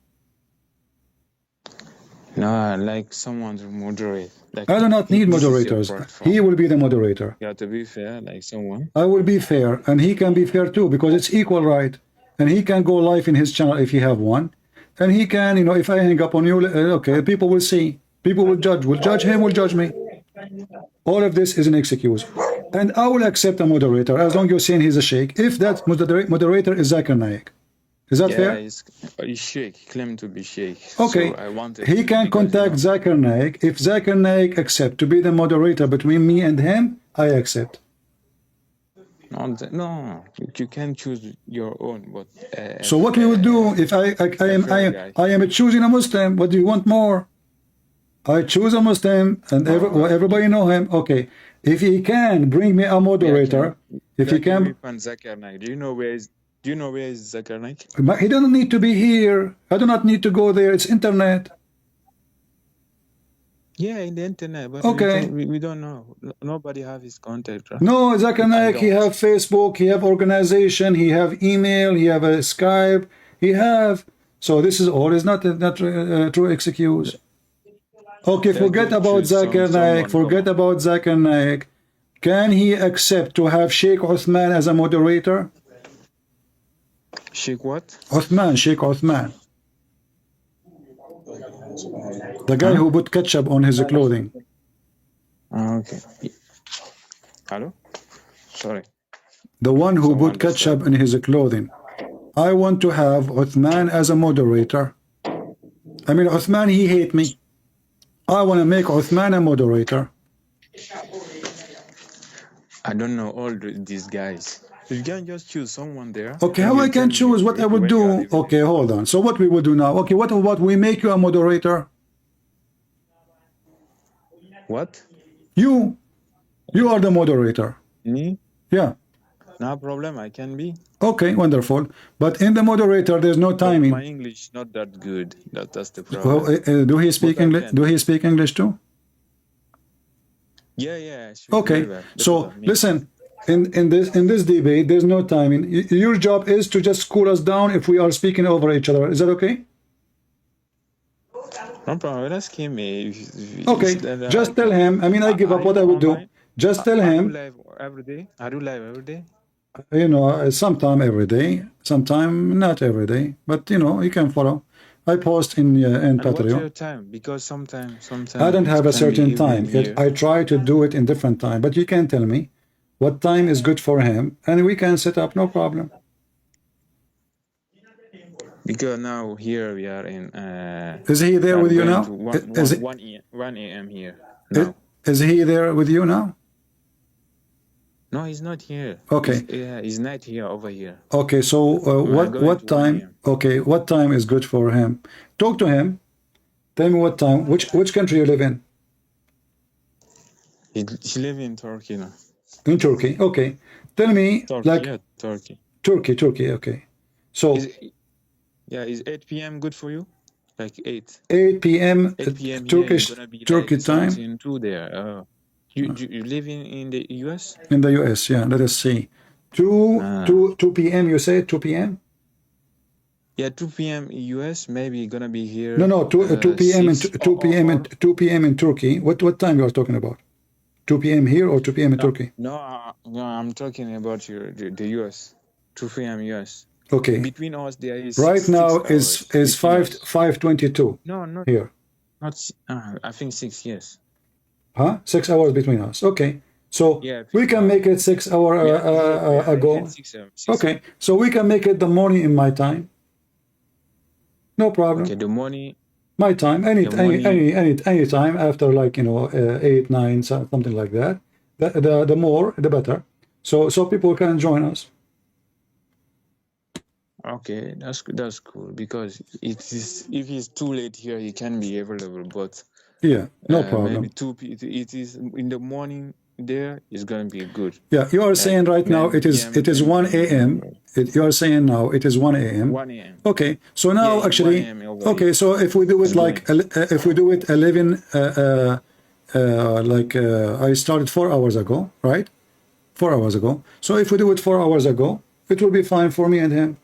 No, like someone to moderate. Like, I do not need moderators. He will be the moderator. You have to be fair, like someone. I will be fair, and he can be fair too, because it's equal right. And he can go live in his channel if he have one. And he can, you know, if I hang up on you, okay, people will see. People will judge. Will judge him, will judge me. All of this is an excuse. And I will accept a moderator as long as you're saying he's a sheikh. If that moderator is Zakir Naik. Is that fair? He's sheikh, claim to be sheikh. Okay. So he can contact Zakir Naik. If Zakir Naik accept to be the moderator between me and him, I accept. No, you can choose your own. But so what we will do if I am choosing a Muslim? What do you want more? I choose a Muslim and everybody know him. Okay. If he can bring me a moderator, if he can. Do you know where is Zakir Naik? He doesn't need to be here. I do not need to go there. It's internet. Yeah, in the internet. But okay. We don't know. Nobody have his contact. Right? No, Zakir Naik, he have Facebook, he have organization, he have email, he have a Skype, he have. So this is all is not true excuse. Okay, forget about Zakir Naik. Forget about Zakir Naik. Can he accept to have Sheikh Uthman as a moderator? Sheikh what? Uthman, Sheikh Uthman. The guy who put ketchup on his clothing. Okay. Hello? Sorry. The one who put ketchup in his clothing. I want to have Uthman as a moderator. I mean, Uthman, he hate me. I want to make Uthman a moderator. I don't know all these guys. You can just choose someone there. Okay, how I can choose what I would do? Okay, hold on. So what we will do now? Okay, what about we make you a moderator? What? You are the moderator. Me? Yeah. No problem, I can be. Okay, wonderful. But in the moderator, there's no timing. My English not that good. That's the problem. Well, do he speak English? Do he speak English too? Yeah. Okay. So listen, in this debate, there's no timing. Your job is to just cool us down if we are speaking over each other. Is that okay? No problem. Ask him. Okay. Just tell him. I mean, I give up what I would do. Just tell him. I do live every day. You know, sometime every day, sometime not every day, but you know, you can follow. I post in Patreon. What's your time? Because sometimes I don't have a certain time. I try to do it in different time, but you can tell me what time is good for him, and we can set up, no problem. Because now here we are in. Is he there with you now? 1 a.m. here. Now. Is he there with you now? No, he's not here. Okay. He's not here over here. Okay, so what time? Okay, what time is good for him? Talk to him. Tell me what time. Which country you live in? He lives in Turkey now. In Turkey. Okay. Tell me, Turkey. Turkey. Okay. So. Is 8 p.m. good for you? Like 8. 8 p.m. 8 p.m. Turkey time. There. You live in the U.S.? In the U.S., yeah. Let us see. 2 p.m. You say 2 p.m. Yeah, 2 p.m. US. Maybe gonna be here. No, 2 p.m. and 2 p.m. and 2 p.m. in Turkey. What time you are talking about? 2 p.m. here or 2 p.m. in Turkey? No, I'm talking about the US. 2 p.m. US. Okay. Between us, there is right now 6 hours is 5:22. No, not here. Not. I think 6. Yes. Huh? 6 hours between us. Okay. So yeah, we can make it 6 hour ago. 6 okay. So we can make it the morning in my time. No problem. Okay, the morning. My time, any time after, like, 8, 9, something like that. The more, the better. So people can join us. Okay, that's cool, because it is, if it's too late here, he can be available. But yeah, no problem. Maybe it is in the morning. There is going to be good. Yeah, you are saying right now it is 1 a.m. You are saying now it is 1 a.m. 1 a.m. Okay, so now yeah, actually, okay, so if we do it like if we do it 11, I started 4 hours ago, right? 4 hours ago. So if we do it 4 hours ago, it will be fine for me and him.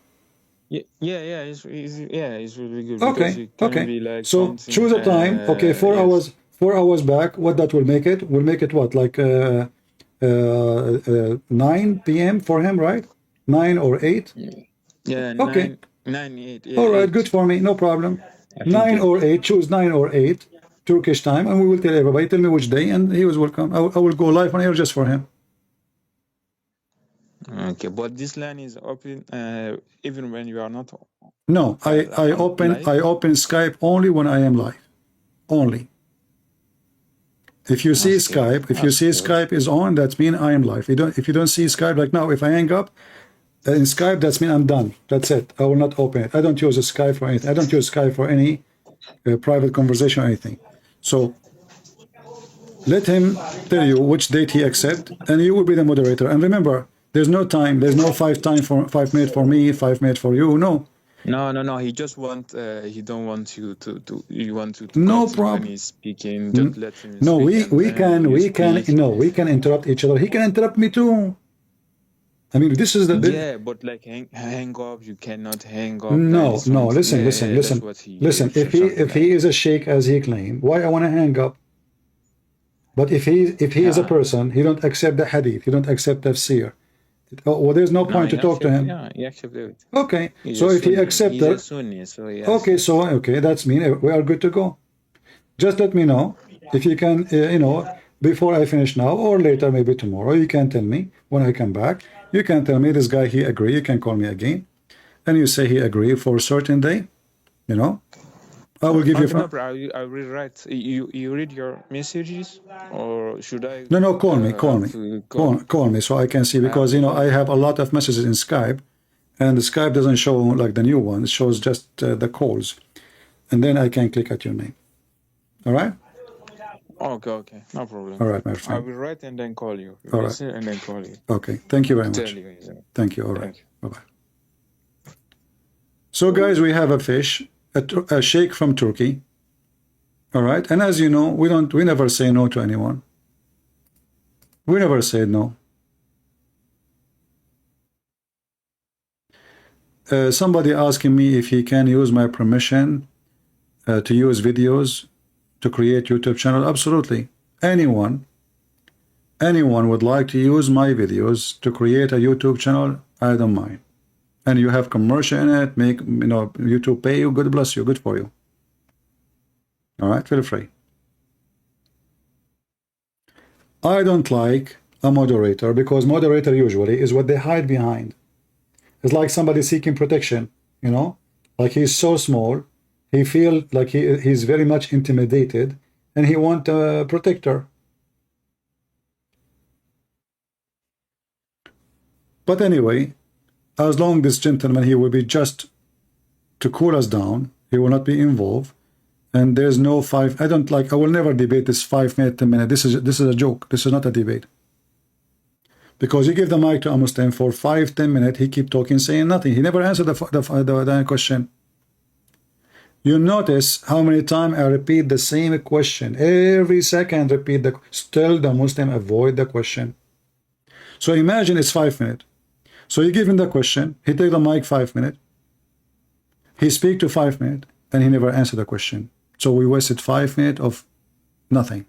Yeah, it's really good. Okay, okay. Be like so choose a time. Okay, 4 hours. 4 hours back. What that will make it? Will make it what, like 9 p.m. for him, right? 9 or 8. Yeah. Okay. 9, 8. Yeah, all right, 8. good for me. No problem. 9 or 8. Choose 9 or 8 Turkish time, and we will tell everybody. Tell me which day, and he was welcome. I will go live on air just for him. Okay, but this line is open even when you are not. No, I open Skype only when I am live. Only. If you see Skype, Skype is on, that means I am live. If you don't see Skype, like now, if I hang up in Skype, that means I'm done. That's it. I will not open it. I don't use a Skype for anything. I don't use Skype for any private conversation or anything. So let him tell you which date he accept, and you will be the moderator. And remember, there's no time. There's no 5 minutes for me, 5 minutes for you. No. No. He just want. He don't want you to. You want to. No problem. When he's speaking, just let him. No, speak we can interrupt each other. He can interrupt me too. I mean, this is the. Yeah, but like hang up, you cannot hang up. No. Listen. If he is a sheikh as he claimed, why I want to hang up? But if he is a person, he don't accept the hadith, he don't accept tafsir. Well, there's no point to talk to him. Yeah, he accepted it. Okay, so if he accepts it, okay, that's mean we are good to go. Just let me know if you can, before I finish now or later, maybe tomorrow. You can tell me when I come back. You can tell me this guy he agree. You can call me again, and you say he agree for a certain day. I will give you. I will write. You read your messages, or should I? No. Call me. Call me so I can see, because I have a lot of messages in Skype, and the Skype doesn't show like the new one. It shows just the calls, and then I can click at your name. All right. Okay, no problem. All right, my friend. I will write and then call you. All right. And then call you. Okay. Thank you very much. Thank you. All right. Bye bye. So, guys, we have a fish. A sheikh from Turkey, all right, and as you know, we never say no to anyone. We never say no. Somebody asking me if he can use my permission to use videos to create YouTube channel. Absolutely. Anyone would like to use my videos to create a YouTube channel, I don't mind. And you have commercial in it, make YouTube pay you, God bless you, good for you. All right, feel free. I don't like a moderator, because moderator usually is what they hide behind. It's like somebody seeking protection, like he's so small, he feels like he's very much intimidated, and he wants a protector. But anyway, as long as this gentleman, he will be just to cool us down, he will not be involved, and there's no I will never debate this 5 minute, 10 minute. This is a joke. This is not a debate. Because you give the mic to a Muslim for 5, 10 minutes, he keep talking, saying nothing. He never answered the question. You notice how many times I repeat the same question. Every second repeat still the Muslim avoid the question. So imagine it's 5 minutes. So you give him the question, he take the mic 5 minutes, he speak to 5 minutes, and he never answered the question. So we wasted 5 minutes of nothing.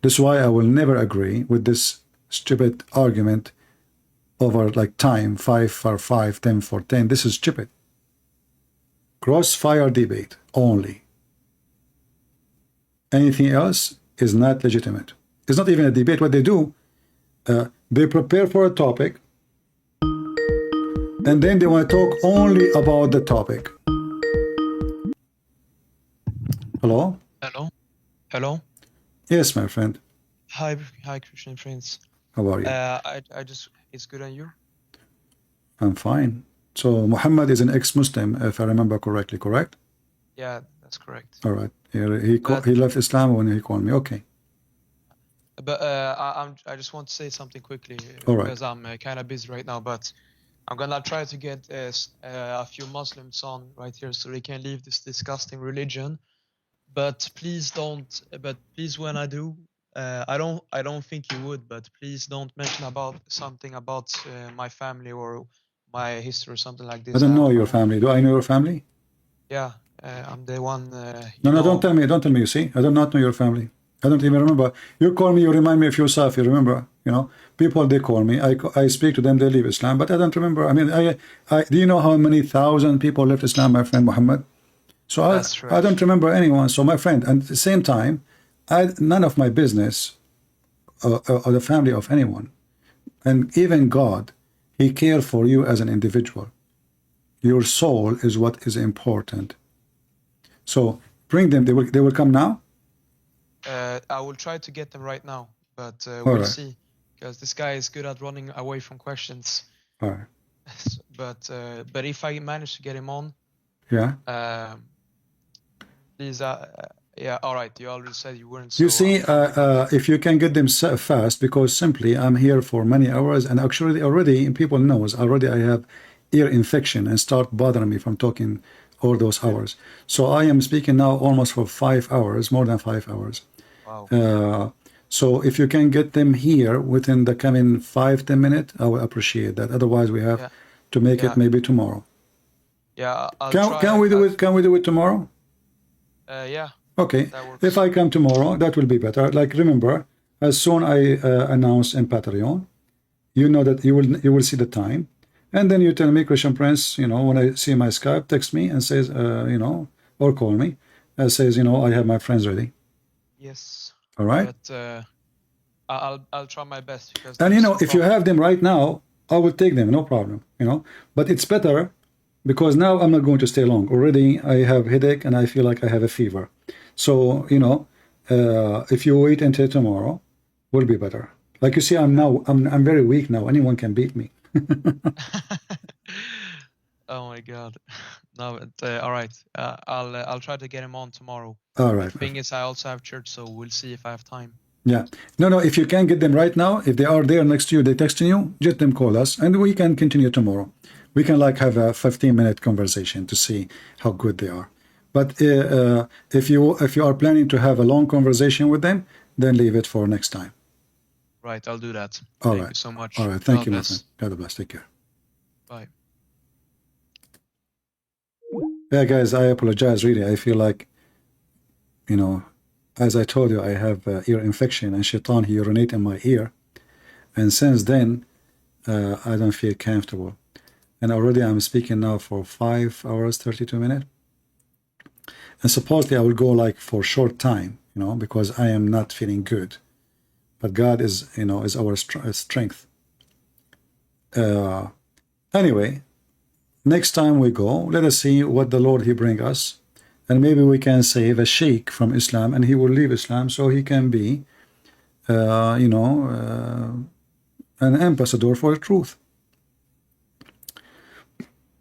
This is why I will never agree with this stupid argument over like time, 5 for 5, 10 for 10. This is stupid. Crossfire debate only. Anything else is not legitimate. It's not even a debate. What they do, they prepare for a topic, and then they want to talk only about the topic. Hello? Hello? Hello? Yes, my friend. Hi, Christian friends. How are you? I just, it's good on you? I'm fine. So Muhammad is an ex-Muslim, if I remember correctly, correct? Yeah, that's correct. All right. He left Islam when he called me. Okay. But I just want to say something quickly All right. because I'm kind of busy right now. But I'm gonna try to get a few Muslims on right here so they can leave this disgusting religion. But please don't. But please, when I do, I don't think you would. But please don't mention about something about my family or my history or something like this. I don't know your family. Do I know your family? Yeah, I'm the one. No, don't tell me. Don't tell me. You see, I do not know your family. I don't even remember. You call me. You remind me of yourself. You remember? You know, people they call me. I speak to them. They leave Islam, but I don't remember. I mean, do you know how many thousand people left Islam, my friend Muhammad? So I don't remember anyone. So my friend, and at the same time, none of my business or the family of anyone, and even God, He cares for you as an individual. Your soul is what is important. So bring them. They will come now. I will try to get them right now, but we'll see, because this guy is good at running away from questions. All right. But if I manage to get him on, yeah. Please, yeah. All right. You already said you weren't. You see, if you can get them fast, because simply I'm here for many hours, and actually already people knows already I have ear infection and start bothering me from talking all those hours. So I am speaking now almost for 5 hours, more than 5 hours. Wow. So if you can get them here within the coming 5-10 minutes, I will appreciate that. Otherwise, we have to make it maybe tomorrow. Yeah, can we do it? Can we do it tomorrow? Yeah. Okay. If I come tomorrow, that will be better. Like remember, as soon I announce in Patreon, you know that you will see the time. And then you tell me, Christian Prince, you know, when I see my Skype, text me and says, you know, or call me and says, you know, I have my friends ready. Yes. All right. But I'll try my best. Because and you know, if you have them right now, I will take them, no problem. You know, but it's better because now I'm not going to stay long. Already I have headache and I feel like I have a fever. So you know, if you wait until tomorrow, will be better. Like you see, I'm very weak now. Anyone can beat me. Oh my God. No, but, all right. I'll try to get him on tomorrow. All right. The thing is, I also have church, so we'll see if I have time. Yeah. No. If you can get them right now, if they are there next to you, they texting you, just them call us, and we can continue tomorrow. We can like have a 15-minute conversation to see how good they are. But if you are planning to have a long conversation with them, then leave it for next time. Right, I'll do that. Thank you so much. All right, thank you, my friend. God bless. Take care. Bye. Yeah, guys, I apologize. Really, I feel like, you know, as I told you, I have ear infection, and Shaitan, he urinate in my ear, and since then, I don't feel comfortable. And already I'm speaking now for 5 hours 32 minutes, and supposedly I will go like for short time, you know, because I am not feeling good. But God is, you know, is our strength. Anyway, next time we go, let us see what the Lord he bring us, and maybe we can save a sheikh from Islam, and he will leave Islam so he can be, you know, an ambassador for the truth.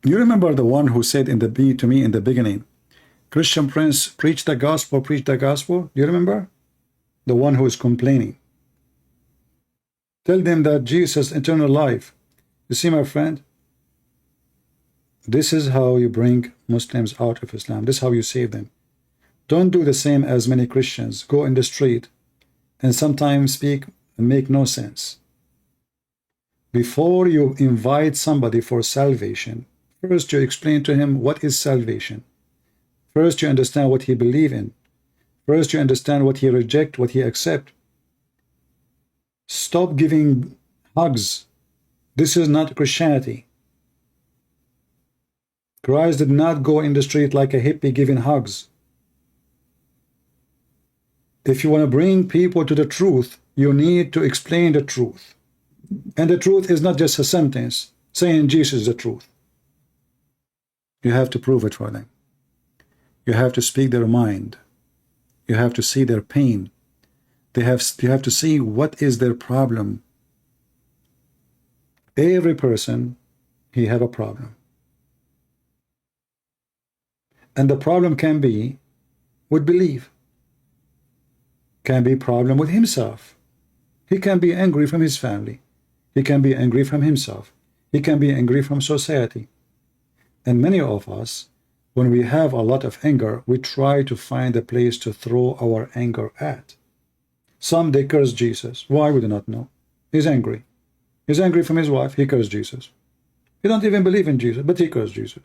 You remember the one who said to me in the beginning, Christian Prince, preach the gospel, preach the gospel. Do you remember? The one who is complaining. Tell them that Jesus eternal life. You see, my friend, this is how you bring Muslims out of Islam. This is how you save them. Don't do the same as many Christians. Go in the street and sometimes speak and make no sense. Before you invite somebody for salvation, first you explain to him what is salvation. First you understand what he believes in. First you understand what he rejects, what he accepts. Stop giving hugs. This is not Christianity. Christ did not go in the street like a hippie giving hugs. If you want to bring people to the truth, you need to explain the truth. And the truth is not just a sentence saying Jesus is the truth. You have to prove it for them. You have to speak their mind. You have to see their pain. You have to see what is their problem. Every person, he have a problem. And the problem can be with belief. Can be problem with himself. He can be angry from his family. He can be angry from himself. He can be angry from society. And many of us, when we have a lot of anger, we try to find a place to throw our anger at. Some, they curse Jesus. Why? We do not know. He's angry. He's angry from his wife. He cursed Jesus. He don't even believe in Jesus, but he cursed Jesus.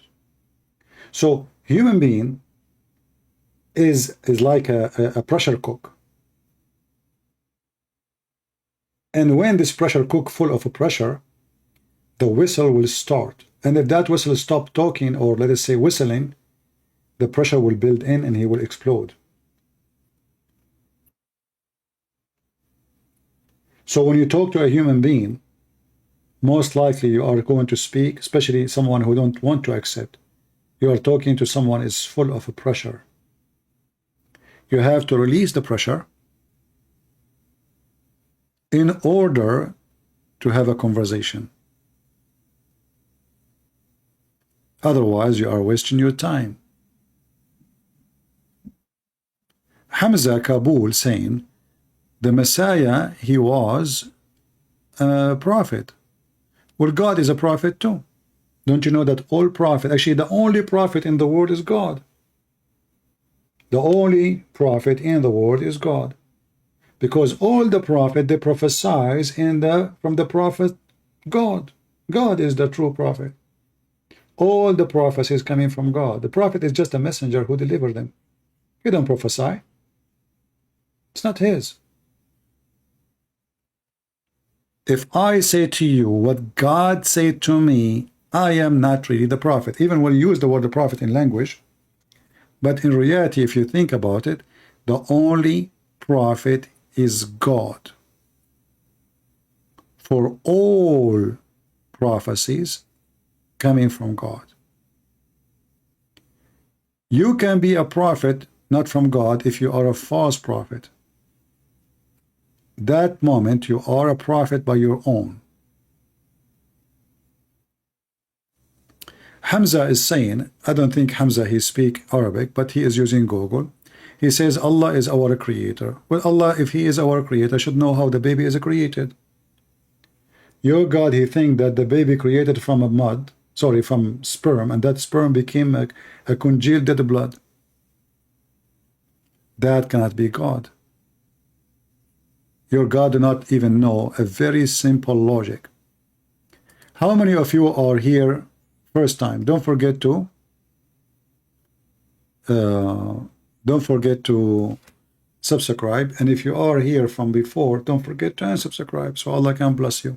So human being is like a pressure cook. And when this pressure cook full of pressure, the whistle will start. And if that whistle stop talking, or let us say whistling, the pressure will build in and he will explode. So when you talk to a human being, most likely you are going to speak, especially someone who don't want to accept. You are talking to someone is full of pressure. You have to release the pressure in order to have a conversation. Otherwise, you are wasting your time. Hamza Kabul saying, the Messiah, he was a prophet. Well, God is a prophet too. Don't you know that all prophets, actually the only prophet in the world is God. The only prophet in the world is God. Because all the prophet, they prophesize from the prophet God. God is the true prophet. All the prophecies coming from God. The prophet is just a messenger who delivered them. He don't prophesy. It's not his. If I say to you what God said to me, I am not really the prophet. Even when you use the word the prophet in language, but in reality, if you think about it, the only prophet is God. For all prophecies coming from God. You can be a prophet not from God if you are a false prophet. That moment you are a prophet by your own. Hamza is saying, I don't think Hamza he speak Arabic, but he is using Google. He says Allah is our creator. Well, Allah, if he is our creator, should know how the baby is created. Your God, he think that the baby created from from sperm, and that sperm became a congealed dead blood. That cannot be God. Your God do not even know a very simple logic. How many of you are here first time? Don't forget to subscribe, and if you are here from before, don't forget to unsubscribe so Allah can bless you.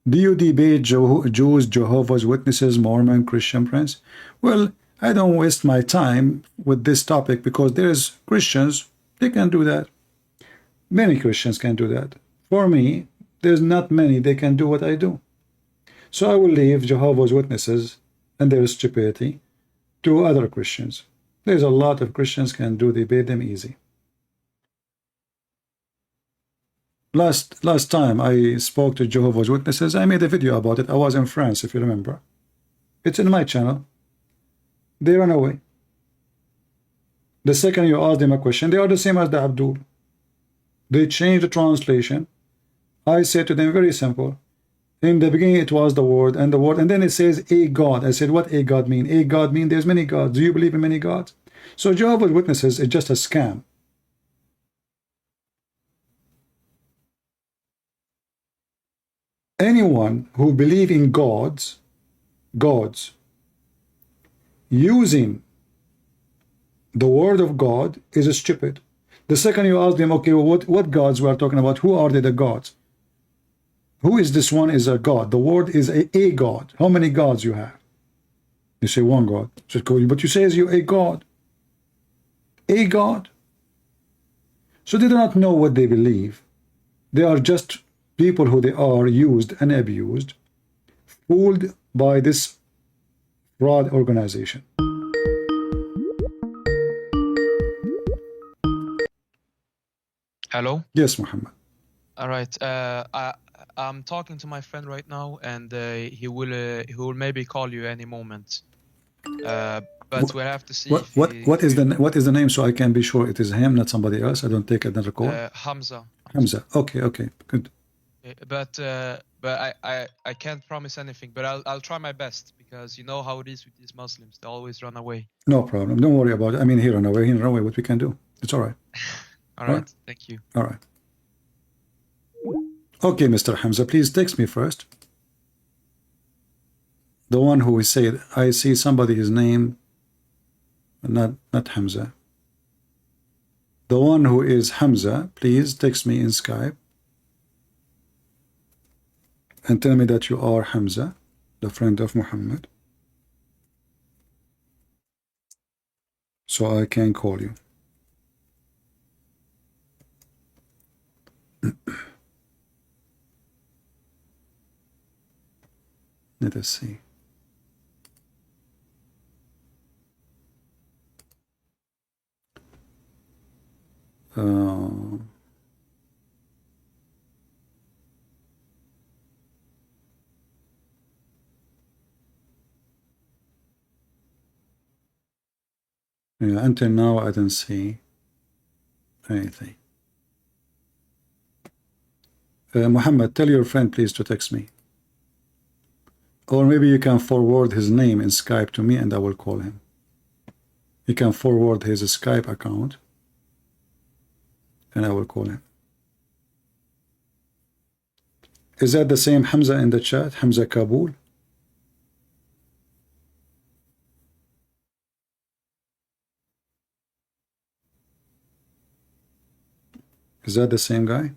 Do you debate Jews, Jehovah's Witnesses, Mormon, Christian, Prince? Well, I don't waste my time with this topic because there is Christians, they can do that. Many Christians can do that. For me, there's not many they can do what I do. So I will leave Jehovah's Witnesses and their stupidity to other Christians. There's a lot of Christians can do, debate them easy. Last time I spoke to Jehovah's Witnesses, I made a video about it. I was in France, if you remember. It's in my channel. They ran away. The second you ask them a question, they are the same as the Abdul. They changed the translation. I said to them, very simple. In the beginning it was the word, and then it says a God. I said, what a God mean? A God mean there's many gods. Do you believe in many gods? So Jehovah's Witnesses is just a scam. anyone who believe in gods using the word of God is stupid. The second you ask them, okay, well, what gods we are talking about? Who are they, the gods? Who is this one is a god? The word is a god. How many gods you have? You say one God. But you say you a God. A God. So they do not know what they believe. They are just people who they are used and abused, fooled by this fraud organization. Hello? Yes, Muhammad. All right. I'm talking to my friend right now, and he will maybe call you any moment. But we'll have to see. What is the name, so I can be sure it is him, not somebody else? I don't take another call. Hamza. Hamza. Okay, good. But I can't promise anything. But I'll try my best, because you know how it is with these Muslims. They always run away. No problem. Don't worry about it. I mean, he run away. What we can do? It's all right. All right. Thank you. All right. Okay, Mr. Hamza, please text me first. The one who said, I see somebody, his name, not Hamza. The one who is Hamza, please text me in Skype and tell me that you are Hamza, the friend of Muhammad, so I can call you. Let us see. Yeah, until now I don't see anything. Muhammad, tell your friend please to text me. Or maybe you can forward his name in Skype to me and I will call him. You can forward his Skype account and I will call him. Is that the same Hamza in the chat? Hamza Kabul? Is that the same guy?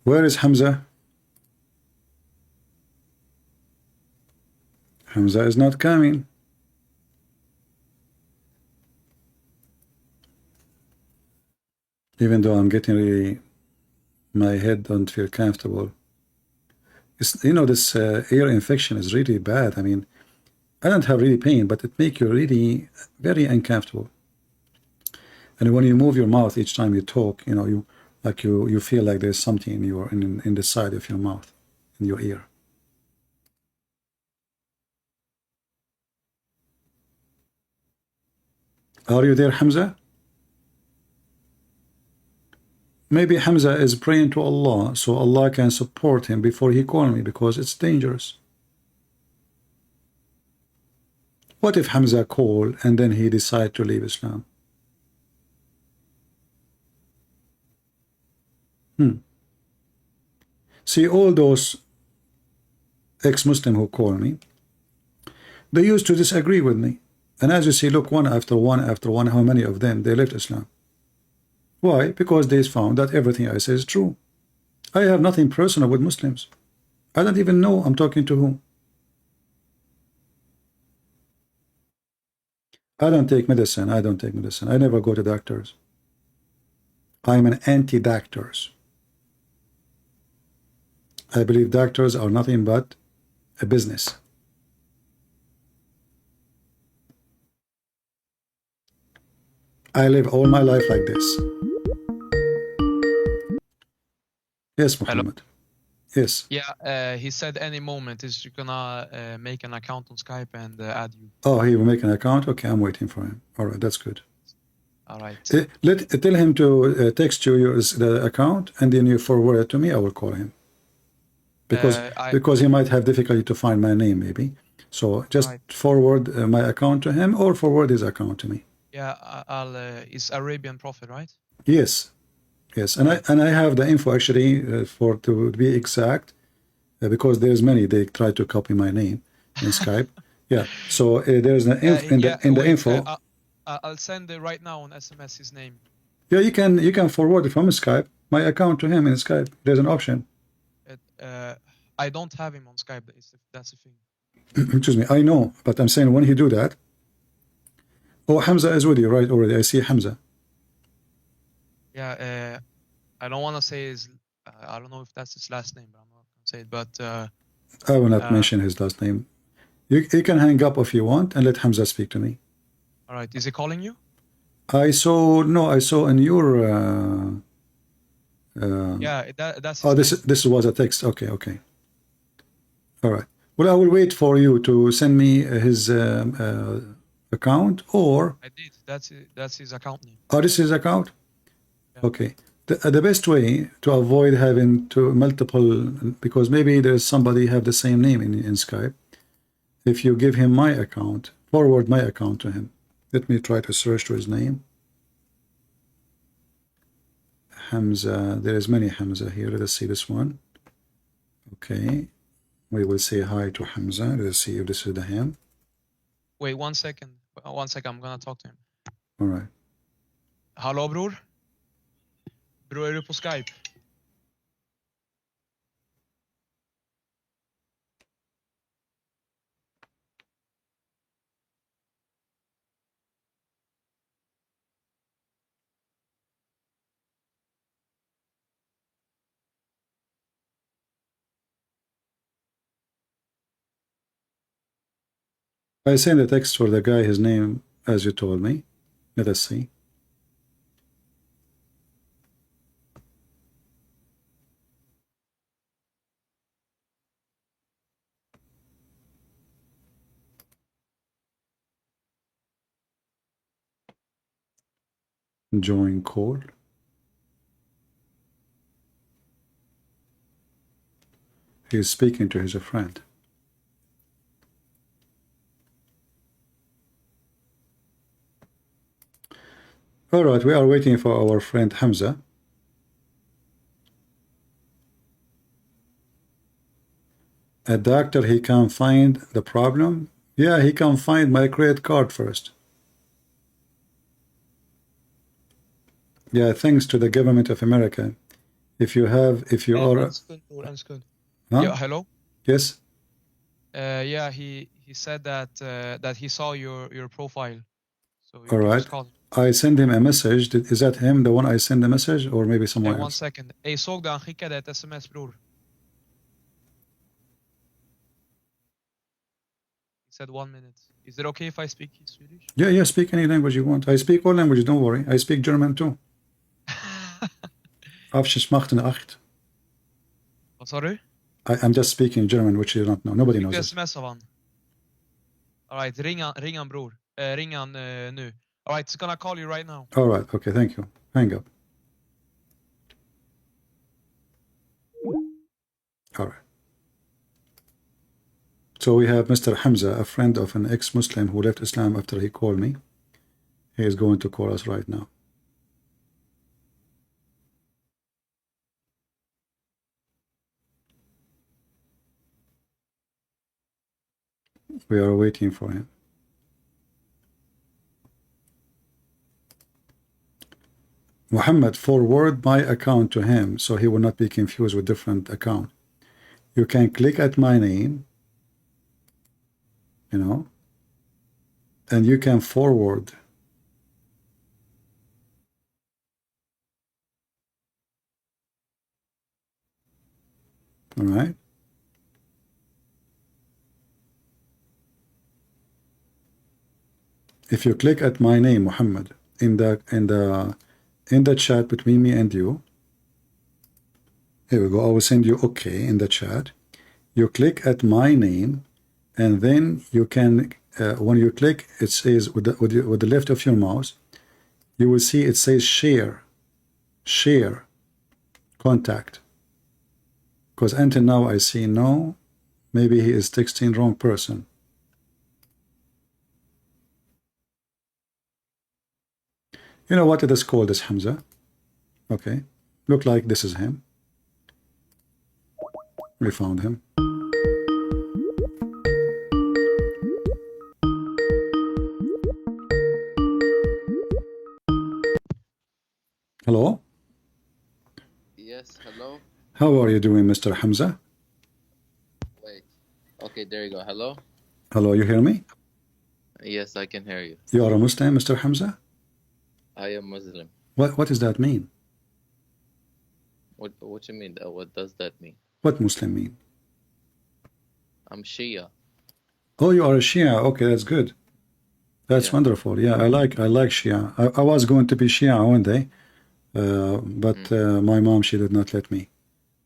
Where is Hamza? Hamza is not coming. Even though I'm getting really, my head don't feel comfortable. It's, you know, this ear infection is really bad. I mean, I don't have really pain, but it makes you really very uncomfortable. And when you move your mouth each time you talk, you know, you feel like there's something in your in the side of your mouth, in your ear. Are you there, Hamza? Maybe Hamza is praying to Allah, so Allah can support him before he call me, because it's dangerous. What if Hamza call and then he decide to leave Islam? See, all those ex-Muslim who call me, they used to disagree with me. And as you see, look, one after one after one, how many of them, they left Islam. Why? Because they found that everything I say is true. I have nothing personal with Muslims. I don't even know I'm talking to whom. I don't take medicine. I don't take medicine. I never go to doctors. I'm an anti-doctors. I believe doctors are nothing but a business. I live all my life like this. Yes, Muhammad. Hello? Yes. Yeah, he said any moment is gonna make an account on Skype and add you. Oh, he will make an account? Okay, I'm waiting for him. All right, that's good. All right. Tell him to text you the account, and then you forward it to me. I will call him. because he might have difficulty to find my name maybe. So just forward my account to him or forward his account to me. Yeah, it's Arabian Prophet, right? Yes, yes, and I have the info actually for to be exact, because there's many they try to copy my name in Skype. Yeah, so there's an in the info. I'll send it right now on SMS his name. Yeah, you can forward it from Skype my account to him in Skype. There's an option. I don't have him on Skype. That's the thing. Excuse me, I know, but I'm saying when he do that. Oh, Hamza is with you, right? Already, I see Hamza. Yeah, I don't want to say his. I don't know if that's his last name, but I'm not gonna say it. But I will not mention his last name. You can hang up if you want and let Hamza speak to me. All right, is he calling you? I saw in your. Yeah, that's. Oh, this was a text. Okay. All right. Well, I will wait for you to send me his account, or. I did. That's his account name. Oh, this is his account. Yeah. Okay. The best way to avoid having to multiple, because maybe there's somebody have the same name in Skype. If you give him my account, forward my account to him. Let me try to search to his name. Hamza. There is many Hamza here. Let us see this one. Okay. We will say hi to Hamza. Let's see if this is the him. Wait 1 second. 1 second. I'm gonna talk to him. All right. Hallå bror? Bror, är du på Skype? I sent a text for the guy, his name, as you told me. Let us see. Join call. He is speaking to his friend. All right, we are waiting for our friend Hamza. A doctor, he can find the problem. Yeah, he can find my credit card first. Yeah, thanks to the government of America. If you are... That's good. Huh? Yeah, hello? Yes? Yeah, he said that he saw your profile. So all right. I send him a message. Is that him, the one I send the message, or maybe someone else? 1 second. Jag såg det, han skickade ett sms, bror. He said 1 minute. Is it okay if I speak Swedish? Yeah, speak any language you want. I speak all languages, don't worry. I speak German too. Afschismachten 8. Vad sa du? I'm just speaking German, which you don't know. Nobody knows it. SMS av han. All right, ring han bror. Ring han nu. All right, it's gonna call you right now. All right, okay, thank you. Hang up. All right. So we have Mr. Hamza, a friend of an ex-Muslim who left Islam after he called me. He is going to call us right now. We are waiting for him. Muhammad, forward my account to him so he will not be confused with different account. You can click at my name, you know, and you can forward. All right. If you click at my name, Muhammad, in the chat between me and you, here we go. I will send you okay in the chat. You click at my name, and then you can, when you click, it says with the left of your mouse, you will see it says share, contact. Because until now I see no. Maybe he is texting wrong person. You know what it is called, this Hamza? Okay. Look like this is him. We found him. Hello? Yes, hello? How are you doing, Mr. Hamza? Wait. Okay, there you go. Hello? Hello, you hear me? Yes, I can hear you. You are a Muslim, Mr. Hamza? I am Muslim. What does that mean? What you mean? What does that mean? What Muslim mean? I'm Shia. Oh, you are a Shia. Okay, that's good. That's wonderful. Yeah, I like Shia. I was going to be Shia one day, but my mom, she did not let me,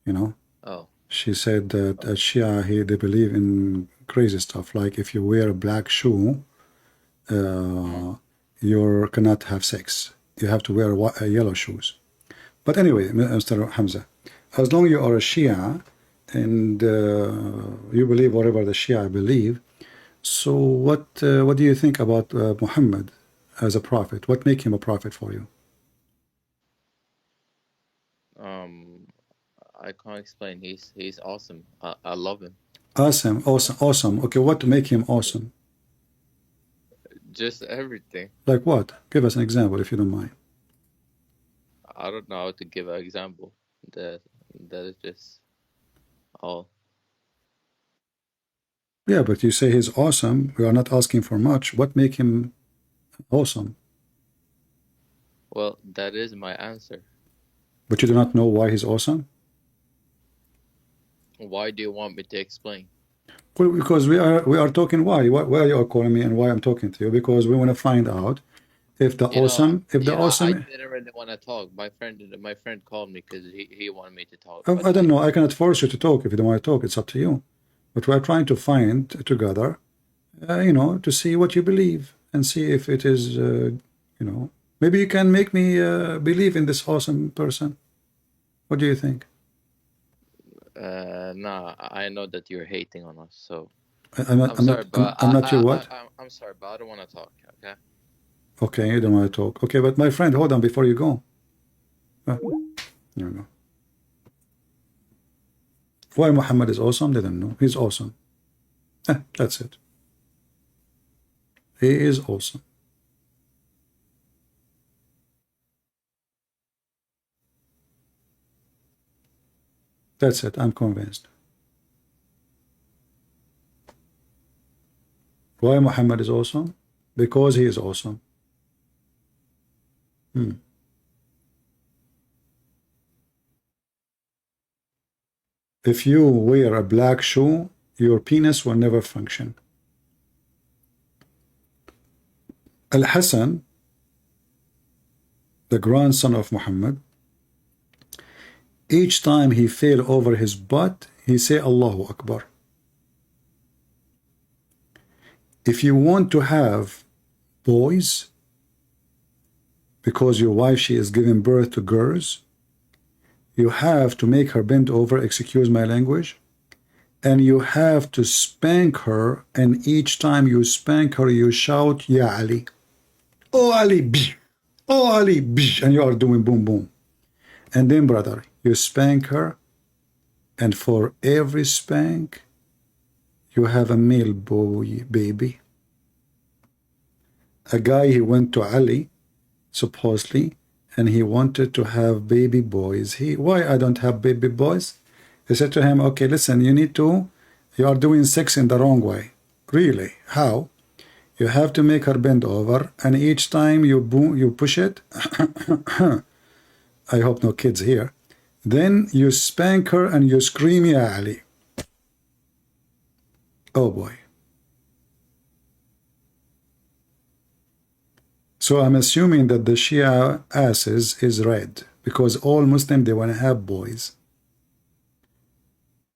you know. Oh. She said that at Shia, they believe in crazy stuff. Like if you wear a black shoe, you cannot have sex. You have to wear yellow shoes. But anyway, Mr. Hamza, as long as you are a Shia and you believe whatever the Shia believe, so what do you think about Muhammad as a prophet? What make him a prophet for you? I can't explain. He's awesome. I love him. Awesome. Okay, what to make him awesome? Just everything. Like what? Give us an example if you don't mind. I don't know how to give an example. That is just all. Yeah, but you say he's awesome. We are not asking for much. What make him awesome? Well, that is my answer. But you do not know why he's awesome? Why do you want me to explain? Well, because we are talking why you are calling me and why I'm talking to you, because we want to find out if the awesome. I didn't really want to talk. My friend called me because he wanted me to talk. I don't know. I cannot force you to talk. If you don't want to talk, it's up to you. But we are trying to find together, to see what you believe and see if it is, maybe you can make me believe in this awesome person. What do you think? Nah, I know that you're hating on us, so I'm not your what? I'm sorry, but I don't want to talk. Okay. Okay, you don't want to talk. Okay, but my friend, hold on before you go. There you go. Why Muhammad is awesome? They don't know. He's awesome. That's it. He is awesome. That's it. I'm convinced. Why Muhammad is awesome? Because he is awesome. If you wear a black shoe, your penis will never function. Al-Hassan, the grandson of Muhammad, each time he fell over his butt, he say Allahu Akbar. If you want to have boys, because your wife, she is giving birth to girls, you have to make her bend over, excuse my language, and you have to spank her, and each time you spank her, you shout, Ya Ali. Oh Ali, bih. Oh Ali, bih. And you are doing boom, boom. And then, brother, you spank her, and for every spank, you have a male boy, baby. A guy, he went to Ali, supposedly, and he wanted to have baby boys. Why I don't have baby boys? He said to him, okay, listen, you are doing sex in the wrong way. Really? How? You have to make her bend over, and each time you push it, I hope no kids here, then you spank her and you scream, Ya Ali. Oh boy. So I'm assuming that the Shia asses is red, because all Muslims, they want to have boys.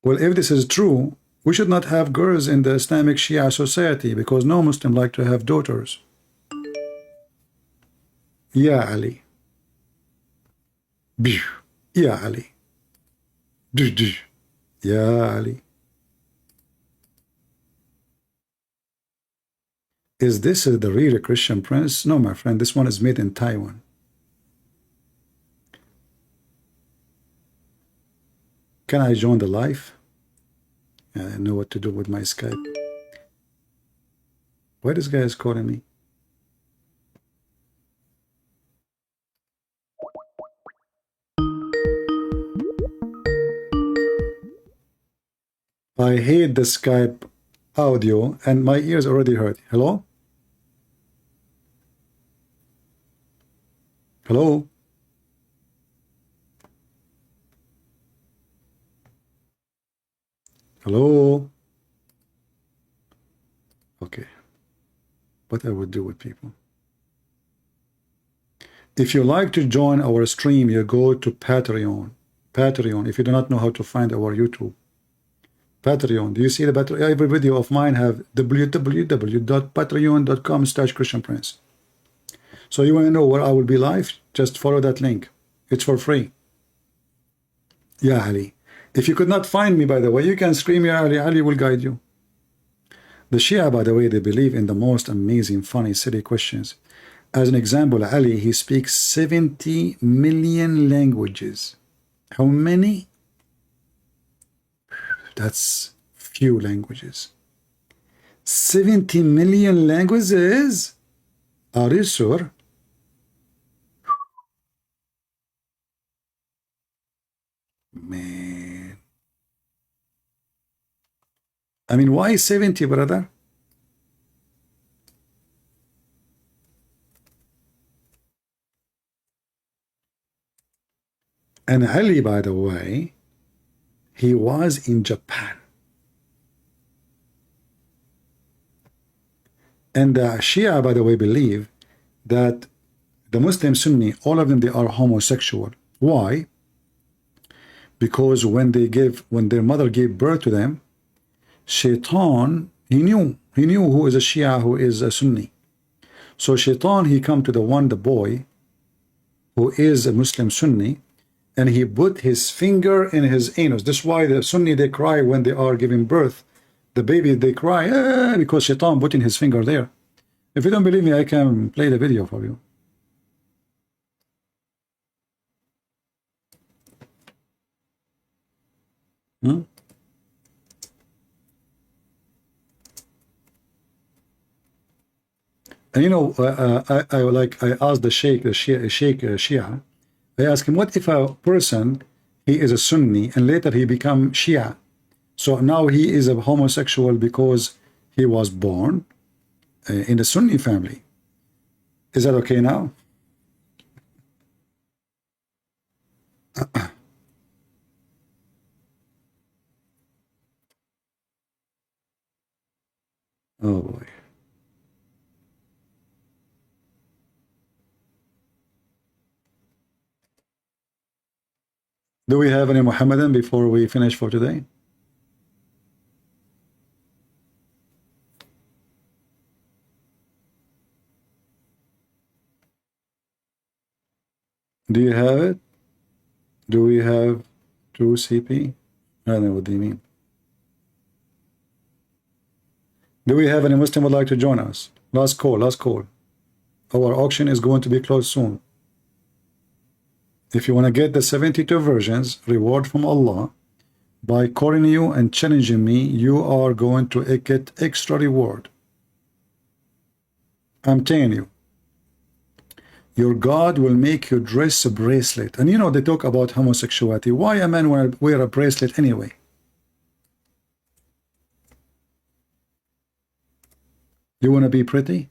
Well, if this is true, we should not have girls in the Islamic Shia society, because no Muslim like to have daughters. Ya Ali. Ya Ali. Yeah, Ali. Is this the real Christian prince? No, my friend, this one is made in Taiwan. Can I join the live? Yeah, I know what to do with my Skype. Why this guy is calling me? I hate the Skype audio and my ears already hurt. Hello? Hello? Hello? Okay. What I would do with people. If you like to join our stream, you go to Patreon. Patreon, if you do not know how to find our YouTube. Patreon. Do you see the Patreon? Every video of mine have www.patreon.com/Christian Prince. So you want to know where I will be live? Just follow that link. It's for free. Yeah, Ali. If you could not find me, by the way, you can scream, Ya Ali. Ali will guide you. The Shia, by the way, they believe in the most amazing, funny, silly questions. As an example, Ali, he speaks 70 million languages. How many? That's few languages. 70 million languages? Are you sure? Man. I mean, why 70, brother? And Ali, by the way, he was in Japan. And the Shia, by the way, believe that the Muslim Sunni, all of them, they are homosexual. Why? Because when their mother gave birth to them, Shaitan, he knew who is a Shia, who is a Sunni. So Shaitan, he come to the boy, who is a Muslim Sunni, and he put his finger in his anus. That's why the Sunni, they cry when they are giving birth. The baby, they cry, because Shaitan put in his finger there. If you don't believe me, I can play the video for you. Hmm? And you know, I asked the Shia, I asked him, what if a person, he is a Sunni and later he become Shia? So now he is a homosexual because he was born in a Sunni family. Is that okay now? Oh boy. Do we have any Muhammadan before we finish for today? Do you have it? Do we have true CP? I don't know what do you mean. Do we have any Muslim would like to join us? Last call, last call. Our auction is going to be closed soon. If you want to get the 72 versions, reward from Allah, by calling you and challenging me, you are going to get extra reward. I'm telling you. Your God will make you dress a bracelet. And you know, they talk about homosexuality. Why a man wear a bracelet anyway? You want to be pretty?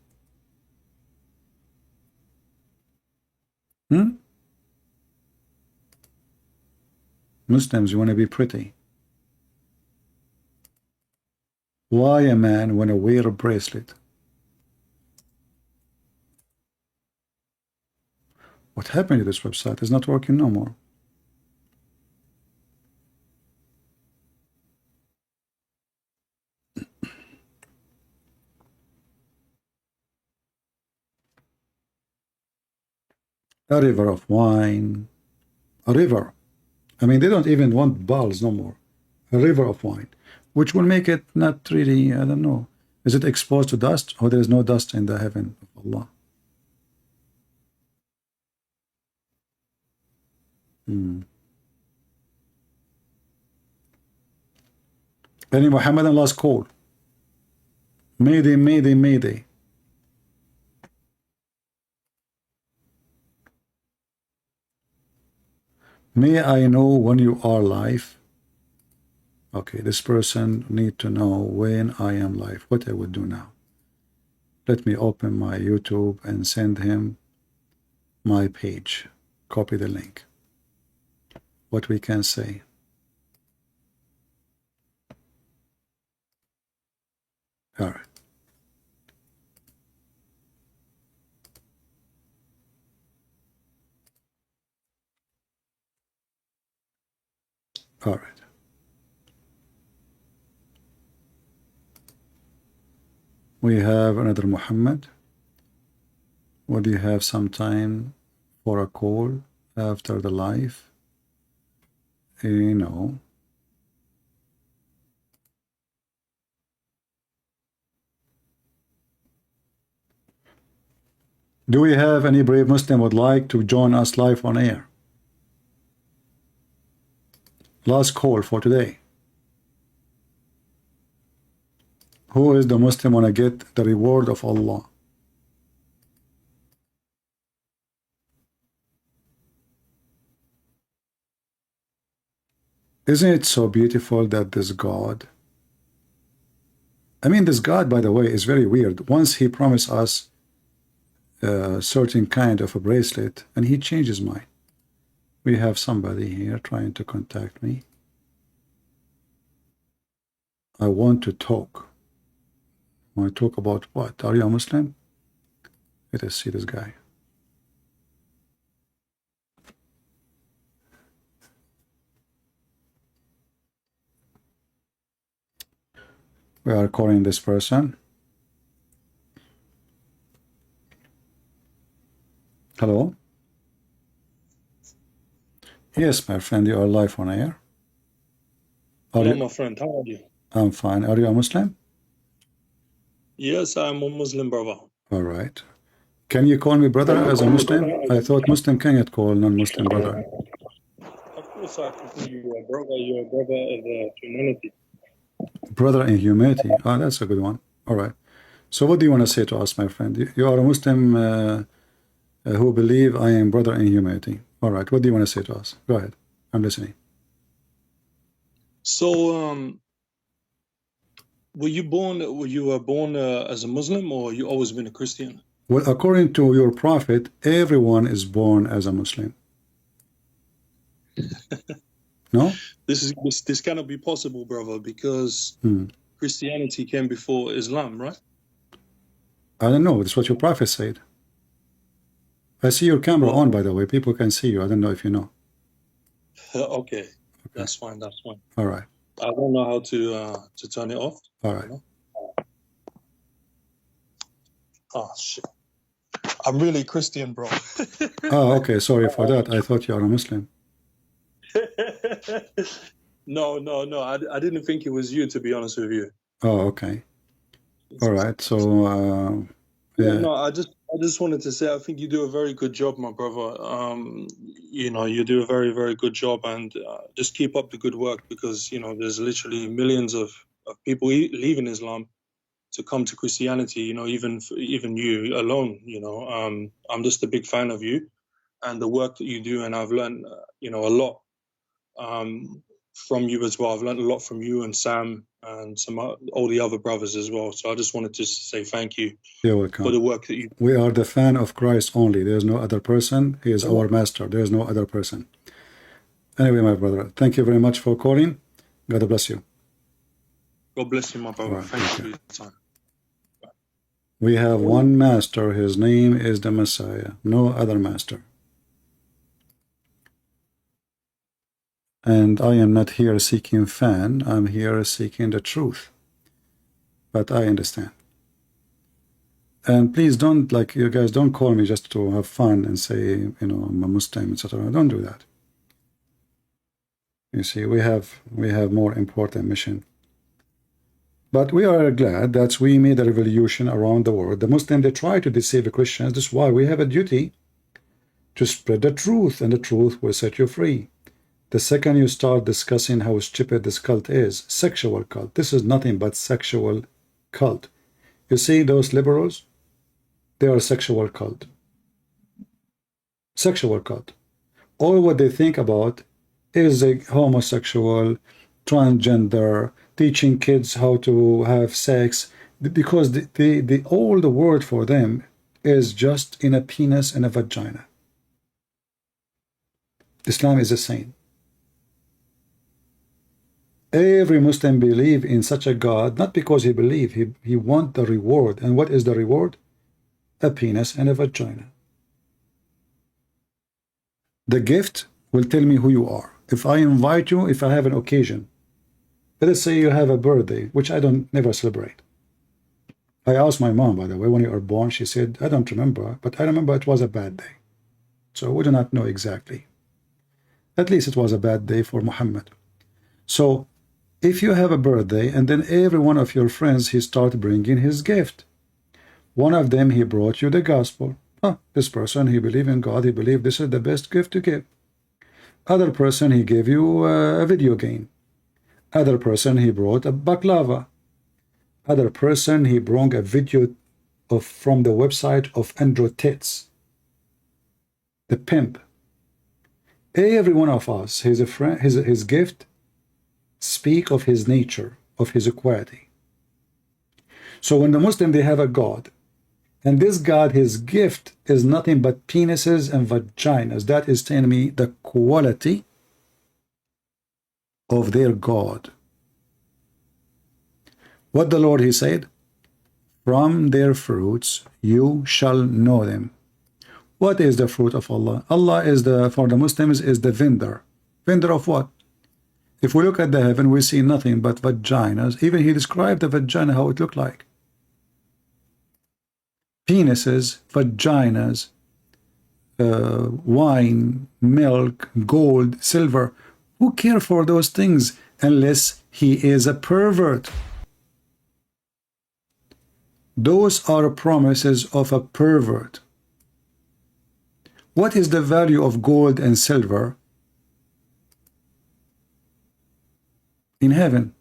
Muslims, you want to be pretty. Why a man want to wear a bracelet? What happened to this website? It's not working no more. A river of wine. A river. I mean, they don't even want balls no more. a river of wine, which will make it not really, I don't know, is it exposed to dust, or there is no dust in the heaven of Allah? Any Muhammadan last call? Mayday, mayday, mayday. May I know when you are live? Okay, this person need to know when I am live. What I would do now? Let me open my YouTube and send him my page. Copy the link. What we can say. All right. All right. We have another Muhammad. Would you have some time for a call after the live? No. Do we have any brave Muslim would like to join us live on air? Last call for today. Who is the Muslim wanna get the reward of Allah? Isn't it so beautiful that this God, I mean, this God, by the way, is very weird. Once he promised us a certain kind of a bracelet, and he changed his mind. We have somebody here trying to contact me. I want to talk. I want to talk about what? Are you a Muslim? Let us see this guy. We are calling this person. Hello? Yes, my friend, you are live on air. Hello, my friend. How are you? I'm fine. Are you a Muslim? Yes, I'm a Muslim, brother. All right. Can you call me brother as a Muslim? I thought Muslim cannot call non-Muslim brother. Of course, I can call you a brother. You're a brother of humanity. Brother in humanity. Oh, that's a good one. All right. So what do you want to say to us, my friend? You are a Muslim who believe I am brother in humanity. All right. What do you want to say to us? Go ahead. I'm listening. So, were you born as a Muslim, or you always been a Christian? Well, according to your prophet, everyone is born as a Muslim. No? This cannot be possible, brother, because Christianity came before Islam, right? I don't know. That's what your prophet said. I see your camera on, by the way. People can see you. I don't know if you know. Okay. That's fine. That's fine. All right. I don't know how to turn it off. All right. Oh shit! I'm really Christian, bro. Oh, okay. Sorry for that. I thought you are a Muslim. No. I didn't think it was you, to be honest with you. Oh, okay. All right. So, yeah. No, I just wanted to say I think you do a very good job, my brother. You do a very, very good job, and just keep up the good work, because there's literally millions of people leaving Islam to come to Christianity. Even you alone. I'm just a big fan of you and the work that you do, and I've learned a lot from you as well. I've learned a lot from you and Sam and all the other brothers as well. So I just wanted to say thank you. You're welcome. For the work that you do. We are the fan of Christ only. There's no other person. He is our master. There's no other person. Anyway, my brother, thank you very much for calling. God bless you. God bless you, my brother. Right, thank you for your time. We have one master. His name is the Messiah. No other master. And I am not here seeking fan. I'm here seeking the truth. But I understand. And please don't, you guys don't call me just to have fun and say, I'm a Muslim, etc. Don't do that. You see, we have more important mission. But we are glad that we made a revolution around the world. The Muslims, they try to deceive the Christians. That's why we have a duty to spread the truth, and the truth will set you free. The second you start discussing how stupid this cult is, sexual cult, this is nothing but sexual cult. You see those liberals? They are a sexual cult. Sexual cult. All what they think about is a homosexual, transgender, teaching kids how to have sex, because all the word for them is just in a penis and a vagina. Islam is the same. Every Muslim believe in such a God, not because he believe, he want the reward. And what is the reward? A penis and a vagina. The gift will tell me who you are. If I invite you, if I have an occasion, let us say you have a birthday, which I don't never celebrate. I asked my mom, by the way, when you were born, she said, I don't remember, but I remember it was a bad day. So we do not know exactly. At least it was a bad day for Muhammad. So if you have a birthday, and then every one of your friends, he start bringing his gift. One of them, he brought you the gospel. This person, he believe in God, he believe this is the best gift to give. Other person, he gave you a video game. Other person, he brought a baklava. Other person, he brought a video from the website of Andrew Tits, the pimp. Every one of us, his friend, his gift speak of his nature, of his equality. So when the Muslim, they have a God, and this God, his gift is nothing but penises and vaginas. That is telling me the quality of their God. What the Lord, he said, from their fruits you shall know them. What is the fruit of Allah? Allah is for the Muslims, is the vendor. Vendor of what? If we look at the heaven, we see nothing but vaginas. Even he described the vagina, how it looked like. Penises, vaginas, wine, milk, gold, silver. Who cares for those things unless he is a pervert? Those are promises of a pervert. What is the value of gold and silver in heaven?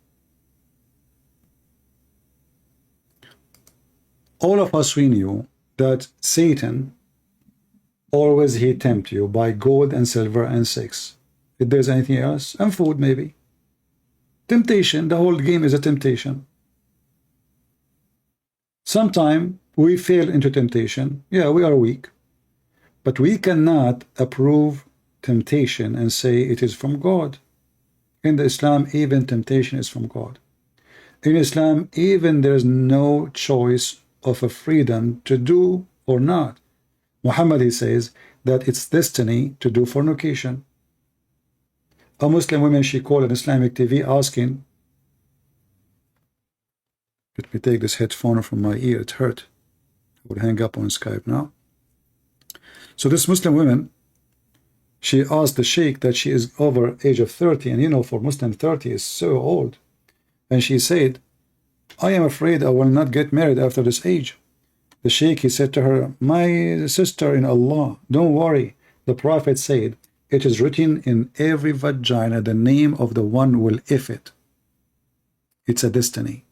All of us, we knew that Satan always he tempt you by gold and silver and sex. If there's anything else, and food maybe. Temptation, the whole game is a temptation. Sometimes we fail into temptation. Yeah, we are weak. But we cannot approve temptation and say it is from God. In the Islam, even temptation is from God. In Islam, even there is no choice of a freedom to do or not. Muhammad, he says that it's destiny to do fornication. A Muslim woman, she called an Islamic TV asking, let me take this headphone from my ear, it hurt. I would hang up on Skype now. So this Muslim woman, she asked the sheikh that she is over age of 30, and you know, for Muslim 30 is so old. And she said, I am afraid I will not get married after this age. The sheikh, he said to her, my sister in Allah, don't worry. The Prophet said, it is written in every vagina, the name of the one will if it. It's a destiny.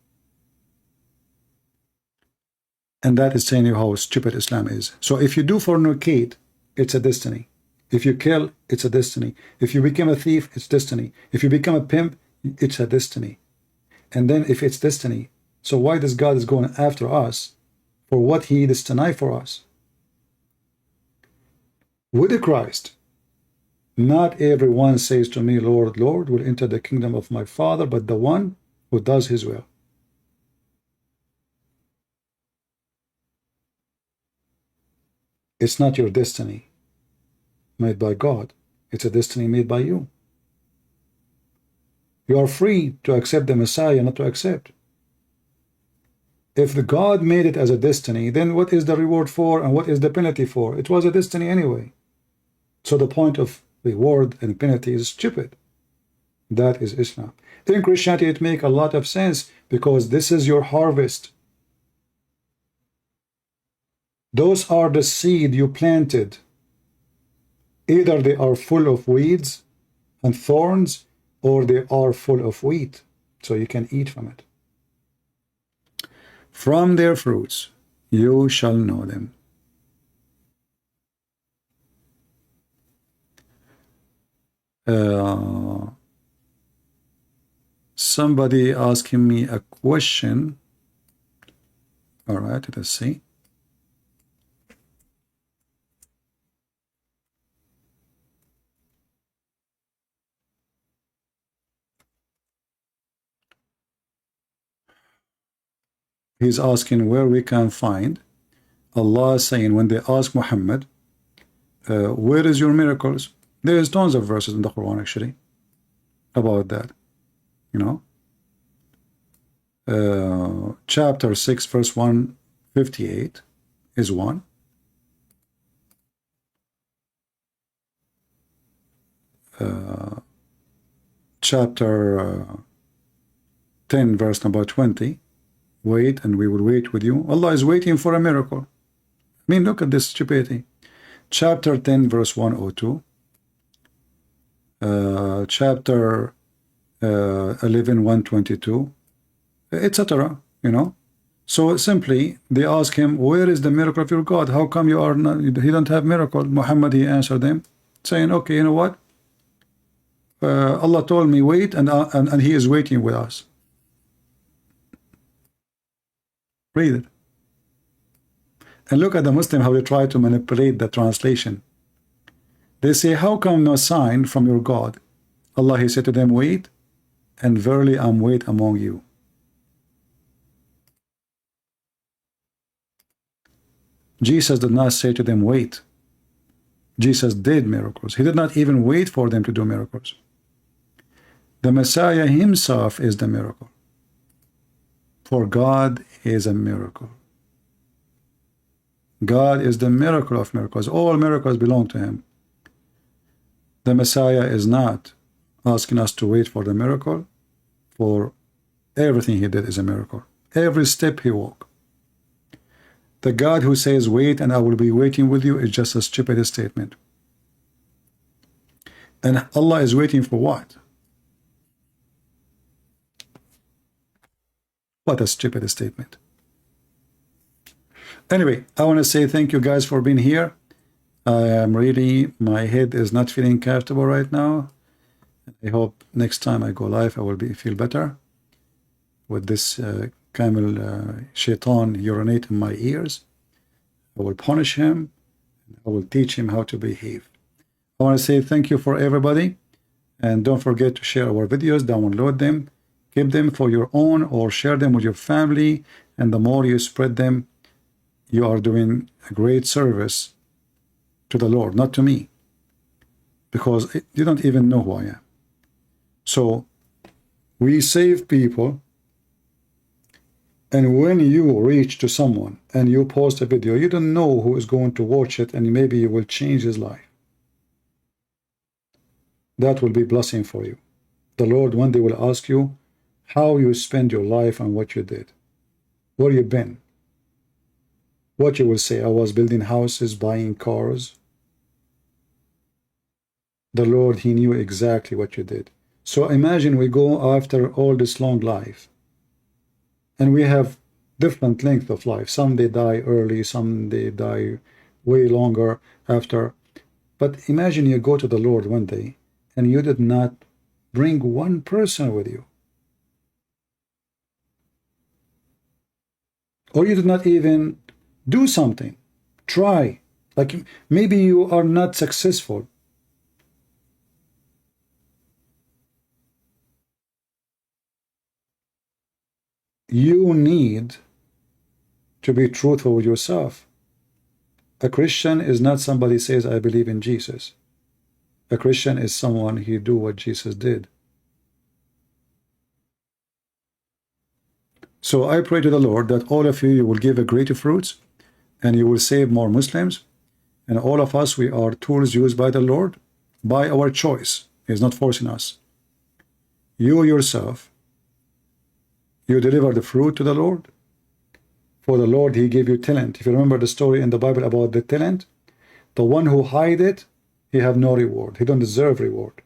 And that is saying you how stupid Islam is. So if you do fornicate, it's a destiny. If you kill, it's a destiny. If you become a thief, it's destiny. If you become a pimp, it's a destiny. And then if it's destiny, so why does God is going after us for what he destined for us? With the Christ, not everyone says to me, Lord, Lord, will enter the kingdom of my Father, but the one who does his will. It's not your destiny made by God. It's a destiny made by you. You are free to accept the Messiah, not to accept. If the God made it as a destiny, then what is the reward for and what is the penalty for? It was a destiny anyway. So the point of reward and penalty is stupid. That is Islam. In Christianity, it makes a lot of sense because this is your harvest. Those are the seed you planted. Either they are full of weeds and thorns, or they are full of wheat, so you can eat from it. From their fruits you shall know them. Somebody asking me a question. All right, let's see. He's asking where we can find Allah saying when they ask Muhammad, where is your miracles? There's tons of verses in the Quran actually about that, you know. Chapter 6 verse 158 is one. Chapter 10 verse number 20, wait and we will wait with you. Allah is waiting for a miracle. I mean, look at this stupidity. Chapter 10 verse 102, chapter 11 122, etc. You know, so simply they ask him, where is the miracle of your God? How come you are not, he don't have miracle? Muhammad, he answered them saying, okay, you know what, Allah told me wait, and he is waiting with us. Read it. And look at the Muslim, how they try to manipulate the translation. They say, how come no sign from your God? Allah, he said to them, wait, and verily I'm wait among you. Jesus did not say to them, wait. Jesus did miracles. He did not even wait for them to do miracles. The Messiah himself is the miracle. For God is a miracle. God is the miracle of miracles. All miracles belong to him. The Messiah is not asking us to wait for the miracle, for everything he did is a miracle. Every step he walked. The God who says, wait and I will be waiting with you, is just a stupid statement. And Allah is waiting for what? What a stupid statement. Anyway, I want to say thank you guys for being here. I am really, my head is not feeling comfortable right now. I hope next time I go live I will feel better with this camel shaitan urinate in my ears. I will punish him. I will teach him how to behave. I want to say thank you for everybody, and don't forget to share our videos, download them, keep them for your own, or share them with your family, and the more you spread them, you are doing a great service to the Lord, not to me, because you don't even know who I am. So we save people, and when you reach to someone and you post a video, you don't know who is going to watch it, and maybe you will change his life. That will be blessing for you. The Lord one day will ask you how you spend your life and what you did, where you been. What you will say, I was building houses, buying cars. The Lord, he knew exactly what you did. So imagine we go after all this long life, and we have different length of life. Some they die early, some they die way longer after. But imagine you go to the Lord one day and you did not bring one person with you. Or you did not even do something. Try. Like maybe you are not successful. You need to be truthful with yourself. A Christian is not somebody says, I believe in Jesus. A Christian is someone who do what Jesus did. So I pray to the Lord that all of you will give a greater fruits, and you will save more Muslims. And all of us, we are tools used by the Lord by our choice. He is not forcing us. You yourself, you deliver the fruit to the Lord. For the Lord, he gave you talent. If you remember the story in the Bible about the talent, the one who hide it, he have no reward. He don't deserve reward.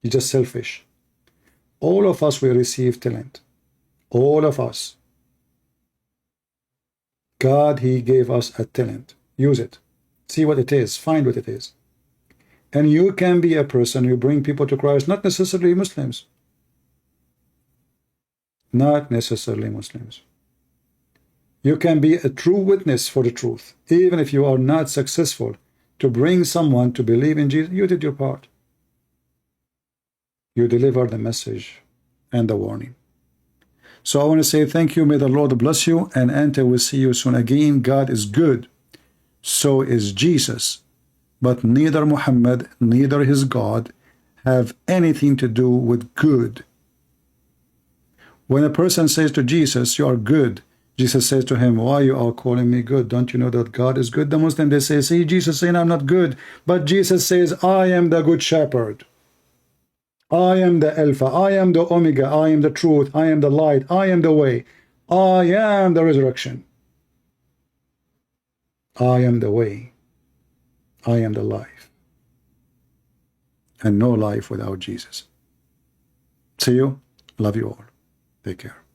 He's just selfish. All of us will receive talent. All of us. God, he gave us a talent. Use it. See what it is. Find what it is. And you can be a person who bring people to Christ, not necessarily Muslims. Not necessarily Muslims. You can be a true witness for the truth. Even if you are not successful to bring someone to believe in Jesus, you did your part. You delivered the message and the warning. So I want to say thank you. May the Lord bless you. And until we see you soon again, God is good. So is Jesus. But neither Muhammad, neither his God have anything to do with good. When a person says to Jesus, you are good, Jesus says to him, why you are calling me good? Don't you know that God is good? The Muslim, they say, see, Jesus saying I'm not good. But Jesus says, I am the good shepherd. I am the Alpha. I am the Omega. I am the truth. I am the light. I am the way. I am the resurrection. I am the way. I am the life. And no life without Jesus. See you. Love you all. Take care.